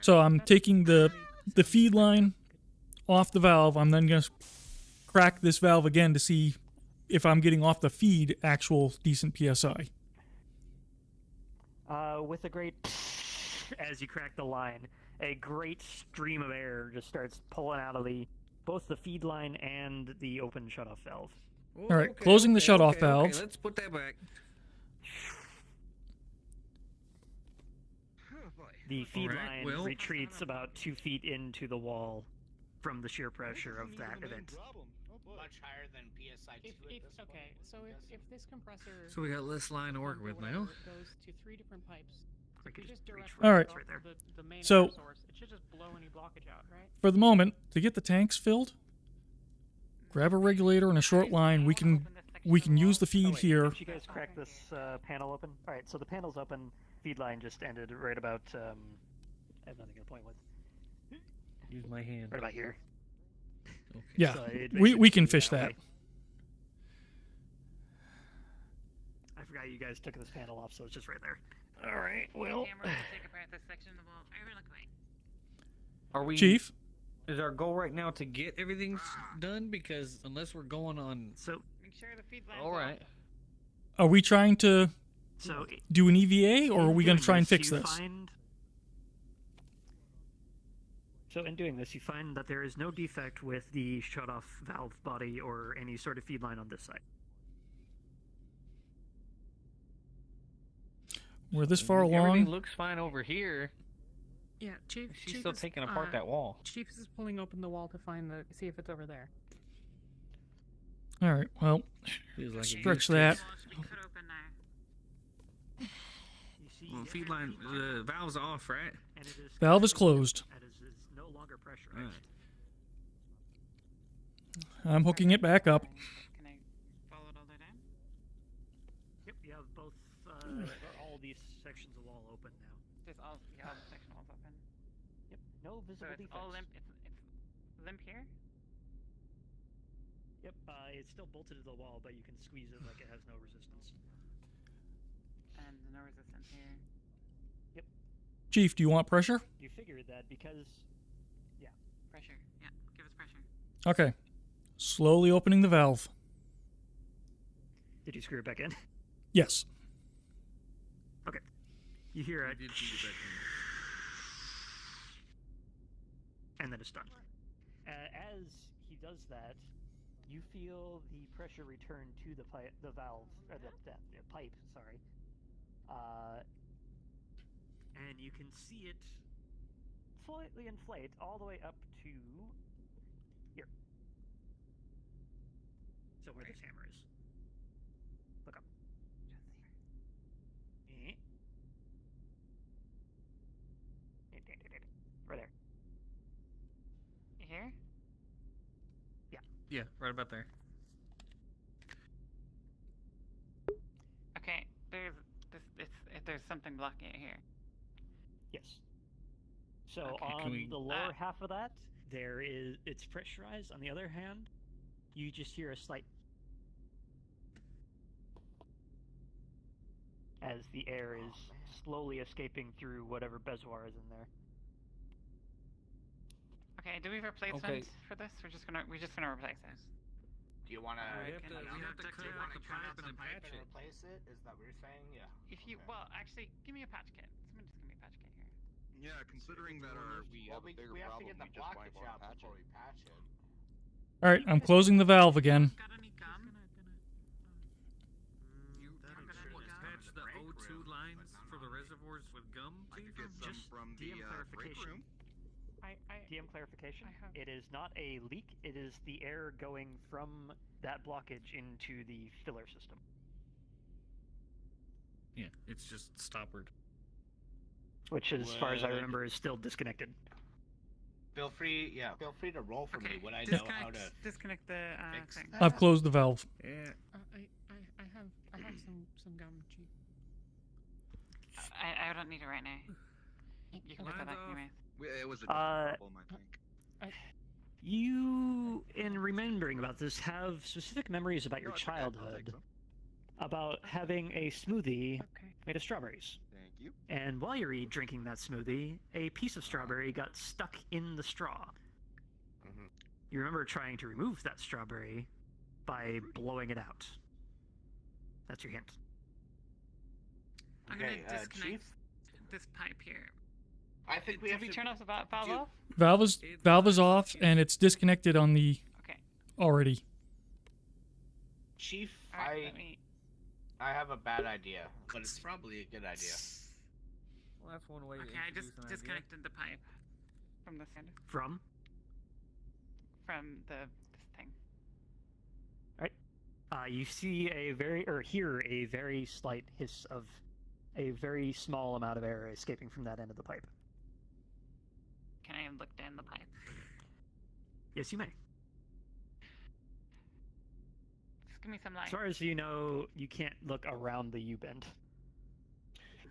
So I'm taking the feed line off the valve. I'm then going to crack this valve again to see if I'm getting off the feed actual decent PSI. With a great as you crack the line, a great stream of air just starts pulling out of both the feed line and the open shutoff valve. All right, closing the shutoff valve. Okay, let's put that back. The feed Alright, line well- retreats about 2 feet into the wall from the sheer pressure of that event. Much higher than PSI 2 at this point. Okay, so if this compressor So we got less line to work with now. goes to 3 different pipes, We if you could just reach direct for All right. right there. the main So- air source, it should just blow any blockage out, right? For the moment, to get the tanks filled, grab a regulator and a short line. We can use the feed here. Did you guys crack this panel open? All right, so the panel's open. Feed line just ended right about. I have nothing to point with. Use my hand. Right about here. Yeah, So it we basically can goes fish that that. way. I forgot you guys took this panel off, so it's just right there. All right. Well. Camera will take apart this section of the wall. Look away. Are we, Chief? Is our goal right now to get everything done? Because unless we're going on, Make sure the feed line's all right. Are we trying to So do an EVA, or are we going to try and fix you this? So in doing this, you find that there is no defect with the shut-off valve body or any sort of feed line on this side. We're this far Everything along. looks fine over here. Yeah, Chief. She's Chief still is, taking apart that wall. Chief is pulling open the wall to see if it's over there. All right. Well, Feels like stretch that. Well, feed line, the valve's off, right? Valve is closed. And is no longer pressurized. I'm hooking it back up. Can I follow it all the way down? Yep, you have both, all these sections of wall open now. There's all the section walls open. Yep, no So visible it's defects. all limp. It's limp here. Yep, it's still bolted to the wall, but you can squeeze it like it has no resistance. And no resistance here. Yep. Chief, do you want pressure? You figured that because, yeah. Pressure. Yeah, give us pressure. Okay. Slowly opening the valve. Did you screw it back in? Yes. Okay. You hear it. And then it's done. As he does that, you feel the pressure return to the pipe, the valve, or the pipe. Sorry. And you can see it slightly inflate all the way up to here. So where this hammer is. Look up. Right there. You here? Yeah. Yeah, right about there. Okay. There's something blocking it here. Yes. So Okay, on the lower half of that, it's pressurized. On the other hand, you just hear a slight as the air is slowly escaping through whatever bezoar is in there. Okay. Do we have replacements for this? We're just gonna replace this. Do you want to? We have to cut out the pipe and then patch it. Replace it? Is that what you're saying? Yeah. If you actually give me a patch kit. Someone just give me a patch kit here. Yeah, considering that we have a bigger we have to problem, get the we just might blockage want out to patch before it. we patch it. All right, I'm closing the valve again. Got any gum? Patch the O2 lines for the reservoirs with gum. I could get some from the break room. DM clarification. It is not a leak. It is the air going from that blockage into the filler system. Yeah, it's just stoppered. Which, as far as I remember, is still disconnected. Feel free to roll for me when I know Disconnect, how to disconnect the fix thing. I've closed the valve. Yeah. I have some gum, Chief. I don't need it right now. You can put that back in your mouth. It was a different problem, I think. You, in remembering about this, have specific memories about your childhood, about having a smoothie made of strawberries. Thank you. And while you're drinking that smoothie, a piece of strawberry got stuck in the straw. You remember trying to remove that strawberry by blowing it out. That's your hint. I'm gonna disconnect this pipe here. I think we Did have we to turn off the valve off? Valve is off, and it's disconnected on the already. Chief, Alright, I have a bad idea, but it's probably a good idea. Well, that's one way. Okay, I just disconnected the pipe from this end. From this thing. You see hear a very slight hiss of a very small amount of air escaping from that end of the pipe. Can I look down the pipe? Yes, you may. Just give me some light. As far as you know, you can't look around the U-bend.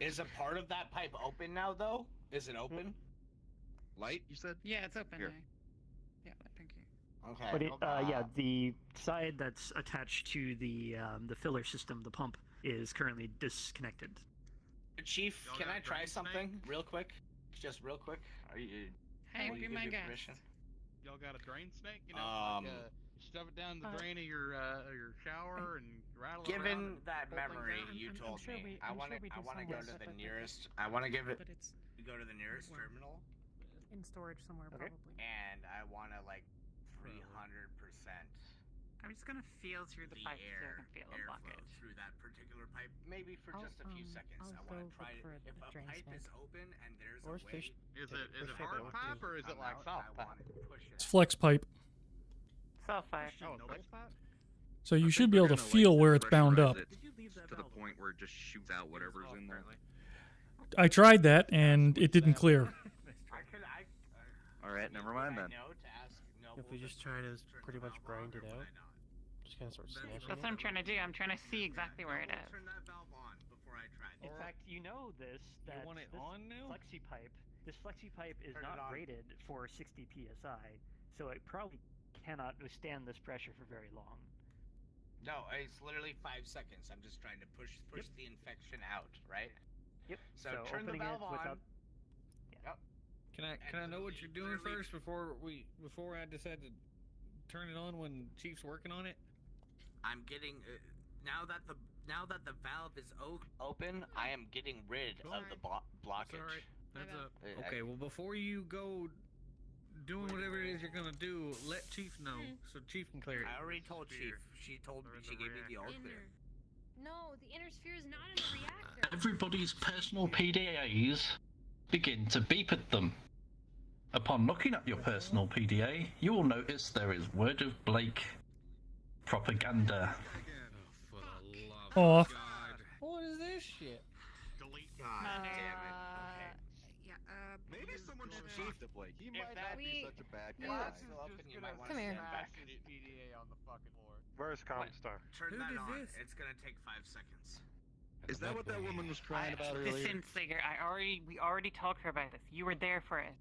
Is a part of that pipe open now, though? Is it open? Light, you said? Yeah, it's open Here. now. Yeah, thank you. Okay. But the side that's attached to the filler system, the pump, is currently disconnected. Chief, can I try something real quick? Just real quick. Are you? Hey, will you be give my me guest. permission? Y'all got a drain snake? You know, Um, shove it down the drain of your shower and rattle it around. Given and that pull things memory out? you I'm told sure me, we- I I'm want sure to. we I do want to some go work, to the but- nearest. I want to give it. But it's Go to the nearest well, terminal, in storage somewhere, Okay. probably. and I want to like 300%. I'm just gonna feel through the pipe so I air can feel a airflow bucket. through that particular pipe, maybe for I'll, just a few seconds. I'll I want go to try look for it. If a drain pipe is snake. open and there's Or a way, Is it Push it hard out, pipe too. or is it like soft pipe? It's flex pipe. Soft pipe. Oh, flex pipe? So you I should think be we're able to gonna, feel like, where it's bound up. pressurize it to the point where it just shoots out whatever's in there. I tried that and it didn't clear. All right, never mind then. If we just try to pretty much grind it out, just kind of start smashing That's what I'm trying to do. I'm trying to see exactly where it is. Turn that valve on before I try. In fact, you know this that want it this on now? flexi pipe is Turn it not on. rated for 60 psi, so it probably cannot withstand this pressure for very long. No, it's literally 5 seconds. I'm just trying to push the infection out, right? Yep. So turn the opening valve it on. without. Yep. Can I know what you're doing first before I decide to turn it on when Chief's working on it? I'm getting now that the valve is open, I am getting rid of the blockage. Alright. That's up. I- Okay, well before you go doing whatever it is you're gonna do, let Chief know so Chief can clear it. I already told Chief. She told me. She gave me the all clear. No, the inner sphere is not in the reactor. Everybody's personal PDAs begin to beep at them. Upon looking at your personal PDA, you will notice there is Word of Blake propaganda. Off. What is this shit? Delete. God damn it. Yeah, Maybe someone should talk to Blake. He might that- not be we- such a bad If guy. that's still open, you might want Come to here. stand back. PDA on the fucking floor. Where's Comstar? Turn Who that did on. this? It's gonna take 5 seconds. Is that what that woman was crying about earlier? Listen, Slager, we already talked to her about this. You were there for it.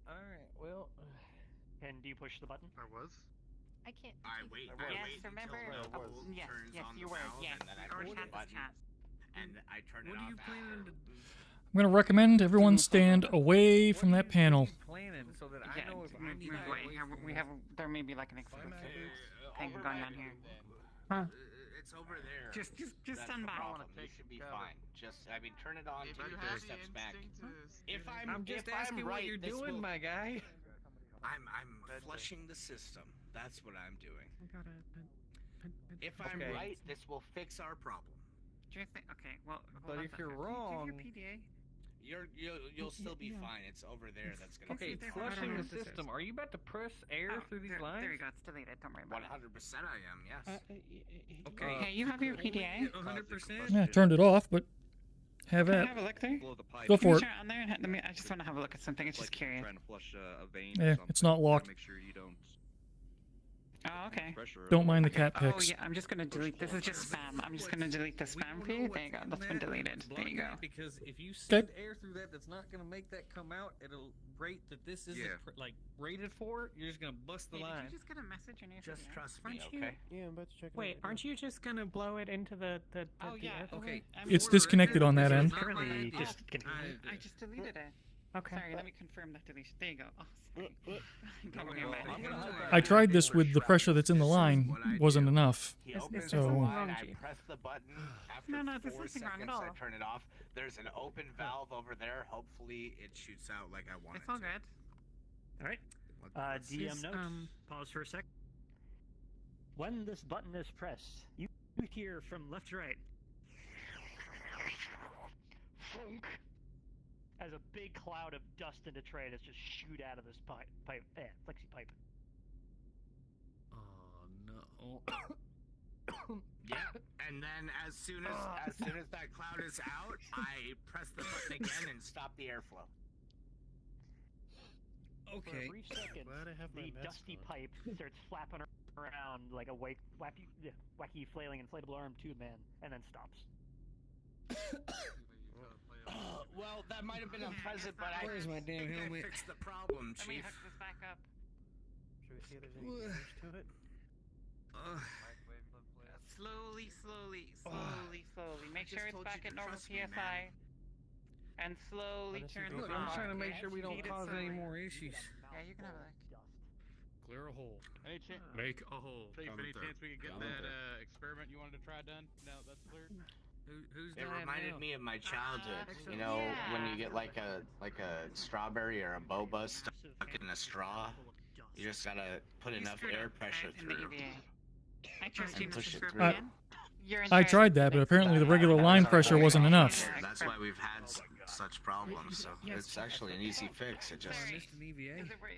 Alright, well. And do you push the button? I was. I can't. I wait. I Yes, wait remember? until Oh, Noble yes, turns yes, on you the were. valve, Yes, and then I our push the chat is button, chat. and I turn What it are off. you planning to I'm going to recommend everyone stand away from that panel. planning so that I Yeah, know if I need to move get away. away from We this? have there may be like an explosive thing Over going by- on here. Huh? It's over there. Just That's stand the back. problem. You should be fine. Just, I mean, turn it on. Take 4 steps back. If I'm just if asking I'm what right, you're this doing, will- my guy. I'm flushing the system. That's what I'm doing. I got If I'm Okay. right, this will fix our problem. Do you think? Okay, well. hold But on if a you're second. wrong- Do you have your PDA? You'll still be yeah. fine. It's over there. That's gonna. Okay, fix it. flushing know the what this system. is. Are you about to press air Oh, through these there, lines? There you go. It's deleted. Don't worry about it. 100% I am. Yes. Okay. Okay, you have your PDA. 100%. Yeah, I turned it off, but have Can I at. have a look there? Blow the pipe. Go Can for you it. turn it on there? Let me. I just want to have a look at something. It's Like just you're curious. trying to flush a vein. Yeah, or something. it's not Gotta locked. Make sure you don't. Oh, okay. Pressure Don't mind the cat Oh pics. yeah, I'm just gonna delete. This is just spam. I'm just gonna delete the spam feed. There you go. That's been deleted. There you go. Because if you send air through that, that's not gonna make that come out at a rate that this isn't like rated for. You're just gonna bust the Hey, line. did you just get a message on your Just PDA? trust me, Aren't you- okay? Yeah, I'm about to check it Wait, out. aren't you just gonna blow it into the Oh yeah. air Okay. balloon? It's disconnected on that end. Currently Oh, disconnected. I just deleted it. Okay. Sorry, let me confirm that deletion. There you go. Oh, sorry. Don't worry Well, about I'm it. gonna I tried this with the pressure that's in the line. Wasn't enough. He Is- opens is the there something line, wrong, I Chief? press the button. After No, no, there's 4 nothing wrong at seconds, I all. turn it off. There's an open valve over there. Hopefully, it shoots out like I want It's it all to. good. All right. Let's see. DM note. Pause for a sec. When this button is pressed, you hear from left to right. Funk. As a big cloud of dust and detritus just shoot out of this flexi pipe. Oh no. Yeah, and then as soon as that cloud is out, I press the button again and stop the airflow. For Okay. a brief second, Glad I have my the meds dusty on. pipe starts flapping around like a wacky flailing inflatable arm tube man, and then stops. Well, that might have been unpleasant, but I Where's my damn think I helmet? fixed the problem, Let me Chief. hook this back up. Should we see if there's any damage to it? slowly. Make sure it's back at normal PSI. And slowly turn Look, the I'm car. trying to make sure we don't Feed it cause any slowly. more issues. Yeah, you can have it. Clear a hole. Any chance? Make a hole. Chief, any chance we could get that experiment you wanted to try done? Now that's cleared. Who's It dying reminded now? me of my childhood. You know, when you get like a strawberry or a boba stuck in a straw, you just gotta put enough air pressure through. I trust you, and Mr. push it Scorpion. through. You're in I charge tried of the that, but next apparently the battle. regular line pressure wasn't enough. That's why we've had such problems. So it's actually an easy fix. It just.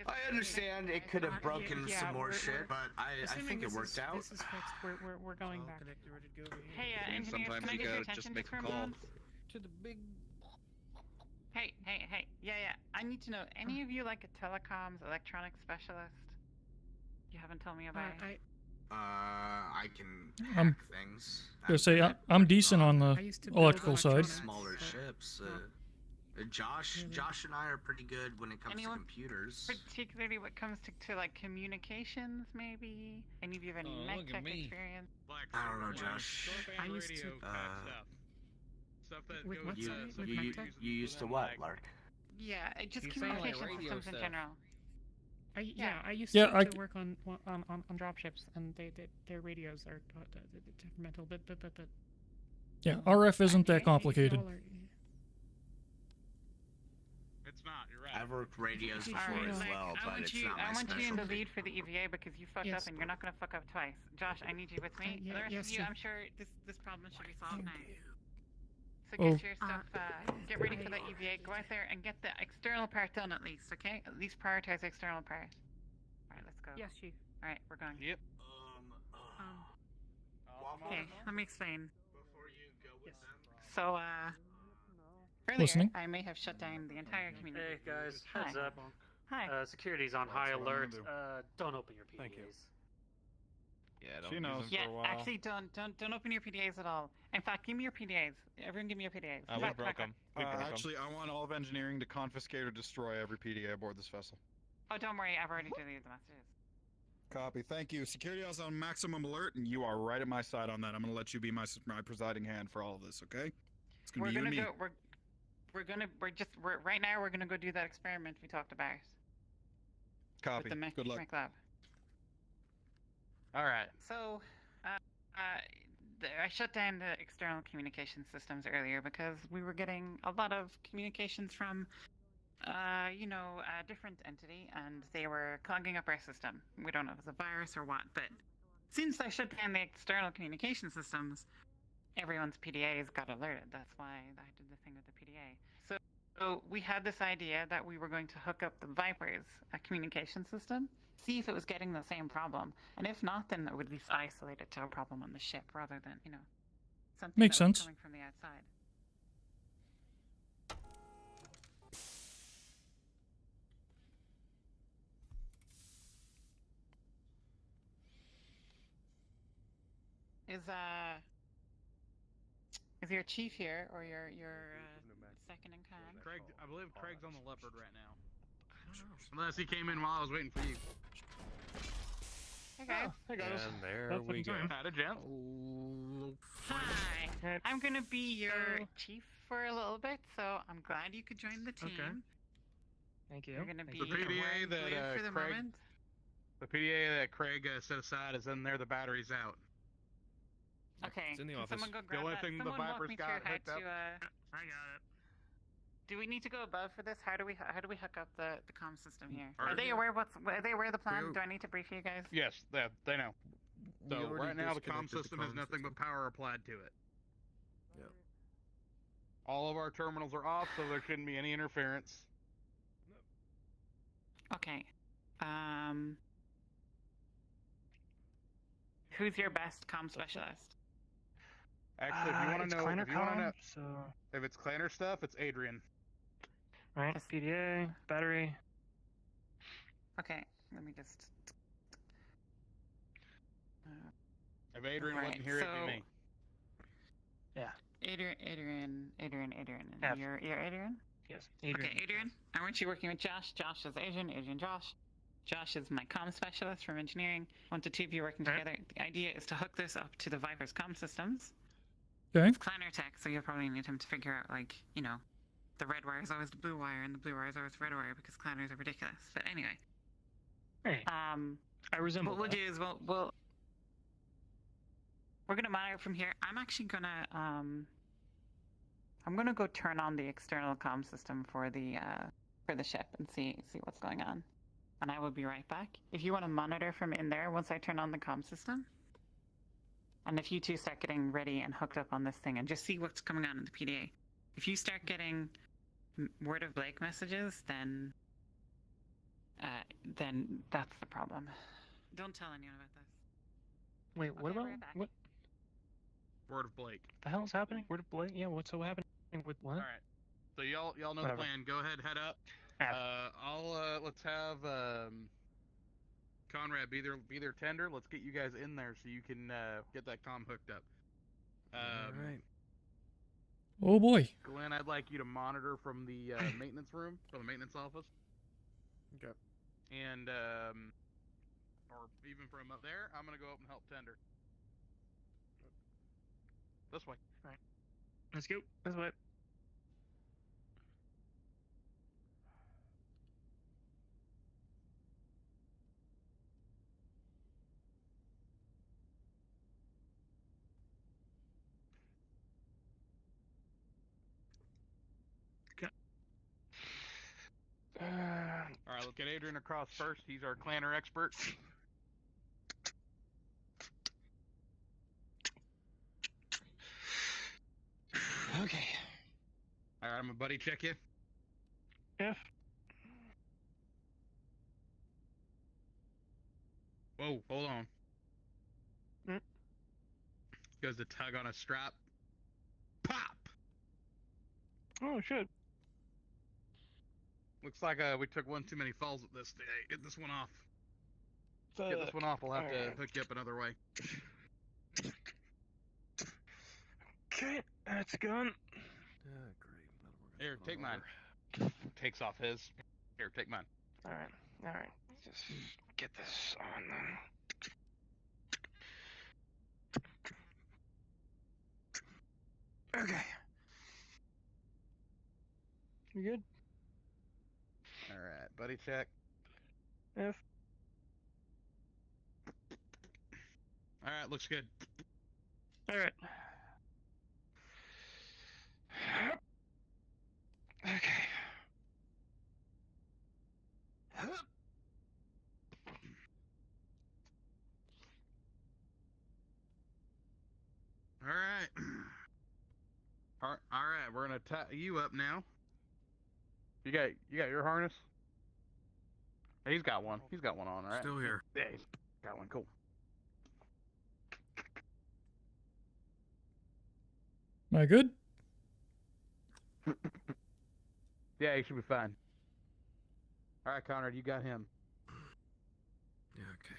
I understand it could have broken some more shit, but I think it worked out. This is fixed. We're going back. Hey, engineers, sometimes can I you get your gotta just attention make for a a call. moment? To the big. Hey. Yeah. I need to know, any of you like a telecoms electronics specialist? You haven't told me about it. I can I'm hack things. gonna say I'm decent on the electrical side. Smaller ships. Josh and I are pretty good when it comes Anyone to computers. Particularly what comes to like communications, maybe? Any of you have any Oh, mech look at tech me. experience? I don't know, Josh. I used to. Stuff that With goes, what, sorry? With You MedTech? used to what, Lark? Yeah, just You sound like communication radio systems in stuff. general. I used Yeah, to work on dropships, and their radios are temperamental, but Yeah, RF isn't that complicated. It's not. You're right. I've worked radios All before right, as Mike, well, I but want it's you. not I my want you in the specialty. lead for the EVA because you fucked up and you're not gonna fuck up twice. Josh, I need you with me. yeah, the rest yes, of you, sir. I'm sure this problem should be solved now. So Oh. get your stuff. Get ready for the EVA. Go out there and get the external part done at least. Okay? At least prioritize the external part. All right, let's go. Yes, Chief. All right, we're going. Yep. Okay, let me explain. Before you go with them, So, earlier Listening. I may have shut down the entire community. Hey guys, Hi. heads up. Hi. Security's on high That's what I'm alert. gonna Don't open your PDAs. Thank you. Yeah, She knows. Yeah, actually, don't open your PDAs at all. In fact, give me your PDAs. Everyone, give me your PDAs. We Back up. Actually, I want all of engineering to confiscate or destroy every PDA aboard this vessel. Oh, don't worry. I've already deleted the messages. Copy. Thank you. Security is on maximum alert, and you are right at my side on that. I'm gonna let you be my presiding hand for all of this. Okay? It's gonna We're be you gonna and me. go. Right now. We're gonna go do that experiment we talked about. Copy. With the mech Good luck. lab. All right. So, I shut down the external communication systems earlier because we were getting a lot of communications from, a different entity, and they were clogging up our system. We don't know if it's a virus or what, but since I shut down the external communication systems, everyone's PDAs got alerted. That's why I did the thing with the PDA. So we had this idea that we were going to hook up the Viper's communication system, see if it was getting the same problem, and if not, then it would be isolated to a problem on the ship rather than, something Makes that was sense. coming from the outside. Is your chief here or your second in command? Craig, I believe Craig's on the Leopard right now. Unless he came in while I was waiting for you. Hey guys. Hey guys. And there we go. Howdy, gent. Hi. I'm gonna be your chief for a little bit, so I'm glad you could join the team. Okay. Thank you. You're gonna be The PDA wearing blue that for the Craig, moment. the PDA that Craig set aside is in there. The battery's out. Okay. It's in the can office. Someone go The grab only that. thing the Someone walk Viper's me got through how hooked up- to. I got it. Do we need to go above for this? How do we hook up the comm system here? Are Are they aware of the plan? Do I need to brief you guys? Yes, they know. We So already right now the comm disconnected the system has comm nothing but power applied to it. Yep. All of our terminals are off, so there shouldn't be any interference. Okay. Who's your best comm specialist? Actually, if you want It's to know, Kleiner if you want to know, comm, so if it's Kleiner stuff, it's Adrian. right, PDA, battery. Okay, let me just. If Adrian Right, wasn't here, it'd so- be me. Yeah. Adrian. F. You're Adrian? Yes. Adrian. Okay, Adrian. I want you working with Josh. Josh is Adrian. Josh. Josh is my comm specialist from engineering. I want the two of you working together. The idea is to hook this up to the Viper's comm systems. Okay. It's Clanner tech, so you'll probably need him to figure out, like, you know, the red wire is always the blue wire, and the blue wire is always the red wire because Clanners are ridiculous. But anyway. Hey, I resemble What we'll that. do is we're gonna monitor from here. I'm actually gonna I'm gonna go turn on the external comm system for the ship and see what's going on. And I will be right back. If you want to monitor from in there once I turn on the comm system. And if you two start getting ready and hooked up on this thing and just see what's coming on in the PDA. If you start getting word of Blake messages, then that's the problem. Don't tell anyone about this. Wait, what Okay, about right back. what Word of Blake. the hell's happening? Where did Blake? Yeah, what's so happening with what? All right. So y'all know Whatever. the plan. Go ahead, head up. Let's have Conrad be their tender. Let's get you guys in there so you can get that comm hooked up. All right. Oh boy. Glenn, I'd like you to monitor from the maintenance room, from the maintenance office. Okay. And or even from up there, I'm gonna go up and help tender. This way. All right. Let's go. This way. Okay. All right, let's get Adrian across first. He's our clanner expert. Okay. All right, I'm gonna buddy check you. F. Whoa, hold on. Mm. Goes to tug on a strap. Pop! Oh shit. Looks like we took one too many falls at this today. Get this one off. Get this Fuck. one off. We'll have to Alright. hook you up another way. Okay, that's gone. Great. Here, take mine. Takes off his. Here, take mine. Alright. Alright. Let's just get this on then. Okay. You good? All right, buddy check. F. All right, looks good. Alright. Okay. All right. All right, we're gonna tie you up now. You got your harness? He's got one. He's got one on, right? Still here. Yeah, he's got one. Cool. Am I good? Yeah, he should be fine. All right, Conrad, you got him. Yeah, okay.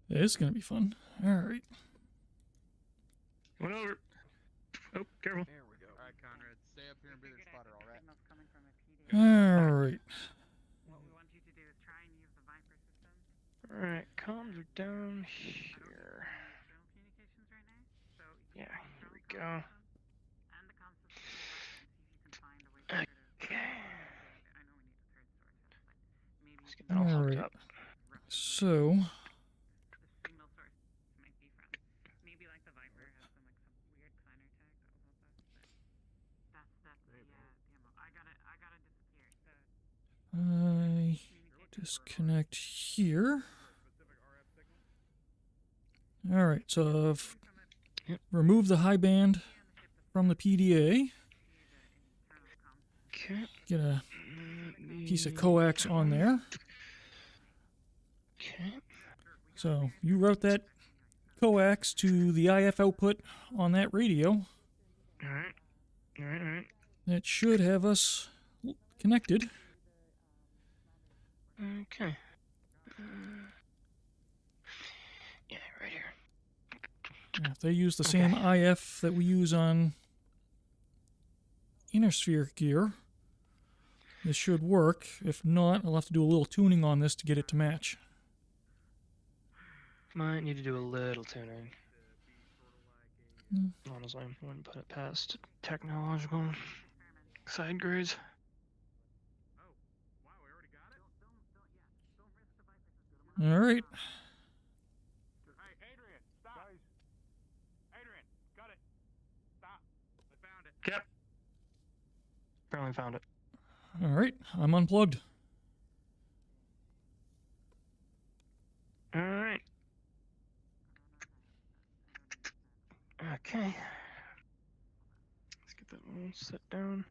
It's gonna be fun. All right. Went over. Oh, careful. There we go. All right, Conrad, stay up here and be their spotter, all right? All right. What we want you to do is try and use the Viper system. Alright, comms are down here. Communications right now. So Yeah, here we go. and the comm system and see if you can find a way to Okay. I know we need a third source, but maybe Let's get that all All hooked right. up. So, the signal source might be from. Maybe like the Viper has some weird clanner tag that will help us. But that's the ammo. I gotta disappear. So I disconnect here. All right. So, I've removed the high band from the PDA. Okay. Get a piece of coax on there. Okay. So you route that coax to the IF output on that radio. Alright. Alright. That should have us connected. Okay. Yeah, right here. If they use the same IF that we use on manosphere gear. This should work. If not, I'll have to do a little tuning on this to get it to match. Might need to do a little tuning. Hmm. Honestly, I wouldn't put it past technological side grades. All right. Yep. Apparently found it. All right. I'm unplugged. All right. Okay. Let's get that all set down.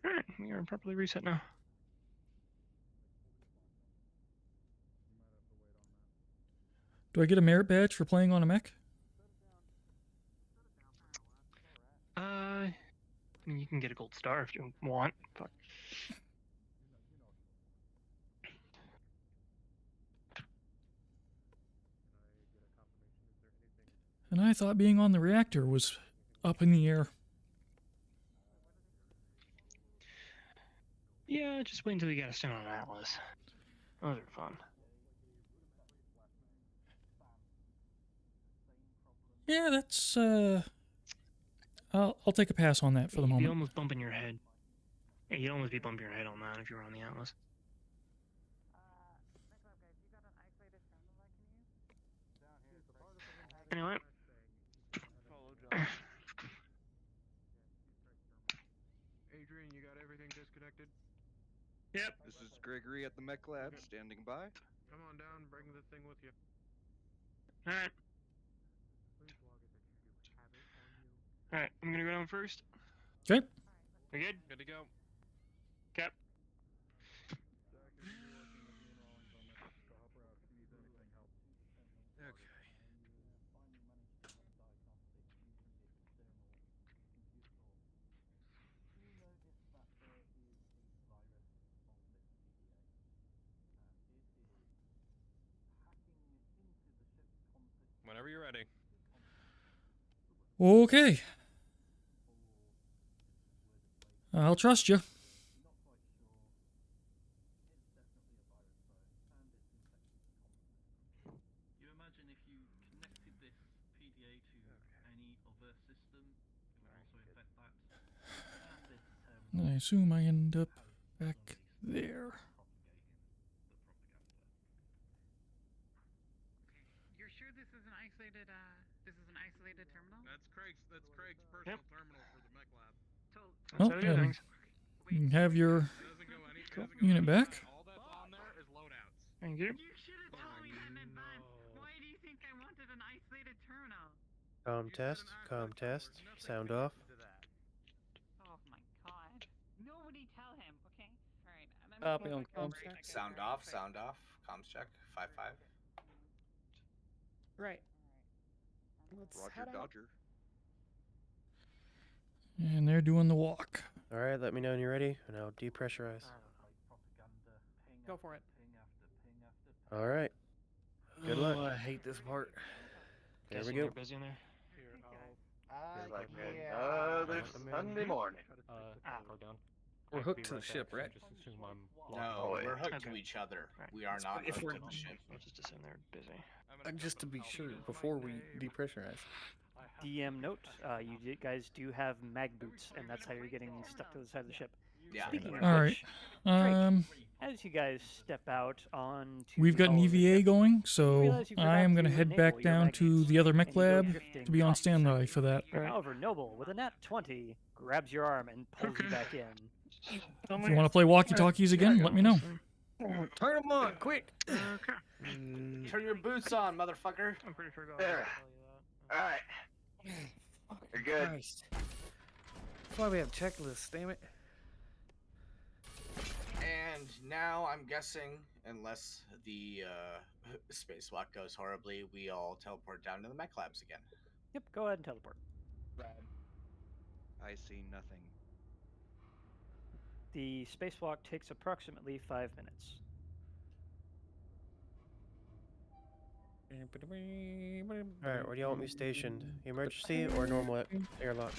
All right, we are properly reset now. Do I get a merit badge for playing on a mech? I mean, you can get a gold star if you want, but And I thought being on the reactor was up in the air. yeah, just wait until you gotta stand on an Atlas. Those are fun. Yeah, that's I'll take a pass on that for the You'd be moment. almost bumping your head. Yeah, you'd almost be bumping your head on that if you were on the Atlas. Anyway. Adrian, you got everything disconnected? Yep. This is Gregory at the mech lab, standing by. Come on down, bring the thing with you. Alright. Alright, I'm gonna go down first. Okay. We good? Good to go. Okay. Whenever you're ready. Okay. I'll trust you. You imagine if you connected this PDA to any other system, it would also affect that. And this I assume I end up back there. You're sure this is an isolated terminal? That's Craig's personal terminal for the mech lab. Oh, you can have your unit back. All that's on there is loadouts. Thank you. You should have told me that in advance. Why do you think I wanted an isolated terminal? Com test, sound off. Oh my god. Nobody tell him, okay? Alright, Copy on comms. Sound off, sound off. Comms check, 5-5. Right. Let's head Roger, out. Dodger. And they're doing the walk. Alright, let me know when you're ready, and I'll depressurize. Go for it. Alright. Good luck. I hate this part. There we Guessing go. you're busy in there? Like another Sunday morning. Go down. We're hooked to the ship, right? No, we're hooked to each other. We are not If hooked we're to the ship. I'll just assume they're busy. Just to be sure before we depressurize. DM note: guys do have mag boots, and that's how you're getting stuck to the side of the ship. Yeah. Speaking of All right. which, as you guys step out on, We've got an EVA going, so I am going to head back down to the other mech lab to be on standby for that. However, Noble with a nat 20 grabs your arm and pulls you back in. If you want to play walkie-talkies again, let me know. Turn them on, quick! Turn your boots on, motherfucker. I'm pretty sure There. Alright. You're good. Christ. That's why we have checklists, damn it. And now I'm guessing, unless the spacewalk goes horribly, we all teleport down to the mech labs again. Yep, go ahead and teleport. I see nothing. The spacewalk takes approximately 5 minutes. Alright, where do y'all want me stationed? Emergency or normal airlock?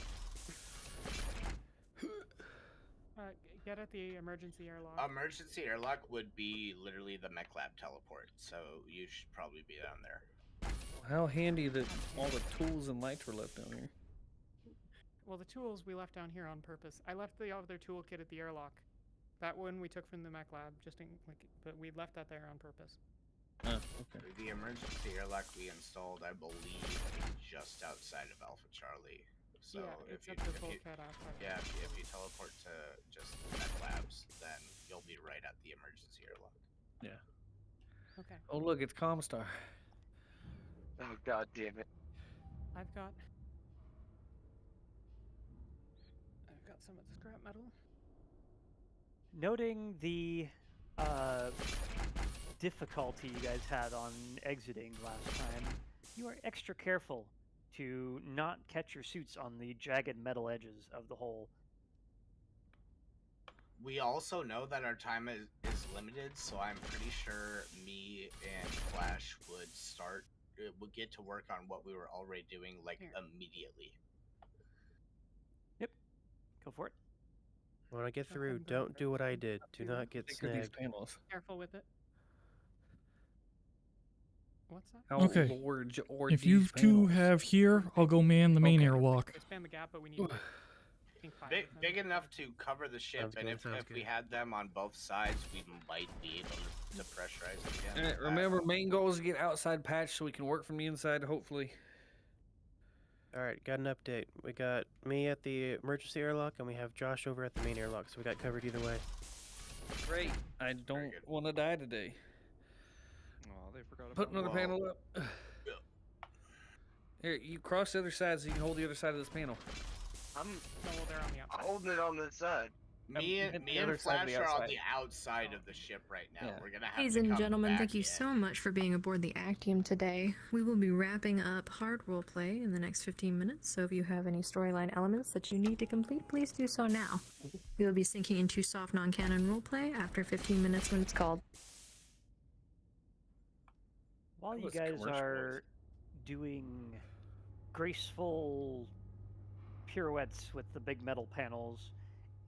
at the emergency airlock? Emergency airlock would be literally the mech lab teleport, so you should probably be down there. How handy that all the tools and lights were left down here. Well, the tools we left down here on purpose. I left the other toolkit at the airlock. That one we took from the mech lab, but we left that there on purpose. Oh, okay. The emergency airlock we installed, I believe, is just outside of Alpha Charlie. So yeah, if you teleport to just mech labs, then you'll be right at the emergency airlock. Yeah. Okay. Oh look, it's Comstar. Oh god damn it. I've got some of the scrap metal. Noting the difficulty you guys had on exiting last time, you are extra careful to not catch your suits on the jagged metal edges of the hole. We also know that our time is limited, so I'm pretty sure me and Flash would get to work on what we were already doing, immediately. Yep. Go for it. When I get through, don't do what I did. Do not get snagged. Careful with it. What's that? How Okay. large are If these you two panels? have here, I'll go man the main airlock. Expand the gap, but we need Big enough to cover the ship, and if we had them on both sides, we might be able to pressurize it again. Alright, remember, main goal is to get outside patch so we can work from the inside, hopefully. Alright, got an update. We got me at the emergency airlock, and we have Josh over at the main airlock, so we got covered either way. Great. I don't want to die today. Oh, they forgot about Put another panel up. Here, you cross the other side so you can hold the other side of this panel. No, they're on the outside. Holding it on this side. Me and Flash are on the outside of the ship right now. Yeah. We're gonna have Ladies to and come gentlemen, back thank you in. so much for being aboard the Actium today. We will be wrapping up hard roleplay in the next 15 minutes, so if you have any storyline elements that you need to complete, please do so now. We will be sinking into soft non-canon roleplay after 15 minutes when it's called. While you guys are doing graceful pirouettes with the big metal panels,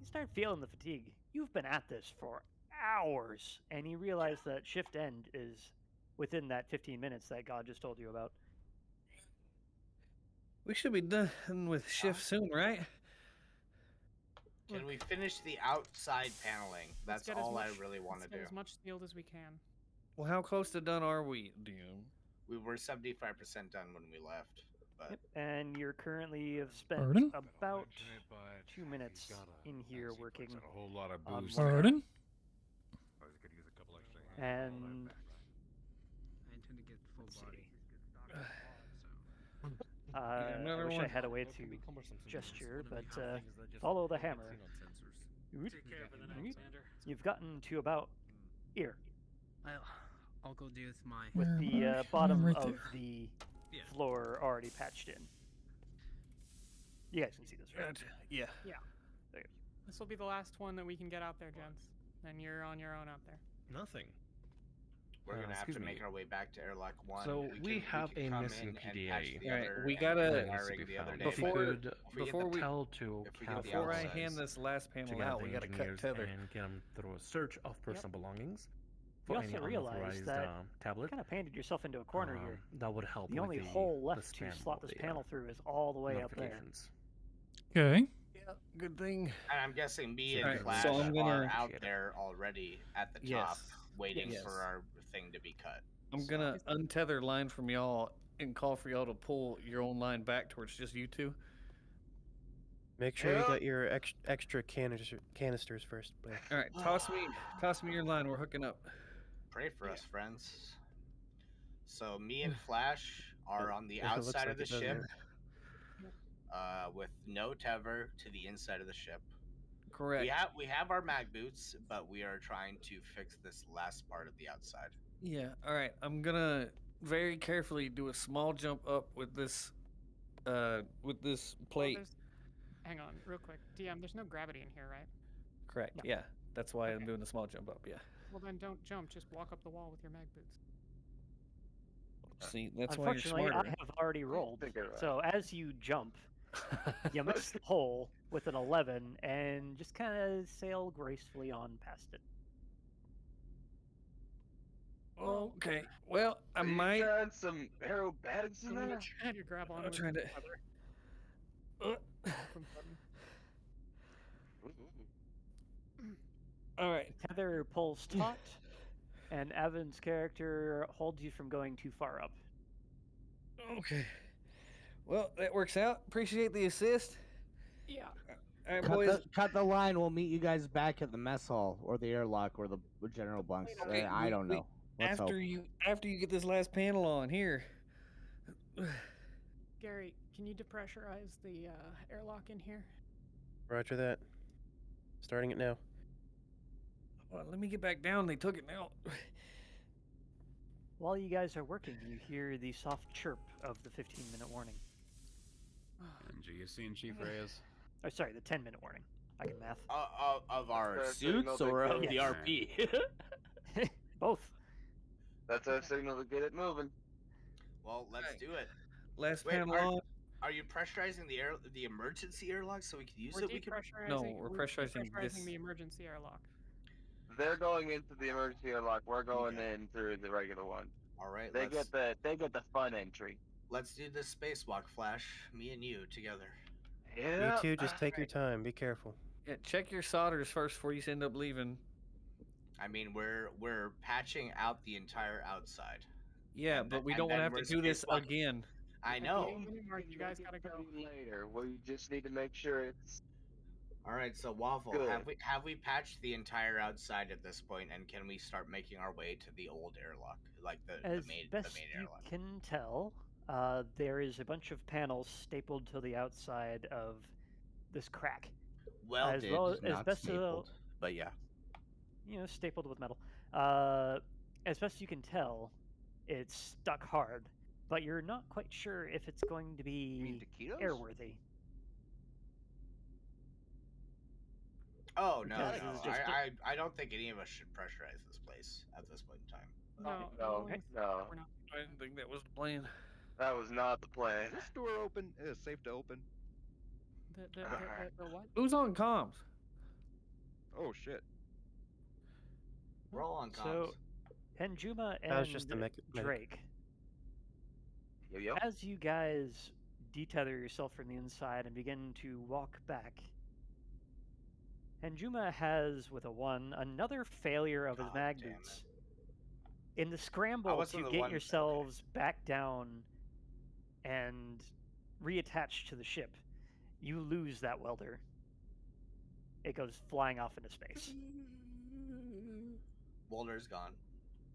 you start feeling the fatigue. You've been at this for hours, and you realize that shift end is within that 15 minutes that God just told you about. We should be done with shift soon, right? Can we finish the outside paneling? That's Let's get all as I much- really want to let's do. get as much sealed as we can. Well, how close to done are we, Doom? We were 75% done when we left, but Yep. And you're currently have spent Pardon? about 2 minutes in here working. A whole lot of on booze. one Pardon? I was gonna use a couple extra hands. And I intend to get full body. I another wish I one. had a way to gesture, but follow the hammer. Oot. Oot. You've gotten to about here, I'll go do with my. with Where am the I? bottom Right of there. the Yeah. floor already patched in. You guys can see this, right? Yeah. Yeah. This will be the last one that we can get out there, gents. Then you're on your own out there. Nothing. we're gonna have excuse to me. make our way back to airlock 1. So we can have a come missing in and PDA. patch the Alright, other we and gotta- do That needs to wiring be the other found. day. If you Before- could, If we get before the we- tell to if we get the Before I outsides. hand this last to panel get out, the we gotta cut engineers tether. and get them through a search of personal belongings You for any also realize unauthorized that tablet. you kind of painted yourself into a corner here. That would help The with only the, hole the left to spam slot of this the, panel through is all the way up there. notifications. Okay. Yeah, good thing. And I'm guessing me and Alright, Flash so I'm gonna- are out there already at the top, Yes. waiting Yes. for our thing to be cut. I'm gonna untether line from y'all and call for y'all to pull your own line back towards just you two. Make sure you got your extra canisters first, Blair. All right, toss me your line. We're hooking up. Pray for us, friends. So me and Flash are on the It looks outside like of the it, doesn't ship, it? with no tether to the inside of the ship. Correct. We have our mag boots, but we are trying to fix this last part of the outside. Yeah. All right. I'm gonna very carefully do a small jump up with this plate. Hang on, real quick. DM, there's no gravity in here, right? Correct. Yeah. That's why I'm doing the small jump up. Yeah. Well, then don't jump. Just walk up the wall with your mag boots. See, that's why you're Unfortunately, smarter. I have already rolled. So as you jump, You miss the hole with an 11 and just kind of sail gracefully on past it. Okay. Well, I You might. got some aerobatics in I'm there? trying to grab on. I'm trying to. All right. Tether pulls taut, and Evan's character holds you from going too far up. Okay. Well, that works out. Appreciate the assist. Yeah. All right, Cut boys. cut the line. We'll meet you guys back at the mess hall or the airlock or the general bunks. Okay, I don't know. Let's after hope. after you get this last panel on here. Gary, can you depressurize the airlock in here? Roger that. Starting it now. Well, let me get back down. They took it now. While you guys are working, you hear the soft chirp of the 15-minute warning. And GSC and Chief Reyes. Oh, sorry, the 10-minute warning. I can math. Of our That's a suits signal or to of get- the Yes. RP? Both. That's our signal to get it moving. Well, let's do it. Last Wait, panel are, on. are you pressurizing the emergency airlock so we can use We're it? We can. depressurizing. we're we're pressurizing this. the emergency airlock. They're going into the emergency airlock. We're going in through the regular one. All right. They get the fun entry. Let's do this spacewalk, Flash. Me and you together. Yeah. You two, just take your time. Be careful. Yeah, check your solders first before you end up leaving. I mean, we're patching out the entire outside. Yeah, And but then- we and don't want to then have to we're do this spacewalking. again. I know. You guys gotta go. Later. We just need to make sure it's. All right, so Waffle, Good. have we patched the entire outside at this point, and can we start making our way to the old airlock, like the As main best you airlock? can tell, there is a bunch of panels stapled to the outside of this crack. Welded, as not best stapled, but yeah. Stapled with metal. As best you can tell, it's stuck hard, but you're not quite sure if it's going to be airworthy. Oh no, Because no. it's just I don't think any of us should pressurize this place at this point in time. No. I didn't think that was the plan. That was not the plan. Is this door open? Is it safe to open? The what? Who's on comms? Oh shit. We're all on comms. So, Henjuma That was and just the medic. Drake, Yo. as you guys detether yourself from the inside and begin to walk back, Henjuma has, with a 1, another failure of his mag boots. In the scramble wasn't to the get one- yourselves back down and reattached to the ship, you lose that welder. It goes flying off into space. Boulder's gone.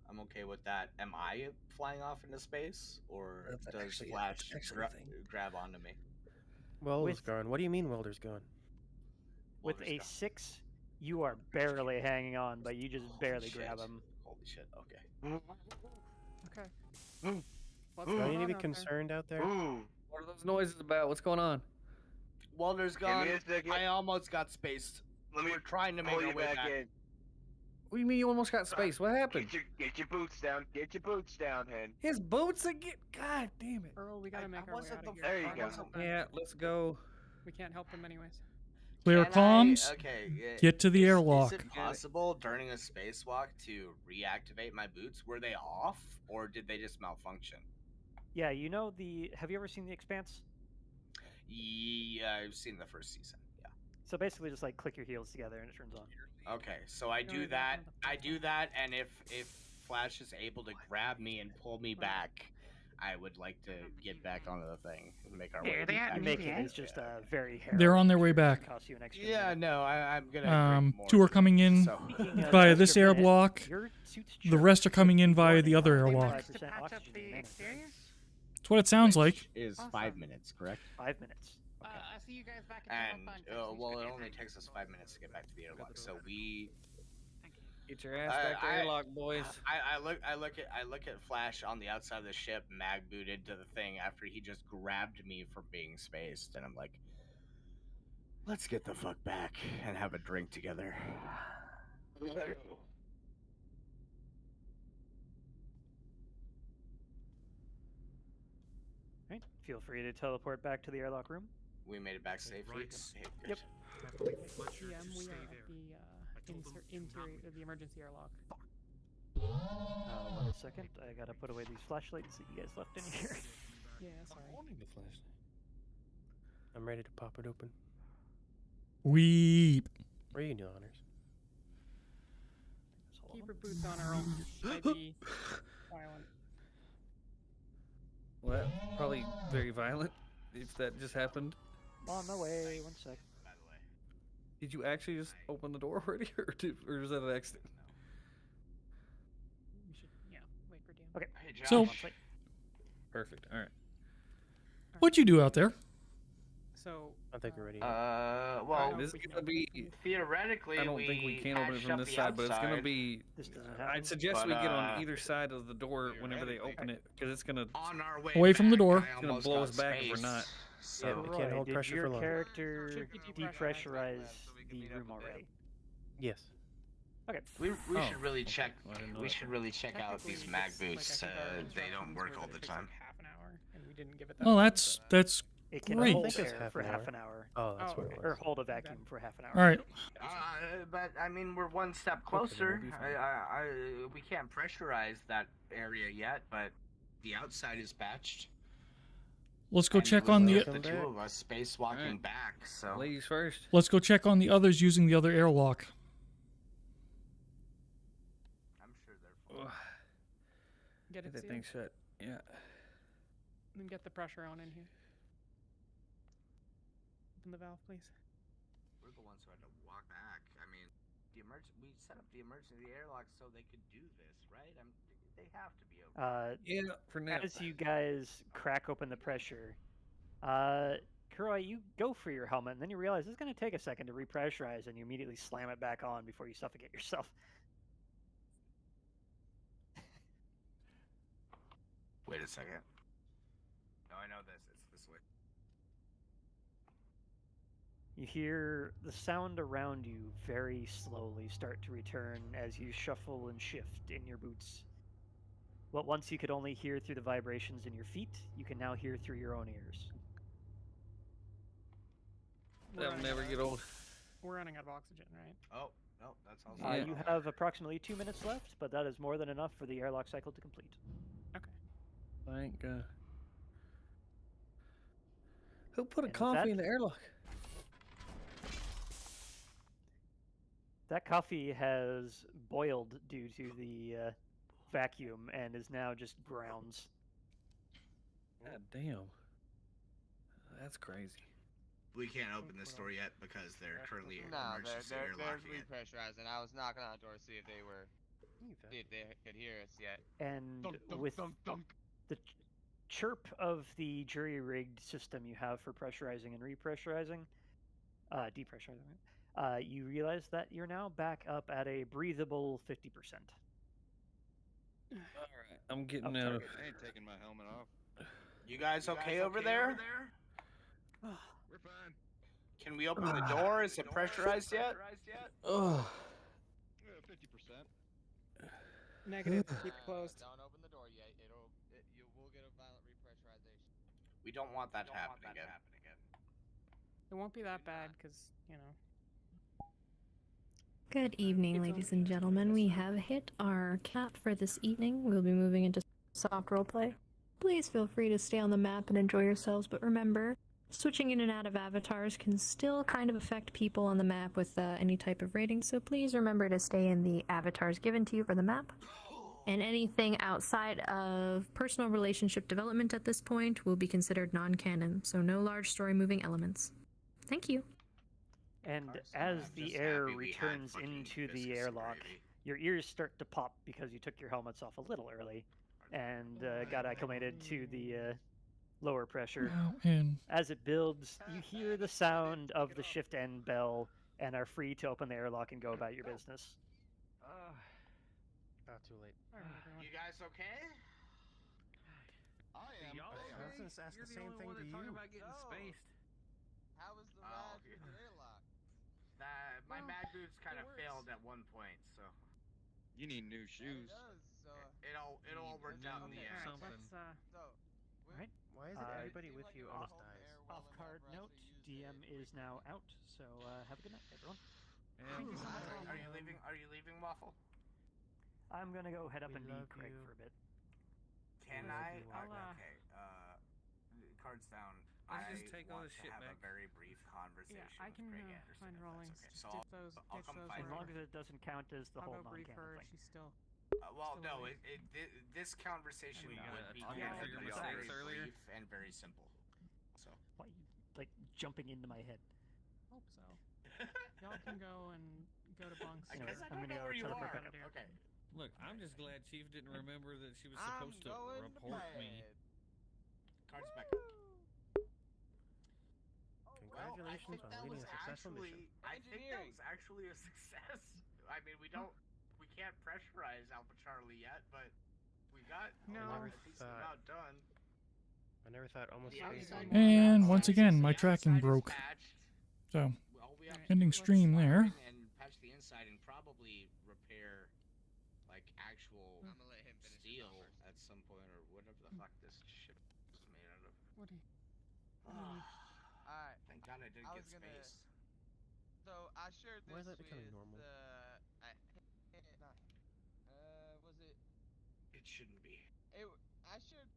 I'm okay with that. Am I flying off into space, or That's does actually- Flash that's actually a thing. grab onto me? Welder's gone. What do you mean Welder's gone? With Welder's a gone. 6, you are barely hanging on, but you just barely grab him. Holy shit! Okay. Okay. Do I need to be concerned out there? What are those noises about? What's going on? Welder's Give me gone. a second. I almost got spaced. We're trying to make pull our you way back back. in. What do you mean you almost got space? What happened? Get your boots down. Get your boots down, Hen. His boots again? God damn it. Earl, we gotta make our way wasn't out of the- here. There you I go. wasn't the- Yeah, let's go. We can't help them anyways. Clear Can comms. Okay. Get to the airlock. Is it possible during a spacewalk to reactivate my boots? Were they off, or did they just malfunction? Yeah, you know have you ever seen The Expanse? Yeah, I've seen the first season. Yeah. So basically just like click your heels together and it turns on. Okay, so I do that. And if Flash is able to grab me and pull me back, I would like to get back onto the thing and make our way back. You make it is just very hairy. They're on their way back. Cost you an extra Yeah, no, I'm gonna. drink more 2 are coming in so- via this extra minute, airlock. your suit's The rest are coming in via the other airlock. 5% oxygen remaining. That's what it sounds like. Is 5 minutes, correct? 5 minutes. I see you guys back at And well, it only takes us 5 minutes to get back to the airlock, so we. Get your ass back to airlock, boys. I look at Flash on the outside of the ship, mag booted to the thing after he just grabbed me from being spaced, and I'm like, let's get the fuck back and have a drink together. Right. Feel free to teleport back to the airlock room. We made it back safely. Okay, good. Yep. Yeah, we are at the interior of the emergency airlock. 1 second. I gotta put away these flashlights that you guys left in here. Yeah, sorry. I'm ready to pop it open. Weep. Where are you, New Honors? Keep your boots on or else might be violent. Well, probably very violent, if that just happened. On my way. 1 sec. Did you actually just open the door already, or was that an accident? We should, yeah, wait for Dan. Okay. Hey, So- Josh. Perfect. All right. What'd you do out there? So, I think we're ready. Well, This is gonna be. theoretically, I don't think we can open it from this side, but it's gonna be. This doesn't I'd happen. suggest we But, get on either side of the door whenever they open it, because it's gonna. on our way Away from the back, door. I It's gonna almost blow got us back if we're spaced, not. So Yeah, we can't hold did pressure your for long. character Should be depressurize the room already? Yes. Okay. we Oh, should really okay. check. Well, I didn't know We that. should really check out these Technically, mag it's like, boots. I think our They don't instructions work were all that the it takes, time. like, half an hour, and we didn't give it that. Oh, long, that's but- that's It can Great. hold I think it's air half for an half hour. an hour. Oh, that's Oh, what it okay. was. Or hold a vacuum for half an hour. all right. But I mean, we're one step then we'll closer. be fine. We can't pressurize that area yet, but the outside is patched. Let's go And it check was on just the. the two of us spacewalking Alright. back. So Ladies first. Let's go check on the others using the other airlock. I'm sure they're full. Get it Get that sealed, thing shut. Yeah. then get the pressure on in here. Open the valve, please. We're the ones who had to walk back. I mean, we set up the emergency airlock so they could do this, right? They have to be open. Yeah, for now. As you guys crack open the pressure, Kuroi, you go for your helmet, and then you realize it's going to take a second to repressurize, and you immediately slam it back on before you suffocate yourself. Wait a second. No, I know this. It's this way. You hear the sound around you very slowly start to return as you shuffle and shift in your boots. What once you could only hear through the vibrations in your feet, you can now hear through your own ears. That'll never get old. We're running out of oxygen, right? Oh, no, that's also. You have approximately 2 minutes left, but that is more than enough for the airlock cycle to complete. Okay. Thank God. Who put a And with coffee that- in the airlock? That coffee has boiled due to the vacuum and is now just grounds. God damn. That's crazy. We can't open this door yet because they're currently No, emergency they're airlocking it. repressurizing. I was knocking on the door to see if they could hear us yet. And Dunk, dunk, with dunk, dunk. the chirp of the jury-rigged system you have for pressurizing and repressurizing, depressurizing, you realize that you're now back up at a breathable 50%. Alright, I'm getting Of out of. target. I ain't taking my helmet off. You guys okay over there? We're fine. Can we open the door? Is it pressurized yet? Oh. 50%. Negative. Keep it closed. Don't open the door yet. You will get a violent repressurization. We don't want that to happen again. It won't be that bad, because, you know. Good evening, ladies and gentlemen. We have hit our cap for this evening. We'll be moving into soft roleplay. Please feel free to stay on the map and enjoy yourselves, but remember, switching in and out of avatars can still kind of affect people on the map with any type of rating, so please remember to stay in the avatars given to you for the map. And anything outside of personal relationship development at this point will be considered non-canon, so no large story-moving elements. Thank you. And as the air returns into the airlock, your ears start to pop because you took your helmets off a little early and got acclimated to the lower pressure. Wow, and As it builds, you hear the sound of the shift end bell and are free to open the airlock and go about your business. Not too late. You guys okay? I am. Y'all I was gonna ask You're the same only thing one to that talking you. about getting spaced. How was the ride through the airlock? My mag boots kind of failed at one point, so You need new shoes. it all worked out in the end. Alright, let's, So, Alright. Why is it everybody with you almost dies? Off-card note, DM is now out. So have a good night, everyone. Thank you so much. Are you leaving? Are you leaving, Waffle? I'm gonna go head up We and love meet Craig you. for a bit. Can love I? you, Waffle. Okay. Cards down. Let's just take all want this to shit have back. a very brief conversation Yeah, I can with Craig Anderson. find if Rawlings. that's Just okay. So ditch those. I'll Ditch come those. find As you. long as it doesn't count as the I'll whole go brief non-canon her. thing. She's still. Well, still no. awake. This conversation We would gotta be talk very, after your mistakes earlier? brief and very simple. So. Like jumping into my head. Hope so. Y'all can go and go to bunks. I Anyways, guess I I'm don't gonna know go where you teleport are. back up. Okay. Look, I'm just glad Chief didn't remember that she was I'm supposed to going to report me. bed. Cards back. Congratulations on leading a successful mission. I think that was actually a success. I mean, we can't pressurize Alpha Charlie yet, but we got a decent amount done. I never thought almost The outside And once again, my tracking broke. So, ending stream there. And patch the inside and probably repair like actual steel at some point or whatever the fuck this shit is made out of. What do you? Alright. Thank God I didn't get space. So I shared this Why is that becoming with, normal? was it? It shouldn't be. I shared.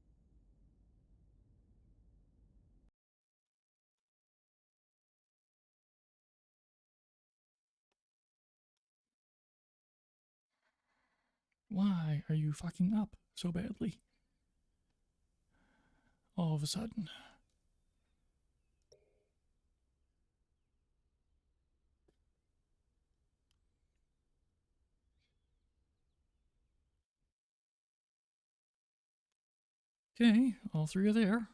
Why are you fucking up so badly? All of a sudden. Okay, all three are there.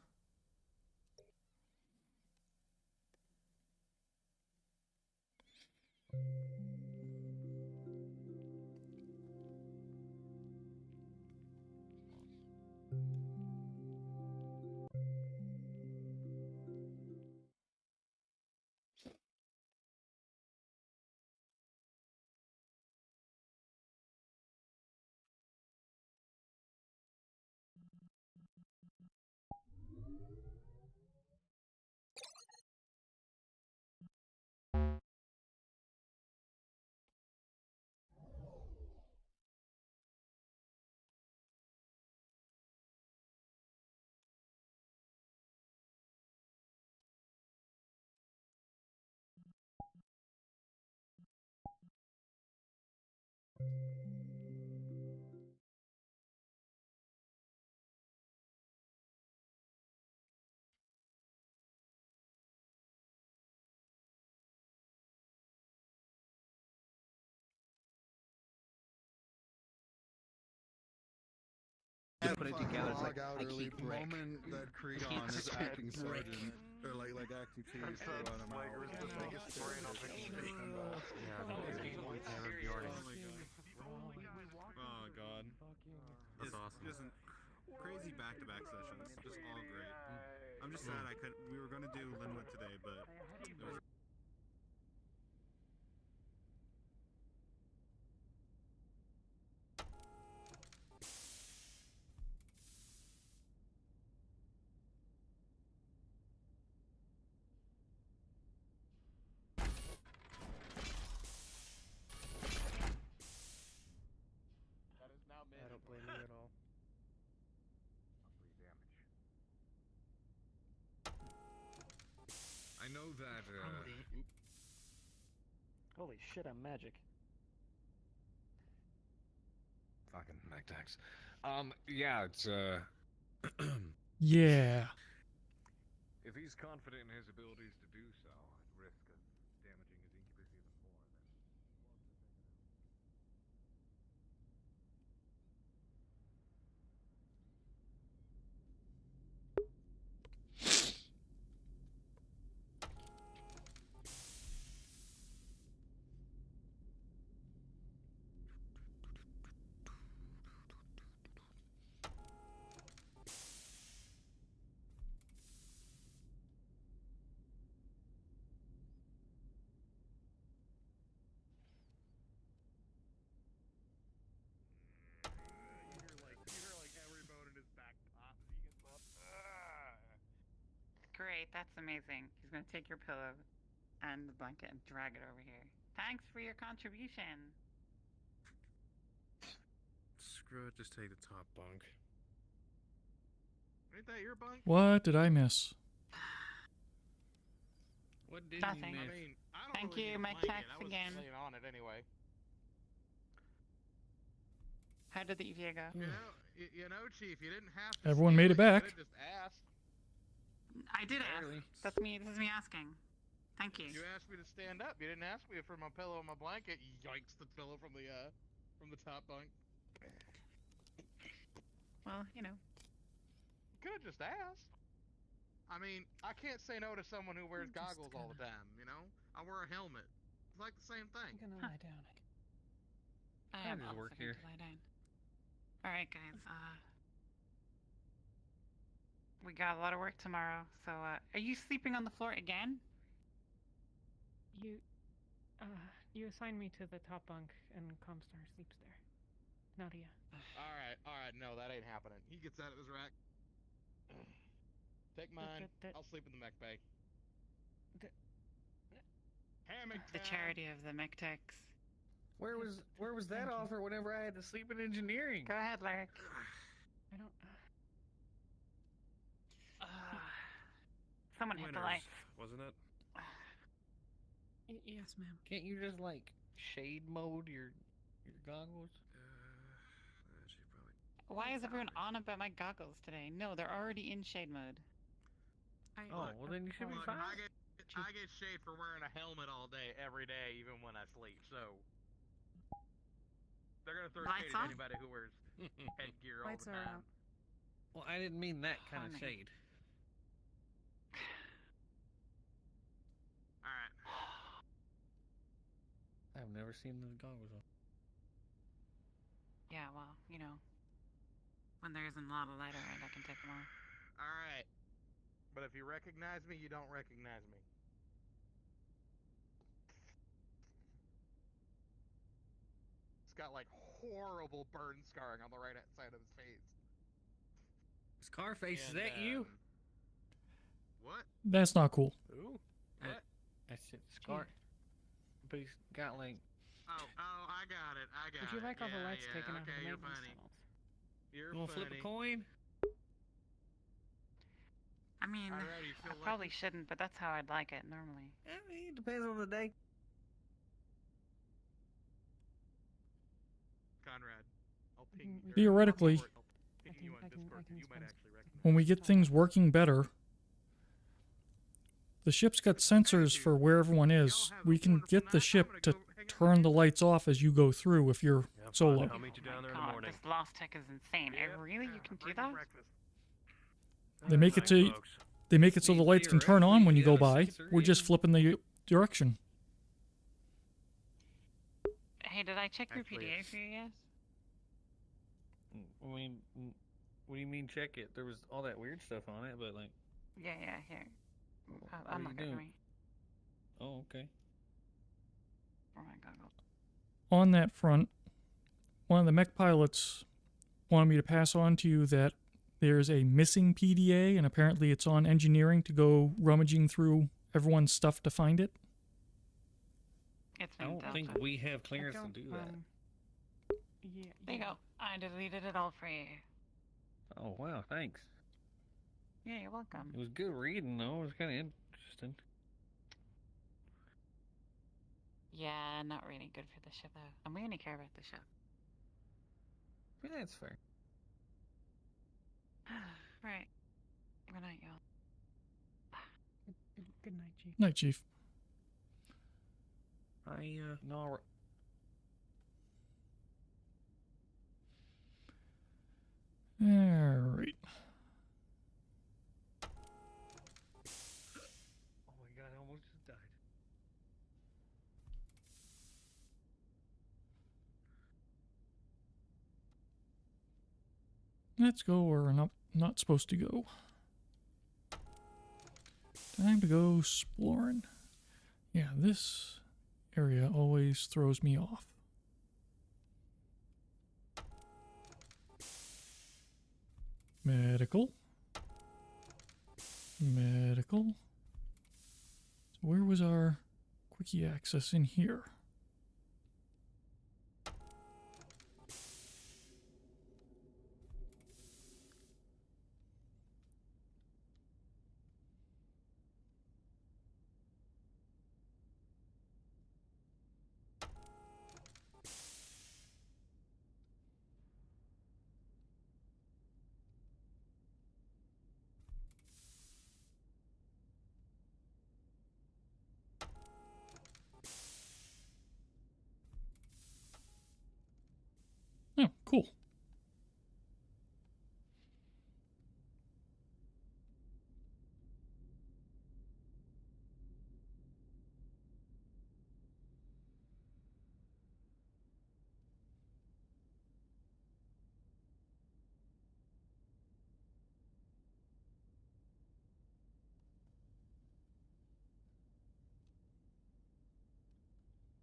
Put it together. It's like I keep brick. Moment that Creedon is acting sergeant, or like acting chief, so I don't know. Oh god. That's awesome. Just crazy back-to-back sessions. Just all great. I'm just sad we were gonna do Linwood today, but there was I don't blame you at all. I know that, Holy shit, I'm magic. fucking MacTax. Yeah, it's, Yeah. if he's confident in his abilities to do so, at risk of damaging his incubus even more, then... That's amazing. He's gonna take your pillow and the blanket and drag it over here. Thanks for your contribution. Screw it, just take the top bunk. Ain't that your bunk? What did I miss? What did Nothing. you miss? I mean, I don't Thank really you, need a my blanket. text I was again. laying on it anyway. How did the EVA go? You know, Chief, you didn't have to. Everyone steal made it back. You could've just asked. I did ask. That's me. This is me asking. Thank you. You asked me to stand up. You didn't ask me for my pillow and my blanket. Yikes! The pillow from the top bunk. Well, you know. You could have just asked. I mean, I can't say no to someone who wears goggles all the time. You know, I wear a helmet. It's like the same thing. I'm gonna lie down. I am just also work going here. to lie down. Alright, guys. We got a lot of work tomorrow, so, are you sleeping on the floor again? You assigned me to the top bunk, and Comstar sleeps there. Nadia. All right. No, that ain't happening. He gets out of his rack. Take mine. I'll sleep in the mech bay. Hammock The time. charity of the mech-techs. Where was that offer whenever I had to sleep in engineering? Go ahead, Lyric. I don't. Someone hit the lights. Wasn't it? Yes, ma'am. Can't you just like shade mode your goggles? Why is everyone on about my goggles today? No, they're already in shade mode. Well then you should be Look, fine. I get shade for wearing a helmet all day, every day, even when I sleep. So they're gonna throw Lights shade at on? anybody who wears headgear all Lights the are time. out. Well, I didn't mean that kind of Funny. shade. All right. I've never seen those goggles on. Yeah, well, you know, when there isn't a lot of light around, I can take them off. All right. But if you recognize me, you don't recognize me. He's got like horrible burn scarring on the right side of his face. Scarface, is And, that you? What? That's not cool. Ooh. What? I said Scar. But he's got like. Oh, I got it. I got Would you like all the lights yeah, taken out of okay, the you're maintenance funny. tunnels? You're You wanna funny. flip a coin? I mean, Alrighty, I feel probably shouldn't, but that's how I'd like it normally. I mean, it depends on the day. Conrad, I'll ping you. Theoretically, I'll ping you on Discord. You might actually recognize. when we get things working better, the ship's got sensors for where everyone is. We can get the ship to turn the lights off as you go through if you're solo. I'll meet you down there in the God, morning. this Lost Tech is insane. Really? You can do that? They make it to they make it so the lights can turn on when you go by. We're just flipping the direction. Hey, did I check your PDA for you guys? I mean, what do you mean check it? There was all that weird stuff on it, but like. Yeah, here. What I'm are not you gonna doing? me. Oh, okay. Oh my goggles. On that front, one of the mech pilots wanted me to pass on to you that there's a missing PDA, and apparently it's on engineering to go rummaging through everyone's stuff to find it. It's I don't think we have clearance to do that. Yeah. There you go. I deleted it all for you. Oh wow, thanks. Yeah, you're welcome. It was good reading though. It was kind of interesting. Yeah, not really good for the ship though. And we only care about the ship. Yeah, that's fair. Right. Good night, y'all. Good night, Chief. Night, Chief. No. Alright. Oh my god, I almost just died. Let's go where we're not supposed to go. Time to go exploring. Yeah, this area always throws me off. Medical. Medical. Where was our quickie access in here? Oh, cool.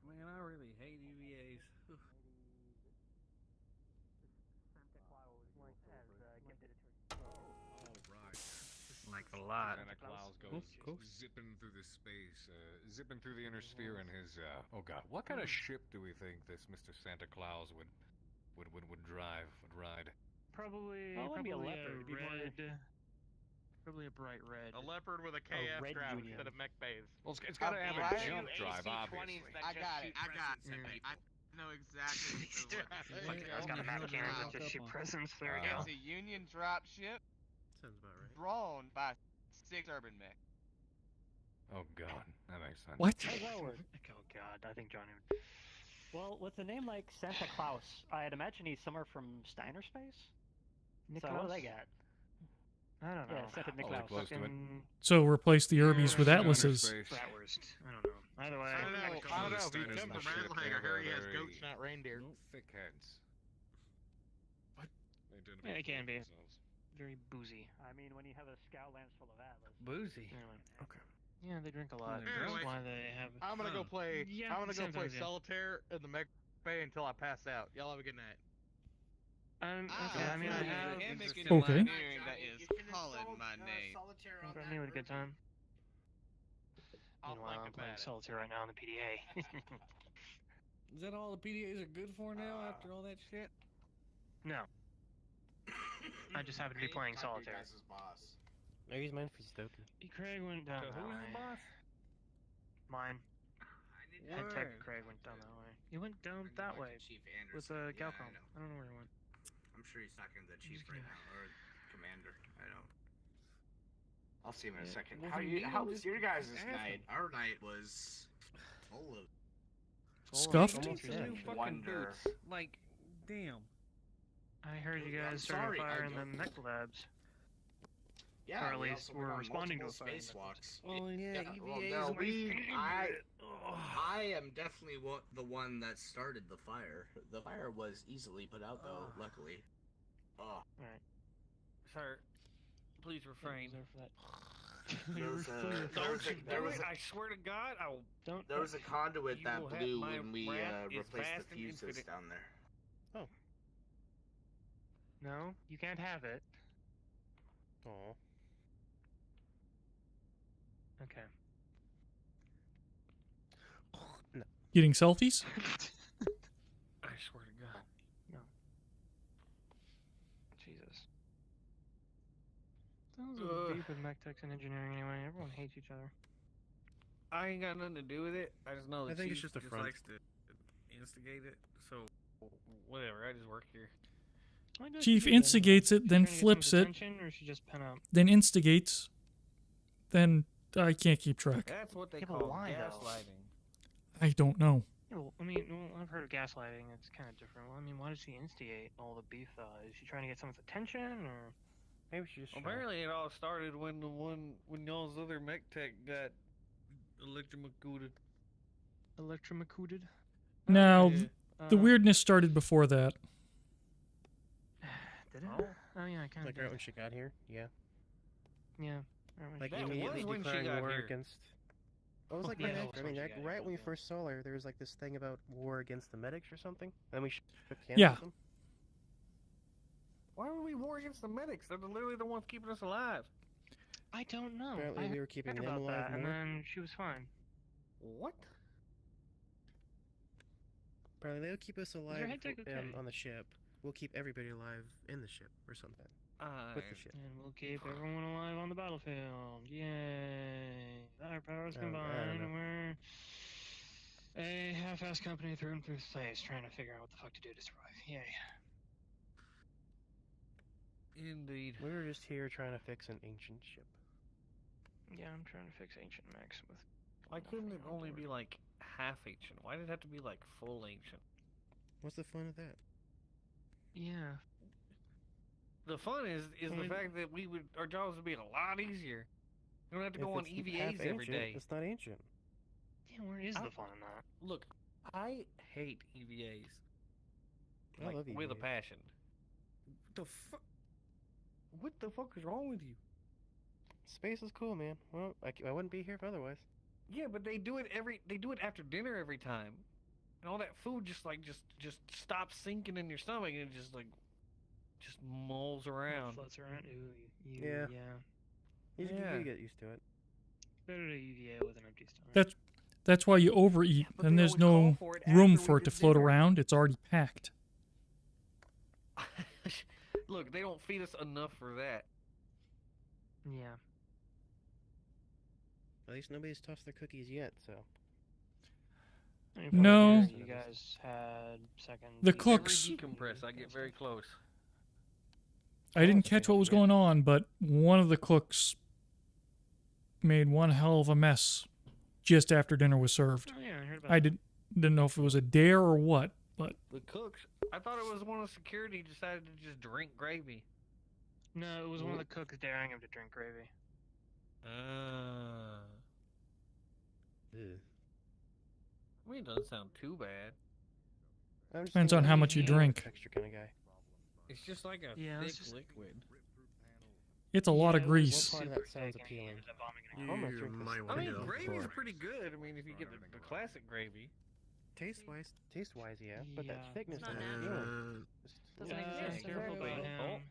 Man, I really hate EVAs. Like a lot. Santa Claus goes zipping through the space, zipping through the inner sphere in his, oh god, what kind of ship do we think this Mr. Santa Claus would drive, would ride? Probably, Oh, it'd be a probably leopard. It'd be more- red. Probably a bright red. A leopard with a A KF red drive union. instead of mech bays. Well, it's got to have a jump drive, obviously. I got it. I know exactly what It's got a map cannon that just shoot presents. There we go. It's a Union drop ship Sounds about right. drawn by 6 urban mech. Oh god, that makes sense. What? Oh god, I think Johnny would. Well, with a name like Santa Claus, I'd imagine he's somewhere from Steiner Space. So what do they got? I don't know. Yeah, Santa Niklaus. close to it. So replace the Irbies with Atlases. Bratwurst. I don't know. Either way. I don't know. If you Steiners jump and around shit, like they a have hairy ass very goats, not reindeer. Thick heads. What? They tend to Yeah, be they can be. themselves. Very boozy. I mean, when you have a scout lance full of Atlas. Boozy. Anyway. Okay. Yeah, they drink a lot. Anyway, That's why they have. I'm gonna go play. Yeah, I'm gonna go play sometimes, yeah. solitaire in the mech bay until I pass out. Y'all have a good night. Okay, I mean, I have. Okay. That is calling my name. Got me with a good time. Meanwhile, I'm playing solitaire right now in the PDA. Is that all the PDAs are good for now after all that shit? No. I just happen to be playing solitaire. I use mine for Stoker. Craig went down So that who's way. the boss? Mine. Where? ATK Craig went down that way. He went down that way with a Galcom. I don't know where he went. I'm sure he's talking to the chief right now, or commander. I don't. I'll see him in a second. Well, How was just your guys' ask night? him. Our night was full of Scuffed? Need some new fucking wonder. boots. Like, damn. I heard you I'm guys started sorry, a fire I in the don't- mech labs. Yeah, Or at we least also we're went on responding to a multiple fire. spacewalks. Oh yeah, well, EVAs no, are my favorite. I am definitely the one that started the fire. The fire was easily put out though, luckily. Oh. Alright. Sir, please refrain. There was I swear to God, I will. Don't. There was a conduit You that will have blew my when we wrath is replaced vast the and fuses infinite. down there. Oh. No, you can't have it. Aw. Okay. Getting selfies? I swear to God. No. Jesus. Sounds deep with mech techs and engineering anyway. Everyone hates each other. I ain't got nothing to do with it. I just know the I think it's chief just a front. likes to instigate it. So, whatever. I just work here. Why does Chief she then? instigates it, She then trying to get flips someone's it, attention, or she just pen up? then instigates, then I can't keep track. That's what they Yeah, but call why, though? gaslighting. I don't know. Yeah, well, I mean, I've heard of gaslighting. It's kind of different. Well, I mean, why does she instigate all the beef? Is she trying to get someone's attention, or Maybe she just. Apparently, it all started when when y'all's other mech tech got electrocuted. electrocuted? Now, yeah. the weirdness started before that. Did it? Oh yeah, kind of. Like right when she got here? Yeah. Yeah. Right when Like she- That immediately was when she declaring got war here. against. What was like Yeah, right that after? was I when mean, she like, got right here, when we yeah. first saw her, there was like this thing about war against the medics or something. And then we shook hands Yeah. with them. Why would we war against the medics? They're literally the ones keeping us alive. I don't know. Apparently I we were keeping heard them about alive that, more. and then she was fine. What? Apparently they'll keep us alive head tech okay? on the ship. We'll keep everybody alive in the ship or something. With the ship. And we'll keep everyone alive on the battlefield. Yay! Our powers combined, and we're a half-assed company through and through space, trying to figure out what the fuck to do to survive. Yay! Indeed. We were just here trying to fix an ancient ship. Yeah, I'm trying to fix ancient mechs with. Why couldn't it only be like half ancient? Why did it have to be like full ancient? What's the fun of that? Yeah. The fun is the fact that our jobs would be a lot easier. You don't have to go on EVAs every day. It's not ancient. Yeah, where is the fun in that? Look, I hate EVAs. I Like, love with a EVAs. passion. What the fuck is wrong with you? Space is cool, man. Well, I wouldn't be here if otherwise. Yeah, but they do it after dinner every time. And all that food just stops sinking in your stomach and it just mulls around. Floats around. Ooh, Yeah. yeah. You get used to it. Better to EVA with an empty stomach. That's why you overeat, and there's no room for it to float around. It's already packed. Look, they don't feed us enough for that. Yeah. At least nobody's tossed their cookies yet, so. No. You guys had second. The cooks. Every decompress, I get very close. I didn't catch what was going on, but one of the cooks made one hell of a mess just after dinner was served. Oh, yeah, I heard about I that. didn't know if it was a dare or what, but The cooks, I thought it was one of security decided to just drink gravy. No, it was one of the cooks daring him to drink gravy. I mean, it doesn't sound too bad. depends on how much you drink. Texture kind of guy. It's just like a Yeah, thick it's just- liquid. It's a lot of grease. What part of that sounds appealing? I mean, gravy's pretty good. I mean, if you get the classic gravy. Taste-wise, yeah, but that Yeah. thickness It's not doesn't nasty. feel it. Doesn't exist. Careful about him.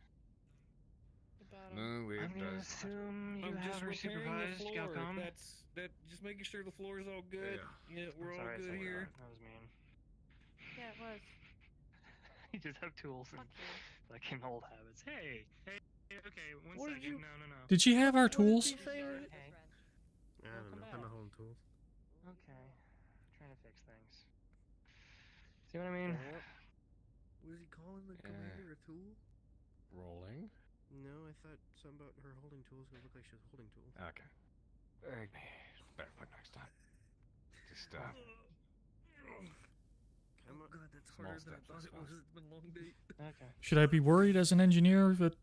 No, it I'm gonna does. assume you I'm have just her repairing the supervised floor. Galcom. Just making sure the floor is all good. Yeah, we're I'm all sorry I good said here. That was mean. Yeah, it was. You just have tools and like in old habits. Hey, okay, one What did second. you- No. Did she have our tools? I don't know. I'm a home tools. Okay, trying to fix things. See what I mean? Was he calling the commander a tool? Rolling. No, I thought something about her holding tools. It looked like she was holding tools. Okay. Better luck next time. Just Oh god, that's harder than I thought it was. It's been a long day. Okay. Should I be worried as an engineer that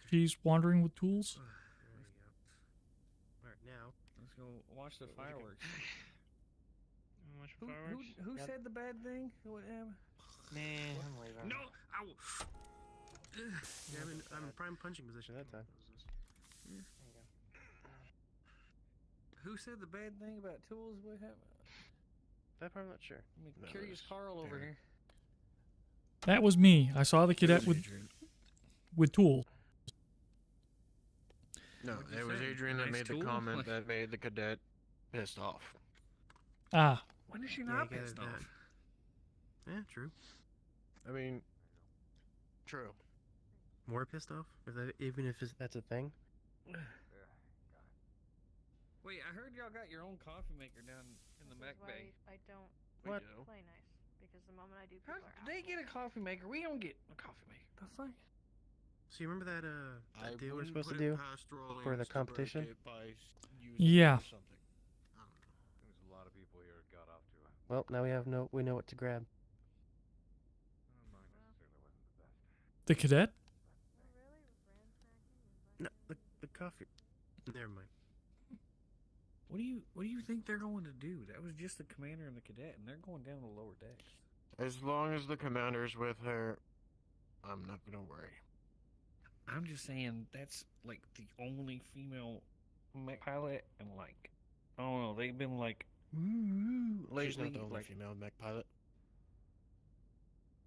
she's wandering with tools? There you go. Alright, now. Let's go watch the fireworks. Watch fireworks. Who said the bad thing? What happened? Man, I'm leaving. No! Ow! Yeah, I'm in prime punching position that time. Who said the bad thing about tools? What happened? That part I'm not sure. I mean, curious Carl over here. That was me. I saw the cadet with tools. No, it was Adrian that made the comment that made the cadet pissed off. Ah. When is she not pissed off? Yeah, true. I mean, true. More pissed off? Even if that's a thing? Wait, I heard y'all got your own coffee maker down in the Mac Bay. I don't What? play nice because the moment I do, How people are did they get a coffee maker? We don't get a coffee maker. The fuck? So you remember that I deal we're wouldn't supposed to put it do past Rawlings for the to break competition? it by using Yeah. it or something. There's a lot of people here got off to it. Well, now we know what to grab. The cadet? No, the coffee. Never mind. What do you think they're going to do? That was just the commander and the cadet, and they're going down the lower decks. As long as the commander's with her, I'm not gonna worry. I'm just saying that's like the only female mech pilot, and like, I don't know, they've been like, She's not lately, the only like, female mech pilot.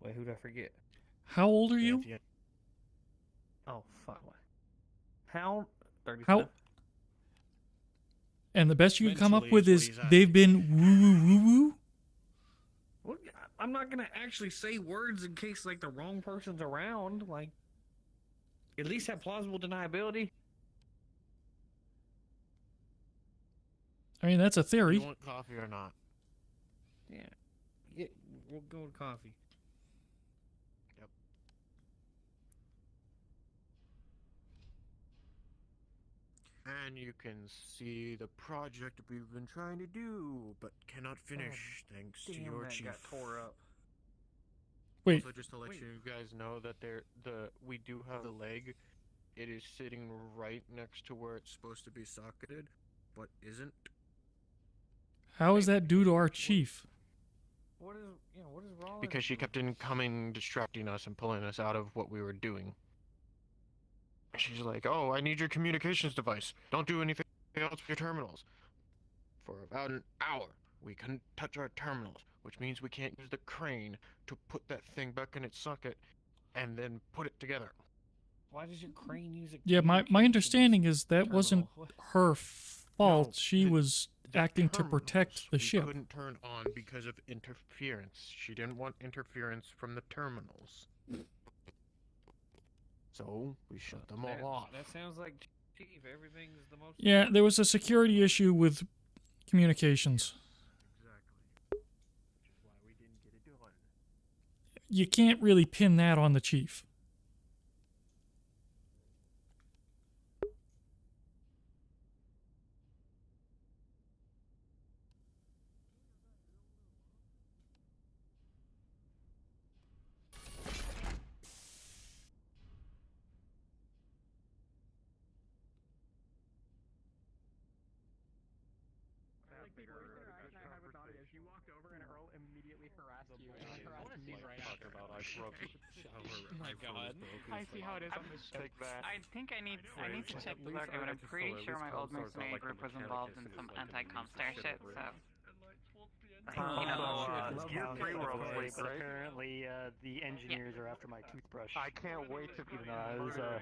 wait, who'd I forget? How old are you? Oh fuck! What? How? 35? How And the best you can come up Mentally with is is what he's they've been woo woo woo woo. Well, I'm not gonna actually say words in case like the wrong person's around. Like, at least have plausible deniability. I mean, that's a theory. You want coffee or not? Yeah, we'll go with coffee. Yep. And you can see the project we've been trying to do, but cannot finish thanks to your that chief. got tore up. Wait. Also, just to let you guys know that we do have the leg. It is sitting right next to where it's supposed to be socketed, but isn't. How is that due to our chief? What is wrong? Because she kept coming, distracting us and pulling us out of what we were doing. She's like, "Oh, I need your communications device. Don't do anything else with your terminals." For about an hour, we couldn't touch our terminals, which means we can't use the crane to put that thing back in its socket and then put it together. Why does your crane use a Yeah, my understanding is that wasn't her fault. No, She was acting to protect the we ship. couldn't turn on because of interference. She didn't want interference from the terminals. So we shut them all off. That sounds like chief. Everything's the most. Yeah, there was a security issue with communications. You can't really pin that on the chief. You walked over and Earl immediately harassed you and harassed me right after. I broke the shower. Oh my God. I see how it is on this show. I think I need to check the lurk, but I'm pretty sure my old mercenary group was involved in some anti-com star shit, so. Apparently, the engineers are after my toothbrush. I can't wait to even though I was No.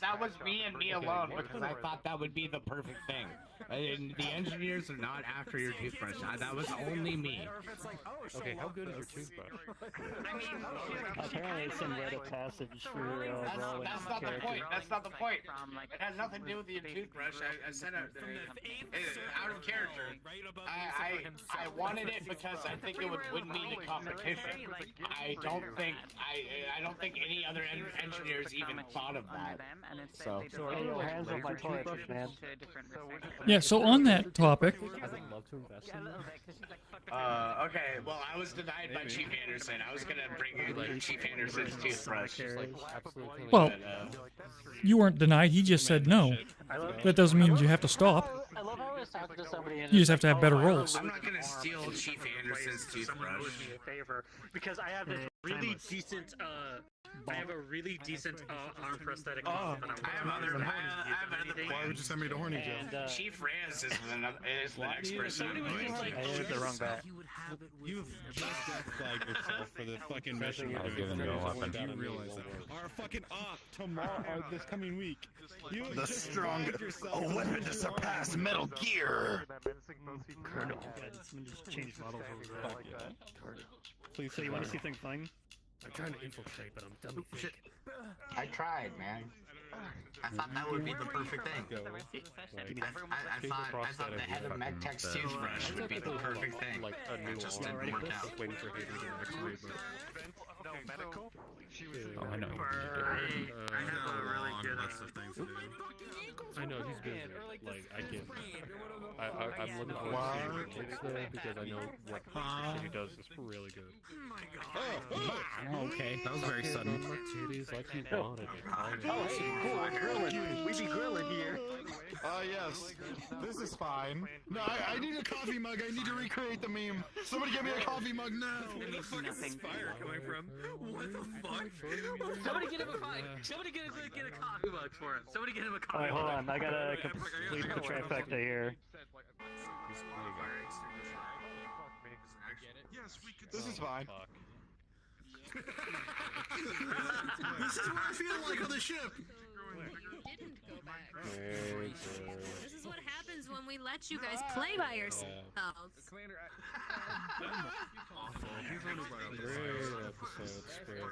That was me and me alone because I thought that would be the perfect thing. And the engineers are not after your toothbrush. That was only me. Okay, how good is your toothbrush? Apparently, it's some Reddit passage for That's not the point. That's not the point. It has nothing to do with your toothbrush. I said out of character. I wanted it because I think it would win me the competition. I don't think any other engineers even thought of that. So. Hey, yo, hands off my toothbrush, man. Yeah, so on that topic, Okay, well, I was denied by Chief Anderson. I was gonna bring you Chief Anderson's toothbrush. well, you weren't denied. He just said no. That doesn't mean you have to stop. I love how I was talking to somebody and You just have to have better rolls. I'm not gonna steal Chief Anderson's toothbrush. Favor because I have this really decent arm prosthetic. I have other things. Why would you send me to Horny Joe? Chief Reyes is the next person. I hit the wrong bat. You've just flagged yourself for the fucking mission. I've given you a weapon. Do you realize that? Our fucking op tomorrow, or this coming week. You The strong, a weapon to surpass Metal Gear. Colonel. Someone just changed models over there. Please, so you want to see things flying? I'm trying to infiltrate, but I'm dummy thick. I tried, man. I thought that would be the perfect thing. I thought the head of MechTech's toothbrush would be the perfect thing. It just didn't work out. Waiting for him to actually, No medical? Oh, I know. I have a really good things to do. I know he's busy. Like I get. I'm looking forward to seeing what takes there because I know what shit he does is really good. Oh, okay. That was very sudden. Titties like he wanted it. Oh, hey, cool. Grilling. We be grilling here. Yes. This is fine. No, I need a coffee mug. I need to recreate the meme. Somebody get me a coffee mug now. Where the fuck is this fire coming from? What the fuck? Somebody get him a fight! Somebody get a coffee mug for him! Somebody get him a coffee Alright, hold mug! on. I gotta complete the trifecta here. This is fine. This is what I feel like on the ship. This is what happens when we let you guys play by yourselves. Commander, He's only brought up great episode, great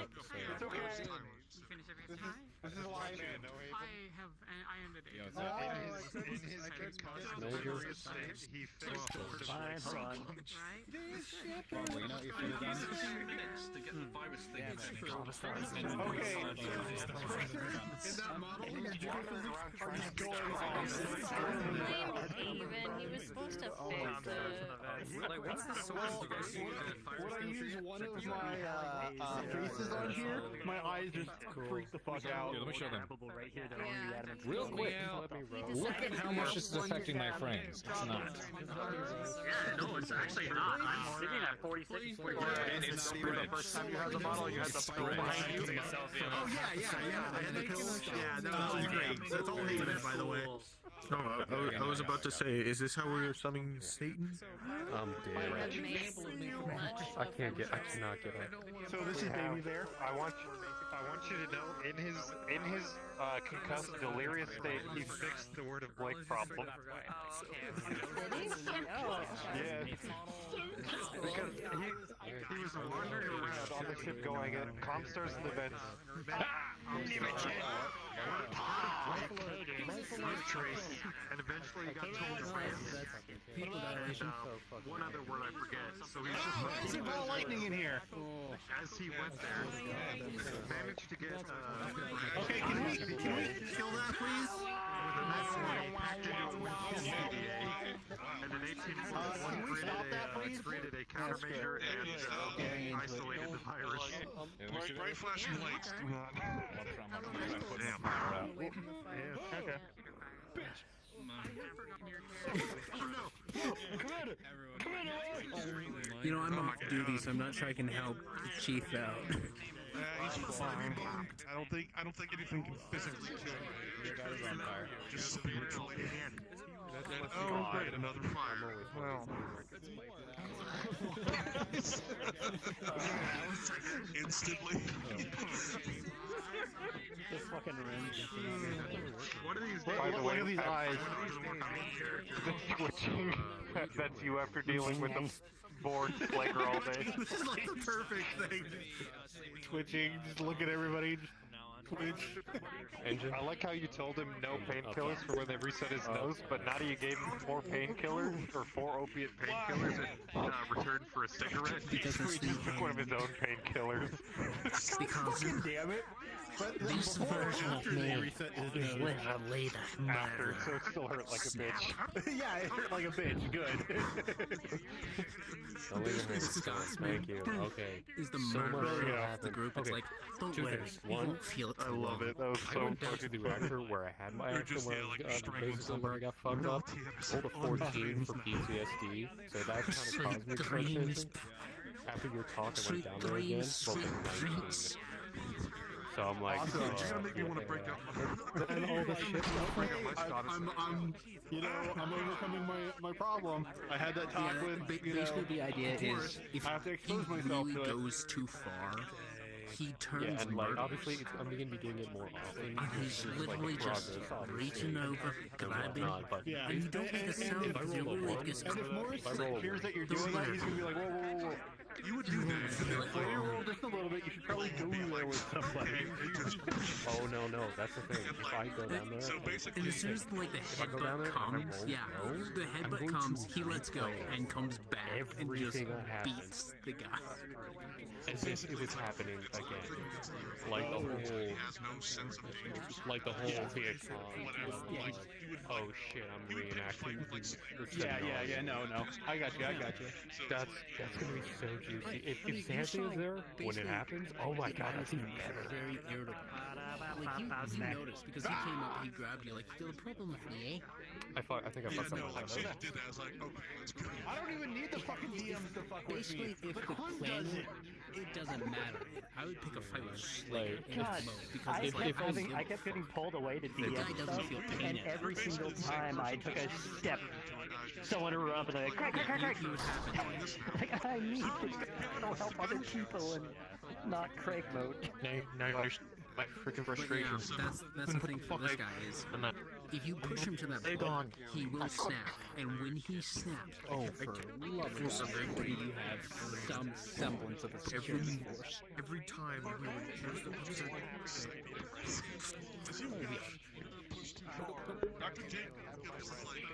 episode. You finish every time? This is why I ended it. in his Major. he finished the word of Fine, hold on. Well, you know what you should have done? 2 minutes to get the virus thing. Okay. In that model, did you Even he was supposed to fix it. Like, what's the source you guys see that virus When I thing? use one of my faces on here, my eyes just freak the fuck out. Here, let me show them. Right here, that only adamant. Real quick, look at how much this is affecting my frames. It's not. Yeah, no, it's actually not. I'm sitting at 46, 44. And it's the first time you had the model, you had the pill behind you. Oh yeah. Yeah, that was great. That's all David, by the way. No, I was about to say, is this how we're summoning Satan? I'm dead. I cannot get up. So this is Baby Bear. I want you to know, in his concussed, delirious state, he fixed the word of Blake problem. Yes. Because he was wandering around on the ship going at Comstars and events. And eventually he got told to one other word I forget. So he Is it ball lightning in here? as he went there, managed to get Okay, can we kill that, please? with a net point with CDA, and an 18.1 created a countermeasure and isolated the virus. Right flashing lights. Do not. Damn. Yeah, okay. You know, I'm off duty, so I'm not sure I can help the chief out. He's fine. I don't think anything can physically kill him. Just spiritually. Oh, great, another fire. Well. Instantly. Just fucking rings. What are these? By the way, look at these eyes. Twitching. That's you after dealing with the bored flaker all day. This is like the perfect thing. Twitching, just look at everybody. Twitch. Engine. I like how you told him no painkillers for when they reset his nose, but now you gave him 4 painkillers or 4 opiate painkillers in return for a cigarette. Because he just took one of his own painkillers. Because damn it. this version of me is live a later After, so it still hurt like a bitch. Yeah, it hurt like a bitch. Good. Don't leave him in. Thank you. Okay. Is the So much murderer shit of the happened. group. It's Okay. like, don't Two worry, things. you One, won't feel it I too love long. it. That was I so went down to the reactor where I had my accident, where basically where I got fucked up. Rolled a 14 for PTSD, so that kind of caused me to start shaking. After your talk, I went down there again, rolled a 19. So I'm like, Awesome. You're gonna make me want to break up my and all this shit. I'm overcoming my problem. I had that talk with, basically the idea is if I have to he expose myself really to it. goes too far, he turns Yeah, and like murderous. obviously, I'm gonna be doing it more often. And he's literally just reaching over, grabbing, Yeah. and you don't make a sound because you're literally just... And if Morris I roll a hears that you're The doing that, runner. he's gonna be like, whoa. You would do that. So you roll just a little bit. You should probably go there with somebody. Oh no, that's the thing. If I go down there, And as soon as like the if I go down headbutt there and comes, I roll no, the I'm headbutt going comes, to he lets go and comes back and just everything that happens. beats the guy. As if it was happening again. Like the whole, like the whole Vietcong. Like, oh shit, I'm reenacting. Yeah. No. I got you. That's gonna be so juicy. If Santa is there when it happens, oh my god, that's even better. Very irritable. Like you noticed because he came up, he grabbed you. Like, you got a problem with me, eh? I think I fucked something like that. did that. I was like, okay, let's go. I don't even need the fucking DMs to fuck with me. Basically, if the plan, it doesn't matter. I would pick a fight with Slayer in God, this mode because I kept getting pulled away to the guy DM doesn't stuff, feel pain and at all. every single time I took a step, someone would run up and they're like, crack. Like, I need to go help other people and not Craig mode. Now you understand. my freaking frustration. But yeah, that's the thing for this guy is, if you push him to that point, he will snap, and when he snaps, Oh, for love of God, you have some semblance of a security force. Every time we would use Dr. Jacobs was like,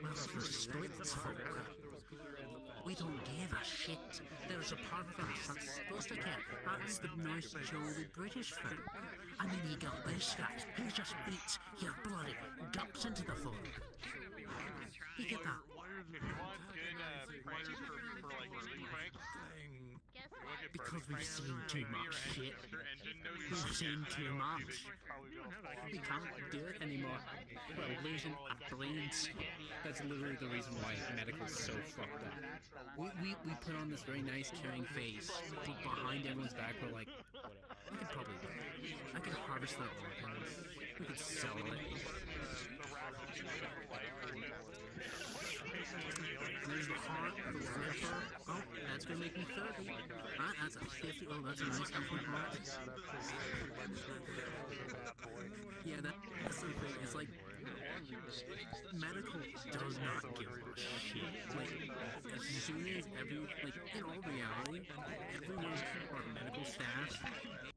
we don't give a shit. There's a part of us that's supposed to care. That's the nice, jolly British folk. And then you got this guy who just beats your bloody guts into the floor. You get that? Because we've seen too much shit. We've seen too much. We can't do it anymore. We're losing our brains. That's literally the reason why medical's so fucked up. We put on this very nice, caring face, but behind everyone's back we're like, I could probably do it. I could harvest their organs. We could sell it. There's the heart, the liver. Oh, that's gonna make me 30. That's a 50. Oh, that's a nice healthy heart. Yeah, that's the thing. It's like medical does not give a shit. Like, as soon as in all reality, everyone, our medical staff